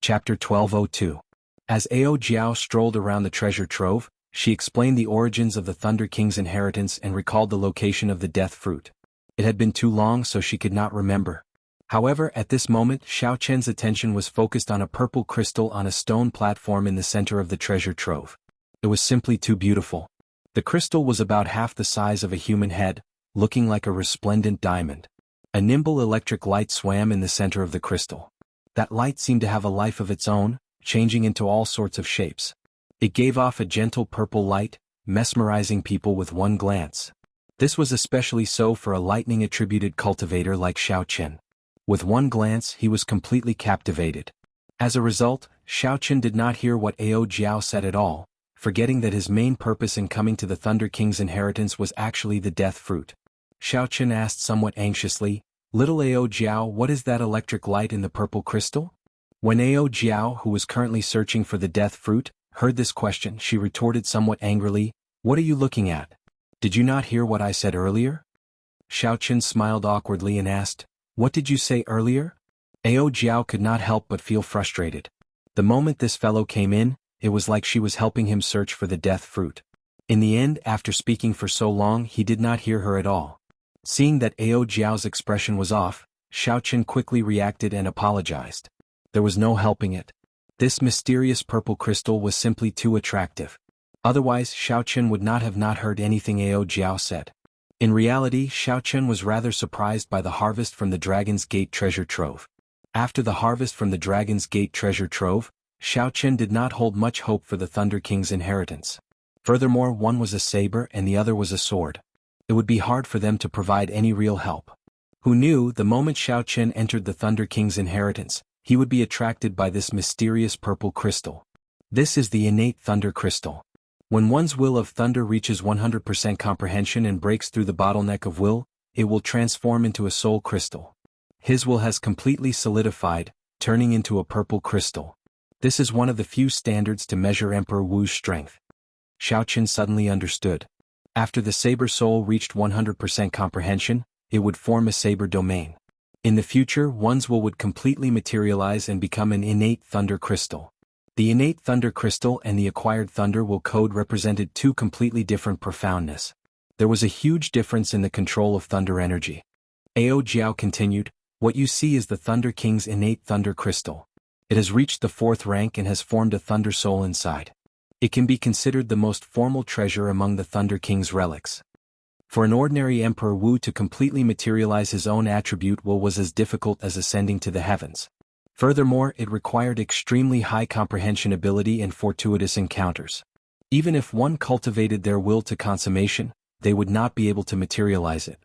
Chapter 1202. As Ao Jiao strolled around the treasure trove, she explained the origins of the Thunder King's inheritance and recalled the location of the death fruit. It had been too long, so she could not remember. However, at this moment, Xiao Qian's attention was focused on a purple crystal on a stone platform in the center of the treasure trove. It was simply too beautiful. The crystal was about half the size of a human head, looking like a resplendent diamond. A nimble electric light swam in the center of the crystal. That light seemed to have a life of its own, changing into all sorts of shapes. It gave off a gentle purple light, mesmerizing people with one glance. This was especially so for a lightning-attributed cultivator like Xiao Qian. With one glance he was completely captivated. As a result, Xiao Qian did not hear what Ao Jiao said at all, forgetting that his main purpose in coming to the Thunder King's inheritance was actually the death fruit. Xiao Qian asked somewhat anxiously, "Little Ao Jiao, what is that electric light in the purple crystal?" When Ao Jiao, who was currently searching for the death fruit, heard this question, she retorted somewhat angrily, "What are you looking at? Did you not hear what I said earlier?" Xiao Qian smiled awkwardly and asked, "What did you say earlier?" Ao Jiao could not help but feel frustrated. The moment this fellow came in, it was like she was helping him search for the death fruit. In the end, after speaking for so long, he did not hear her at all. Seeing that Ao Jiao's expression was off, Xiao Qian quickly reacted and apologized. There was no helping it. This mysterious purple crystal was simply too attractive. Otherwise, Xiao Qian would not have not heard anything Ao Jiao said. In reality, Xiao Qian was rather surprised by the harvest from the Dragon's Gate treasure trove. After the harvest from the Dragon's Gate treasure trove, Xiao Qian did not hold much hope for the Thunder King's inheritance. Furthermore, one was a saber and the other was a sword. It would be hard for them to provide any real help. Who knew, the moment Xiao Qian entered the Thunder King's inheritance, he would be attracted by this mysterious purple crystal. This is the innate thunder crystal. When one's will of thunder reaches 100% comprehension and breaks through the bottleneck of will, it will transform into a soul crystal. His will has completely solidified, turning into a purple crystal. This is one of the few standards to measure Emperor Wu's strength. Xiao Qian suddenly understood. After the saber soul reached 100% comprehension, it would form a saber domain. In the future, one's will would completely materialize and become an innate thunder crystal. The innate thunder crystal and the acquired thunder will code represented two completely different profoundness. There was a huge difference in the control of thunder energy. Ao Jiao continued, "What you see is the Thunder King's innate thunder crystal. It has reached the 4th rank and has formed a thunder soul inside. It can be considered the most formal treasure among the Thunder King's relics." For an ordinary Emperor Wu to completely materialize his own attribute will was as difficult as ascending to the heavens. Furthermore, it required extremely high comprehension ability and fortuitous encounters. Even if one cultivated their will to consummation, they would not be able to materialize it.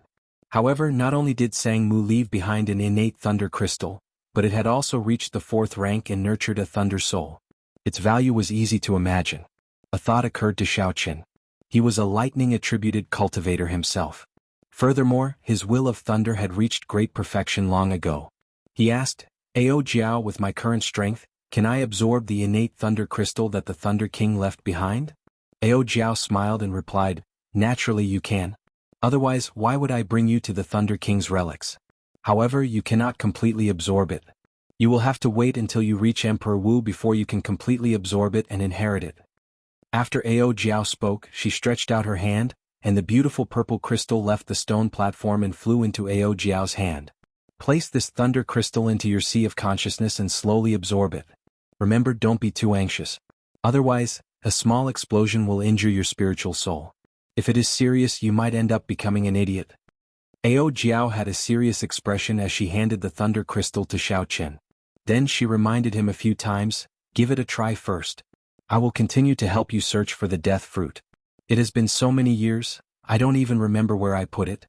However, not only did Sang Mu leave behind an innate thunder crystal, but it had also reached the 4th rank and nurtured a thunder soul. Its value was easy to imagine. A thought occurred to Xiao Qian. He was a lightning-attributed cultivator himself. Furthermore, his will of thunder had reached great perfection long ago. He asked, "Ao Jiao, with my current strength, can I absorb the innate thunder crystal that the Thunder King left behind?" Ao Jiao smiled and replied, "Naturally you can. Otherwise, why would I bring you to the Thunder King's relics? However, you cannot completely absorb it. You will have to wait until you reach Emperor Wu before you can completely absorb it and inherit it." After Ao Jiao spoke, she stretched out her hand, and the beautiful purple crystal left the stone platform and flew into Ao Jiao's hand. "Place this thunder crystal into your sea of consciousness and slowly absorb it. Remember, don't be too anxious. Otherwise, a small explosion will injure your spiritual soul. If it is serious, you might end up becoming an idiot." Ao Jiao had a serious expression as she handed the thunder crystal to Xiao Qian. Then she reminded him a few times, "Give it a try first. I will continue to help you search for the death fruit. It has been so many years, I don't even remember where I put it."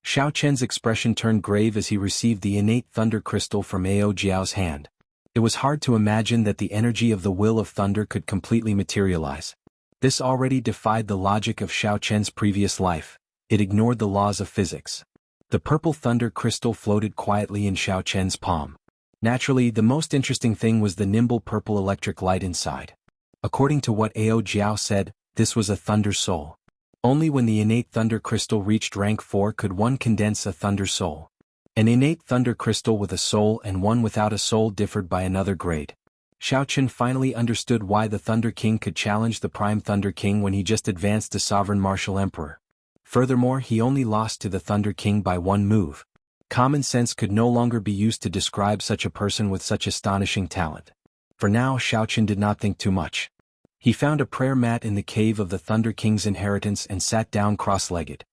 Xiao Qian's expression turned grave as he received the innate thunder crystal from Ao Jiao's hand. It was hard to imagine that the energy of the will of thunder could completely materialize. This already defied the logic of Xiao Qian's previous life. It ignored the laws of physics. The purple thunder crystal floated quietly in Xiao Qian's palm. Naturally, the most interesting thing was the nimble purple electric light inside. According to what Ao Jiao said, this was a thunder soul. Only when the innate thunder crystal reached rank 4 could one condense a thunder soul. An innate thunder crystal with a soul and one without a soul differed by another grade. Xiao Qian finally understood why the Thunder King could challenge the Prime Thunder King when he just advanced to Sovereign Martial Emperor. Furthermore, he only lost to the Thunder King by one move. Common sense could no longer be used to describe such a person with such astonishing talent. For now, Xiao Qian did not think too much. He found a prayer mat in the cave of the Thunder King's inheritance and sat down cross-legged.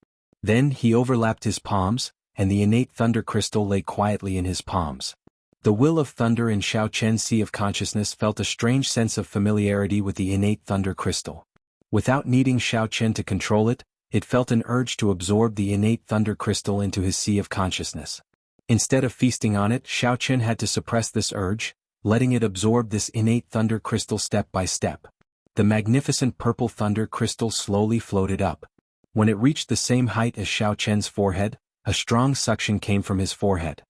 Then he overlapped his palms, and the innate thunder crystal lay quietly in his palms. The will of thunder in Xiao Chen's Sea of Consciousness felt a strange sense of familiarity with the innate thunder crystal. Without needing Xiao Chen to control it, it felt an urge to absorb the innate thunder crystal into his Sea of Consciousness. Instead of feasting on it, Xiao Chen had to suppress this urge, letting it absorb this innate thunder crystal step by step. The magnificent purple thunder crystal slowly floated up. When it reached the same height as Xiao Chen's forehead, a strong suction came from his forehead.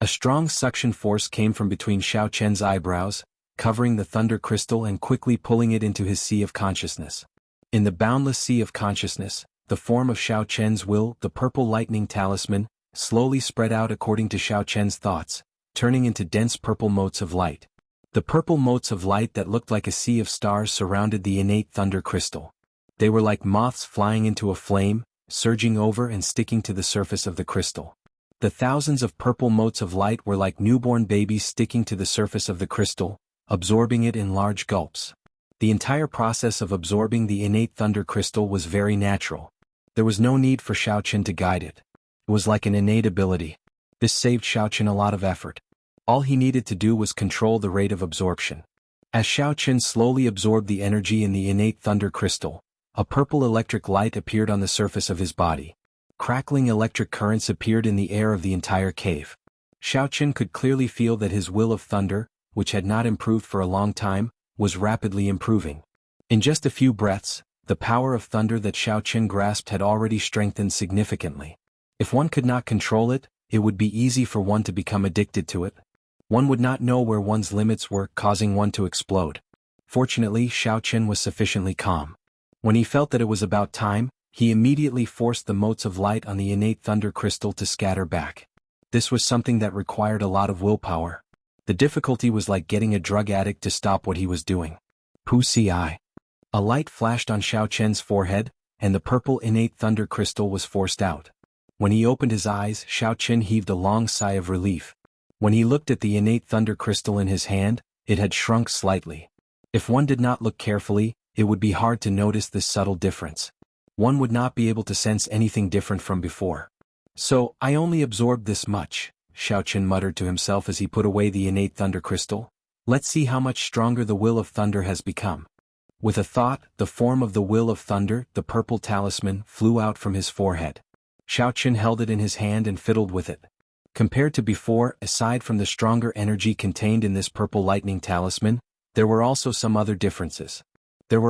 A strong suction force came from between Xiao Chen's eyebrows, covering the thunder crystal and quickly pulling it into his Sea of Consciousness. In the boundless Sea of Consciousness, the form of Xiao Chen's will, the purple lightning talisman, slowly spread out according to Xiao Chen's thoughts, turning into dense purple motes of light. The purple motes of light that looked like a sea of stars surrounded the innate thunder crystal. They were like moths flying into a flame, surging over and sticking to the surface of the crystal. The thousands of purple motes of light were like newborn babies sticking to the surface of the crystal, absorbing it in large gulps. The entire process of absorbing the innate thunder crystal was very natural. There was no need for Xiao Chen to guide it. It was like an innate ability. This saved Xiao Chen a lot of effort. All he needed to do was control the rate of absorption. As Xiao Chen slowly absorbed the energy in the innate thunder crystal, a purple electric light appeared on the surface of his body. Crackling electric currents appeared in the air of the entire cave. Xiao Chen could clearly feel that his will of thunder, which had not improved for a long time, was rapidly improving. In just a few breaths, the power of thunder that Xiao Chen grasped had already strengthened significantly. If one could not control it, it would be easy for one to become addicted to it. One would not know where one's limits were, causing one to explode. Fortunately, Xiao Chen was sufficiently calm. When he felt that it was about time, he immediately forced the motes of light on the innate thunder crystal to scatter back. This was something that required a lot of willpower. The difficulty was like getting a drug addict to stop what he was doing. Wuxia. A light flashed on Xiao Chen's forehead, and the purple innate thunder crystal was forced out. When he opened his eyes, Xiao Chen heaved a long sigh of relief. When he looked at the innate thunder crystal in his hand, it had shrunk slightly. If one did not look carefully, it would be hard to notice this subtle difference. One would not be able to sense anything different from before. So, I only absorbed this much, Xiao Chen muttered to himself as he put away the innate thunder crystal. Let's see how much stronger the will of thunder has become. With a thought, the form of the will of thunder, the purple talisman, flew out from his forehead. Xiao Chen held it in his hand and fiddled with it. Compared to before, aside from the stronger energy contained in this purple lightning talisman, there were also some other differences. But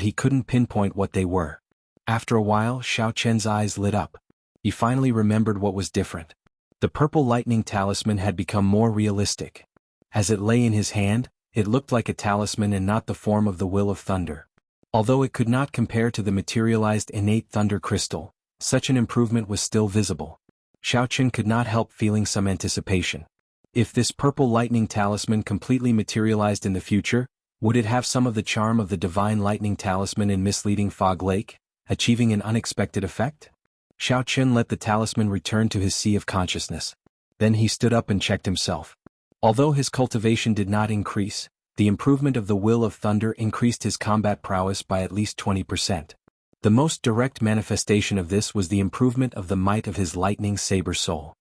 he couldn't pinpoint what they were. After a while, Xiao Chen's eyes lit up. He finally remembered what was different. The purple lightning talisman had become more realistic. As it lay in his hand, it looked like a talisman and not the form of the will of thunder. Although it could not compare to the materialized innate thunder crystal, such an improvement was still visible. Xiao Chen could not help feeling some anticipation. If this purple lightning talisman completely materialized in the future, would it have some of the charm of the divine lightning talisman in misleading Fog Lake, achieving an unexpected effect? Xiao Chen let the talisman return to his Sea of Consciousness. Then he stood up and checked himself. Although his cultivation did not increase, the improvement of the will of thunder increased his combat prowess by at least 20%. The most direct manifestation of this was the improvement of the might of his lightning saber soul.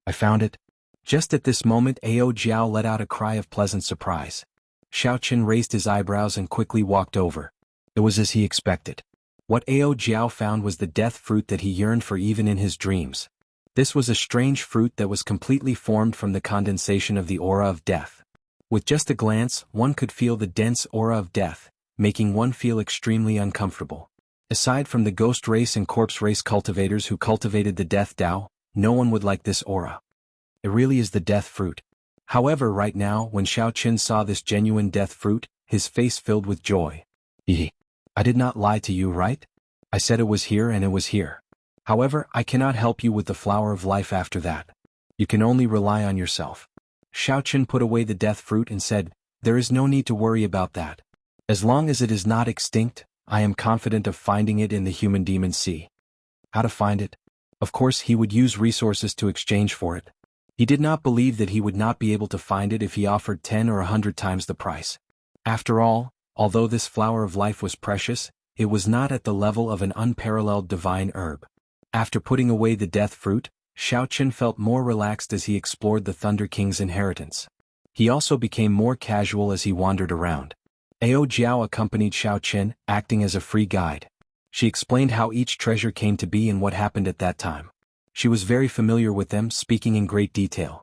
I found it. Just at this moment Ao Jiao let out a cry of pleasant surprise. Xiao Chen raised his eyebrows and quickly walked over. It was as he expected. What Ao Jiao found was the death fruit that he yearned for even in his dreams. This was a strange fruit that was completely formed from the condensation of the aura of death. With just a glance, one could feel the dense aura of death, making one feel extremely uncomfortable. Aside from the ghost race and corpse race cultivators who cultivated the death Dao, no one would like this aura. It really is the death fruit. However, right now, when Xiao Chen saw this genuine death fruit, his face filled with joy. I did not lie to you, right? I said it was here and it was here. However, I cannot help you with the flower of life after that. You can only rely on yourself. Xiao Chen put away the death fruit and said, there is no need to worry about that. As long as it is not extinct, I am confident of finding it in the human demon sea. How to find it? Of course he would use resources to exchange for it. He did not believe that he would not be able to find it if he offered 10 or 100 times the price. After all, although this flower of life was precious, it was not at the level of an unparalleled divine herb. After putting away the death fruit, Xiao felt more relaxed as he explored the Thunder King's inheritance. He also became more casual as he wandered around. Ao Jiao accompanied Xiao, acting as a free guide. She explained how each treasure came to be and what happened at that time. She was very familiar with them, speaking in great detail.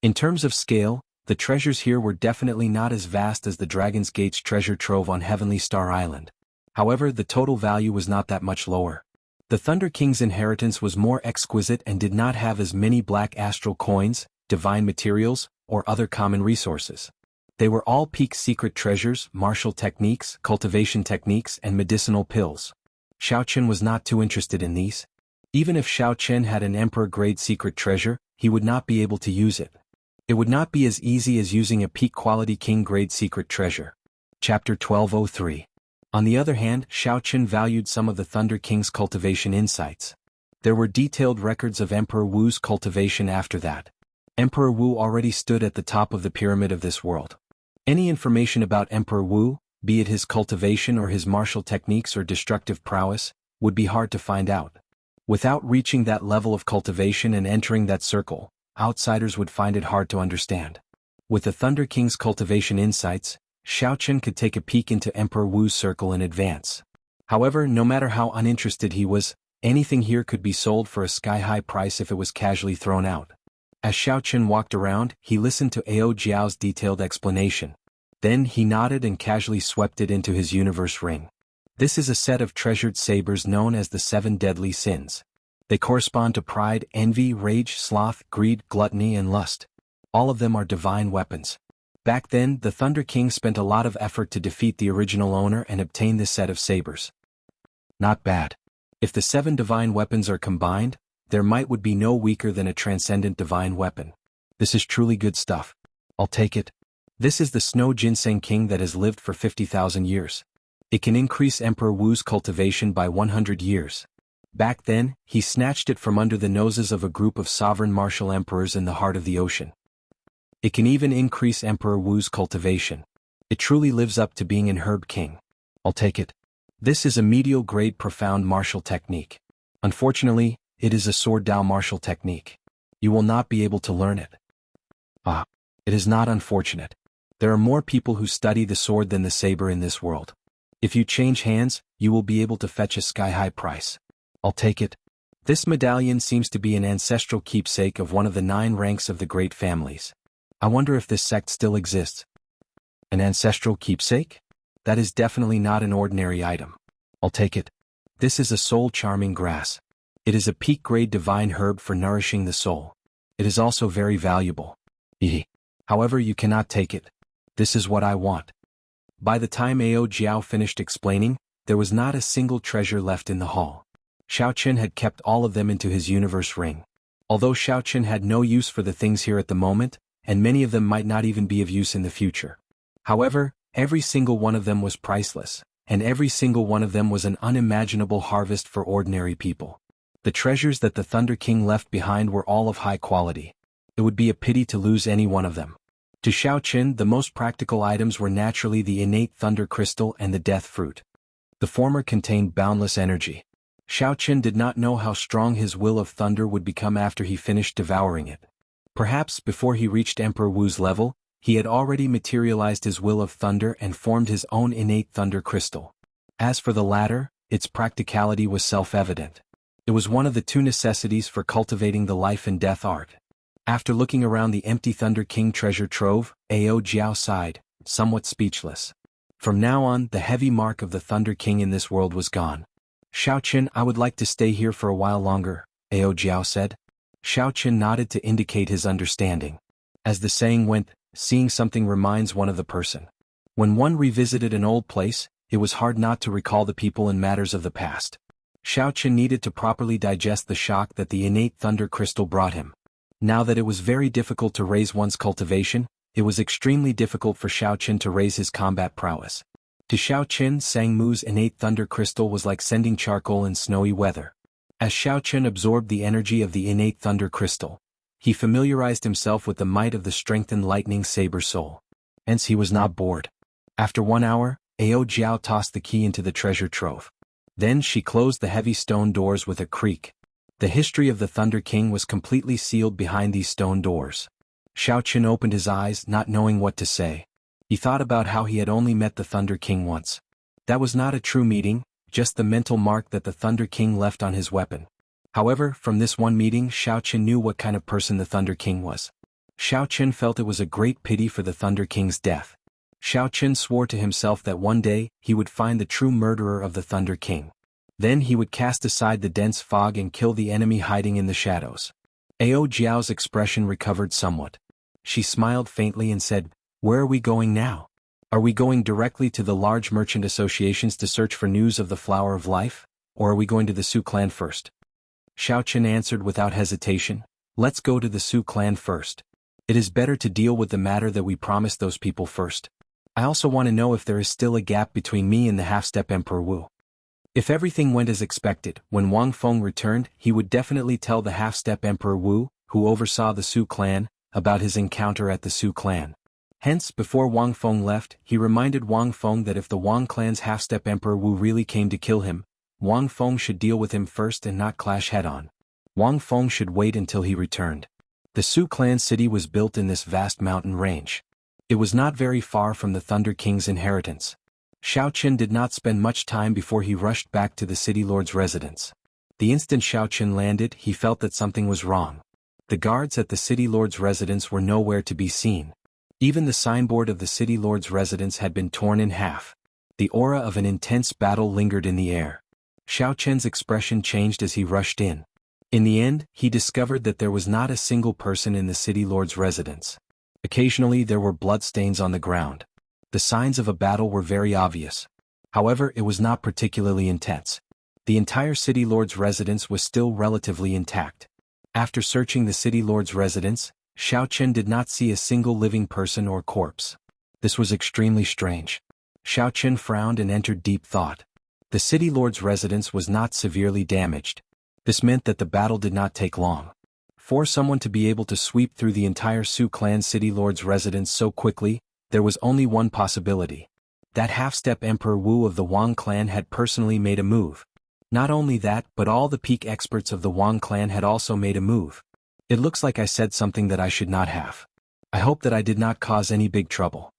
In terms of scale, the treasures here were definitely not as vast as the Dragon's Gate's treasure trove on Heavenly Star Island. However, the total value was not that much lower. The Thunder King's inheritance was more exquisite and did not have as many black astral coins, divine materials, or other common resources. They were all peak secret treasures, martial techniques, cultivation techniques, and medicinal pills. Xiao was not too interested in these. Even if Xiao had an emperor-grade secret treasure, he would not be able to use it. It would not be as easy as using a peak-quality king-grade secret treasure. Chapter 1203. On the other hand, Xiao valued some of the Thunder King's cultivation insights. There were detailed records of Emperor Wu's cultivation after that. Emperor Wu already stood at the top of the pyramid of this world. Any information about Emperor Wu, be it his cultivation or his martial techniques or destructive prowess, would be hard to find out. Without reaching that level of cultivation and entering that circle, outsiders would find it hard to understand. With the Thunder King's cultivation insights, Xiao could take a peek into Emperor Wu's circle in advance. However, no matter how uninterested he was, anything here could be sold for a sky-high price if it was casually thrown out. As Xiao walked around, he listened to Ao Jiao's detailed explanation. Then he nodded and casually swept it into his universe ring. This is a set of treasured sabers known as the 7 deadly sins. They correspond to pride, envy, rage, sloth, greed, gluttony, and lust. All of them are divine weapons. Back then, the Thunder King spent a lot of effort to defeat the original owner and obtain this set of sabers. Not bad. If the 7 divine weapons are combined, their might would be no weaker than a transcendent divine weapon. This is truly good stuff. I'll take it. This is the Snow Ginseng King that has lived for 50,000 years. It can increase Emperor Wu's cultivation by 100 years. Back then, he snatched it from under the noses of a group of sovereign martial emperors in the heart of the ocean. It can even increase Emperor Wu's cultivation. It truly lives up to being an herb king. I'll take it. This is a medial-grade profound martial technique. Unfortunately, it is a sword Dao martial technique. You will not be able to learn it. It is not unfortunate. There are more people who study the sword than the saber in this world. If you change hands, you will be able to fetch a sky-high price. I'll take it. This medallion seems to be an ancestral keepsake of one of the 9 ranks of the great families. I wonder if this sect still exists. An ancestral keepsake? That is definitely not an ordinary item. I'll take it. This is a soul-charming grass. It is a peak-grade divine herb for nourishing the soul. It is also very valuable. However, you cannot take it. This is what I want. By the time Ao Jiao finished explaining, there was not a single treasure left in the hall. Xiao had kept all of them into his universe ring. Although Xiao had no use for the things here at the moment, and many of them might not even be of use in the future. However, every single one of them was priceless, and every single one of them was an unimaginable harvest for ordinary people. The treasures that the Thunder King left behind were all of high quality. It would be a pity to lose any one of them. To Xiao, the most practical items were naturally the innate thunder crystal and the death fruit. The former contained boundless energy. Xiao did not know how strong his will of thunder would become after he finished devouring it. Perhaps before he reached Emperor Wu's level, he had already materialized his will of thunder and formed his own innate thunder crystal. As for the latter, its practicality was self-evident. It was one of the 2 necessities for cultivating the life and death art. After looking around the empty Thunder King treasure trove, Ao Jiao sighed, somewhat speechless. From now on, the heavy mark of the Thunder King in this world was gone. Xiao, I would like to stay here for a while longer, Ao Jiao said. Xiao nodded to indicate his understanding. As the saying went, seeing something reminds one of the person. When one revisited an old place, it was hard not to recall the people and matters of the past. Xiao needed to properly digest the shock that the innate thunder crystal brought him. Now that it was very difficult to raise one's cultivation, it was extremely difficult for Xiao to raise his combat prowess. To Xiao, Sang Mu's innate thunder crystal was like sending charcoal in snowy weather. As Xiao absorbed the energy of the innate thunder crystal, he familiarized himself with the might of the strengthened lightning saber soul. Hence he was not bored. After 1 hour, Ao Jiao tossed the key into the treasure trove. Then she closed the heavy stone doors with a creak. The history of the Thunder King was completely sealed behind these stone doors. Xiao Qin opened his eyes, not knowing what to say. He thought about how he had only met the Thunder King once. That was not a true meeting, just the mental mark that the Thunder King left on his weapon. However, from this one meeting Xiao Qin knew what kind of person the Thunder King was. Xiao Qin felt it was a great pity for the Thunder King's death. Xiao Qin swore to himself that one day he would find the true murderer of the Thunder King. Then he would cast aside the dense fog and kill the enemy hiding in the shadows. Ao Jiao's expression recovered somewhat. She smiled faintly and said, "Where are we going now? Are we going directly to the large merchant associations to search for news of the Flower of Life, or are we going to the Su clan first?" Xiao Qin answered without hesitation, "Let's go to the Su clan first. It is better to deal with the matter that we promised those people first. I also want to know if there is still a gap between me and the half-step Emperor Wu." If everything went as expected, when Wang Feng returned, he would definitely tell the half-step Emperor Wu, who oversaw the Su clan, about his encounter at the Su clan. Hence, before Wang Feng left, he reminded Wang Feng that if the Wang clan's half-step Emperor Wu really came to kill him, Wang Feng should deal with him first and not clash head-on. Wang Feng should wait until he returned. The Su clan city was built in this vast mountain range. It was not very far from the Thunder King's inheritance. Xiao Qin did not spend much time before he rushed back to the city lord's residence. The instant Xiao Qin landed, he felt that something was wrong. The guards at the city lord's residence were nowhere to be seen. Even the signboard of the city lord's residence had been torn in half. The aura of an intense battle lingered in the air. Xiao Qin's expression changed as he rushed in. In the end, he discovered that there was not a single person in the city lord's residence. Occasionally there were bloodstains on the ground. The signs of a battle were very obvious. However, it was not particularly intense. The entire city lord's residence was still relatively intact. After searching the city lord's residence, Xiao Qin did not see a single living person or corpse. This was extremely strange. Xiao Qin frowned and entered deep thought. The city lord's residence was not severely damaged. This meant that the battle did not take long. For someone to be able to sweep through the entire Su clan city lord's residence so quickly, there was only one possibility. That half-step Emperor Wu of the Wang clan had personally made a move. Not only that, but all the peak experts of the Wang clan had also made a move. It looks like I said something that I should not have. I hope that I did not cause any big trouble.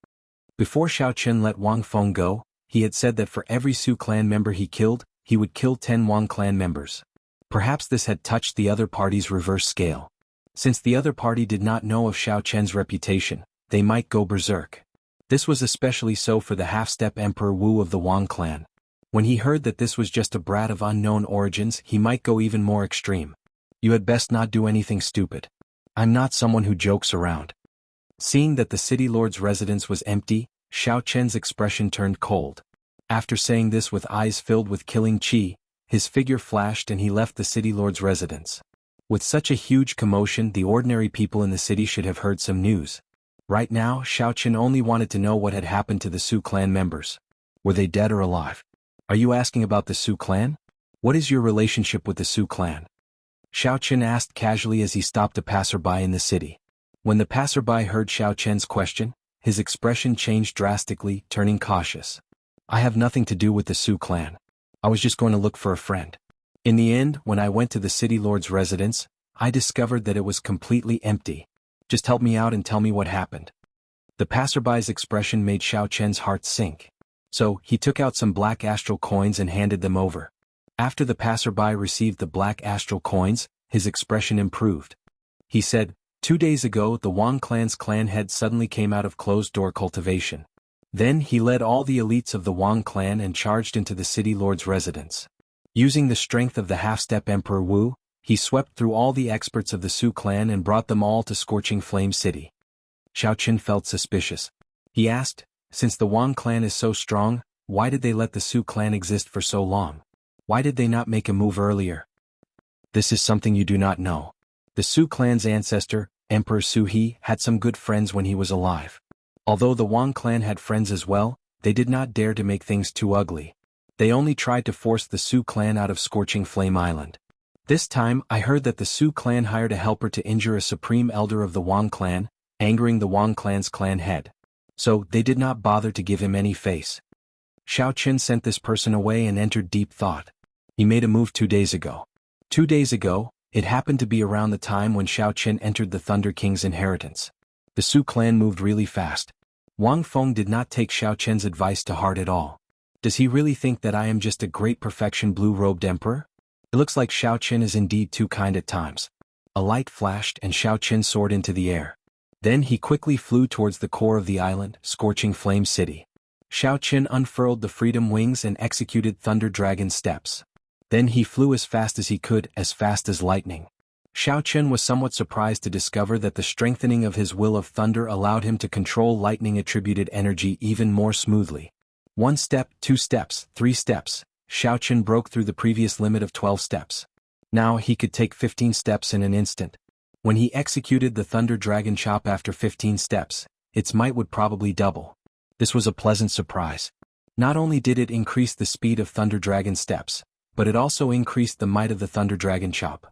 Before Xiao Qin let Wang Feng go, he had said that for every Su clan member he killed, he would kill 10 Wang clan members. Perhaps this had touched the other party's reverse scale. Since the other party did not know of Xiao Qin's reputation, they might go berserk. This was especially so for the half-step Emperor Wu of the Wang clan. When he heard that this was just a brat of unknown origins, he might go even more extreme. "You had best not do anything stupid. I'm not someone who jokes around." Seeing that the city lord's residence was empty, Xiao Qin's expression turned cold. After saying this with eyes filled with killing chi, his figure flashed and he left the city lord's residence. With such a huge commotion, the ordinary people in the city should have heard some news. Right now, Xiao Qin only wanted to know what had happened to the Su clan members. Were they dead or alive? "Are you asking about the Su clan? What is your relationship with the Su clan?" Xiao Qin asked casually as he stopped a passerby in the city. When the passerby heard Xiao Qin's question, his expression changed drastically, turning cautious. "I have nothing to do with the Su clan. I was just going to look for a friend. In the end, when I went to the city lord's residence, I discovered that it was completely empty. Just help me out and tell me what happened." The passerby's expression made Xiao Qin's heart sink. So, he took out some black astral coins and handed them over. After the passerby received the black astral coins, his expression improved. He said, 2 days ago the Wang clan's clan head suddenly came out of closed-door cultivation. Then he led all the elites of the Wang clan and charged into the city lord's residence. Using the strength of the half-step Emperor Wu, he swept through all the experts of the Su clan and brought them all to Scorching Flame City. Xiao Qin felt suspicious. He asked, "Since the Wang clan is so strong, why did they let the Su clan exist for so long? Why did they not make a move earlier?" "This is something you do not know. The Su clan's ancestor, Emperor Su He, had some good friends when he was alive. Although the Wang clan had friends as well, they did not dare to make things too ugly. They only tried to force the Su clan out of Scorching Flame Island. This time, I heard that the Su clan hired a helper to injure a supreme elder of the Wang clan, angering the Wang clan's clan head. So, they did not bother to give him any face. Xiao Qin sent this person away and entered deep thought. He made a move 2 days ago. 2 days ago, it happened to be around the time when Xiao Qin entered the Thunder King's inheritance. The Su clan moved really fast. Wang Feng did not take Xiao Qin's advice to heart at all. Does he really think that I am just a great perfection blue-robed emperor? It looks like Xiao Qin is indeed too kind at times. A light flashed and Xiao Qin soared into the air. Then he quickly flew towards the core of the island, scorching flame city. Xiao Qin unfurled the freedom wings and executed Thunder Dragon steps. Then he flew as fast as he could, as fast as lightning. Xiao Qin was somewhat surprised to discover that the strengthening of his will of thunder allowed him to control lightning-attributed energy even more smoothly. 1 step, 2 steps, 3 steps, Xiao Qin broke through the previous limit of 12 steps. Now he could take 15 steps in an instant. When he executed the Thunder Dragon Chop after 15 steps, its might would probably double. This was a pleasant surprise. Not only did it increase the speed of Thunder Dragon steps, but it also increased the might of the Thunder Dragon Chop.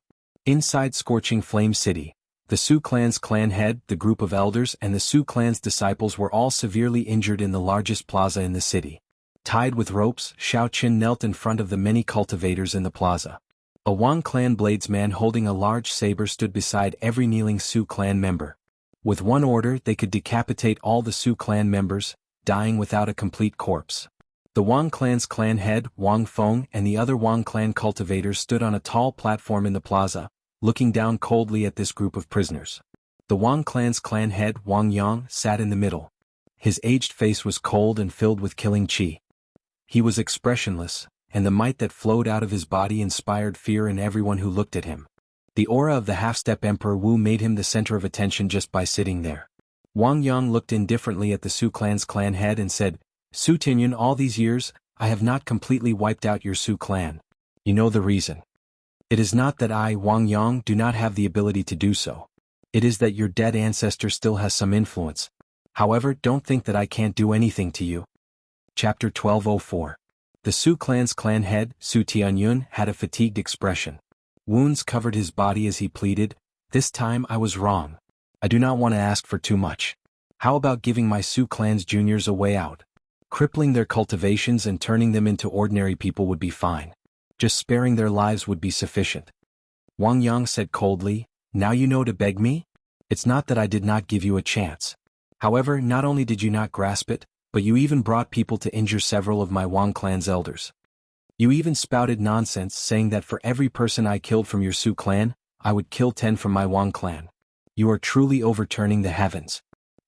Inside Scorching Flame City, the Su clan's clan head, the group of elders and the Su clan's disciples were all severely injured in the largest plaza in the city. Tied with ropes, Xiao Qin knelt in front of the many cultivators in the plaza. A Wang clan bladesman holding a large saber stood beside every kneeling Su clan member. With one order they could decapitate all the Su clan members, dying without a complete corpse. The Wang clan's clan head, Wang Feng, and the other Wang clan cultivators stood on a tall platform in the plaza, looking down coldly at this group of prisoners. The Wang clan's clan head, Wang Yang, sat in the middle. His aged face was cold and filled with killing qi. He was expressionless, and the might that flowed out of his body inspired fear in everyone who looked at him. The aura of the half-step Emperor Wu made him the center of attention just by sitting there. Wang Yang looked indifferently at the Su clan's clan head and said, "Su Tianyun, all these years, I have not completely wiped out your Su clan. You know the reason. It is not that I, Wang Yang, do not have the ability to do so. It is that your dead ancestor still has some influence. However, don't think that I can't do anything to you." Chapter 1204. The Su clan's clan head, Su Tianyun, had a fatigued expression. Wounds covered his body as he pleaded, "This time I was wrong. I do not want to ask for too much. How about giving my Su clan's juniors a way out? Crippling their cultivations and turning them into ordinary people would be fine. Just sparing their lives would be sufficient." Wang Yang said coldly, "Now you know to beg me? It's not that I did not give you a chance. However, not only did you not grasp it, but you even brought people to injure several of my Wang clan's elders. You even spouted nonsense saying that for every person I killed from your Su clan, I would kill 10 from my Wang clan. You are truly overturning the heavens."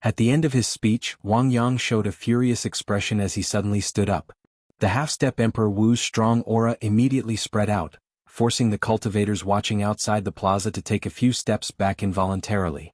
At the end of his speech, Wang Yang showed a furious expression as he suddenly stood up. The half-step Emperor Wu's strong aura immediately spread out, forcing the cultivators watching outside the plaza to take a few steps back involuntarily.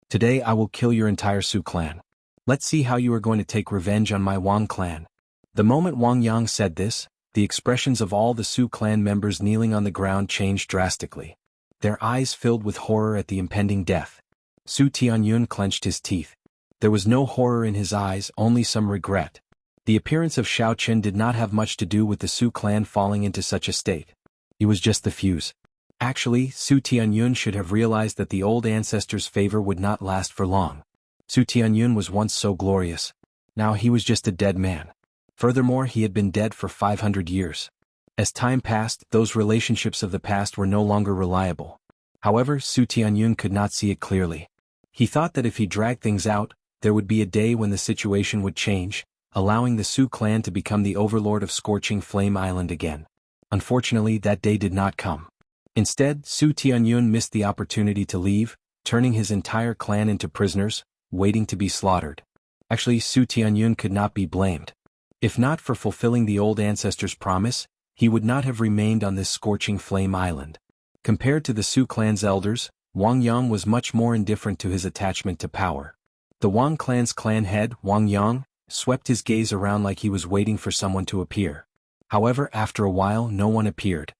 "Today I will kill your entire Su clan. Let's see how you are going to take revenge on my Wang clan." The moment Wang Yang said this, the expressions of all the Su clan members kneeling on the ground changed drastically. Their eyes filled with horror at the impending death. Su Tianyun clenched his teeth. There was no horror in his eyes, only some regret. The appearance of Xiao Qin did not have much to do with the Su clan falling into such a state. He was just the fuse. Actually, Su Tianyun should have realized that the old ancestor's favor would not last for long. Su Tianyun was once so glorious. Now he was just a dead man. Furthermore, he had been dead for 500 years. As time passed, those relationships of the past were no longer reliable. However, Su Tianyun could not see it clearly. He thought that if he dragged things out, there would be a day when the situation would change, allowing the Su clan to become the overlord of Scorching Flame Island again. Unfortunately, that day did not come. Instead, Su Tianyun missed the opportunity to leave, turning his entire clan into prisoners, waiting to be slaughtered. Actually, Su Tianyun could not be blamed. If not for fulfilling the old ancestor's promise, he would not have remained on this Scorching Flame Island. Compared to the Su clan's elders, Wang Yang was much more indifferent to his attachment to power. The Wang clan's clan head, Wang Yang, swept his gaze around like he was waiting for someone to appear. However, after a while no one appeared.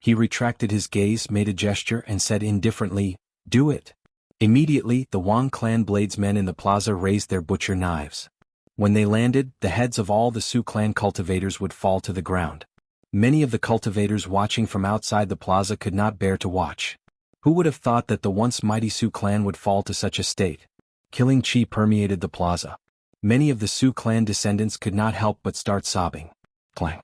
He retracted his gaze, made a gesture and said indifferently, "Do it." Immediately, the Wang clan bladesmen in the plaza raised their butcher knives. When they landed, the heads of all the Su clan cultivators would fall to the ground. Many of the cultivators watching from outside the plaza could not bear to watch. Who would have thought that the once mighty Su clan would fall to such a state? Killing qi permeated the plaza. Many of the Su clan descendants could not help but start sobbing. Clang.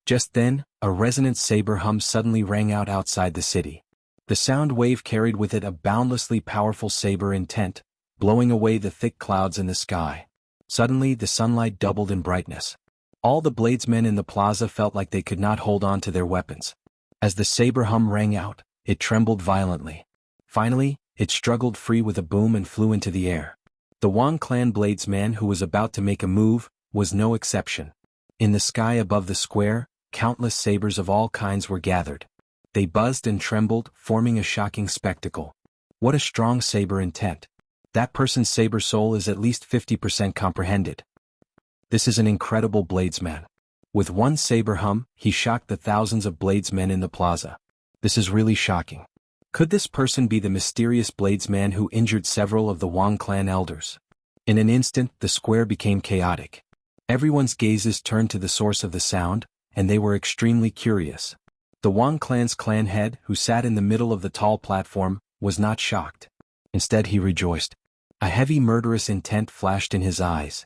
Just then, A resonant saber hum suddenly rang out outside the city. The sound wave carried with it a boundlessly powerful saber intent, blowing away the thick clouds in the sky. Suddenly the sunlight doubled in brightness. All the bladesmen in the plaza felt like they could not hold on to their weapons. As the saber hum rang out, it trembled violently. Finally, it struggled free with a boom and flew into the air. The Wang clan bladesman who was about to make a move was no exception. In the sky above the square, countless sabers of all kinds were gathered. They buzzed and trembled, forming a shocking spectacle. What a strong saber intent. That person's saber soul is at least 50% comprehended. This is an incredible bladesman. With one saber hum, he shocked the thousands of bladesmen in the plaza. This is really shocking. Could this person be the mysterious bladesman who injured several of the Wang clan elders? In an instant, the square became chaotic. Everyone's gazes turned to the source of the sound, and they were extremely curious. The Wang clan's clan head, who sat in the middle of the tall platform, was not shocked. Instead he rejoiced. A heavy murderous intent flashed in his eyes.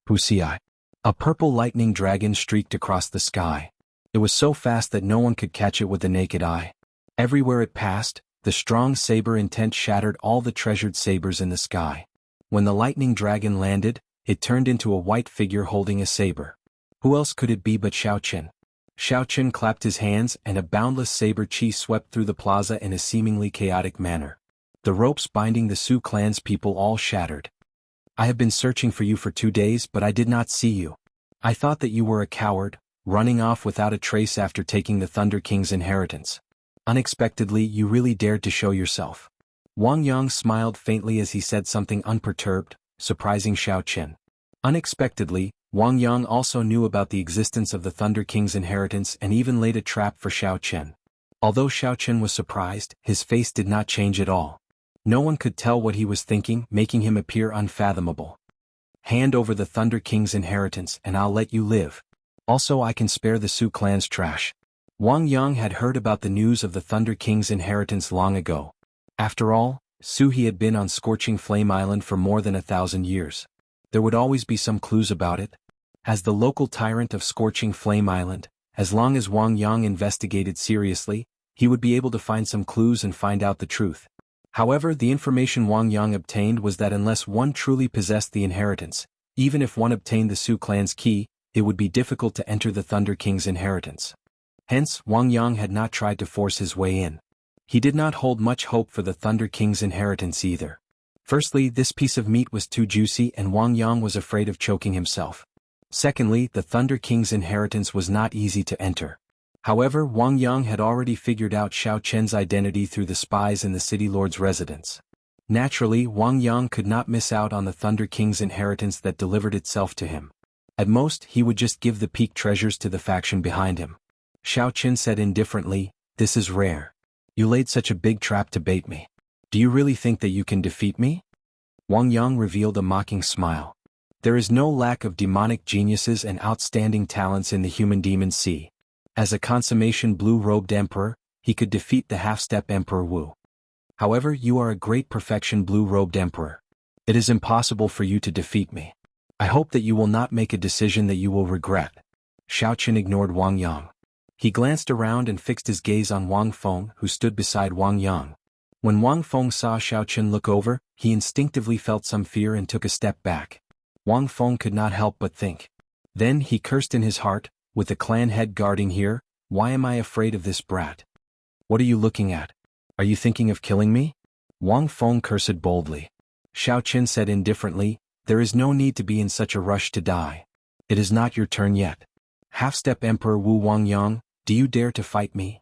Wuxia. A purple lightning dragon streaked across the sky. It was so fast that no one could catch it with the naked eye. Everywhere it passed, the strong saber intent shattered all the treasured sabers in the sky. When the lightning dragon landed, it turned into a white figure holding a saber. Who else could it be but Xiao Qin? Xiao Qin clapped his hands and a boundless saber chi swept through the plaza in a seemingly chaotic manner. The ropes binding the Su clan's people all shattered. I have been searching for you for 2 days, but I did not see you. I thought that you were a coward, running off without a trace after taking the Thunder King's inheritance. Unexpectedly, you really dared to show yourself. Wang Yang smiled faintly as he said something unperturbed, surprising Xiao Qin. Unexpectedly, Wang Yang also knew about the existence of the Thunder King's inheritance and even laid a trap for Xiao Qin. Although Xiao Qin was surprised, his face did not change at all. No one could tell what he was thinking, making him appear unfathomable. Hand over the Thunder King's inheritance and I'll let you live. Also I can spare the Su clan's trash. Wang Yang had heard about the news of the Thunder King's inheritance long ago. After all, Su he had been on Scorching Flame Island for more than 1,000 years. There would always be some clues about it. As the local tyrant of Scorching Flame Island, as long as Wang Yang investigated seriously, he would be able to find some clues and find out the truth. However, the information Wang Yang obtained was that unless one truly possessed the inheritance, even if one obtained the Su clan's key, it would be difficult to enter the Thunder King's inheritance. Hence, Wang Yang had not tried to force his way in. He did not hold much hope for the Thunder King's inheritance either. Firstly, this piece of meat was too juicy and Wang Yang was afraid of choking himself. Secondly, the Thunder King's inheritance was not easy to enter. However, Wang Yang had already figured out Xiao Qin's identity through the spies in the city lord's residence. Naturally, Wang Yang could not miss out on the Thunder King's inheritance that delivered itself to him. At most, he would just give the peak treasures to the faction behind him. Xiao Qin said indifferently, "This is rare. You laid such a big trap to bait me. Do you really think that you can defeat me?" Wang Yang revealed a mocking smile. There is no lack of demonic geniuses and outstanding talents in the human demon sea. As a consummation blue-robed emperor, he could defeat the half-step Emperor Wu. However, you are a great perfection blue-robed emperor. It is impossible for you to defeat me. I hope that you will not make a decision that you will regret. Xiao Qin ignored Wang Yang. He glanced around and fixed his gaze on Wang Feng, who stood beside Wang Yang. When Wang Feng saw Xiao Qin look over, he instinctively felt some fear and took a step back. Wang Feng could not help but think. Then he cursed in his heart, with the clan head guarding here, why am I afraid of this brat? What are you looking at? Are you thinking of killing me? Wang Feng cursed boldly. Xiao Qin said indifferently, there is no need to be in such a rush to die. It is not your turn yet. Half-step Emperor Wu Wang Yang, do you dare to fight me?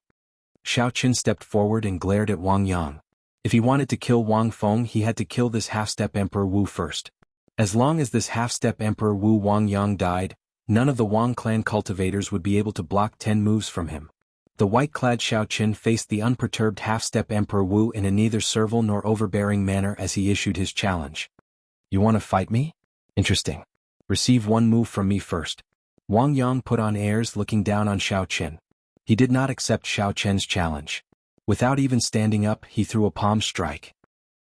Xiao Qin stepped forward and glared at Wang Yang. If he wanted to kill Wang Feng, he had to kill this half-step Emperor Wu first. As long as this half-step Emperor Wu Wang Yang died, none of the Wang clan cultivators would be able to block 10 moves from him. The white-clad Xiao Qin faced the unperturbed half-step Emperor Wu in a neither servile nor overbearing manner as he issued his challenge. You want to fight me? Interesting. Receive one move from me first. Wang Yang put on airs, looking down on Xiao Qin. He did not accept Xiao Qin's challenge. Without even standing up, he threw a palm strike.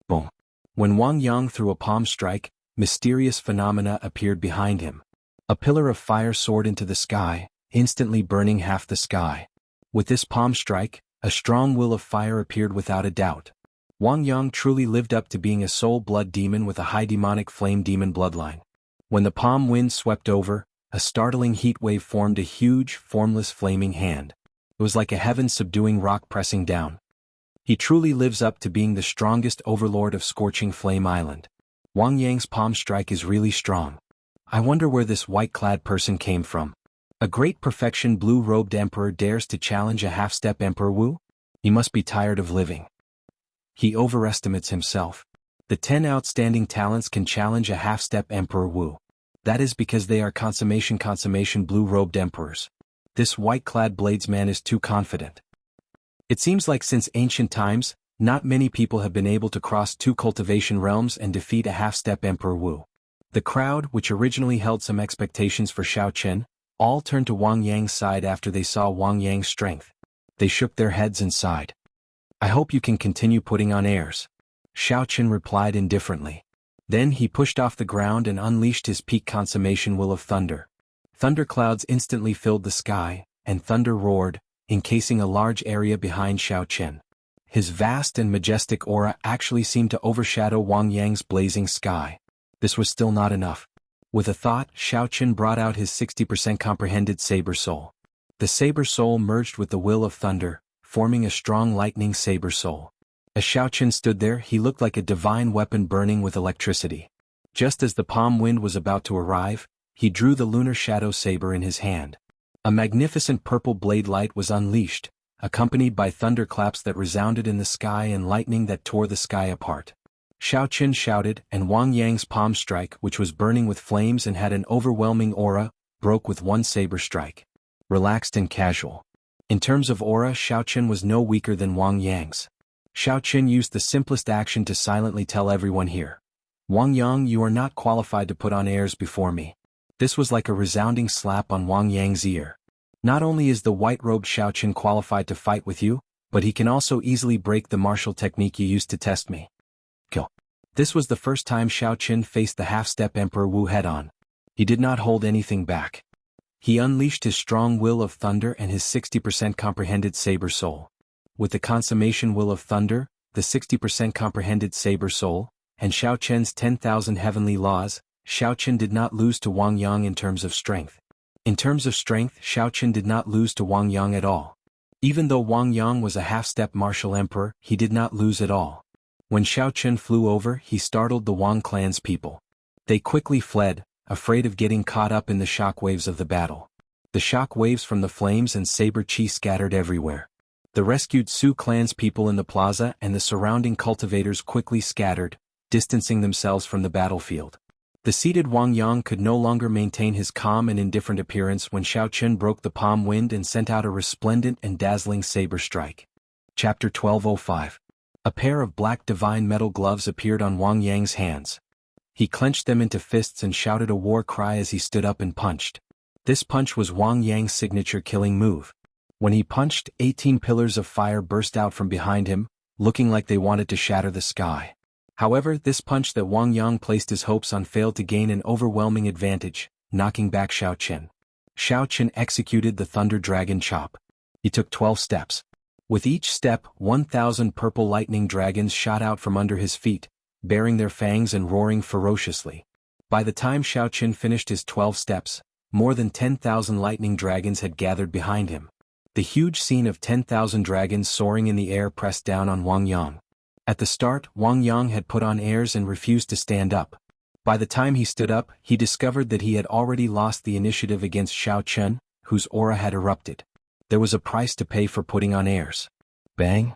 Boom. When Wang Yang threw a palm strike, mysterious phenomena appeared behind him. A pillar of fire soared into the sky, instantly burning half the sky. With this palm strike, a strong will of fire appeared without a doubt. Wang Yang truly lived up to being a soul blood demon with a high demonic flame demon bloodline. When the palm wind swept over, a startling heat wave formed a huge, formless flaming hand. It was like a heaven-subduing rock pressing down. He truly lives up to being the strongest overlord of Scorching Flame Island. Wang Yang's palm strike is really strong. I wonder where this white-clad person came from. A great perfection blue-robed emperor dares to challenge a half-step Emperor Wu? He must be tired of living. He overestimates himself. The 10 outstanding talents can challenge a half-step Emperor Wu. That is because they are consummation blue-robed emperors. This white-clad bladesman is too confident. It seems like since ancient times, not many people have been able to cross 2 cultivation realms and defeat a half-step Emperor Wu. The crowd, which originally held some expectations for Xiao Chen, all turned to Wang Yang's side after they saw Wang Yang's strength. They shook their heads and sighed. I hope you can continue putting on airs. Xiao Chen replied indifferently. Then he pushed off the ground and unleashed his peak consummation will of thunder. Thunderclouds instantly filled the sky, and thunder roared, encasing a large area behind Xiao Chen. His vast and majestic aura actually seemed to overshadow Wang Yang's blazing sky. This was still not enough. With a thought, Xiao Chen brought out his 60% comprehended saber soul. The saber soul merged with the will of thunder, forming a strong lightning saber soul. As Xiao Chen stood there, he looked like a divine weapon burning with electricity. Just as the palm wind was about to arrive, he drew the lunar shadow saber in his hand. A magnificent purple blade light was unleashed, accompanied by thunderclaps that resounded in the sky and lightning that tore the sky apart. Xiao Chen shouted, and Wang Yang's palm strike, which was burning with flames and had an overwhelming aura, broke with one saber strike. Relaxed and casual. In terms of aura, Xiao Chen was no weaker than Wang Yang's. Xiao Chen used the simplest action to silently tell everyone here. Wang Yang, you are not qualified to put on airs before me. This was like a resounding slap on Wang Yang's ear. Not only is the white-robed Xiao Chen qualified to fight with you, but he can also easily break the martial technique you used to test me. Kill. This was the first time Xiao Chen faced the half-step Emperor Wu head-on. He did not hold anything back. He unleashed his strong will of thunder and his 60% comprehended saber soul. With the consummation will of thunder, the 60% comprehended saber soul, and Xiao Chen's 10,000 heavenly laws, Xiao Chen did not lose to Wang Yang in terms of strength. In terms of strength, Xiao Chen did not lose to Wang Yang at all. Even though Wang Yang was a half-step martial emperor, he did not lose at all. When Xiao Chen flew over, he startled the Wang clan's people. They quickly fled, afraid of getting caught up in the shock waves of the battle. The shock waves from the flames and saber chi scattered everywhere. The rescued Su clan's people in the plaza and the surrounding cultivators quickly scattered, distancing themselves from the battlefield. The seated Wang Yang could no longer maintain his calm and indifferent appearance when Xiao Chen broke the palm wind and sent out a resplendent and dazzling saber strike. Chapter 1205. A pair of black divine metal gloves appeared on Wang Yang's hands. He clenched them into fists and shouted a war cry as he stood up and punched. This punch was Wang Yang's signature killing move. When he punched, 18 pillars of fire burst out from behind him, looking like they wanted to shatter the sky. However, this punch that Wang Yang placed his hopes on failed to gain an overwhelming advantage, knocking back Xiao Chen. Xiao Chen executed the Thunder Dragon Chop. He took 12 steps. With each step, 1,000 purple lightning dragons shot out from under his feet, baring their fangs and roaring ferociously. By the time Xiao Chen finished his 12 steps, more than 10,000 lightning dragons had gathered behind him. The huge scene of 10,000 dragons soaring in the air pressed down on Wang Yang. At the start, Wang Yang had put on airs and refused to stand up. By the time he stood up, he discovered that he had already lost the initiative against Xiao Chen, whose aura had erupted. There was a price to pay for putting on airs. Bang!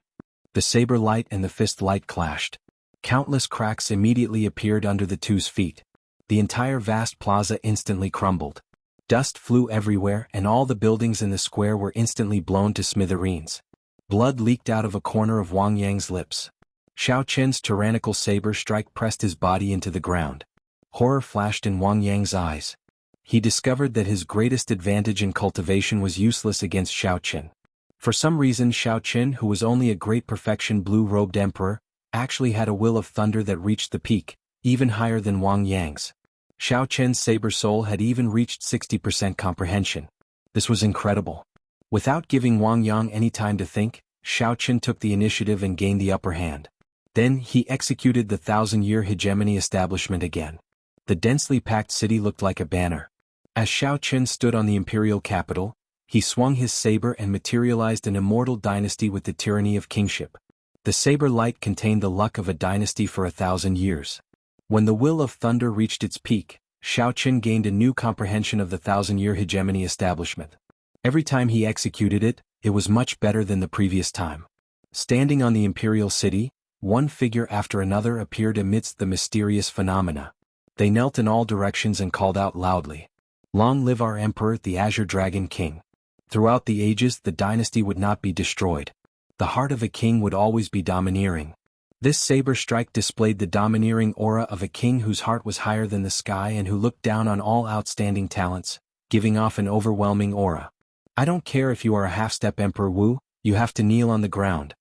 The saber light and the fist light clashed. Countless cracks immediately appeared under the two's feet. The entire vast plaza instantly crumbled. Dust flew everywhere and all the buildings in the square were instantly blown to smithereens. Blood leaked out of a corner of Wang Yang's lips. Xiao Chen's tyrannical saber strike pressed his body into the ground. Horror flashed in Wang Yang's eyes. He discovered that his greatest advantage in cultivation was useless against Xiao Chen. For some reason Xiao Chen, who was only a great perfection blue-robed emperor, actually had a will of thunder that reached the peak, even higher than Wang Yang's. Xiao Chen's saber soul had even reached 60% comprehension. This was incredible. Without giving Wang Yang any time to think, Xiao Qin took the initiative and gained the upper hand. Then he executed the 1,000-year hegemony establishment again. The densely packed city looked like a banner. As Xiao Qin stood on the imperial capital, he swung his saber and materialized an immortal dynasty with the tyranny of kingship. The saber light contained the luck of a dynasty for 1,000 years. When the will of thunder reached its peak, Xiao Qin gained a new comprehension of the 1,000-year hegemony establishment. Every time he executed it, it was much better than the previous time. Standing on the imperial city, one figure after another appeared amidst the mysterious phenomena. They knelt in all directions and called out loudly, "Long live our emperor, the Azure Dragon King." Throughout the ages, the dynasty would not be destroyed. The heart of a king would always be domineering. This saber strike displayed the domineering aura of a king whose heart was higher than the sky and who looked down on all outstanding talents, giving off an overwhelming aura. "I don't care if you are a half-step Emperor Wu, you have to kneel on the ground."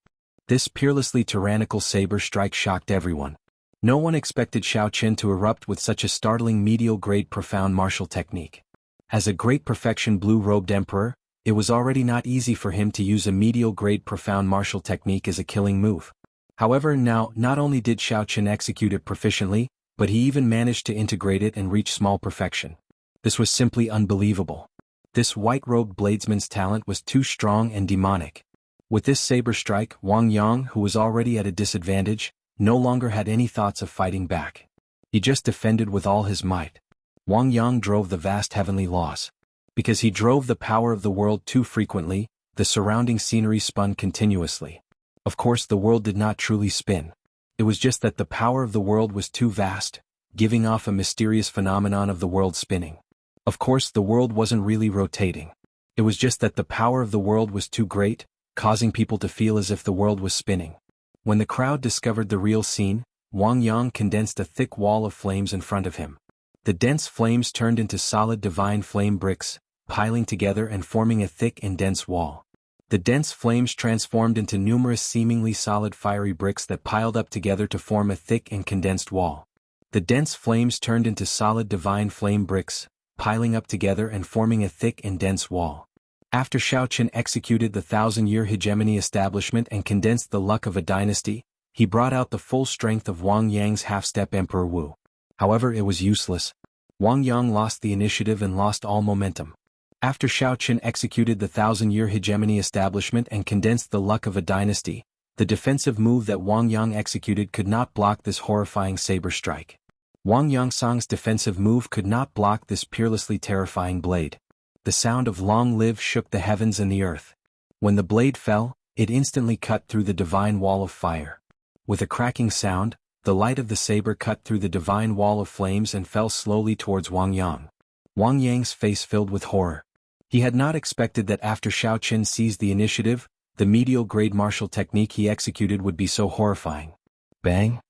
This peerlessly tyrannical saber strike shocked everyone. No one expected Xiao Qin to erupt with such a startling medial-grade profound martial technique. As a great perfection blue-robed emperor, it was already not easy for him to use a medial-grade profound martial technique as a killing move. However, now, not only did Xiao Qin execute it proficiently, but he even managed to integrate it and reach small perfection. This was simply unbelievable. This white-robed bladesman's talent was too strong and demonic. With this saber strike, Wang Yang, who was already at a disadvantage, no longer had any thoughts of fighting back. He just defended with all his might. Wang Yang drove the vast heavenly laws. Because he drove the power of the world too frequently, the surrounding scenery spun continuously. Of course, the world did not truly spin. It was just that the power of the world was too vast, giving off a mysterious phenomenon of the world spinning. Of course, the world wasn't really rotating. It was just that the power of the world was too great, causing people to feel as if the world was spinning. When the crowd discovered the real scene, Wang Yang condensed a thick wall of flames in front of him. The dense flames turned into solid divine flame bricks, piling together and forming a thick and dense wall. The dense flames transformed into numerous seemingly solid fiery bricks that piled up together to form a thick and condensed wall. The dense flames turned into solid divine flame bricks, piling up together and forming a thick and dense wall. After Xiao Qin executed the 1,000-year hegemony establishment and condensed the luck of a dynasty, he brought out the full strength of Wang Yang's half-step Emperor Wu. However, it was useless. Wang Yang lost the initiative and lost all momentum. After Xiao Qin executed the 1,000-year hegemony establishment and condensed the luck of a dynasty, the defensive move that Wang Yang executed could not block this horrifying saber strike. Wang Yangsang's defensive move could not block this peerlessly terrifying blade. The sound of "Long live" shook the heavens and the earth. When the blade fell, it instantly cut through the divine wall of fire. With a cracking sound, the light of the saber cut through the divine wall of flames and fell slowly towards Wang Yang. Wang Yang's face filled with horror. He had not expected that after Xiao Qin seized the initiative, the medial-grade martial technique he executed would be so horrifying. Bang!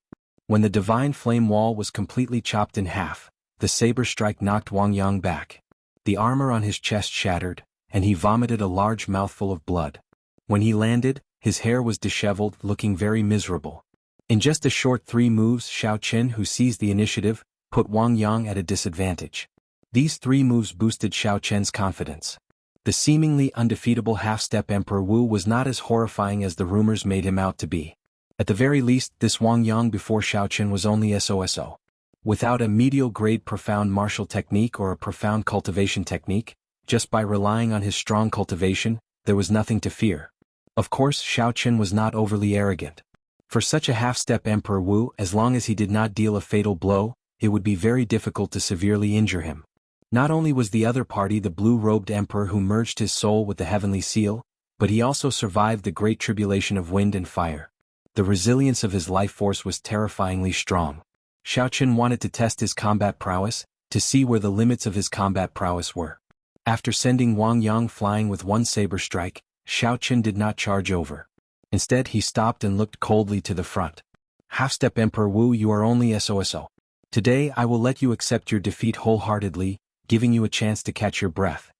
When the divine flame wall was completely chopped in half, the saber strike knocked Wang Yang back. The armor on his chest shattered, and he vomited a large mouthful of blood. When he landed, his hair was disheveled, looking very miserable. In just a short 3 moves, Xiao Qin, who seized the initiative, put Wang Yang at a disadvantage. These 3 moves boosted Xiao Qin's confidence. The seemingly undefeatable half-step Emperor Wu was not as horrifying as the rumors made him out to be. At the very least, this Wang Yang before Xiao Qin was only SOSO. Without a medial-grade profound martial technique or a profound cultivation technique, just by relying on his strong cultivation, there was nothing to fear. Of course, Xiao Qin was not overly arrogant. For such a half-step Emperor Wu, as long as he did not deal a fatal blow, it would be very difficult to severely injure him. Not only was the other party the blue-robed emperor who merged his soul with the heavenly seal, but he also survived the great tribulation of wind and fire. The resilience of his life force was terrifyingly strong. Xiao Qin wanted to test his combat prowess, to see where the limits of his combat prowess were. After sending Wang Yang flying with one saber strike, Xiao Qin did not charge over. Instead, he stopped and looked coldly to the front. "Half-step Emperor Wu, you are only SOSO. Today I will let you accept your defeat wholeheartedly, giving you a chance to catch your breath."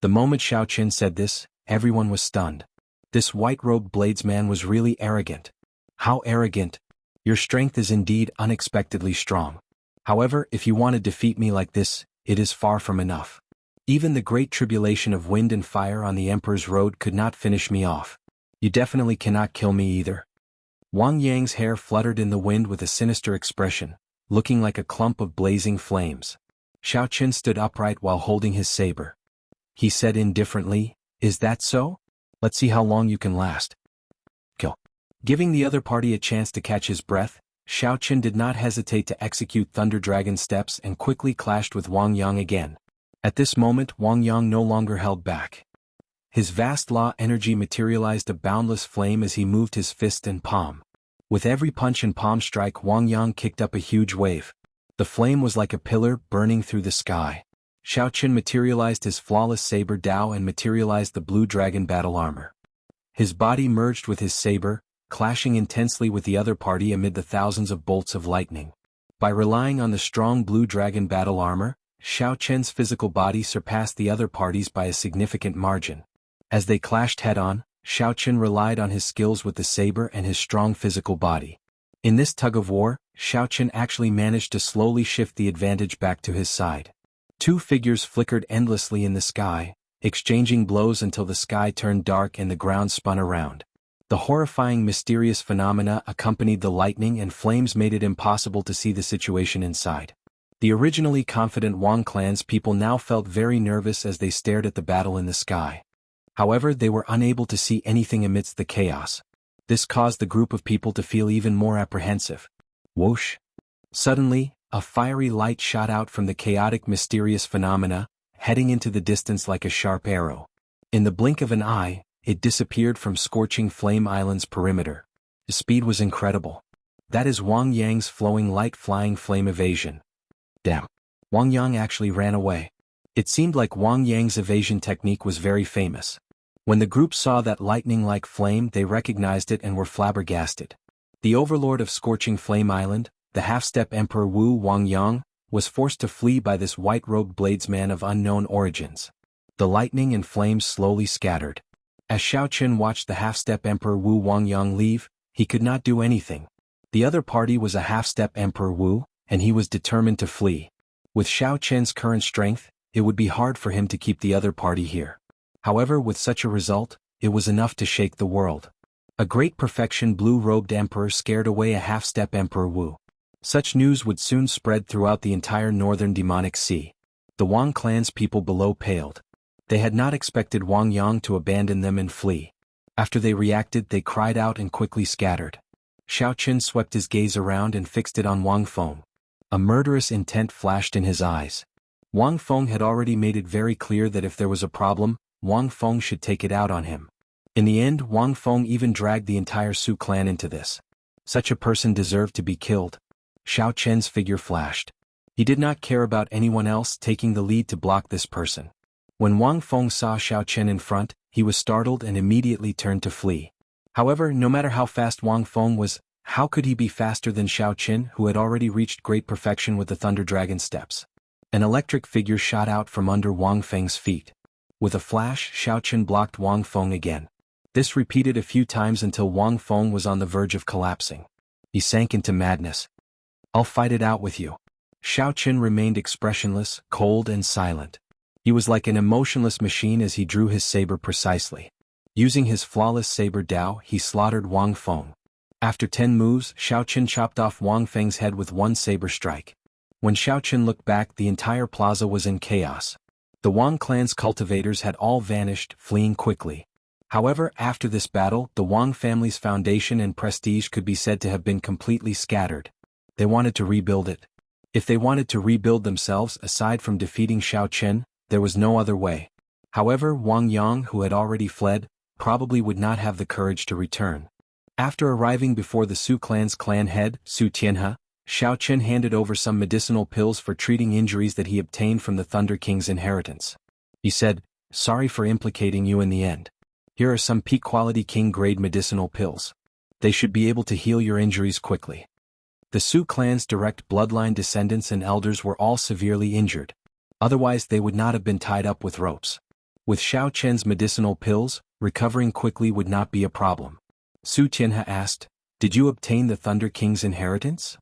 The moment Xiao Qin said this, everyone was stunned. This white-robed bladesman was really arrogant. How arrogant! Your strength is indeed unexpectedly strong. However, if you want to defeat me like this, it is far from enough. Even the great tribulation of wind and fire on the Emperor's road could not finish me off. You definitely cannot kill me either. Wang Yang's hair fluttered in the wind with a sinister expression, looking like a clump of blazing flames. Xiao Qin stood upright while holding his saber. He said indifferently, "Is that so? Let's see how long you can last." Kill. Giving the other party a chance to catch his breath, Xiao Qin did not hesitate to execute Thunder Dragon steps and quickly clashed with Wang Yang again. At this moment Wang Yang no longer held back. His vast law energy materialized a boundless flame as he moved his fist and palm. With every punch and palm strike Wang Yang kicked up a huge wave. The flame was like a pillar burning through the sky. Xiao Qin materialized his flawless saber Dao and materialized the blue dragon battle armor. His body merged with his saber, clashing intensely with the other party amid the thousands of bolts of lightning. By relying on the strong blue dragon battle armor, Xiao Qin's physical body surpassed the other parties by a significant margin. As they clashed head-on, Xiao Qin relied on his skills with the saber and his strong physical body. In this tug-of-war, Xiao Qin actually managed to slowly shift the advantage back to his side. Two figures flickered endlessly in the sky, exchanging blows until the sky turned dark and the ground spun around. The horrifying mysterious phenomena accompanied the lightning and flames made it impossible to see the situation inside. The originally confident Wang clan's people now felt very nervous as they stared at the battle in the sky. However, they were unable to see anything amidst the chaos. This caused the group of people to feel even more apprehensive. Whoosh! Suddenly, a fiery light shot out from the chaotic mysterious phenomena, heading into the distance like a sharp arrow. In the blink of an eye, it disappeared from scorching Flame Island's perimeter. The speed was incredible. That is Wang Yang's flowing light flying flame evasion. Damn. Wang Yang actually ran away. It seemed like Wang Yang's evasion technique was very famous. When the group saw that lightning-like flame they recognized it and were flabbergasted. The overlord of Scorching Flame Island, the half-step Emperor Wu Wang Yang, was forced to flee by this white-robed bladesman of unknown origins. The lightning and flames slowly scattered. As Xiao Qin watched the half-step Emperor Wu Wang Yang leave, he could not do anything. The other party was a half-step Emperor Wu, and he was determined to flee. With Xiao Qin's current strength, it would be hard for him to keep the other party here. However, with such a result, it was enough to shake the world. A great perfection blue-robed emperor scared away a half-step Emperor Wu. Such news would soon spread throughout the entire northern demonic sea. The Wang clan's people below paled. They had not expected Wang Yang to abandon them and flee. After they reacted, they cried out and quickly scattered. Xiao Qin swept his gaze around and fixed it on Wang Feng. A murderous intent flashed in his eyes. Wang Feng had already made it very clear that if there was a problem, Wang Feng should take it out on him. In the end, Wang Feng even dragged the entire Su clan into this. Such a person deserved to be killed. Xiao Qin's figure flashed. He did not care about anyone else taking the lead to block this person. When Wang Feng saw Xiao Qin in front, he was startled and immediately turned to flee. However, no matter how fast Wang Feng was, how could he be faster than Xiao Qin, who had already reached great perfection with the Thunder Dragon steps? An electric figure shot out from under Wang Feng's feet. With a flash, Xiao Qin blocked Wang Feng again. This repeated a few times until Wang Feng was on the verge of collapsing. He sank into madness. "I'll fight it out with you." Xiao Qin remained expressionless, cold and silent. He was like an emotionless machine as he drew his saber precisely. Using his flawless saber Dao, he slaughtered Wang Feng. After 10 moves, Xiao Qin chopped off Wang Feng's head with one saber strike. When Xiao Qin looked back, the entire plaza was in chaos. The Wang clan's cultivators had all vanished, fleeing quickly. However, after this battle, the Wang family's foundation and prestige could be said to have been completely scattered. They wanted to rebuild it. If they wanted to rebuild themselves aside from defeating Xiao Qin, there was no other way. However, Wang Yang, who had already fled, probably would not have the courage to return. After arriving before the Su clan's clan head, Su Tianhe, Xiao Qin handed over some medicinal pills for treating injuries that he obtained from the Thunder King's inheritance. He said, "Sorry for implicating you in the end. Here are some peak-quality king-grade medicinal pills. They should be able to heal your injuries quickly." The Su clan's direct bloodline descendants and elders were all severely injured. Otherwise they would not have been tied up with ropes. With Xiao Qin's medicinal pills, recovering quickly would not be a problem. Su Tianhe asked, "Did you obtain the Thunder King's inheritance?"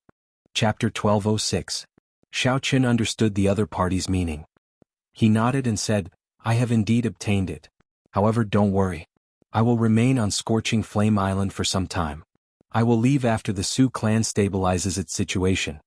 Chapter 1206. Xiao Qin understood the other party's meaning. He nodded and said, I have indeed obtained it. However, don't worry. I will remain on Scorching Flame Island for some time. I will leave after the Su clan stabilizes its situation.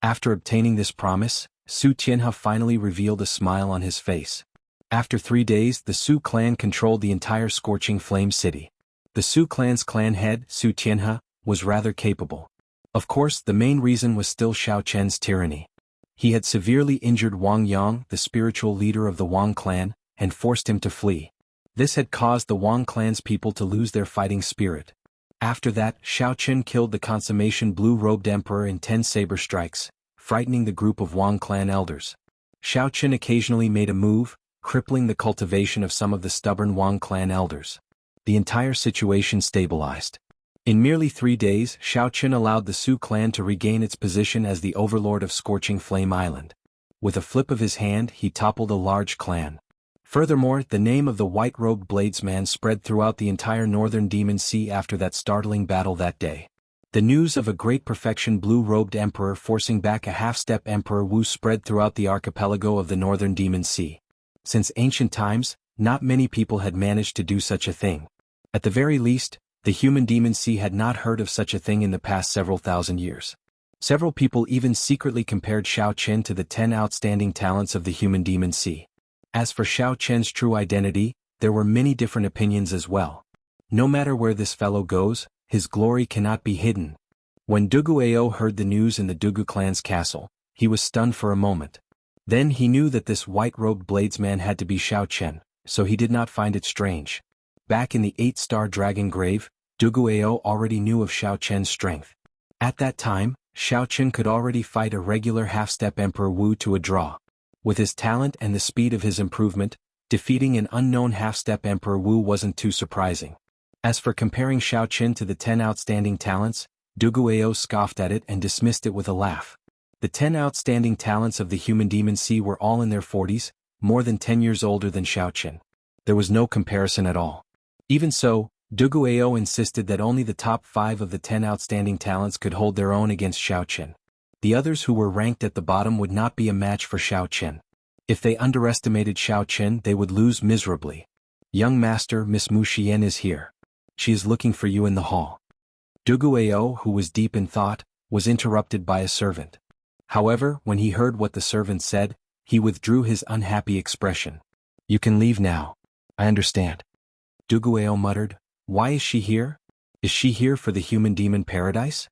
After obtaining this promise, Su Tianhe finally revealed a smile on his face. After 3 days, the Su clan controlled the entire Scorching Flame city. The Su clan's clan head, Su Tianhe, was rather capable. Of course, the main reason was still Xiao Chen's tyranny. He had severely injured Wang Yang, the spiritual leader of the Wang clan, and forced him to flee. This had caused the Wang clan's people to lose their fighting spirit. After that, Xiao Chen killed the consummation blue-robed emperor in 10 saber strikes, frightening the group of Wang clan elders. Xiao Chen occasionally made a move, crippling the cultivation of some of the stubborn Wang clan elders. The entire situation stabilized. In merely 3 days, Xiao Chen allowed the Su clan to regain its position as the overlord of Scorching Flame Island. With a flip of his hand, he toppled a large clan. Furthermore, the name of the white-robed bladesman spread throughout the entire northern Demon Sea after that startling battle that day. The news of a great perfection blue-robed emperor forcing back a half-step Emperor Wu spread throughout the archipelago of the northern Demon Sea. Since ancient times, not many people had managed to do such a thing. At the very least, the human Demon Sea had not heard of such a thing in the past several thousand years. Several people even secretly compared Xiao Chen to the 10 outstanding talents of the human Demon Sea. As for Xiao Chen's true identity, there were many different opinions as well. No matter where this fellow goes, his glory cannot be hidden. When Duguao heard the news in the Dugu clan's castle, he was stunned for a moment. Then he knew that this white-robed bladesman had to be Xiao Chen, so he did not find it strange. Back in the 8-star dragon grave, Duguao already knew of Xiao Chen's strength. At that time, Xiao Chen could already fight a regular half-step Emperor Wu to a draw. With his talent and the speed of his improvement, defeating an unknown half-step Emperor Wu wasn't too surprising. As for comparing Xiao Chen to the 10 outstanding talents, Duguao scoffed at it and dismissed it with a laugh. The 10 outstanding talents of the human Demon Sea were all in their 40s, more than 10 years older than Xiao Chen. There was no comparison at all. Even so, Duguao insisted that only the top 5 of the 10 outstanding talents could hold their own against Xiao Chen. The others who were ranked at the bottom would not be a match for Xiao Chen. If they underestimated Xiao Chen, they would lose miserably. Young master, Miss Mu Xian is here. She is looking for you in the hall. Duguao, who was deep in thought, was interrupted by a servant. However, when he heard what the servant said, he withdrew his unhappy expression. You can leave now. I understand. Duguao muttered, why is she here? Is she here for the human demon paradise?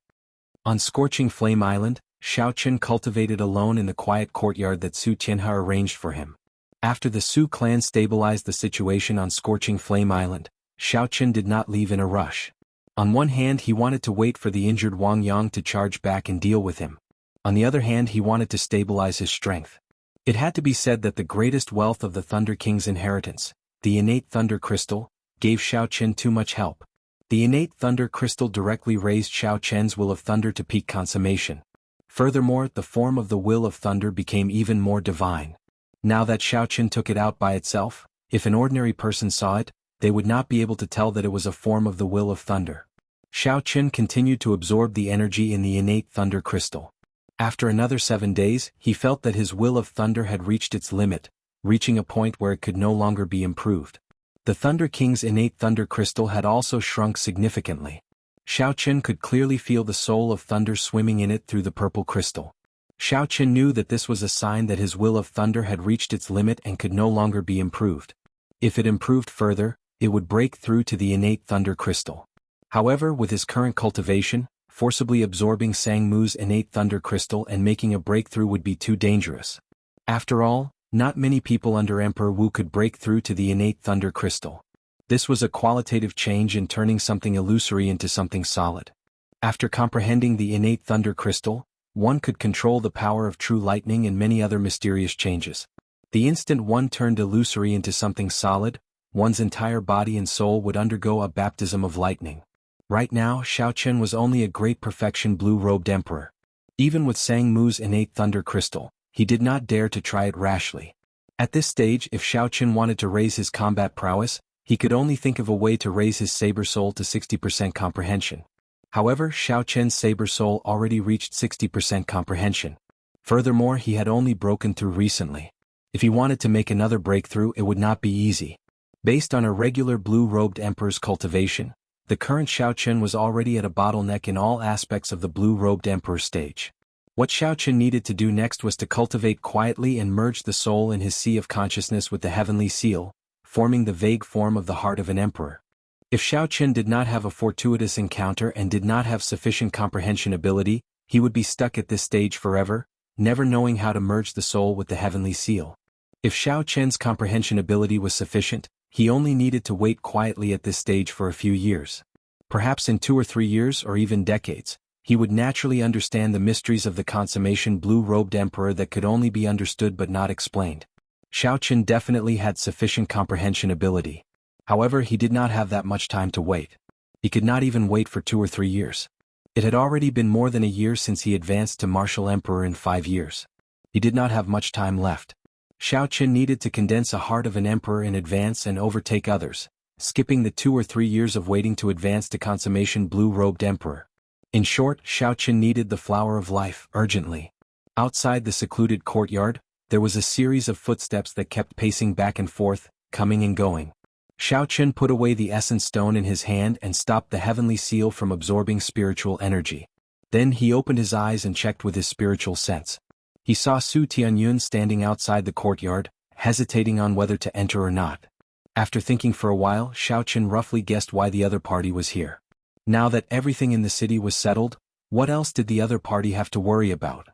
On Scorching Flame Island, Xiao Chen cultivated alone in the quiet courtyard that Su Tianhe arranged for him. After the Su clan stabilized the situation on Scorching Flame Island, Xiao Chen did not leave in a rush. On one hand, he wanted to wait for the injured Wang Yang to charge back and deal with him. On the other hand, he wanted to stabilize his strength. It had to be said that the greatest wealth of the Thunder King's inheritance, the innate Thunder Crystal, gave Xiao Chen too much help. The innate Thunder Crystal directly raised Xiao Chen's will of thunder to peak consummation. Furthermore, the form of the will of thunder became even more divine. Now that Xiao Chen took it out by itself, if an ordinary person saw it, they would not be able to tell that it was a form of the will of thunder. Xiao Chen continued to absorb the energy in the innate Thunder Crystal. After another 7 days, he felt that his will of thunder had reached its limit, reaching a point where it could no longer be improved. The Thunder King's innate Thunder Crystal had also shrunk significantly. Xiao Chen could clearly feel the soul of thunder swimming in it through the purple crystal. Xiao Chen knew that this was a sign that his will of thunder had reached its limit and could no longer be improved. If it improved further, it would break through to the innate Thunder Crystal. However, with his current cultivation, forcibly absorbing Sang Mu's innate Thunder Crystal and making a breakthrough would be too dangerous. After all, not many people under Emperor Wu could break through to the innate Thunder Crystal. This was a qualitative change in turning something illusory into something solid. After comprehending the innate Thunder Crystal, one could control the power of true lightning and many other mysterious changes. The instant one turned illusory into something solid, one's entire body and soul would undergo a baptism of lightning. Right now, Xiao Chen was only a great perfection blue-robed emperor. Even with Sang Mu's innate Thunder Crystal, he did not dare to try it rashly. At this stage, if Xiao Chen wanted to raise his combat prowess, he could only think of a way to raise his saber soul to 60% comprehension. However, Xiao Chen's saber soul already reached 60% comprehension. Furthermore, he had only broken through recently. If he wanted to make another breakthrough, it would not be easy. Based on a regular blue-robed emperor's cultivation, the current Xiao Chen was already at a bottleneck in all aspects of the blue-robed emperor stage. What Xiao Chen needed to do next was to cultivate quietly and merge the soul in his sea of consciousness with the heavenly seal, forming the vague form of the heart of an emperor. If Xiao Chen did not have a fortuitous encounter and did not have sufficient comprehension ability, he would be stuck at this stage forever, never knowing how to merge the soul with the heavenly seal. If Xiao Chen's comprehension ability was sufficient, he only needed to wait quietly at this stage for a few years. Perhaps in 2 or 3 years or even decades, he would naturally understand the mysteries of the consummation blue-robed emperor that could only be understood but not explained. Xiao Chen definitely had sufficient comprehension ability. However, he did not have that much time to wait. He could not even wait for 2 or 3 years. It had already been more than a year since he advanced to martial emperor in 5 years. He did not have much time left. Xiao Chen needed to condense a heart of an emperor in advance and overtake others, skipping the 2 or 3 years of waiting to advance to consummation blue-robed emperor. In short, Xiao Chen needed the flower of life urgently. Outside the secluded courtyard, there was a series of footsteps that kept pacing back and forth, coming and going. Xiao Chen put away the essence stone in his hand and stopped the heavenly seal from absorbing spiritual energy. Then he opened his eyes and checked with his spiritual sense. He saw Su Tianyun standing outside the courtyard, hesitating on whether to enter or not. After thinking for a while, Xiao Chen roughly guessed why the other party was here. Now that everything in the city was settled, what else did the other party have to worry about?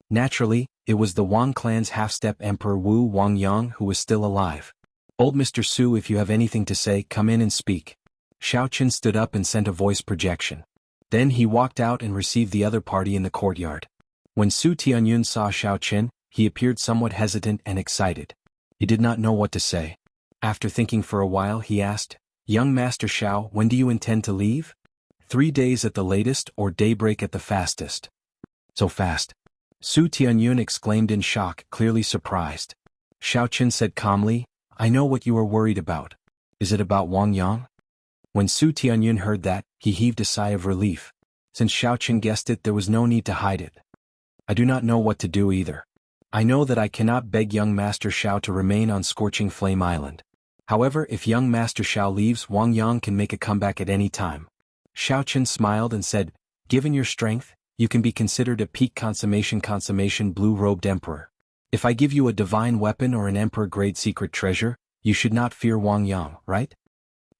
Naturally, it was the Wang clan's half-step Emperor Wu Wangyang who was still alive. "Old Mr. Su, if you have anything to say, come in and speak." Xiao Chen stood up and sent a voice projection. Then he walked out and received the other party in the courtyard. When Su Tianyun saw Xiao Chen, he appeared somewhat hesitant and excited. He did not know what to say. After thinking for a while, he asked, "Young Master Xiao, when do you intend to leave?" 3 days at the latest or daybreak at the fastest." "So fast?" Su Tianyun exclaimed in shock, clearly surprised. Xiao Chen said calmly, "I know what you are worried about. Is it about Wang Yang?" When Su Tianyun heard that, he heaved a sigh of relief. Since Xiao Chen guessed it, there was no need to hide it. "I do not know what to do either. I know that I cannot beg young Master Xiao to remain on Scorching Flame Island. However, if young Master Xiao leaves, Wang Yang can make a comeback at any time." Xiao Chen smiled and said, "Given your strength, you can be considered a peak consummation blue-robed emperor. If I give you a divine weapon or an emperor-grade secret treasure, you should not fear Wang Yang, right?"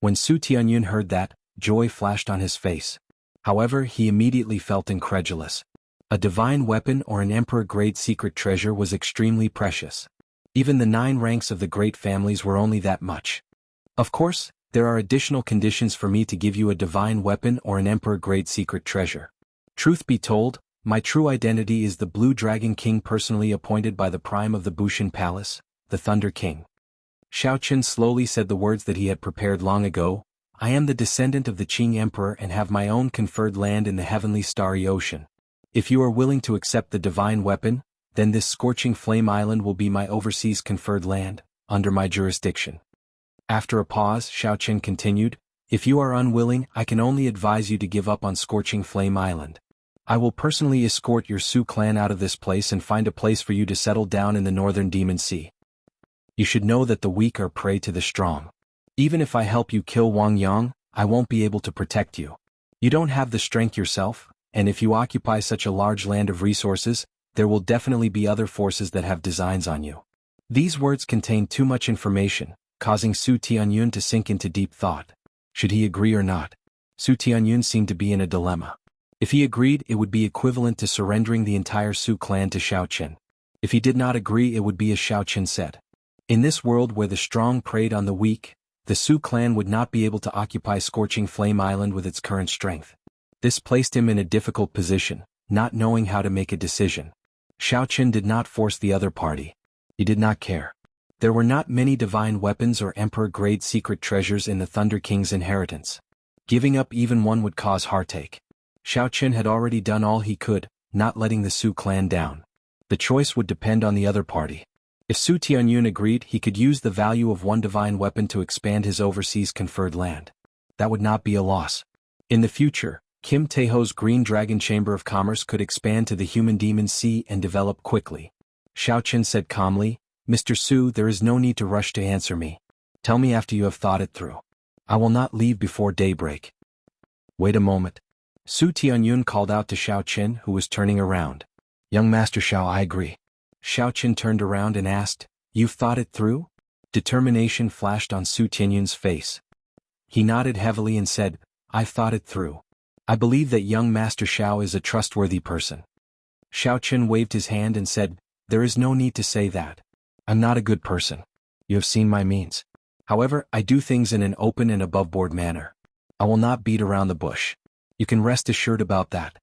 When Su Tianyun heard that, joy flashed on his face. However, he immediately felt incredulous. A divine weapon or an emperor-grade secret treasure was extremely precious. Even the 9 ranks of the great families were only that much. "Of course, there are additional conditions for me to give you a divine weapon or an emperor-grade secret treasure. Truth be told, my true identity is the Blue Dragon King personally appointed by the Prime of the Bushin Palace, the Thunder King." Xiao Chen slowly said the words that he had prepared long ago. "I am the descendant of the Qing Emperor and have my own conferred land in the heavenly starry ocean. If you are willing to accept the divine weapon, then this Scorching Flame Island will be my overseas conferred land, under my jurisdiction." After a pause, Xiao Chen continued, "If you are unwilling, I can only advise you to give up on Scorching Flame Island. I will personally escort your Su clan out of this place and find a place for you to settle down in the northern Demon Sea. You should know that the weak are prey to the strong. Even if I help you kill Wang Yang, I won't be able to protect you. You don't have the strength yourself, and if you occupy such a large land of resources, there will definitely be other forces that have designs on you." These words contained too much information, causing Su Tianyun to sink into deep thought. Should he agree or not? Su Tianyun seemed to be in a dilemma. If he agreed, it would be equivalent to surrendering the entire Su clan to Xiao Chen. If he did not agree, it would be as Xiao Chen said. In this world where the strong preyed on the weak, the Su clan would not be able to occupy Scorching Flame Island with its current strength. This placed him in a difficult position, not knowing how to make a decision. Xiao Chen did not force the other party. He did not care. There were not many divine weapons or emperor-grade secret treasures in the Thunder King's inheritance. Giving up even one would cause heartache. Xiao Chen had already done all he could, not letting the Su clan down. The choice would depend on the other party. If Su Tianyun agreed, he could use the value of one divine weapon to expand his overseas conferred land. That would not be a loss. In the future, Kim Taeho's Green Dragon Chamber of Commerce could expand to the Human Demon Sea and develop quickly. Xiao Chen said calmly, Mr. Su, there is no need to rush to answer me. Tell me after you have thought it through. I will not leave before daybreak. Wait a moment. Su Tianyun called out to Xiao Qin, who was turning around. Young Master Xiao, I agree. Xiao Qin turned around and asked, You've thought it through? Determination flashed on Su Tianyun's face. He nodded heavily and said, I've thought it through. I believe that young Master Xiao is a trustworthy person. Xiao Qin waved his hand and said, There is no need to say that. I'm not a good person. You have seen my means. However, I do things in an open and above-board manner. I will not beat around the bush. You can rest assured about that.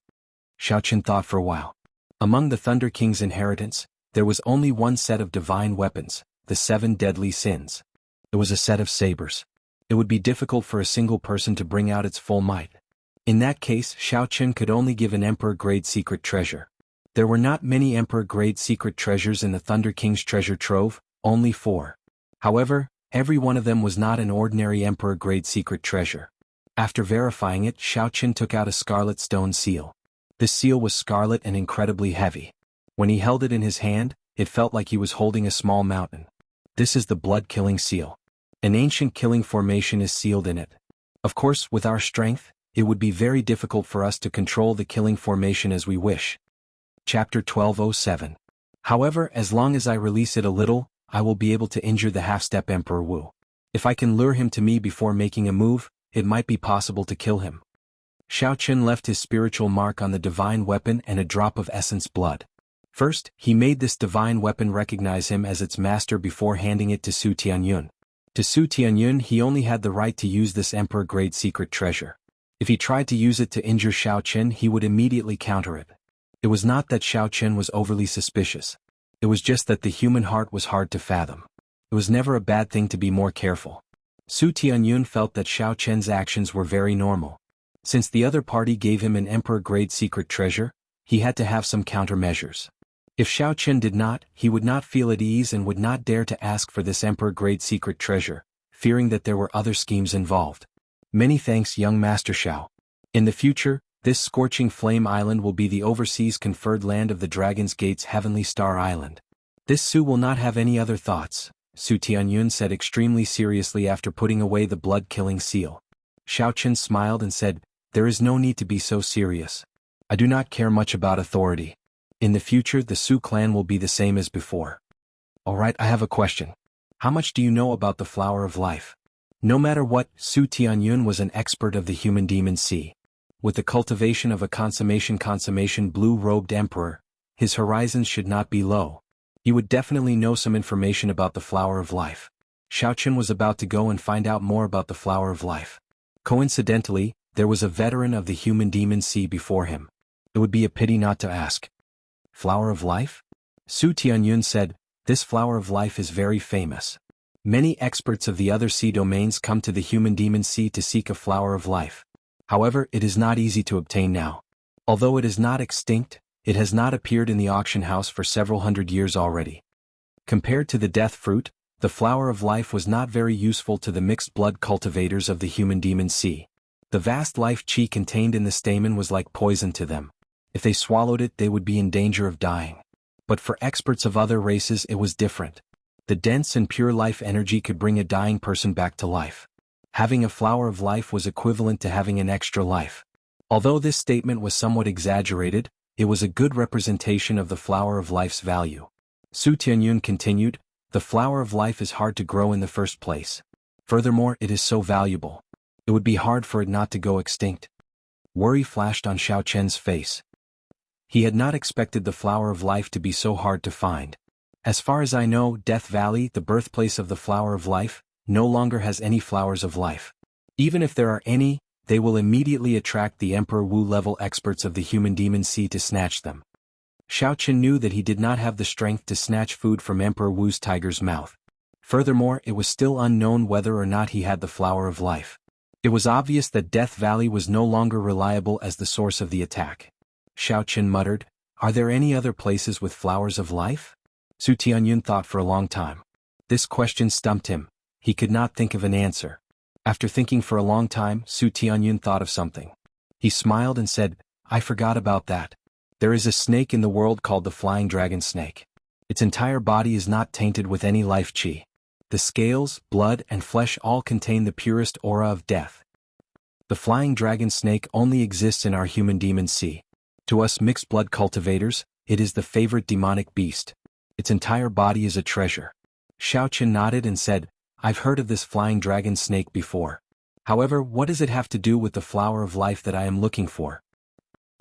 Xiao Qin thought for a while. Among the Thunder King's inheritance, there was only one set of divine weapons, the 7 deadly sins. It was a set of sabers. It would be difficult for a single person to bring out its full might. In that case, Xiao Qin could only give an emperor-grade secret treasure. There were not many emperor-grade secret treasures in the Thunder King's treasure trove, only 4. However, every one of them was not an ordinary emperor-grade secret treasure. After verifying it, Xiao Qin took out a scarlet stone seal. This seal was scarlet and incredibly heavy. When he held it in his hand, it felt like he was holding a small mountain. This is the blood-killing seal. An ancient killing formation is sealed in it. Of course, with our strength, it would be very difficult for us to control the killing formation as we wish. Chapter 1207. However, as long as I release it a little, I will be able to injure the half-step Emperor Wu. If I can lure him to me before making a move, it might be possible to kill him. Xiao Qin left his spiritual mark on the divine weapon and a drop of essence blood. First, he made this divine weapon recognize him as its master before handing it to Su Tianyun. To Su Tianyun, he only had the right to use this emperor-grade secret treasure. If he tried to use it to injure Xiao Qin, he would immediately counter it. It was not that Xiao Qin was overly suspicious. It was just that the human heart was hard to fathom. It was never a bad thing to be more careful. Su Tianyun felt that Xiao Qin's actions were very normal. Since the other party gave him an emperor-grade secret treasure, he had to have some countermeasures. If Xiao Qin did not, he would not feel at ease and would not dare to ask for this emperor-grade secret treasure, fearing that there were other schemes involved. Many thanks, young Master Xiao. In the future, this scorching flame island will be the overseas conferred land of the Dragon's Gate's Heavenly Star Island. This Su will not have any other thoughts, Su Tianyun said extremely seriously after putting away the blood-killing seal. Xiao Qin smiled and said, There is no need to be so serious. I do not care much about authority. In the future, the Su clan will be the same as before. Alright, I have a question. How much do you know about the Flower of Life? No matter what, Su Tianyun was an expert of the human demon sea. With the cultivation of a consummation blue-robed emperor, his horizons should not be low. He would definitely know some information about the Flower of Life. Xiao Qin was about to go and find out more about the Flower of Life. Coincidentally, there was a veteran of the human demon sea before him. It would be a pity not to ask. Flower of Life? Su Tianyun said, This Flower of Life is very famous. Many experts of the other sea domains come to the human demon sea to seek a Flower of Life. However, it is not easy to obtain now. Although it is not extinct, it has not appeared in the auction house for several hundred years already. Compared to the death fruit, the Flower of Life was not very useful to the mixed blood cultivators of the human demon sea. The vast life chi contained in the stamen was like poison to them. If they swallowed it, they would be in danger of dying. But for experts of other races, it was different. The dense and pure life energy could bring a dying person back to life. Having a Flower of Life was equivalent to having an extra life. Although this statement was somewhat exaggerated, it was a good representation of the Flower of Life's value. Su Tianyun continued, The Flower of Life is hard to grow in the first place. Furthermore, it is so valuable. It would be hard for it not to go extinct. Worry flashed on Xiao Qin's face. He had not expected the Flower of Life to be so hard to find. As far as I know, Death Valley, the birthplace of the Flower of Life, no longer has any flowers of life. Even if there are any, they will immediately attract the Emperor Wu-level experts of the human demon sea to snatch them. Xiao Qin knew that he did not have the strength to snatch food from Emperor Wu's tiger's mouth. Furthermore, it was still unknown whether or not he had the Flower of Life. It was obvious that Death Valley was no longer reliable as the source of the attack. Xiao Qin muttered, Are there any other places with flowers of life? Su Tianyun thought for a long time. This question stumped him. He could not think of an answer. After thinking for a long time, Su Tianyun thought of something. He smiled and said, I forgot about that. There is a snake in the world called the flying dragon snake. Its entire body is not tainted with any life qi. The scales, blood, and flesh all contain the purest aura of death. The flying dragon snake only exists in our human demon sea. To us mixed blood cultivators, it is the favorite demonic beast. Its entire body is a treasure. Xiaoqin nodded and said, I've heard of this flying dragon snake before. However, what does it have to do with the flower of life that I am looking for?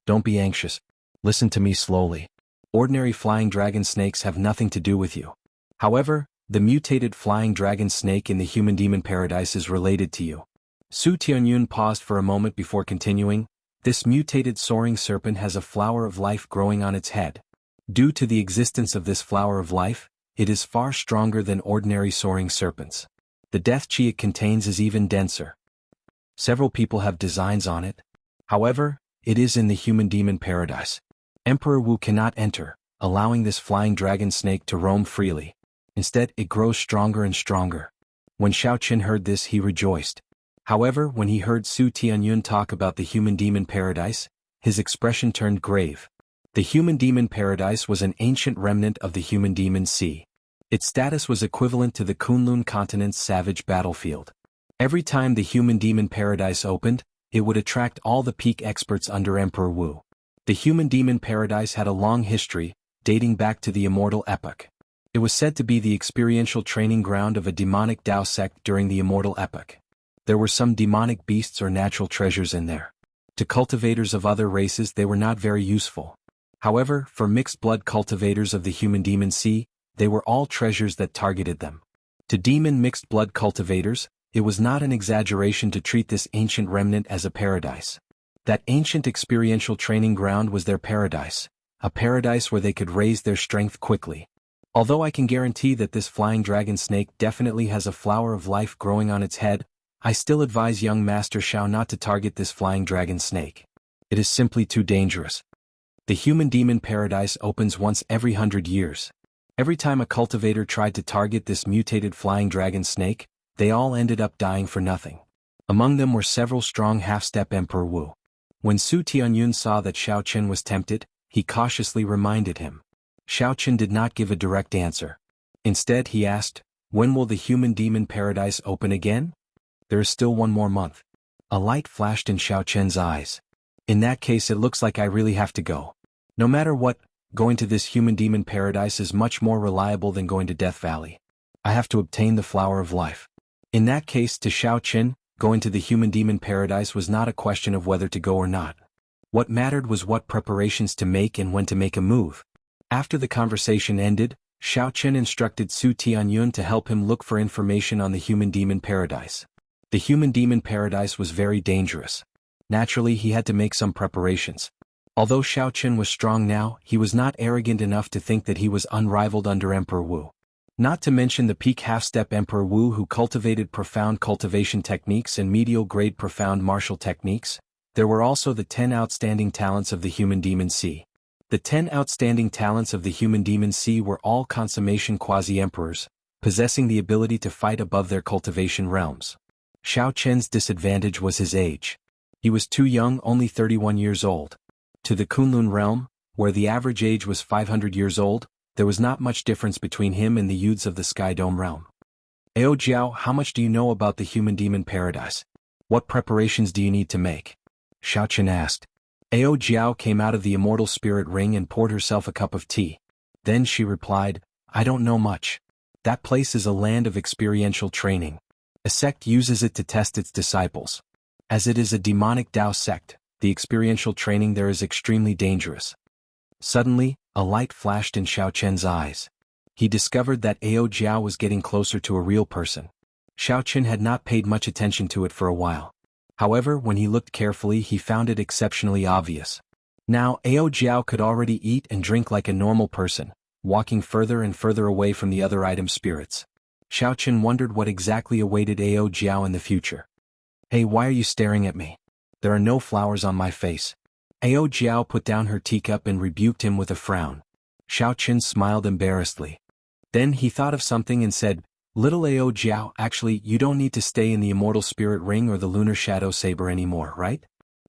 Don't be anxious. Listen to me slowly. Ordinary flying dragon snakes have nothing to do with you. However, the mutated flying dragon snake in the human demon paradise is related to you. Su Tianyun paused for a moment before continuing. This mutated soaring serpent has a flower of life growing on its head. Due to the existence of this flower of life, it is far stronger than ordinary soaring serpents. The death chi it contains is even denser. Several people have designs on it. However, it is in the human demon paradise. Emperor Wu cannot enter, allowing this flying dragon snake to roam freely. Instead, it grows stronger and stronger. When Xiaoqin heard this, he rejoiced. However, when he heard Su Tianyun talk about the human demon paradise, his expression turned grave. The human demon paradise was an ancient remnant of the human demon sea. Its status was equivalent to the Kunlun continent's savage battlefield. Every time the human demon paradise opened, it would attract all the peak experts under Emperor Wu. The human demon paradise had a long history, dating back to the immortal epoch. It was said to be the experiential training ground of a demonic Dao sect during the immortal epoch. There were some demonic beasts or natural treasures in there. To cultivators of other races they were not very useful. However, for mixed blood cultivators of the human demon sea, they were all treasures that targeted them. To demon mixed blood cultivators, it was not an exaggeration to treat this ancient remnant as a paradise. That ancient experiential training ground was their paradise, a paradise where they could raise their strength quickly. Although I can guarantee that this flying dragon snake definitely has a flower of life growing on its head, I still advise young Master Xiao not to target this flying dragon snake. It is simply too dangerous. The human demon paradise opens once every 100 years. Every time a cultivator tried to target this mutated flying dragon snake, they all ended up dying for nothing. Among them were several strong half-step Emperor Wu. When Su Tianyun saw that Xiaoqin was tempted, he cautiously reminded him. Xiaoqin did not give a direct answer. Instead he asked, when will the human demon paradise open again? There is still one more month. A light flashed in Xiaoqin's eyes. In that case it looks like I really have to go. No matter what, going to this human demon paradise is much more reliable than going to Death Valley. I have to obtain the flower of life. In that case, to Xiaoqin, going to the human demon paradise was not a question of whether to go or not. What mattered was what preparations to make and when to make a move. After the conversation ended, Xiaoqin instructed Su Tianyun to help him look for information on the human demon paradise. The human demon paradise was very dangerous. Naturally, he had to make some preparations. Although Xiaoqin was strong now, he was not arrogant enough to think that he was unrivaled under Emperor Wu. Not to mention the peak half-step Emperor Wu who cultivated profound cultivation techniques and medial-grade profound martial techniques, there were also the 10 outstanding talents of the human demon sea. The 10 outstanding talents of the human demon sea were all consummation quasi-emperors, possessing the ability to fight above their cultivation realms. Xiaoqin's disadvantage was his age. He was too young, only 31 years old. To the Kunlun realm, where the average age was 500 years old, there was not much difference between him and the youths of the Sky Dome realm. Ao Jiao, how much do you know about the human demon paradise? What preparations do you need to make? Xiaoqin asked. Ao Jiao came out of the immortal spirit ring and poured herself a cup of tea. Then she replied, I don't know much. That place is a land of experiential training. A sect uses it to test its disciples. As it is a demonic Dao sect, the experiential training there is extremely dangerous. Suddenly, a light flashed in Xiaoqin's eyes. He discovered that Ao Jiao was getting closer to a real person. Xiaoqin had not paid much attention to it for a while. However, when he looked carefully he found it exceptionally obvious. Now Ao Jiao could already eat and drink like a normal person, walking further and further away from the other item spirits. Xiaoqin wondered what exactly awaited Ao Jiao in the future. Hey, why are you staring at me? There are no flowers on my face. Ao Jiao put down her teacup and rebuked him with a frown. Xiaoqin smiled embarrassedly. Then he thought of something and said, Little Ao Jiao, actually you don't need to stay in the immortal spirit ring or the lunar shadow saber anymore, right?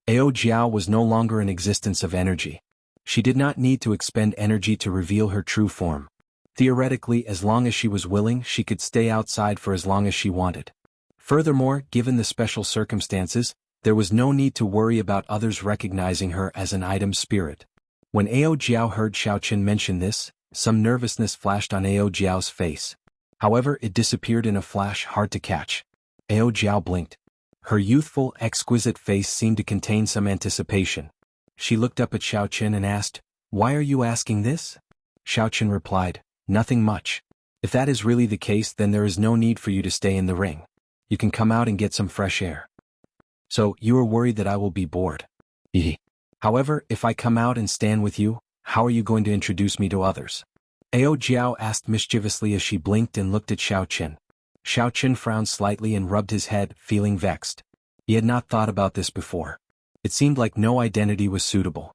Ao Jiao was no longer an existence of energy. She did not need to expend energy to reveal her true form. Theoretically, as long as she was willing, she could stay outside for as long as she wanted. Furthermore, given the special circumstances, there was no need to worry about others recognizing her as an item spirit. When Ao Jiao heard Xiaoqin mention this, some nervousness flashed on Ao Jiao's face. However, it disappeared in a flash, hard to catch. Ao Jiao blinked. Her youthful, exquisite face seemed to contain some anticipation. She looked up at Xiaoqin and asked, "Why are you asking this?" Xiaoqin replied, "Nothing much. If that is really the case, then there is no need for you to stay in the ring. You can come out and get some fresh air." "So, you are worried that I will be bored?" "Hee. However, if I come out and stand with you, how are you going to introduce me to others?" Ao Jiao asked mischievously as she blinked and looked at Xiaoqin. Xiaoqin frowned slightly and rubbed his head, feeling vexed. He had not thought about this before. It seemed like no identity was suitable.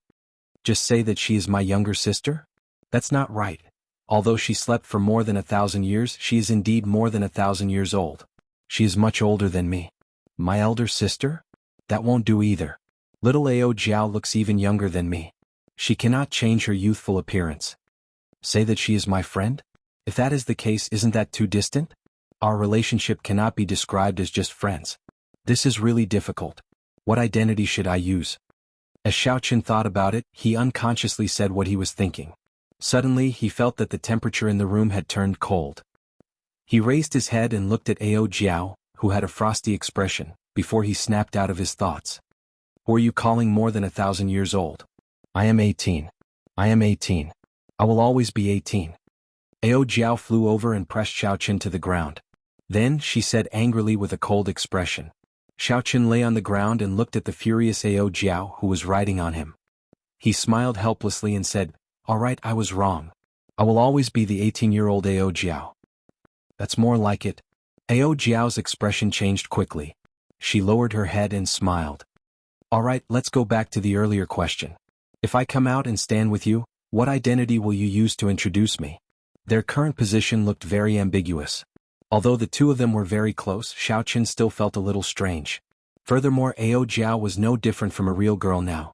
Just say that she is my younger sister? That's not right. Although she slept for more than 1,000 years, she is indeed more than 1,000 years old. She is much older than me. My elder sister? That won't do either. Little Ao Jiao looks even younger than me. She cannot change her youthful appearance. Say that she is my friend? If that is the case, isn't that too distant? Our relationship cannot be described as just friends. This is really difficult. What identity should I use? As Xiaoqin thought about it, he unconsciously said what he was thinking. Suddenly, he felt that the temperature in the room had turned cold. He raised his head and looked at Ao Jiao, who had a frosty expression, before he snapped out of his thoughts. "Who are you calling more than 1,000 years old?" "I am 18. I am 18. I will always be 18. Ao Jiao flew over and pressed Xiaoqin to the ground. Then, she said angrily with a cold expression. Xiaoqin lay on the ground and looked at the furious Ao Jiao who was riding on him. He smiled helplessly and said, "All right, I was wrong. I will always be the 18-year-old Ao Jiao." "That's more like it." Ao Jiao's expression changed quickly. She lowered her head and smiled. "All right, let's go back to the earlier question. If I come out and stand with you, what identity will you use to introduce me?" Their current position looked very ambiguous. Although the two of them were very close, Xiaoqin still felt a little strange. Furthermore, Ao Jiao was no different from a real girl now.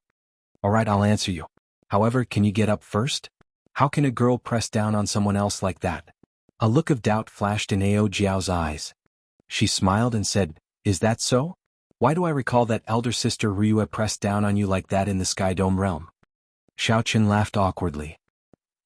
"All right, I'll answer you. However, can you get up first? How can a girl press down on someone else like that?" A look of doubt flashed in Ao Jiao's eyes. She smiled and said, "Is that so? Why do I recall that elder sister Ryue pressed down on you like that in the Sky Dome realm?" Xiaoqin laughed awkwardly.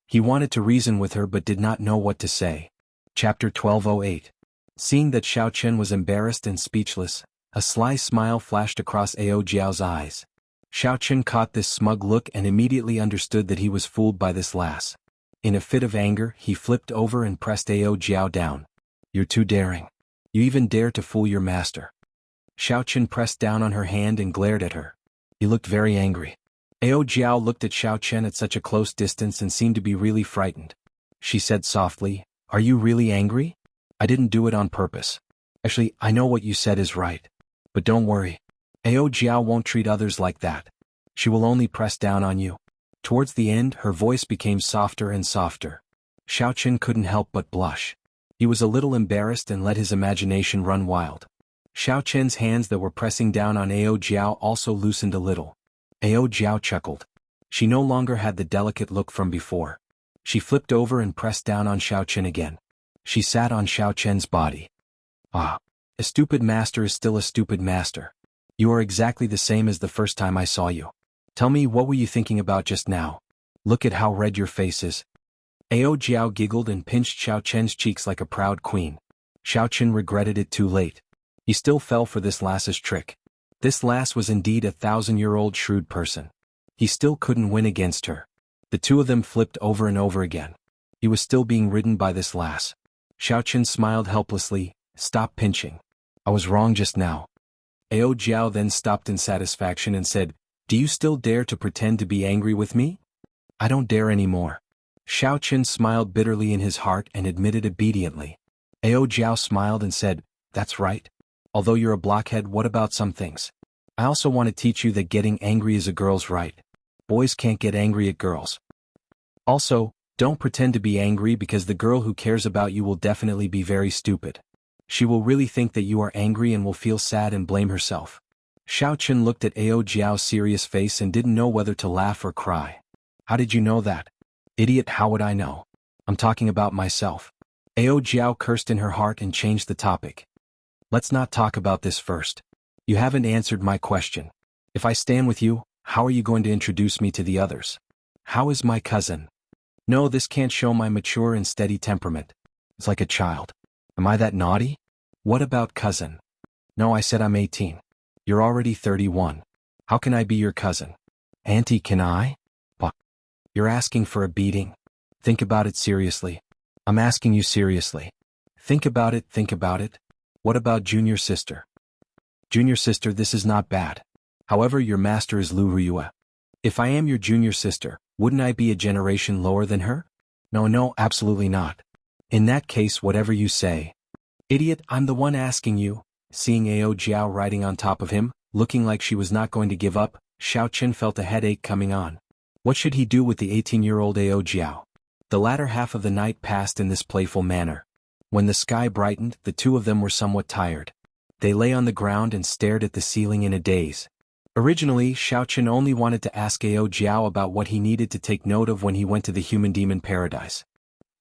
He wanted to reason with her but did not know what to say. Chapter 1208. Seeing that Xiaoqin was embarrassed and speechless, a sly smile flashed across Ao Jiao's eyes. Xiaoqin caught this smug look and immediately understood that he was fooled by this lass. In a fit of anger, he flipped over and pressed Ao Jiao down. "You're too daring. You even dare to fool your master." Xiaoqin pressed down on her hand and glared at her. He looked very angry. Ao Jiao looked at Xiaoqin at such a close distance and seemed to be really frightened. She said softly, "Are you really angry? I didn't do it on purpose. Actually, I know what you said is right. But don't worry. Ao Jiao won't treat others like that. She will only press down on you." Towards the end, her voice became softer and softer. Xiaoqin couldn't help but blush. He was a little embarrassed and let his imagination run wild. Xiaoqin's hands that were pressing down on Ao Jiao also loosened a little. Ao Jiao chuckled. She no longer had the delicate look from before. She flipped over and pressed down on Xiaoqin again. She sat on Xiaoqin's body. "Ah, a stupid master is still a stupid master. You are exactly the same as the first time I saw you. Tell me, what were you thinking about just now? Look at how red your face is." Ao Jiao giggled and pinched Xiaoqin's cheeks like a proud queen. Xiaoqin regretted it too late. He still fell for this lass's trick. This lass was indeed a 1,000-year-old shrewd person. He still couldn't win against her. The two of them flipped over and over again. He was still being ridden by this lass. Xiaoqin smiled helplessly. "Stop pinching. I was wrong just now." Ao Jiao then stopped in satisfaction and said, "Do you still dare to pretend to be angry with me?" "I don't dare anymore." Xiaoqin smiled bitterly in his heart and admitted obediently. Ao Jiao smiled and said, "That's right. Although you're a blockhead, what about some things? I also want to teach you that getting angry is a girl's right. Boys can't get angry at girls. Also, don't pretend to be angry because the girl who cares about you will definitely be very stupid. She will really think that you are angry and will feel sad and blame herself." Xiaoqin looked at Ao Jiao's serious face and didn't know whether to laugh or cry. "How did you know that?" "Idiot, how would I know? I'm talking about myself. Ao Jiao cursed in her heart and changed the topic. Let's not talk about this first. You haven't answered my question. If I stand with you, how are you going to introduce me to the others? How is my cousin? No, this can't show my mature and steady temperament. It's like a child. Am I that naughty? What about cousin? No, I said I'm 18. You're already 31. How can I be your cousin? Auntie, can I? But you're asking for a beating. Think about it seriously. I'm asking you seriously. Think about it, think about it. What about junior sister? Junior sister, this is not bad. However, your master is Lu Ruyue. If I am your junior sister, wouldn't I be a generation lower than her? No, absolutely not. In that case, whatever you say. Idiot, I'm the one asking you. Seeing Ao Jiao riding on top of him, looking like she was not going to give up, Xiao Qin felt a headache coming on. What should he do with the 18-year-old Ao Jiao? The latter half of the night passed in this playful manner. When the sky brightened, the two of them were somewhat tired. They lay on the ground and stared at the ceiling in a daze. Originally, Xiao Qin only wanted to ask Ao Jiao about what he needed to take note of when he went to the human-demon paradise.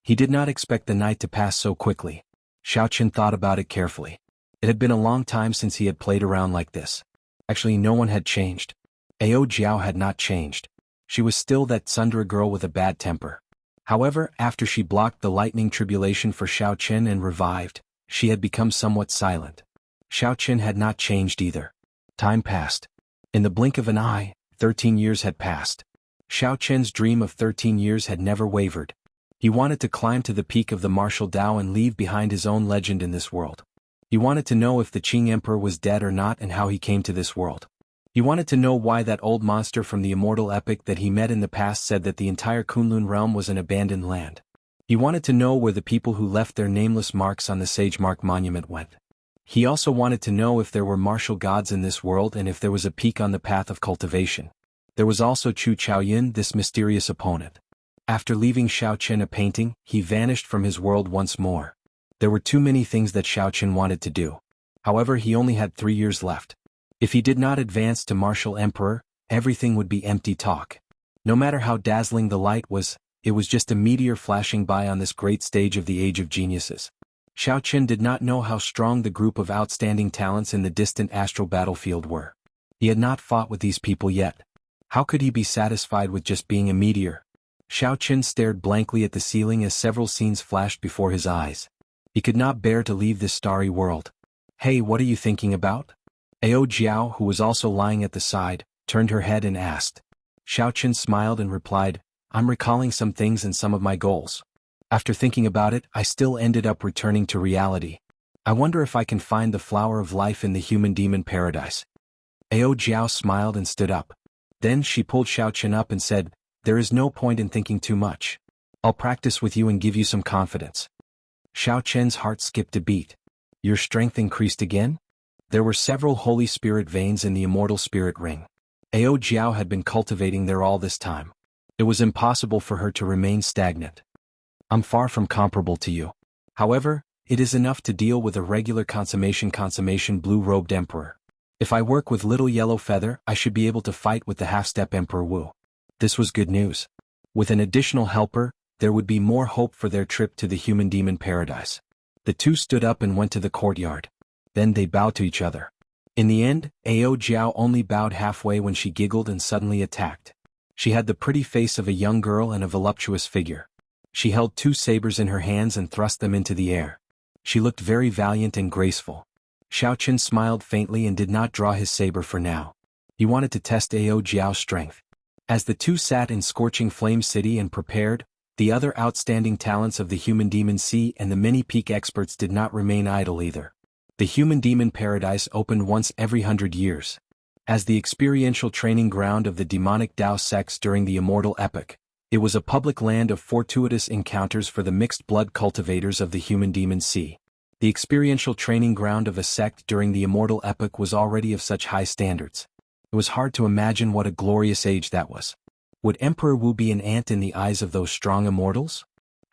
He did not expect the night to pass so quickly. Xiao Qin thought about it carefully. It had been a long time since he had played around like this. Actually, no one had changed. Ao Jiao had not changed. She was still that tsundere girl with a bad temper. However, after she blocked the lightning tribulation for Xiao Qin and revived, she had become somewhat silent. Xiao Qin had not changed either. Time passed. In the blink of an eye, 13 years had passed. Xiao Qin's dream of 13 years had never wavered. He wanted to climb to the peak of the martial Tao and leave behind his own legend in this world. He wanted to know if the Qing Emperor was dead or not and how he came to this world. He wanted to know why that old monster from the immortal epic that he met in the past said that the entire Kunlun realm was an abandoned land. He wanted to know where the people who left their nameless marks on the Sage Mark Monument went. He also wanted to know if there were martial gods in this world and if there was a peak on the path of cultivation. There was also Chu Chaoyin, this mysterious opponent. After leaving Xiao Qin a painting, he vanished from his world once more. There were too many things that Xiao Qin wanted to do. However, he only had 3 years left. If he did not advance to martial emperor, everything would be empty talk. No matter how dazzling the light was, it was just a meteor flashing by on this great stage of the Age of Geniuses. Xiao Qin did not know how strong the group of outstanding talents in the distant astral battlefield were. He had not fought with these people yet. How could he be satisfied with just being a meteor? Xiao Qin stared blankly at the ceiling as several scenes flashed before his eyes. He could not bear to leave this starry world. Hey, what are you thinking about? Ao Jiao, who was also lying at the side, turned her head and asked. Xiao Qin smiled and replied, I'm recalling some things and some of my goals. After thinking about it, I still ended up returning to reality. I wonder if I can find the flower of life in the human-demon paradise. Ao Jiao smiled and stood up. Then she pulled Xiao Qin up and said, there is no point in thinking too much. I'll practice with you and give you some confidence. Xiao Qin's heart skipped a beat. Your strength increased again? There were several Holy Spirit veins in the immortal spirit ring. Ao Jiao had been cultivating there all this time. It was impossible for her to remain stagnant. I'm far from comparable to you. However, it is enough to deal with a regular consummation blue-robed emperor. If I work with little yellow feather, I should be able to fight with the half-step Emperor Wu. This was good news. With an additional helper, there would be more hope for their trip to the human-demon paradise. The two stood up and went to the courtyard. Then they bowed to each other. In the end, Ao Jiao only bowed halfway when she giggled and suddenly attacked. She had the pretty face of a young girl and a voluptuous figure. She held 2 sabers in her hands and thrust them into the air. She looked very valiant and graceful. Xiao Qin smiled faintly and did not draw his saber for now. He wanted to test Ao Jiao's strength. As the two sat in Scorching Flame City and prepared, the other outstanding talents of the human-demon sea and the many peak experts did not remain idle either. The human-demon paradise opened once every 100 years. As the experiential training ground of the demonic Tao sects during the immortal epoch, it was a public land of fortuitous encounters for the mixed-blood cultivators of the human-demon sea. The experiential training ground of a sect during the immortal epoch was already of such high standards. It was hard to imagine what a glorious age that was. Would Emperor Wu be an ant in the eyes of those strong immortals?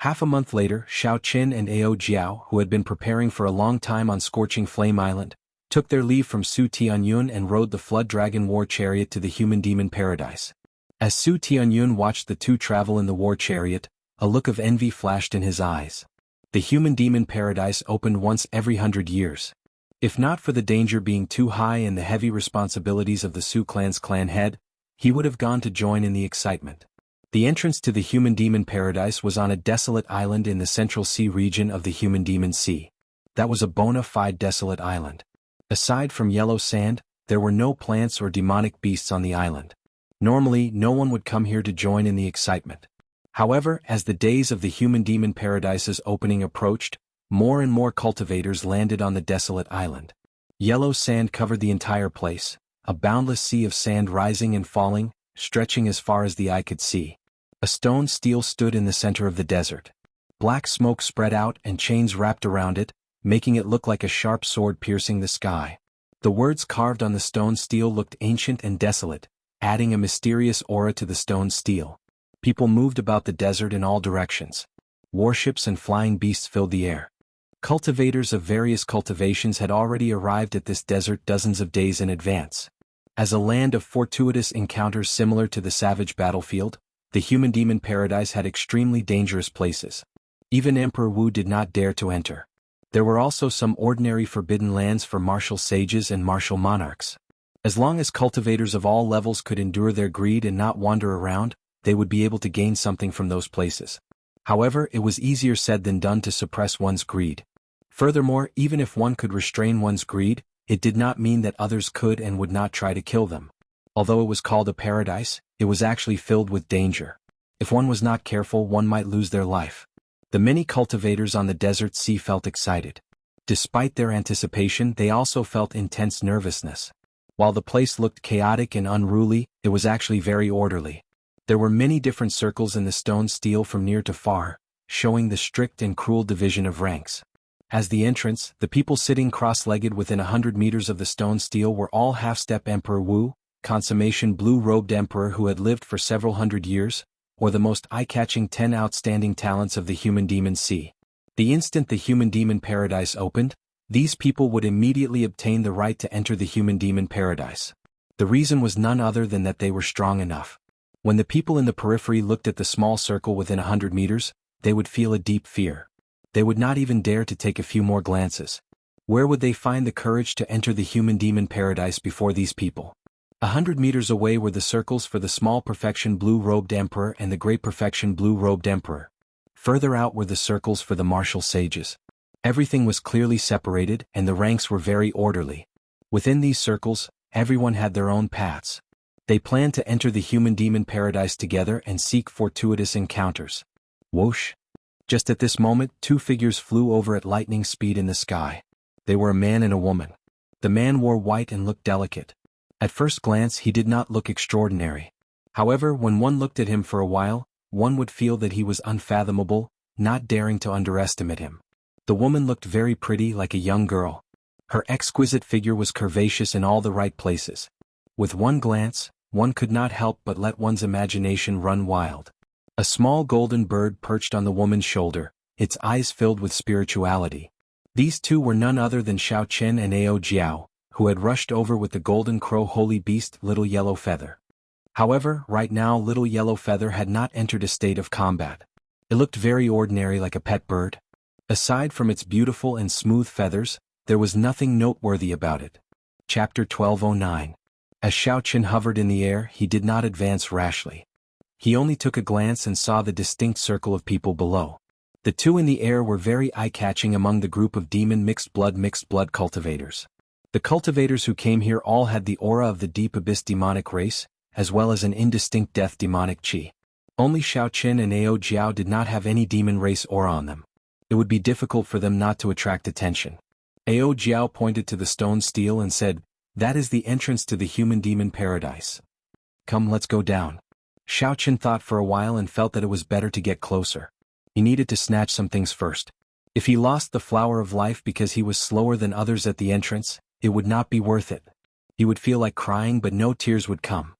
Half a month later, Xiao Qin and Ao Jiao, who had been preparing for a long time on Scorching Flame Island, took their leave from Su Tianyun and rode the Flood Dragon war chariot to the human-demon paradise. As Su Tianyun watched the two travel in the war chariot, A look of envy flashed in his eyes. The human-demon paradise opened once every 100 years. If not for the danger being too high and the heavy responsibilities of the Sioux clan's clan head, he would have gone to join in the excitement. The entrance to the human-demon paradise was on a desolate island in the Central Sea region of the human-demon sea. That was a bona fide desolate island. Aside from yellow sand, there were no plants or demonic beasts on the island. Normally, no one would come here to join in the excitement. However, as the days of the human-demon paradise's opening approached, more and more cultivators landed on the desolate island. Yellow sand covered the entire place, a boundless sea of sand rising and falling, stretching as far as the eye could see. A stone stele stood in the center of the desert. Black smoke spread out and chains wrapped around it, making it look like a sharp sword piercing the sky. The words carved on the stone stele looked ancient and desolate, adding a mysterious aura to the stone stele. People moved about the desert in all directions. Warships and flying beasts filled the air. Cultivators of various cultivations had already arrived at this desert dozens of days in advance. As a land of fortuitous encounters similar to the savage battlefield, the human-demon paradise had extremely dangerous places. Even Emperor Wu did not dare to enter. There were also some ordinary forbidden lands for martial sages and martial monarchs. As long as cultivators of all levels could endure their greed and not wander around, they would be able to gain something from those places. However, it was easier said than done to suppress one's greed. Furthermore, even if one could restrain one's greed, it did not mean that others could and would not try to kill them. Although it was called a paradise, it was actually filled with danger. If one was not careful, one might lose their life. The many cultivators on the desert sea felt excited. Despite their anticipation, they also felt intense nervousness. While the place looked chaotic and unruly, it was actually very orderly. There were many different circles in the stone stele from near to far, showing the strict and cruel division of ranks. As the entrance, the people sitting cross-legged within 100 meters of the stone stele were all half-step Emperor Wu, consummation blue-robed emperor who had lived for several hundred years, or the most eye-catching 10 outstanding talents of the human-demon sea. The instant the human-demon paradise opened, these people would immediately obtain the right to enter the human-demon paradise. The reason was none other than that they were strong enough. When the people in the periphery looked at the small circle within 100 meters, they would feel a deep fear. They would not even dare to take a few more glances. Where would they find the courage to enter the human-demon paradise before these people? 100 meters away were the circles for the small perfection blue-robed emperor and the great perfection blue-robed emperor. Further out were the circles for the martial sages. Everything was clearly separated and the ranks were very orderly. Within these circles, everyone had their own paths. They planned to enter the human-demon paradise together and seek fortuitous encounters. Whoosh! Just at this moment, two figures flew over at lightning speed in the sky. They were a man and a woman. The man wore white and looked delicate. At first glance, he did not look extraordinary. However, when one looked at him for a while, one would feel that he was unfathomable, not daring to underestimate him. The woman looked very pretty, like a young girl. Her exquisite figure was curvaceous in all the right places. With one glance, one could not help but let one's imagination run wild. A small golden bird perched on the woman's shoulder, its eyes filled with spirituality. These two were none other than Xiao Chen and Ao Jiao, who had rushed over with the golden crow holy beast Little Yellow Feather. However, right now Little Yellow Feather had not entered a state of combat. It looked very ordinary, like a pet bird. Aside from its beautiful and smooth feathers, there was nothing noteworthy about it. Chapter 1209. As Xiao Chen hovered in the air, he did not advance rashly. He only took a glance and saw the distinct circle of people below. The two in the air were very eye-catching among the group of demon mixed blood cultivators. The cultivators who came here all had the aura of the deep abyss demonic race, as well as an indistinct death demonic chi. Only Xiao Chen and Ao Jiao did not have any demon race aura on them. It would be difficult for them not to attract attention. Ao Jiao pointed to the stone stele and said, "That is the entrance to the human-demon paradise. Come, let's go down." Xiao Chen thought for a while and felt that it was better to get closer. He needed to snatch some things first. If he lost the flower of life because he was slower than others at the entrance, it would not be worth it. He would feel like crying but no tears would come.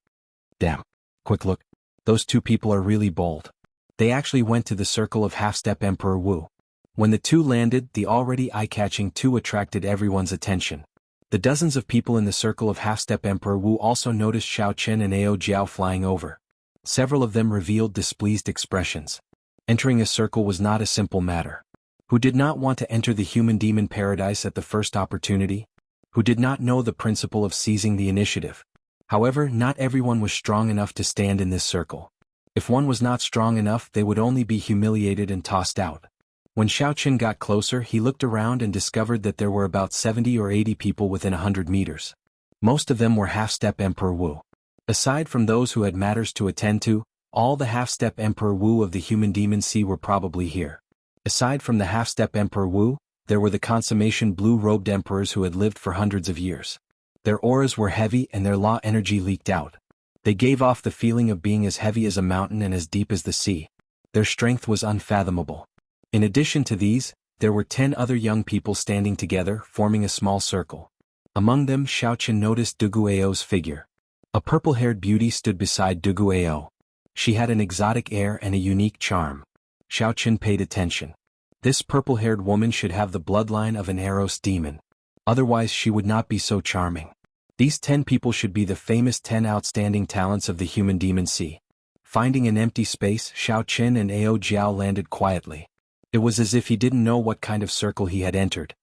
Damn. Quick look. Those two people are really bold. They actually went to the circle of half-step Emperor Wu. When the two landed, the already eye-catching two attracted everyone's attention. The dozens of people in the circle of half-step Emperor Wu also noticed Xiao Chen and Ao Jiao flying over. Several of them revealed displeased expressions. Entering a circle was not a simple matter. Who did not want to enter the human-demon paradise at the first opportunity? Who did not know the principle of seizing the initiative? However, not everyone was strong enough to stand in this circle. If one was not strong enough, they would only be humiliated and tossed out. When Xiaoqin got closer, he looked around and discovered that there were about 70 or 80 people within 100 meters. Most of them were half-step Emperor Wu. Aside from those who had matters to attend to, all the half-step Emperor Wu of the human demon sea were probably here. Aside from the half-step Emperor Wu, there were the consummation blue-robed emperors who had lived for hundreds of years. Their auras were heavy and their law energy leaked out. They gave off the feeling of being as heavy as a mountain and as deep as the sea. Their strength was unfathomable. In addition to these, there were 10 other young people standing together, forming a small circle. Among them, Xiaoqin noticed Duguao's figure. A purple-haired beauty stood beside Duguao. She had an exotic air and a unique charm. Xiaoqin paid attention. This purple-haired woman should have the bloodline of an Eros demon. Otherwise she would not be so charming. These 10 people should be the famous 10 outstanding talents of the human demon sea. Finding an empty space, Xiaoqin and Ao Jiao landed quietly. It was as if he didn't know what kind of circle he had entered.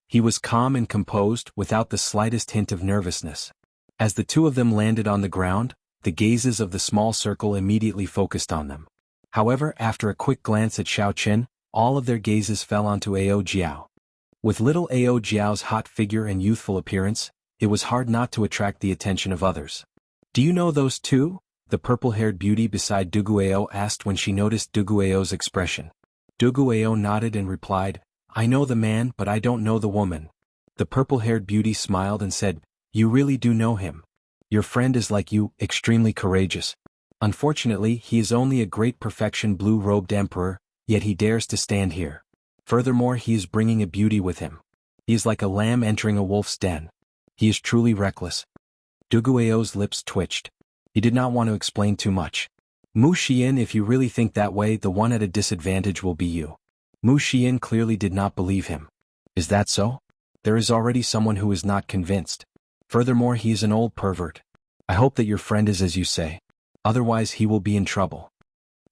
He was calm and composed, without the slightest hint of nervousness. As the two of them landed on the ground, the gazes of the small circle immediately focused on them. However, after a quick glance at Xiaoqin, all of their gazes fell onto Ao Jiao. With little Ao Jiao's hot figure and youthful appearance, it was hard not to attract the attention of others. "Do you know those two?" the purple-haired beauty beside Duguao asked when she noticed Duguao's expression. Duguao nodded and replied, "I know the man but I don't know the woman." The purple-haired beauty smiled and said, "You really do know him. Your friend is like you, extremely courageous. Unfortunately, he is only a great perfection blue-robed emperor, yet he dares to stand here. Furthermore, he is bringing a beauty with him. He is like a lamb entering a wolf's den. He is truly reckless." Duguao's lips twitched. He did not want to explain too much. "Mu Xian, if you really think that way, the one at a disadvantage will be you." Mu Xian clearly did not believe him. "Is that so? There is already someone who is not convinced. Furthermore, he is an old pervert. I hope that your friend is as you say. Otherwise he will be in trouble."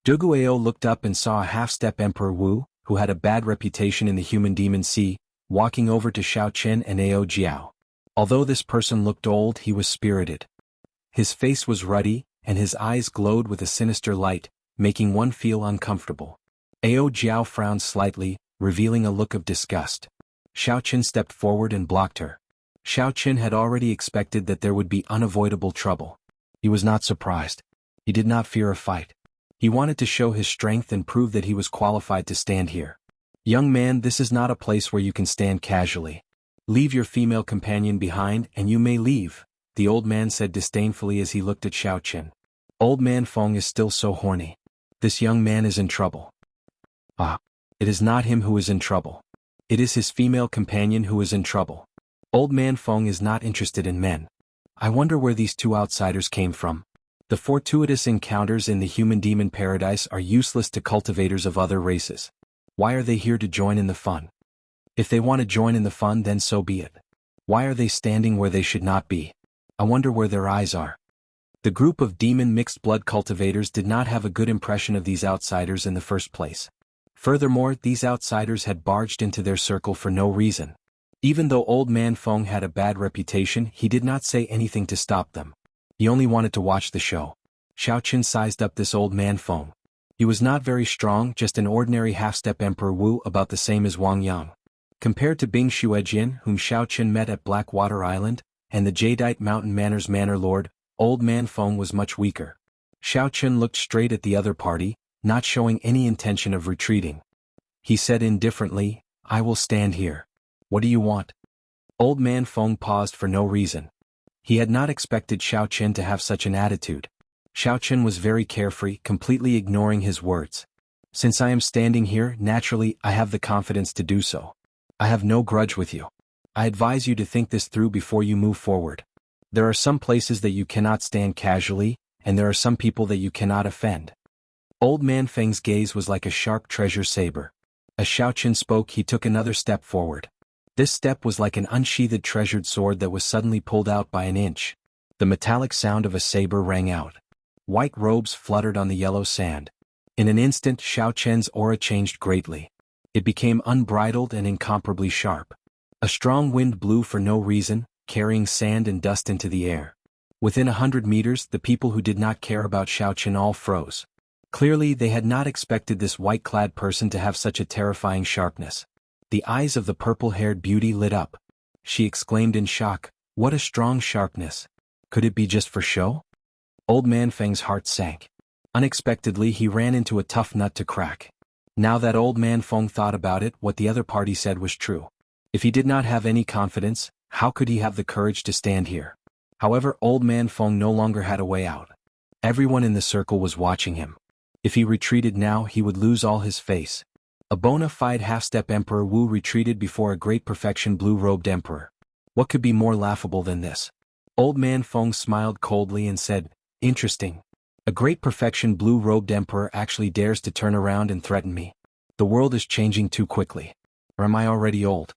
Duguao looked up and saw a half-step Emperor Wu, who had a bad reputation in the human demon sea, walking over to Xiaoqin and Ao Jiao. Although this person looked old, he was spirited. His face was ruddy, and his eyes glowed with a sinister light, making one feel uncomfortable. Ao Jiao frowned slightly, revealing a look of disgust. Xiaoqin stepped forward and blocked her. Xiaoqin had already expected that there would be unavoidable trouble. He was not surprised. He did not fear a fight. He wanted to show his strength and prove that he was qualified to stand here. "Young man, this is not a place where you can stand casually. Leave your female companion behind and you may leave," the old man said disdainfully as he looked at Xiaoqin. "Old man Feng is still so horny. This young man is in trouble." "Ah, it is not him who is in trouble. It is his female companion who is in trouble. Old man Feng is not interested in men. I wonder where these two outsiders came from. The fortuitous encounters in the human-demon paradise are useless to cultivators of other races. Why are they here to join in the fun? If they want to join in the fun, then so be it. Why are they standing where they should not be? I wonder where their eyes are." The group of demon mixed blood cultivators did not have a good impression of these outsiders in the first place. Furthermore, these outsiders had barged into their circle for no reason. Even though old man Feng had a bad reputation, he did not say anything to stop them. He only wanted to watch the show. Xiaoqin sized up this old man Feng. He was not very strong, just an ordinary half-step Emperor Wu, about the same as Wang Yang. Compared to Bing Xuejin, whom Xiaoqin met at Blackwater Island, and the Jadeite Mountain Manor's Manor Lord, old man Feng was much weaker. Xiaoqin looked straight at the other party, not showing any intention of retreating. He said indifferently, "I will stand here. What do you want?" Old man Feng paused for no reason. He had not expected Xiaoqin to have such an attitude. Xiaoqin was very carefree, completely ignoring his words. "Since I am standing here, naturally, I have the confidence to do so. I have no grudge with you. I advise you to think this through before you move forward. There are some places that you cannot stand casually, and there are some people that you cannot offend." Old man Feng's gaze was like a sharp treasure saber. As Xiaoqin spoke, he took another step forward. This step was like an unsheathed treasured sword that was suddenly pulled out by an inch. The metallic sound of a saber rang out. White robes fluttered on the yellow sand. In an instant Xiao Chen's aura changed greatly. It became unbridled and incomparably sharp. A strong wind blew for no reason, carrying sand and dust into the air. Within 100 meters the people who did not care about Xiao Chen all froze. Clearly they had not expected this white-clad person to have such a terrifying sharpness. The eyes of the purple-haired beauty lit up. She exclaimed in shock, "What a strong sharpness! Could it be just for show?" Old Man Feng's heart sank. Unexpectedly he ran into a tough nut to crack. Now that Old Man Feng thought about it, what the other party said was true. If he did not have any confidence, how could he have the courage to stand here? However, Old Man Feng no longer had a way out. Everyone in the circle was watching him. If he retreated now he would lose all his face. A bona fide half-step Emperor Wu retreated before a great perfection blue-robed emperor. What could be more laughable than this? Old Man Feng smiled coldly and said, "Interesting. A great perfection blue-robed emperor actually dares to turn around and threaten me. The world is changing too quickly. Or am I already old?"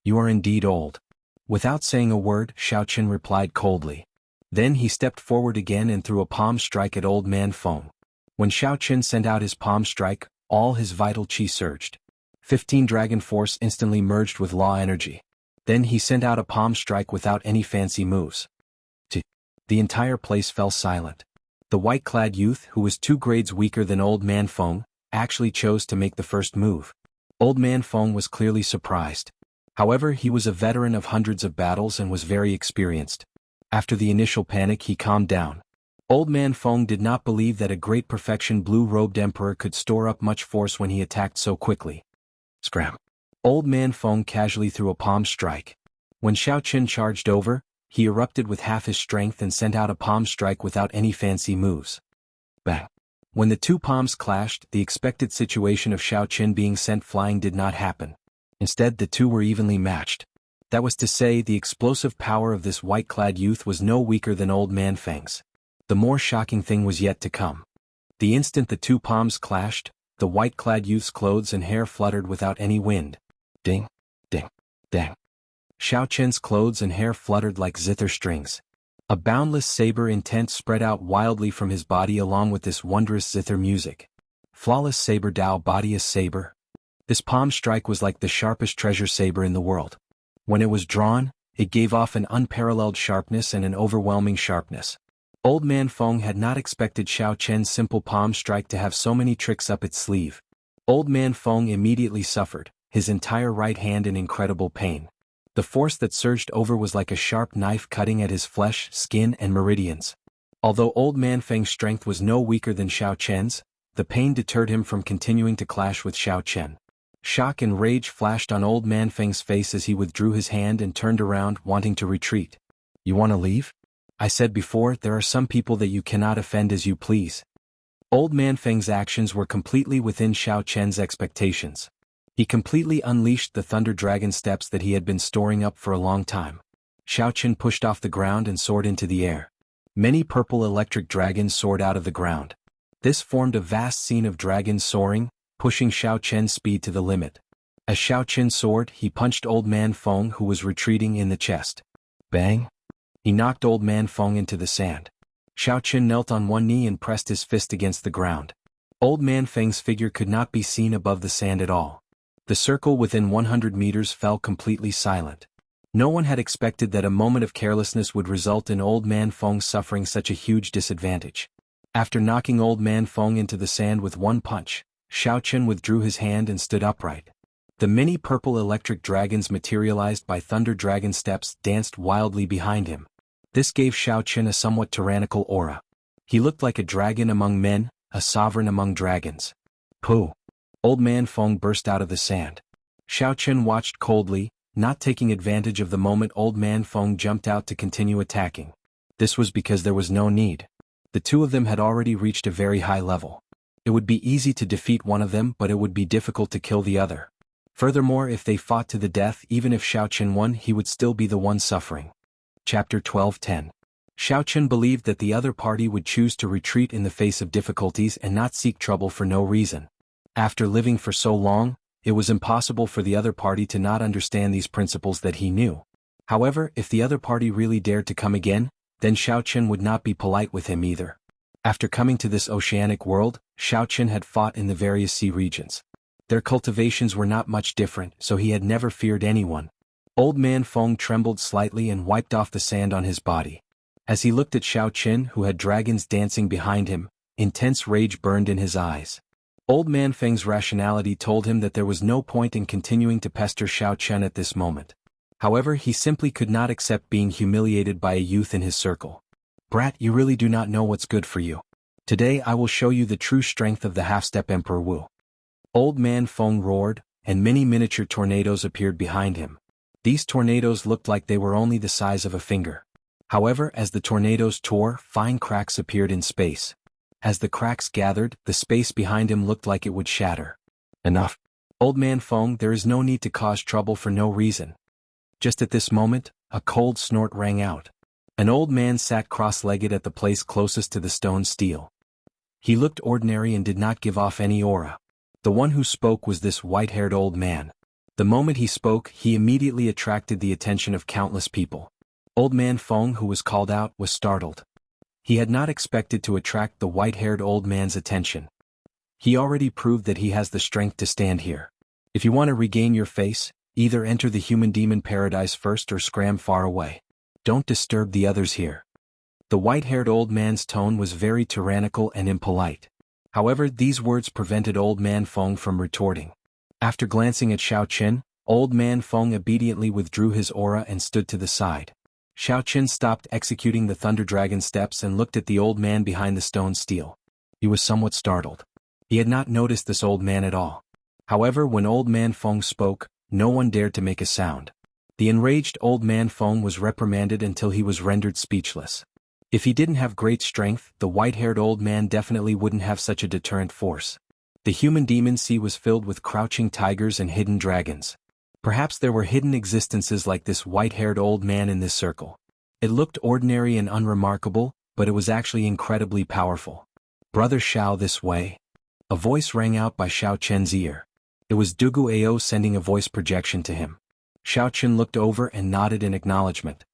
"You are indeed old." Without saying a word, Xiao Chen replied coldly. Then he stepped forward again and threw a palm strike at Old Man Feng. When Xiao Chen sent out his palm strike, all his vital qi surged. 15 dragon force instantly merged with law energy. Then he sent out a palm strike without any fancy moves. The entire place fell silent. The white-clad youth, who was 2 grades weaker than Old Man Feng, actually chose to make the first move. Old Man Feng was clearly surprised. However, he was a veteran of hundreds of battles and was very experienced. After the initial panic he calmed down. Old Man Feng did not believe that a great perfection blue-robed emperor could store up much force when he attacked so quickly. Scram! Old Man Feng casually threw a palm strike. When Xiao Chen charged over, he erupted with half his strength and sent out a palm strike without any fancy moves. Bang! When the 2 palms clashed, the expected situation of Xiao Chen being sent flying did not happen. Instead, the 2 were evenly matched. That was to say, the explosive power of this white-clad youth was no weaker than Old Man Feng's. The more shocking thing was yet to come. The instant the 2 palms clashed, the white-clad youth's clothes and hair fluttered without any wind. Ding, ding, dang. Xiao Chen's clothes and hair fluttered like zither strings. A boundless saber intent spread out wildly from his body along with this wondrous zither music. Flawless saber Dao Bodious saber. This palm strike was like the sharpest treasure saber in the world. When it was drawn, it gave off an unparalleled sharpness and an overwhelming sharpness. Old Man Feng had not expected Xiao Chen's simple palm strike to have so many tricks up its sleeve. Old Man Feng immediately suffered, his entire right hand in incredible pain. The force that surged over was like a sharp knife cutting at his flesh, skin and meridians. Although Old Man Feng's strength was no weaker than Xiao Chen's, the pain deterred him from continuing to clash with Xiao Chen. Shock and rage flashed on Old Man Feng's face as he withdrew his hand and turned around, wanting to retreat. "You want to leave? I said before, there are some people that you cannot offend as you please." Old Man Feng's actions were completely within Xiao Chen's expectations. He completely unleashed the Thunder Dragon steps that he had been storing up for a long time. Xiao Chen pushed off the ground and soared into the air. Many purple electric dragons soared out of the ground. This formed a vast scene of dragons soaring, pushing Xiao Chen's speed to the limit. As Xiao Chen soared, he punched Old Man Feng, who was retreating, in the chest. Bang! He knocked Old Man Feng into the sand. Xiao Chen knelt on one knee and pressed his fist against the ground. Old Man Feng's figure could not be seen above the sand at all. The circle within 100 meters fell completely silent. No one had expected that a moment of carelessness would result in Old Man Feng suffering such a huge disadvantage. After knocking Old Man Feng into the sand with one punch, Xiao Chen withdrew his hand and stood upright. The many purple electric dragons materialized by Thunder Dragon steps danced wildly behind him. This gave Xiao Chen a somewhat tyrannical aura. He looked like a dragon among men, a sovereign among dragons. Pooh! Old Man Feng burst out of the sand. Xiao Chen watched coldly, not taking advantage of the moment Old Man Feng jumped out to continue attacking. This was because there was no need. The 2 of them had already reached a very high level. It would be easy to defeat one of them, but it would be difficult to kill the other. Furthermore, if they fought to the death, even if Xiao Chen won, he would still be the one suffering. Chapter 12:10. Xiao Chen believed that the other party would choose to retreat in the face of difficulties and not seek trouble for no reason. After living for so long, it was impossible for the other party to not understand these principles that he knew. However, if the other party really dared to come again, then Xiao Chen would not be polite with him either. After coming to this oceanic world, Xiaoqin had fought in the various sea regions. Their cultivations were not much different, so he had never feared anyone. Old Man Feng trembled slightly and wiped off the sand on his body. As he looked at Xiaoqin, who had dragons dancing behind him, intense rage burned in his eyes. Old Man Feng's rationality told him that there was no point in continuing to pester Xiaoqin at this moment. However, he simply could not accept being humiliated by a youth in his circle. "Brat, you really do not know what's good for you. Today I will show you the true strength of the half-step Emperor Wu." Old Man Feng roared, and many miniature tornadoes appeared behind him. These tornadoes looked like they were only the size of a finger. However, as the tornadoes tore, fine cracks appeared in space. As the cracks gathered, the space behind him looked like it would shatter. "Enough. Old Man Feng, there is no need to cause trouble for no reason." Just at this moment, a cold snort rang out. An old man sat cross-legged at the place closest to the stone steel. He looked ordinary and did not give off any aura. The one who spoke was this white-haired old man. The moment he spoke, he immediately attracted the attention of countless people. Old Man Feng, who was called out, was startled. He had not expected to attract the white-haired old man's attention. He already proved that he has the strength to stand here. If you want to regain your face, either enter the human-demon paradise first or scram far away. Don't disturb the others here. The white-haired old man's tone was very tyrannical and impolite. However, these words prevented Old Man Feng from retorting. After glancing at Xiaoqin, Old Man Feng obediently withdrew his aura and stood to the side. Xiaoqin stopped executing the Thunder Dragon steps and looked at the old man behind the stone steel. He was somewhat startled. He had not noticed this old man at all. However, when Old Man Feng spoke, no one dared to make a sound. The enraged Old Man Feng was reprimanded until he was rendered speechless. If he didn't have great strength, the white-haired old man definitely wouldn't have such a deterrent force. The human demon sea was filled with crouching tigers and hidden dragons. Perhaps there were hidden existences like this white-haired old man in this circle. It looked ordinary and unremarkable, but it was actually incredibly powerful. "Brother Xiao, this way." A voice rang out by Xiaoqin's ear. It was Dugu Ao sending a voice projection to him. Xiaoqin looked over and nodded in acknowledgement.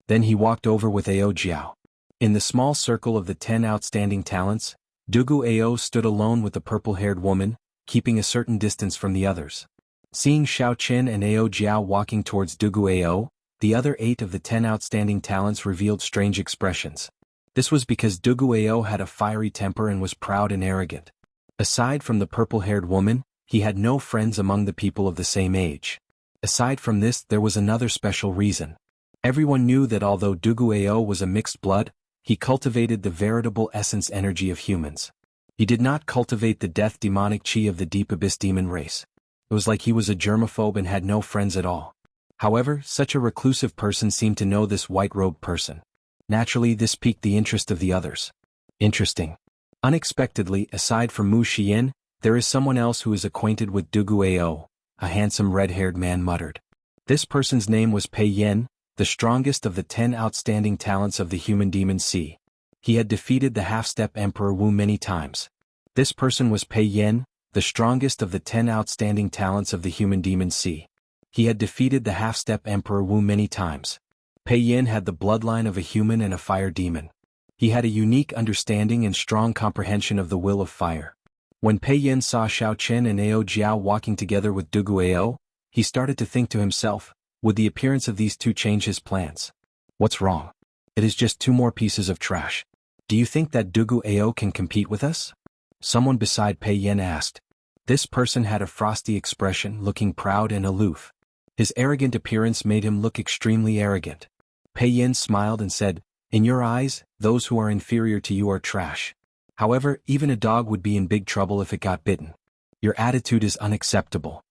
Then he walked over with Ao Jiao. In the small circle of the 10 outstanding talents, Dugu Ao stood alone with the purple-haired woman, keeping a certain distance from the others. Seeing Xiaoqin and Ao Jiao walking towards Dugu Ao, the other 8 of the 10 outstanding talents revealed strange expressions. This was because Dugu Ao had a fiery temper and was proud and arrogant. Aside from the purple-haired woman, he had no friends among the people of the same age. Aside from this, there was another special reason. Everyone knew that although Dugu Ao was a mixed blood, he cultivated the veritable essence energy of humans. He did not cultivate the death demonic chi of the deep abyss demon race. It was like he was a germaphobe and had no friends at all. However, such a reclusive person seemed to know this white-robed person. Naturally, this piqued the interest of the others. Interesting. Unexpectedly, aside from Mu Xian, there is someone else who is acquainted with Dugu Ao, a handsome red-haired man muttered. This person's name was Pei Yen, the strongest of the 10 outstanding talents of the human demon sea. He had defeated the half-step Emperor Wu many times. This person was Pei Yen, the strongest of the 10 outstanding talents of the human demon sea. He had defeated the half-step Emperor Wu many times. Pei Yen had the bloodline of a human and a fire demon. He had a unique understanding and strong comprehension of the will of fire. When Pei Yen saw Xiaoqin and Ao Jiao walking together with Dugu Ao, he started to think to himself, would the appearance of these two change his plans? What's wrong? It is just 2 more pieces of trash. Do you think that Dugu Ao can compete with us? Someone beside Pei Yen asked. This person had a frosty expression, looking proud and aloof. His arrogant appearance made him look extremely arrogant. Pei Yen smiled and said, "In your eyes, those who are inferior to you are trash. However, even a dog would be in big trouble if it got bitten. Your attitude is unacceptable."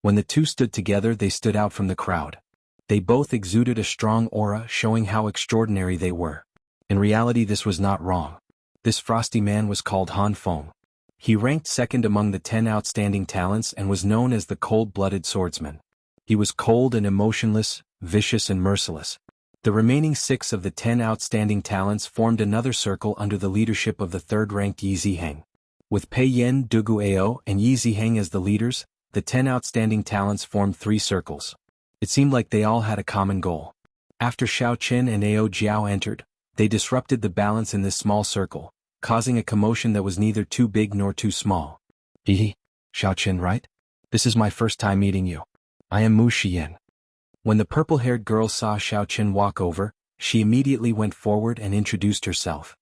When the two stood together, they stood out from the crowd. They both exuded a strong aura, showing how extraordinary they were. In reality, this was not wrong. This frosty man was called Han Feng. He ranked second among the 10 outstanding talents and was known as the cold-blooded swordsman. He was cold and emotionless, vicious and merciless. The remaining 6 of the 10 outstanding talents formed another circle under the leadership of the third-ranked Yi Ziheng. With Pei Yen, Dugu Ao, and Yi Ziheng as the leaders, the 10 outstanding talents formed 3 circles. It seemed like they all had a common goal. After Xiaoqin and Ao Jiao entered, they disrupted the balance in this small circle, causing a commotion that was neither too big nor too small. Hehe. Xiaochen, right? This is my first time meeting you. I am Mu Xian. When the purple-haired girl saw Xiaochen walk over, she immediately went forward and introduced herself.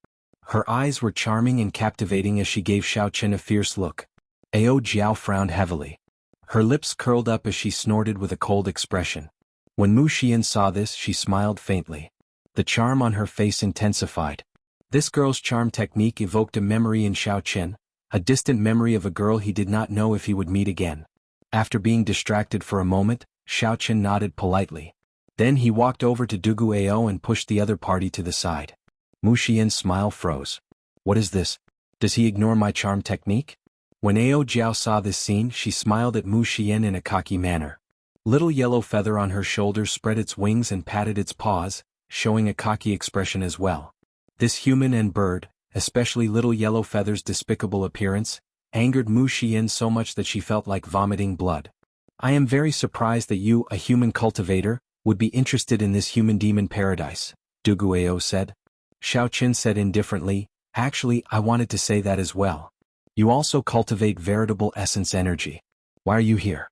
Her eyes were charming and captivating as she gave Xiaochen a fierce look. Ao Jiao frowned heavily. Her lips curled up as she snorted with a cold expression. When Mu Xian saw this, she smiled faintly. The charm on her face intensified. This girl's charm technique evoked a memory in Xiaochen, a distant memory of a girl he did not know if he would meet again. After being distracted for a moment, Xiaochen nodded politely. Then he walked over to Dugu Ao and pushed the other party to the side. Mu Xian's smile froze. What is this? Does he ignore my charm technique? When Ao Jiao saw this scene, she smiled at Mu Xian in a cocky manner. Little yellow feather on her shoulder spread its wings and patted its paws, showing a cocky expression as well. This human and bird, especially little yellow feather's despicable appearance, angered Mu Xian so much that she felt like vomiting blood. I am very surprised that you, a human cultivator, would be interested in this human-demon paradise, Dugu Ao said. Xiaochen said indifferently, actually I wanted to say that as well. You also cultivate veritable essence energy. Why are you here?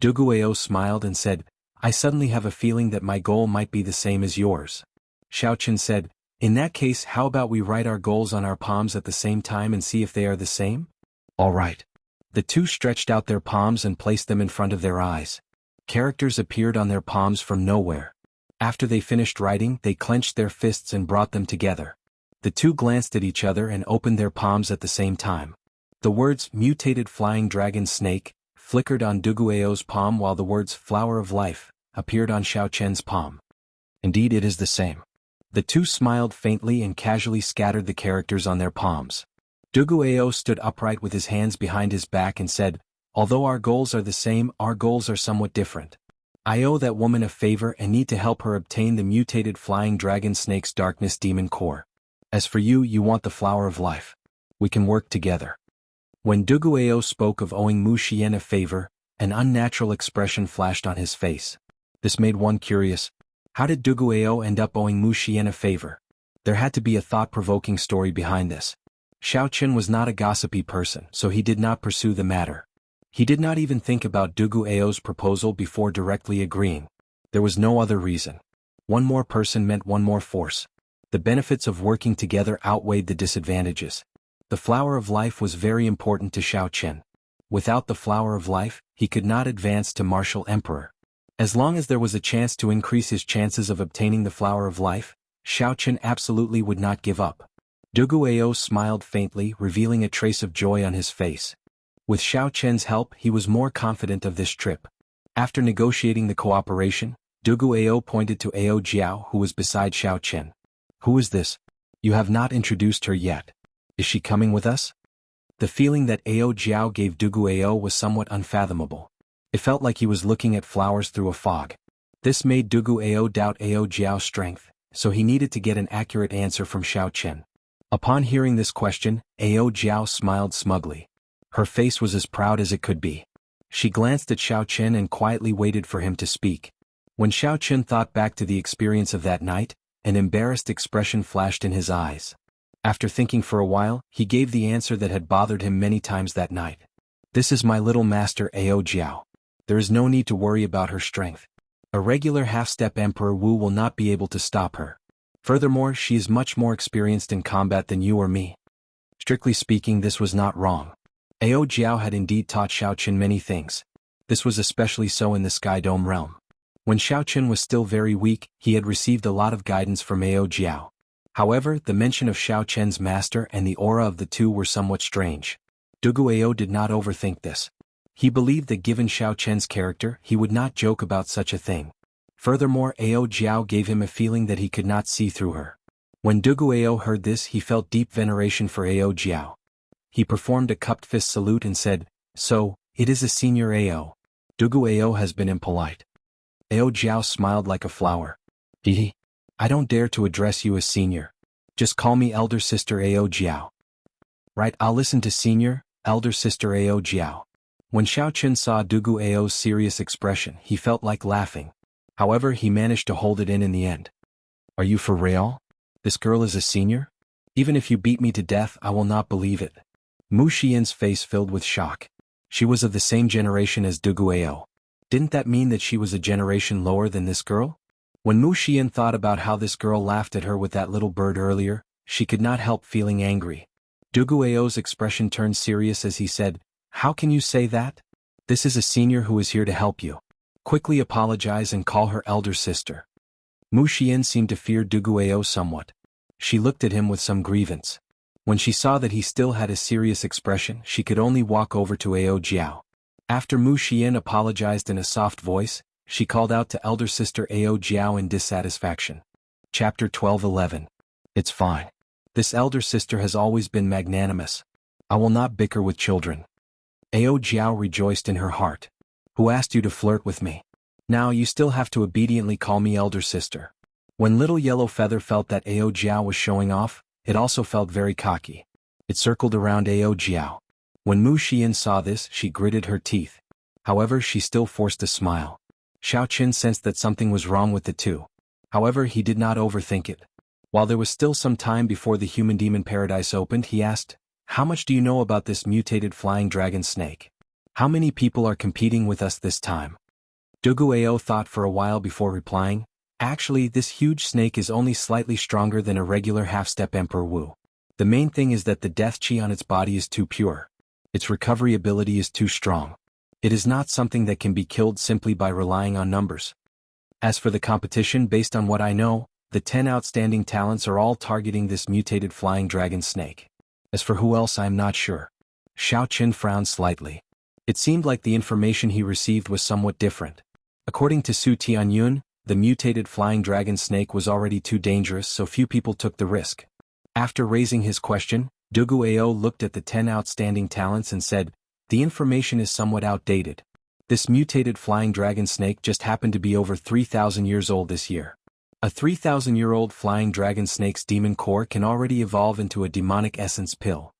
Dugu Ao smiled and said, I suddenly have a feeling that my goal might be the same as yours. Xiaochen said, in that case how about we write our goals on our palms at the same time and see if they are the same? All right. The two stretched out their palms and placed them in front of their eyes. Characters appeared on their palms from nowhere. After they finished writing, they clenched their fists and brought them together. The two glanced at each other and opened their palms at the same time. The words, mutated flying dragon snake, flickered on Dugu Ao's palm while the words, flower of life, appeared on Xiaochen's palm. Indeed it is the same. The two smiled faintly and casually scattered the characters on their palms. Dugu Ao stood upright with his hands behind his back and said, although our goals are the same, our goals are somewhat different. I owe that woman a favor and need to help her obtain the mutated flying dragon snake's darkness demon core. As for you, you want the flower of life. We can work together. When Dugu Ao spoke of owing Mu Xian a favor, an unnatural expression flashed on his face. This made one curious. How did Dugu Ao end up owing Mu Xian a favor? There had to be a thought-provoking story behind this. Xiaochen was not a gossipy person, so he did not pursue the matter. He did not even think about Dugu Ao's proposal before directly agreeing. There was no other reason. One more person meant one more force. The benefits of working together outweighed the disadvantages. The flower of life was very important to Xiaochen. Without the flower of life, he could not advance to martial emperor. As long as there was a chance to increase his chances of obtaining the flower of life, Xiaochen absolutely would not give up. Dugu Ao smiled faintly, revealing a trace of joy on his face. With Xiaochen's help, he was more confident of this trip. After negotiating the cooperation, Dugu Ao pointed to Ao Jiao who was beside Xiaochen. Who is this? You have not introduced her yet. Is she coming with us? The feeling that Ao Jiao gave Dugu Ao was somewhat unfathomable. It felt like he was looking at flowers through a fog. This made Dugu Ao doubt Ao Jiao's strength, so he needed to get an accurate answer from Xiaochen. Upon hearing this question, Ao Jiao smiled smugly. Her face was as proud as it could be. She glanced at Xiaochen and quietly waited for him to speak. When Xiaochen thought back to the experience of that night, an embarrassed expression flashed in his eyes. After thinking for a while, he gave the answer that had bothered him many times that night. This is my little master Ao Jiao. There is no need to worry about her strength. A regular half-step Emperor Wu will not be able to stop her. Furthermore, she is much more experienced in combat than you or me. Strictly speaking, this was not wrong. Ao Jiao had indeed taught Xiaochen many things. This was especially so in the Sky Dome realm. When Xiaochen was still very weak, he had received a lot of guidance from Ao Jiao. However, the mention of Xiaochen's master and the aura of the two were somewhat strange. Dugu Ao did not overthink this. He believed that given Xiaochen's character, he would not joke about such a thing. Furthermore, Ao Jiao gave him a feeling that he could not see through her. When Dugu Ao heard this, he felt deep veneration for Ao Jiao. He performed a cupped fist salute and said, "So, it is a senior Ao. Dugu Ao has been impolite." Ao Jiao smiled like a flower. Hehe. I don't dare to address you as senior. Just call me elder sister Ao Jiao. Right, I'll listen to senior, elder sister Ao Jiao. When Xiaochen saw Dugu Ao's serious expression, he felt like laughing. However, he managed to hold it in the end. Are you for real? This girl is a senior? Even if you beat me to death, I will not believe it. Mu Xian's face filled with shock. She was of the same generation as Duguayou. Didn't that mean that she was a generation lower than this girl? When Mu Xian thought about how this girl laughed at her with that little bird earlier, she could not help feeling angry. Duguayou's expression turned serious as he said, "How can you say that? This is a senior who is here to help you. Quickly apologize and call her elder sister." Mu Xian seemed to fear Duguayou somewhat. She looked at him with some grievance. When she saw that he still had a serious expression, she could only walk over to Ao Jiao. After Mu Xian apologized in a soft voice, she called out to elder sister Ao Jiao in dissatisfaction. Chapter 12:11. It's fine. This elder sister has always been magnanimous. I will not bicker with children. Ao Jiao rejoiced in her heart. Who asked you to flirt with me? Now you still have to obediently call me elder sister. When little yellow feather felt that Ao Jiao was showing off, it also felt very cocky. It circled around Ao Jiao. When Mu Xian saw this, she gritted her teeth. However, she still forced a smile. Xiao Qin sensed that something was wrong with the two. However, he did not overthink it. While there was still some time before the human-demon paradise opened, he asked, "How much do you know about this mutated flying dragon snake? How many people are competing with us this time?" Duguayou thought for a while before replying, "Actually, this huge snake is only slightly stronger than a regular half-step Emperor Wu. The main thing is that the death chi on its body is too pure. Its recovery ability is too strong. It is not something that can be killed simply by relying on numbers. As for the competition, based on what I know, the 10 outstanding talents are all targeting this mutated flying dragon snake. As for who else, I am not sure." Xiao Qin frowned slightly. It seemed like the information he received was somewhat different. According to Su Tianyun, the mutated flying dragon snake was already too dangerous, so few people took the risk. After raising his question, Duguayou looked at the 10 outstanding talents and said, "The information is somewhat outdated. This mutated flying dragon snake just happened to be over 3,000 years old this year. A 3,000-year-old flying dragon snake's demon core can already evolve into a demonic essence pill.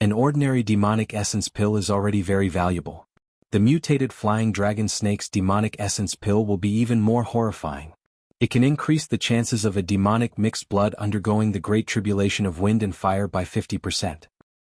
An ordinary demonic essence pill is already very valuable. The mutated flying dragon snake's demonic essence pill will be even more horrifying. It can increase the chances of a demonic mixed blood undergoing the great tribulation of wind and fire by 50%.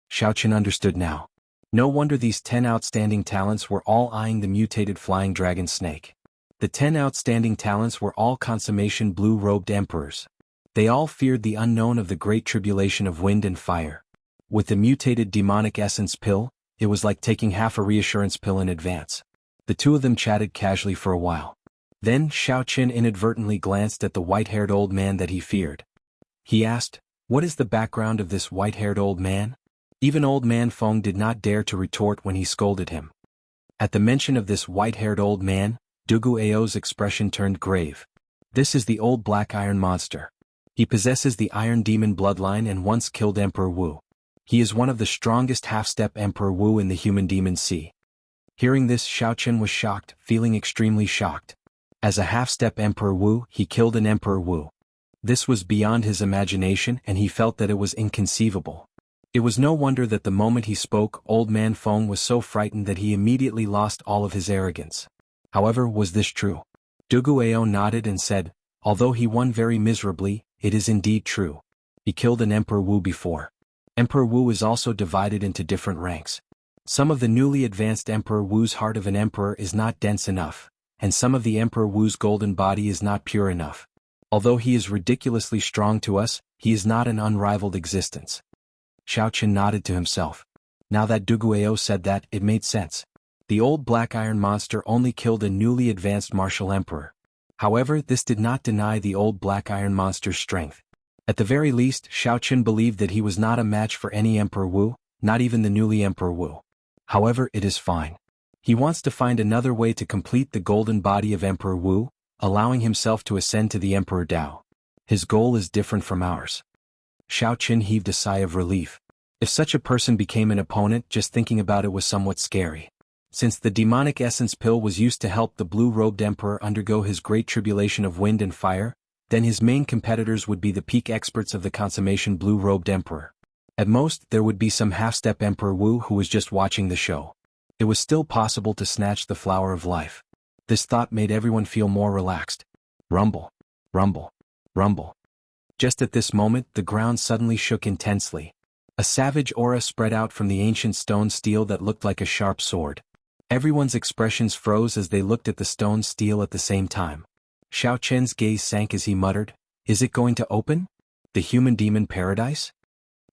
Xiao Qin understood now. No wonder these 10 outstanding talents were all eyeing the mutated flying dragon snake. The 10 outstanding talents were all consummation blue-robed emperors. They all feared the unknown of the great tribulation of wind and fire. With the mutated demonic essence pill, it was like taking half a reassurance pill in advance. The two of them chatted casually for a while. Then Xiao Qin inadvertently glanced at the white-haired old man that he feared. He asked, "What is the background of this white-haired old man?" Even old man Feng did not dare to retort when he scolded him. At the mention of this white-haired old man, Duguayou's expression turned grave. "This is the old black iron monster. He possesses the iron demon bloodline and once killed Emperor Wu. He is one of the strongest half-step Emperor Wu in the human demon sea." Hearing this, Xiao Qin was shocked, feeling extremely shocked. As a half-step Emperor Wu, he killed an Emperor Wu. This was beyond his imagination, and he felt that it was inconceivable. It was no wonder that the moment he spoke, old man Feng was so frightened that he immediately lost all of his arrogance. However, was this true? Duguayou nodded and said, "Although he won very miserably, it is indeed true. He killed an Emperor Wu before. Emperor Wu is also divided into different ranks. Some of the newly advanced Emperor Wu's heart of an emperor is not dense enough, and some of the Emperor Wu's golden body is not pure enough. Although he is ridiculously strong to us, he is not an unrivaled existence." Xiao Qin nodded to himself. Now that Duguayou said that, it made sense. The old black iron monster only killed a newly advanced martial emperor. However, this did not deny the old black iron monster's strength. At the very least, Xiao Qin believed that he was not a match for any Emperor Wu, not even the newly Emperor Wu. However, it is fine. He wants to find another way to complete the golden body of Emperor Wu, allowing himself to ascend to the Emperor Dao. His goal is different from ours. Xiao Qin heaved a sigh of relief. If such a person became an opponent, just thinking about it was somewhat scary. Since the demonic essence pill was used to help the blue-robed emperor undergo his great tribulation of wind and fire, then his main competitors would be the peak experts of the consummation blue-robed emperor. At most, there would be some half-step Emperor Wu who was just watching the show. It was still possible to snatch the flower of life. This thought made everyone feel more relaxed. Rumble. Rumble. Rumble. Just at this moment, the ground suddenly shook intensely. A savage aura spread out from the ancient stone steel that looked like a sharp sword. Everyone's expressions froze as they looked at the stone steel at the same time. Xiao Chen's gaze sank as he muttered, "Is it going to open? The human demon paradise?"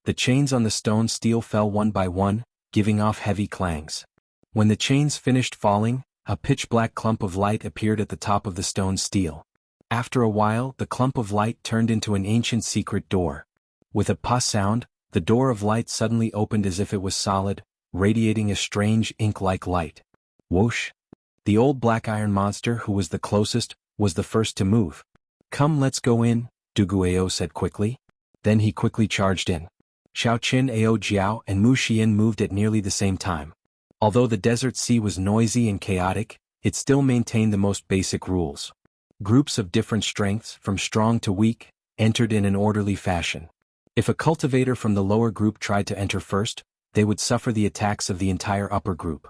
The chains on the stone steel fell one by one, giving off heavy clangs. When the chains finished falling, a pitch-black clump of light appeared at the top of the stone steel. After a while, the clump of light turned into an ancient secret door. With a puff sound, the door of light suddenly opened as if it was solid, radiating a strange ink-like light. Whoosh! The old black iron monster who was the closest, was the first to move. "Come, let's go in," Duguayao said quickly. Then he quickly charged in. Xiao Qin, Ao Jiao and Mu Xian moved at nearly the same time. Although the desert sea was noisy and chaotic, it still maintained the most basic rules. Groups of different strengths, from strong to weak, entered in an orderly fashion. If a cultivator from the lower group tried to enter first, they would suffer the attacks of the entire upper group.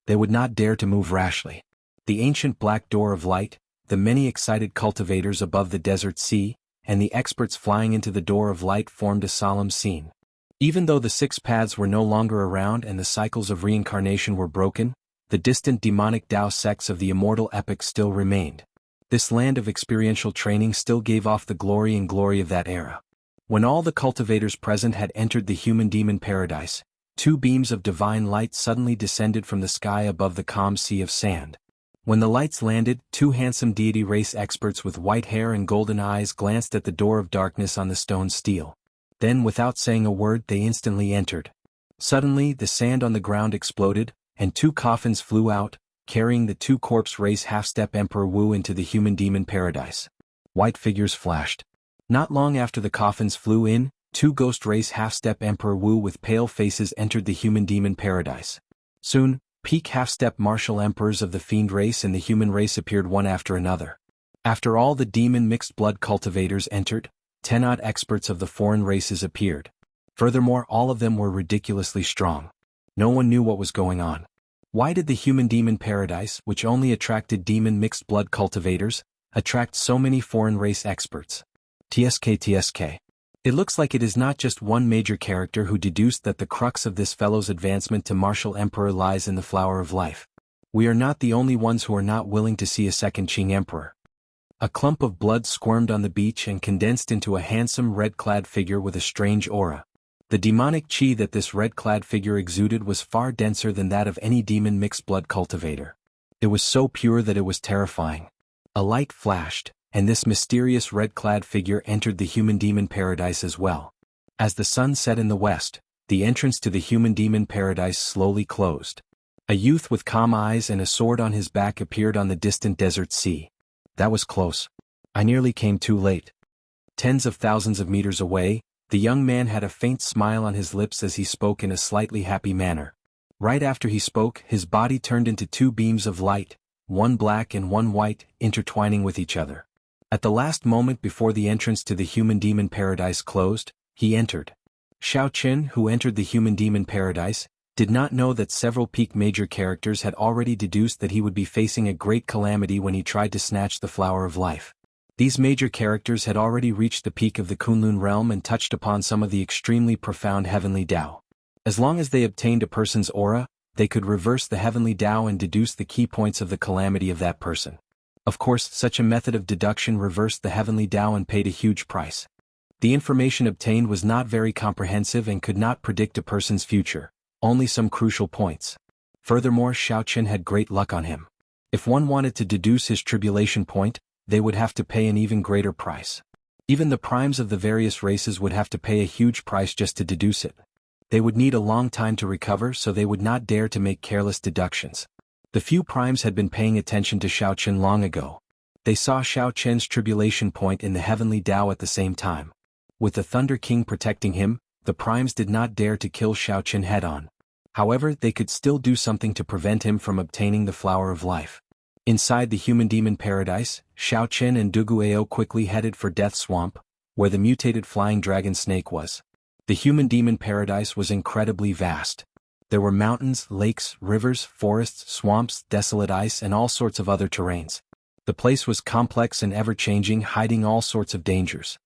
They would not dare to move rashly. The ancient black door of light, the many excited cultivators above the desert sea, and the experts flying into the door of light formed a solemn scene. Even though the six paths were no longer around and the cycles of reincarnation were broken, the distant demonic Tao sects of the immortal epic still remained. This land of experiential training still gave off the glory of that era. When all the cultivators present had entered the human-demon paradise, two beams of divine light suddenly descended from the sky above the calm sea of sand. When the lights landed, two handsome deity race experts with white hair and golden eyes glanced at the door of darkness on the stone steel. Then, without saying a word, they instantly entered. Suddenly, the sand on the ground exploded, and two coffins flew out, carrying the two corpse race half-step Emperor Wu into the human-demon paradise. White figures flashed. Not long after the coffins flew in, two ghost race half-step Emperor Wu with pale faces entered the human-demon paradise. Soon, peak half-step martial emperors of the fiend race and the human race appeared one after another. After all the demon mixed-blood cultivators entered, 10-odd experts of the foreign races appeared. Furthermore, all of them were ridiculously strong. No one knew what was going on. Why did the human-demon paradise, which only attracted demon mixed-blood cultivators, attract so many foreign race experts? TSK. It looks like it is not just one major character who deduced that the crux of this fellow's advancement to martial emperor lies in the flower of life. We are not the only ones who are not willing to see a second Qing emperor. A clump of blood squirmed on the beach and condensed into a handsome red-clad figure with a strange aura. The demonic qi that this red-clad figure exuded was far denser than that of any demon mixed-blood cultivator. It was so pure that it was terrifying. A light flashed, and this mysterious red-clad figure entered the human-demon paradise as well. As the sun set in the west, the entrance to the human-demon paradise slowly closed. A youth with calm eyes and a sword on his back appeared on the distant desert sea. That was close. I nearly came too late. Tens of thousands of meters away, the young man had a faint smile on his lips as he spoke in a slightly happy manner. Right after he spoke, his body turned into two beams of light, one black and one white, intertwining with each other. At the last moment before the entrance to the human-demon paradise closed, he entered. Xiao Qin, who entered the human-demon paradise, did not know that several peak major characters had already deduced that he would be facing a great calamity when he tried to snatch the flower of life. These major characters had already reached the peak of the Kunlun realm and touched upon some of the extremely profound heavenly Tao. As long as they obtained a person's aura, they could reverse the heavenly Tao and deduce the key points of the calamity of that person. Of course, such a method of deduction reversed the heavenly Tao and paid a huge price. The information obtained was not very comprehensive and could not predict a person's future, only some crucial points. Furthermore, Xiao Qin had great luck on him. If one wanted to deduce his tribulation point, they would have to pay an even greater price. Even the primes of the various races would have to pay a huge price just to deduce it. They would need a long time to recover, so they would not dare to make careless deductions. The few primes had been paying attention to Xiao Qin long ago. They saw Xiao Qin's tribulation point in the heavenly Tao at the same time. With the Thunder King protecting him, the primes did not dare to kill Xiao Qin head-on. However, they could still do something to prevent him from obtaining the flower of life. Inside the human-demon paradise, Xiao Qin and Duguayao quickly headed for Death Swamp, where the mutated flying dragon snake was. The human-demon paradise was incredibly vast. There were mountains, lakes, rivers, forests, swamps, desolate ice, and all sorts of other terrains. The place was complex and ever-changing, hiding all sorts of dangers.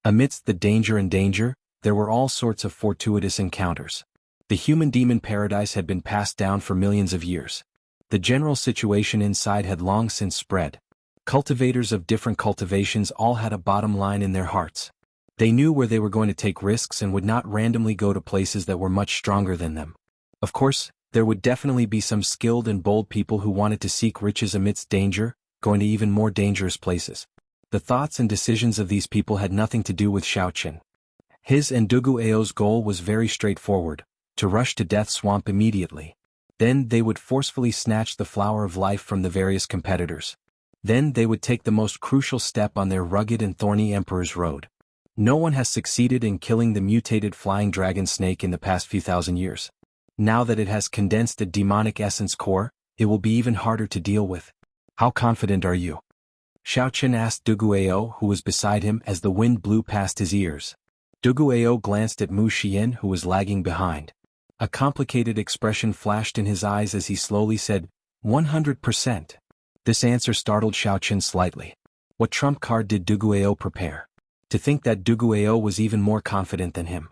Amidst the danger, there were all sorts of fortuitous encounters. The human-demon paradise had been passed down for millions of years. The general situation inside had long since spread. Cultivators of different cultivations all had a bottom line in their hearts. They knew where they were going to take risks and would not randomly go to places that were much stronger than them. Of course, there would definitely be some skilled and bold people who wanted to seek riches amidst danger, going to even more dangerous places. The thoughts and decisions of these people had nothing to do with Xiaoqin. His and Dugu Ao's goal was very straightforward: to rush to Death Swamp immediately. Then they would forcefully snatch the flower of life from the various competitors. Then they would take the most crucial step on their rugged and thorny Emperor's Road. No one has succeeded in killing the mutated flying dragon snake in the past few thousand years. Now that it has condensed a demonic essence core, it will be even harder to deal with. How confident are you? Xiaoqin asked Dugu Ao, who was beside him, as the wind blew past his ears. Dugu Ao glanced at Mu Xian, who was lagging behind. A complicated expression flashed in his eyes as he slowly said, 100%. This answer startled Xiaoqin slightly. What trump card did Dugu Ao prepare? To think that Dugu Ao was even more confident than him.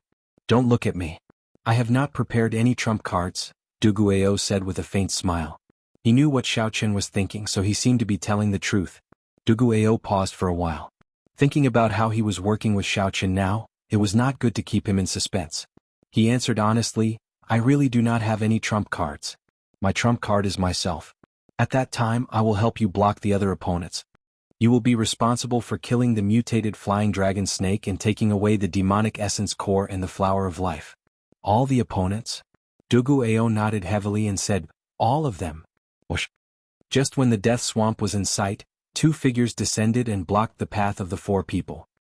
Don't look at me. I have not prepared any trump cards, Dugu Ao said with a faint smile. He knew what Xiaoqin was thinking, so he seemed to be telling the truth. Dugu Ao paused for a while. Thinking about how he was working with Xiaoqin now, it was not good to keep him in suspense. He answered honestly, I really do not have any trump cards. My trump card is myself. At that time I will help you block the other opponents. You will be responsible for killing the mutated flying dragon snake and taking away the demonic essence core and the flower of life. All the opponents? Dugu Ao nodded heavily and said, all of them. Whoosh. Just when the death swamp was in sight, two figures descended and blocked the path of the four people.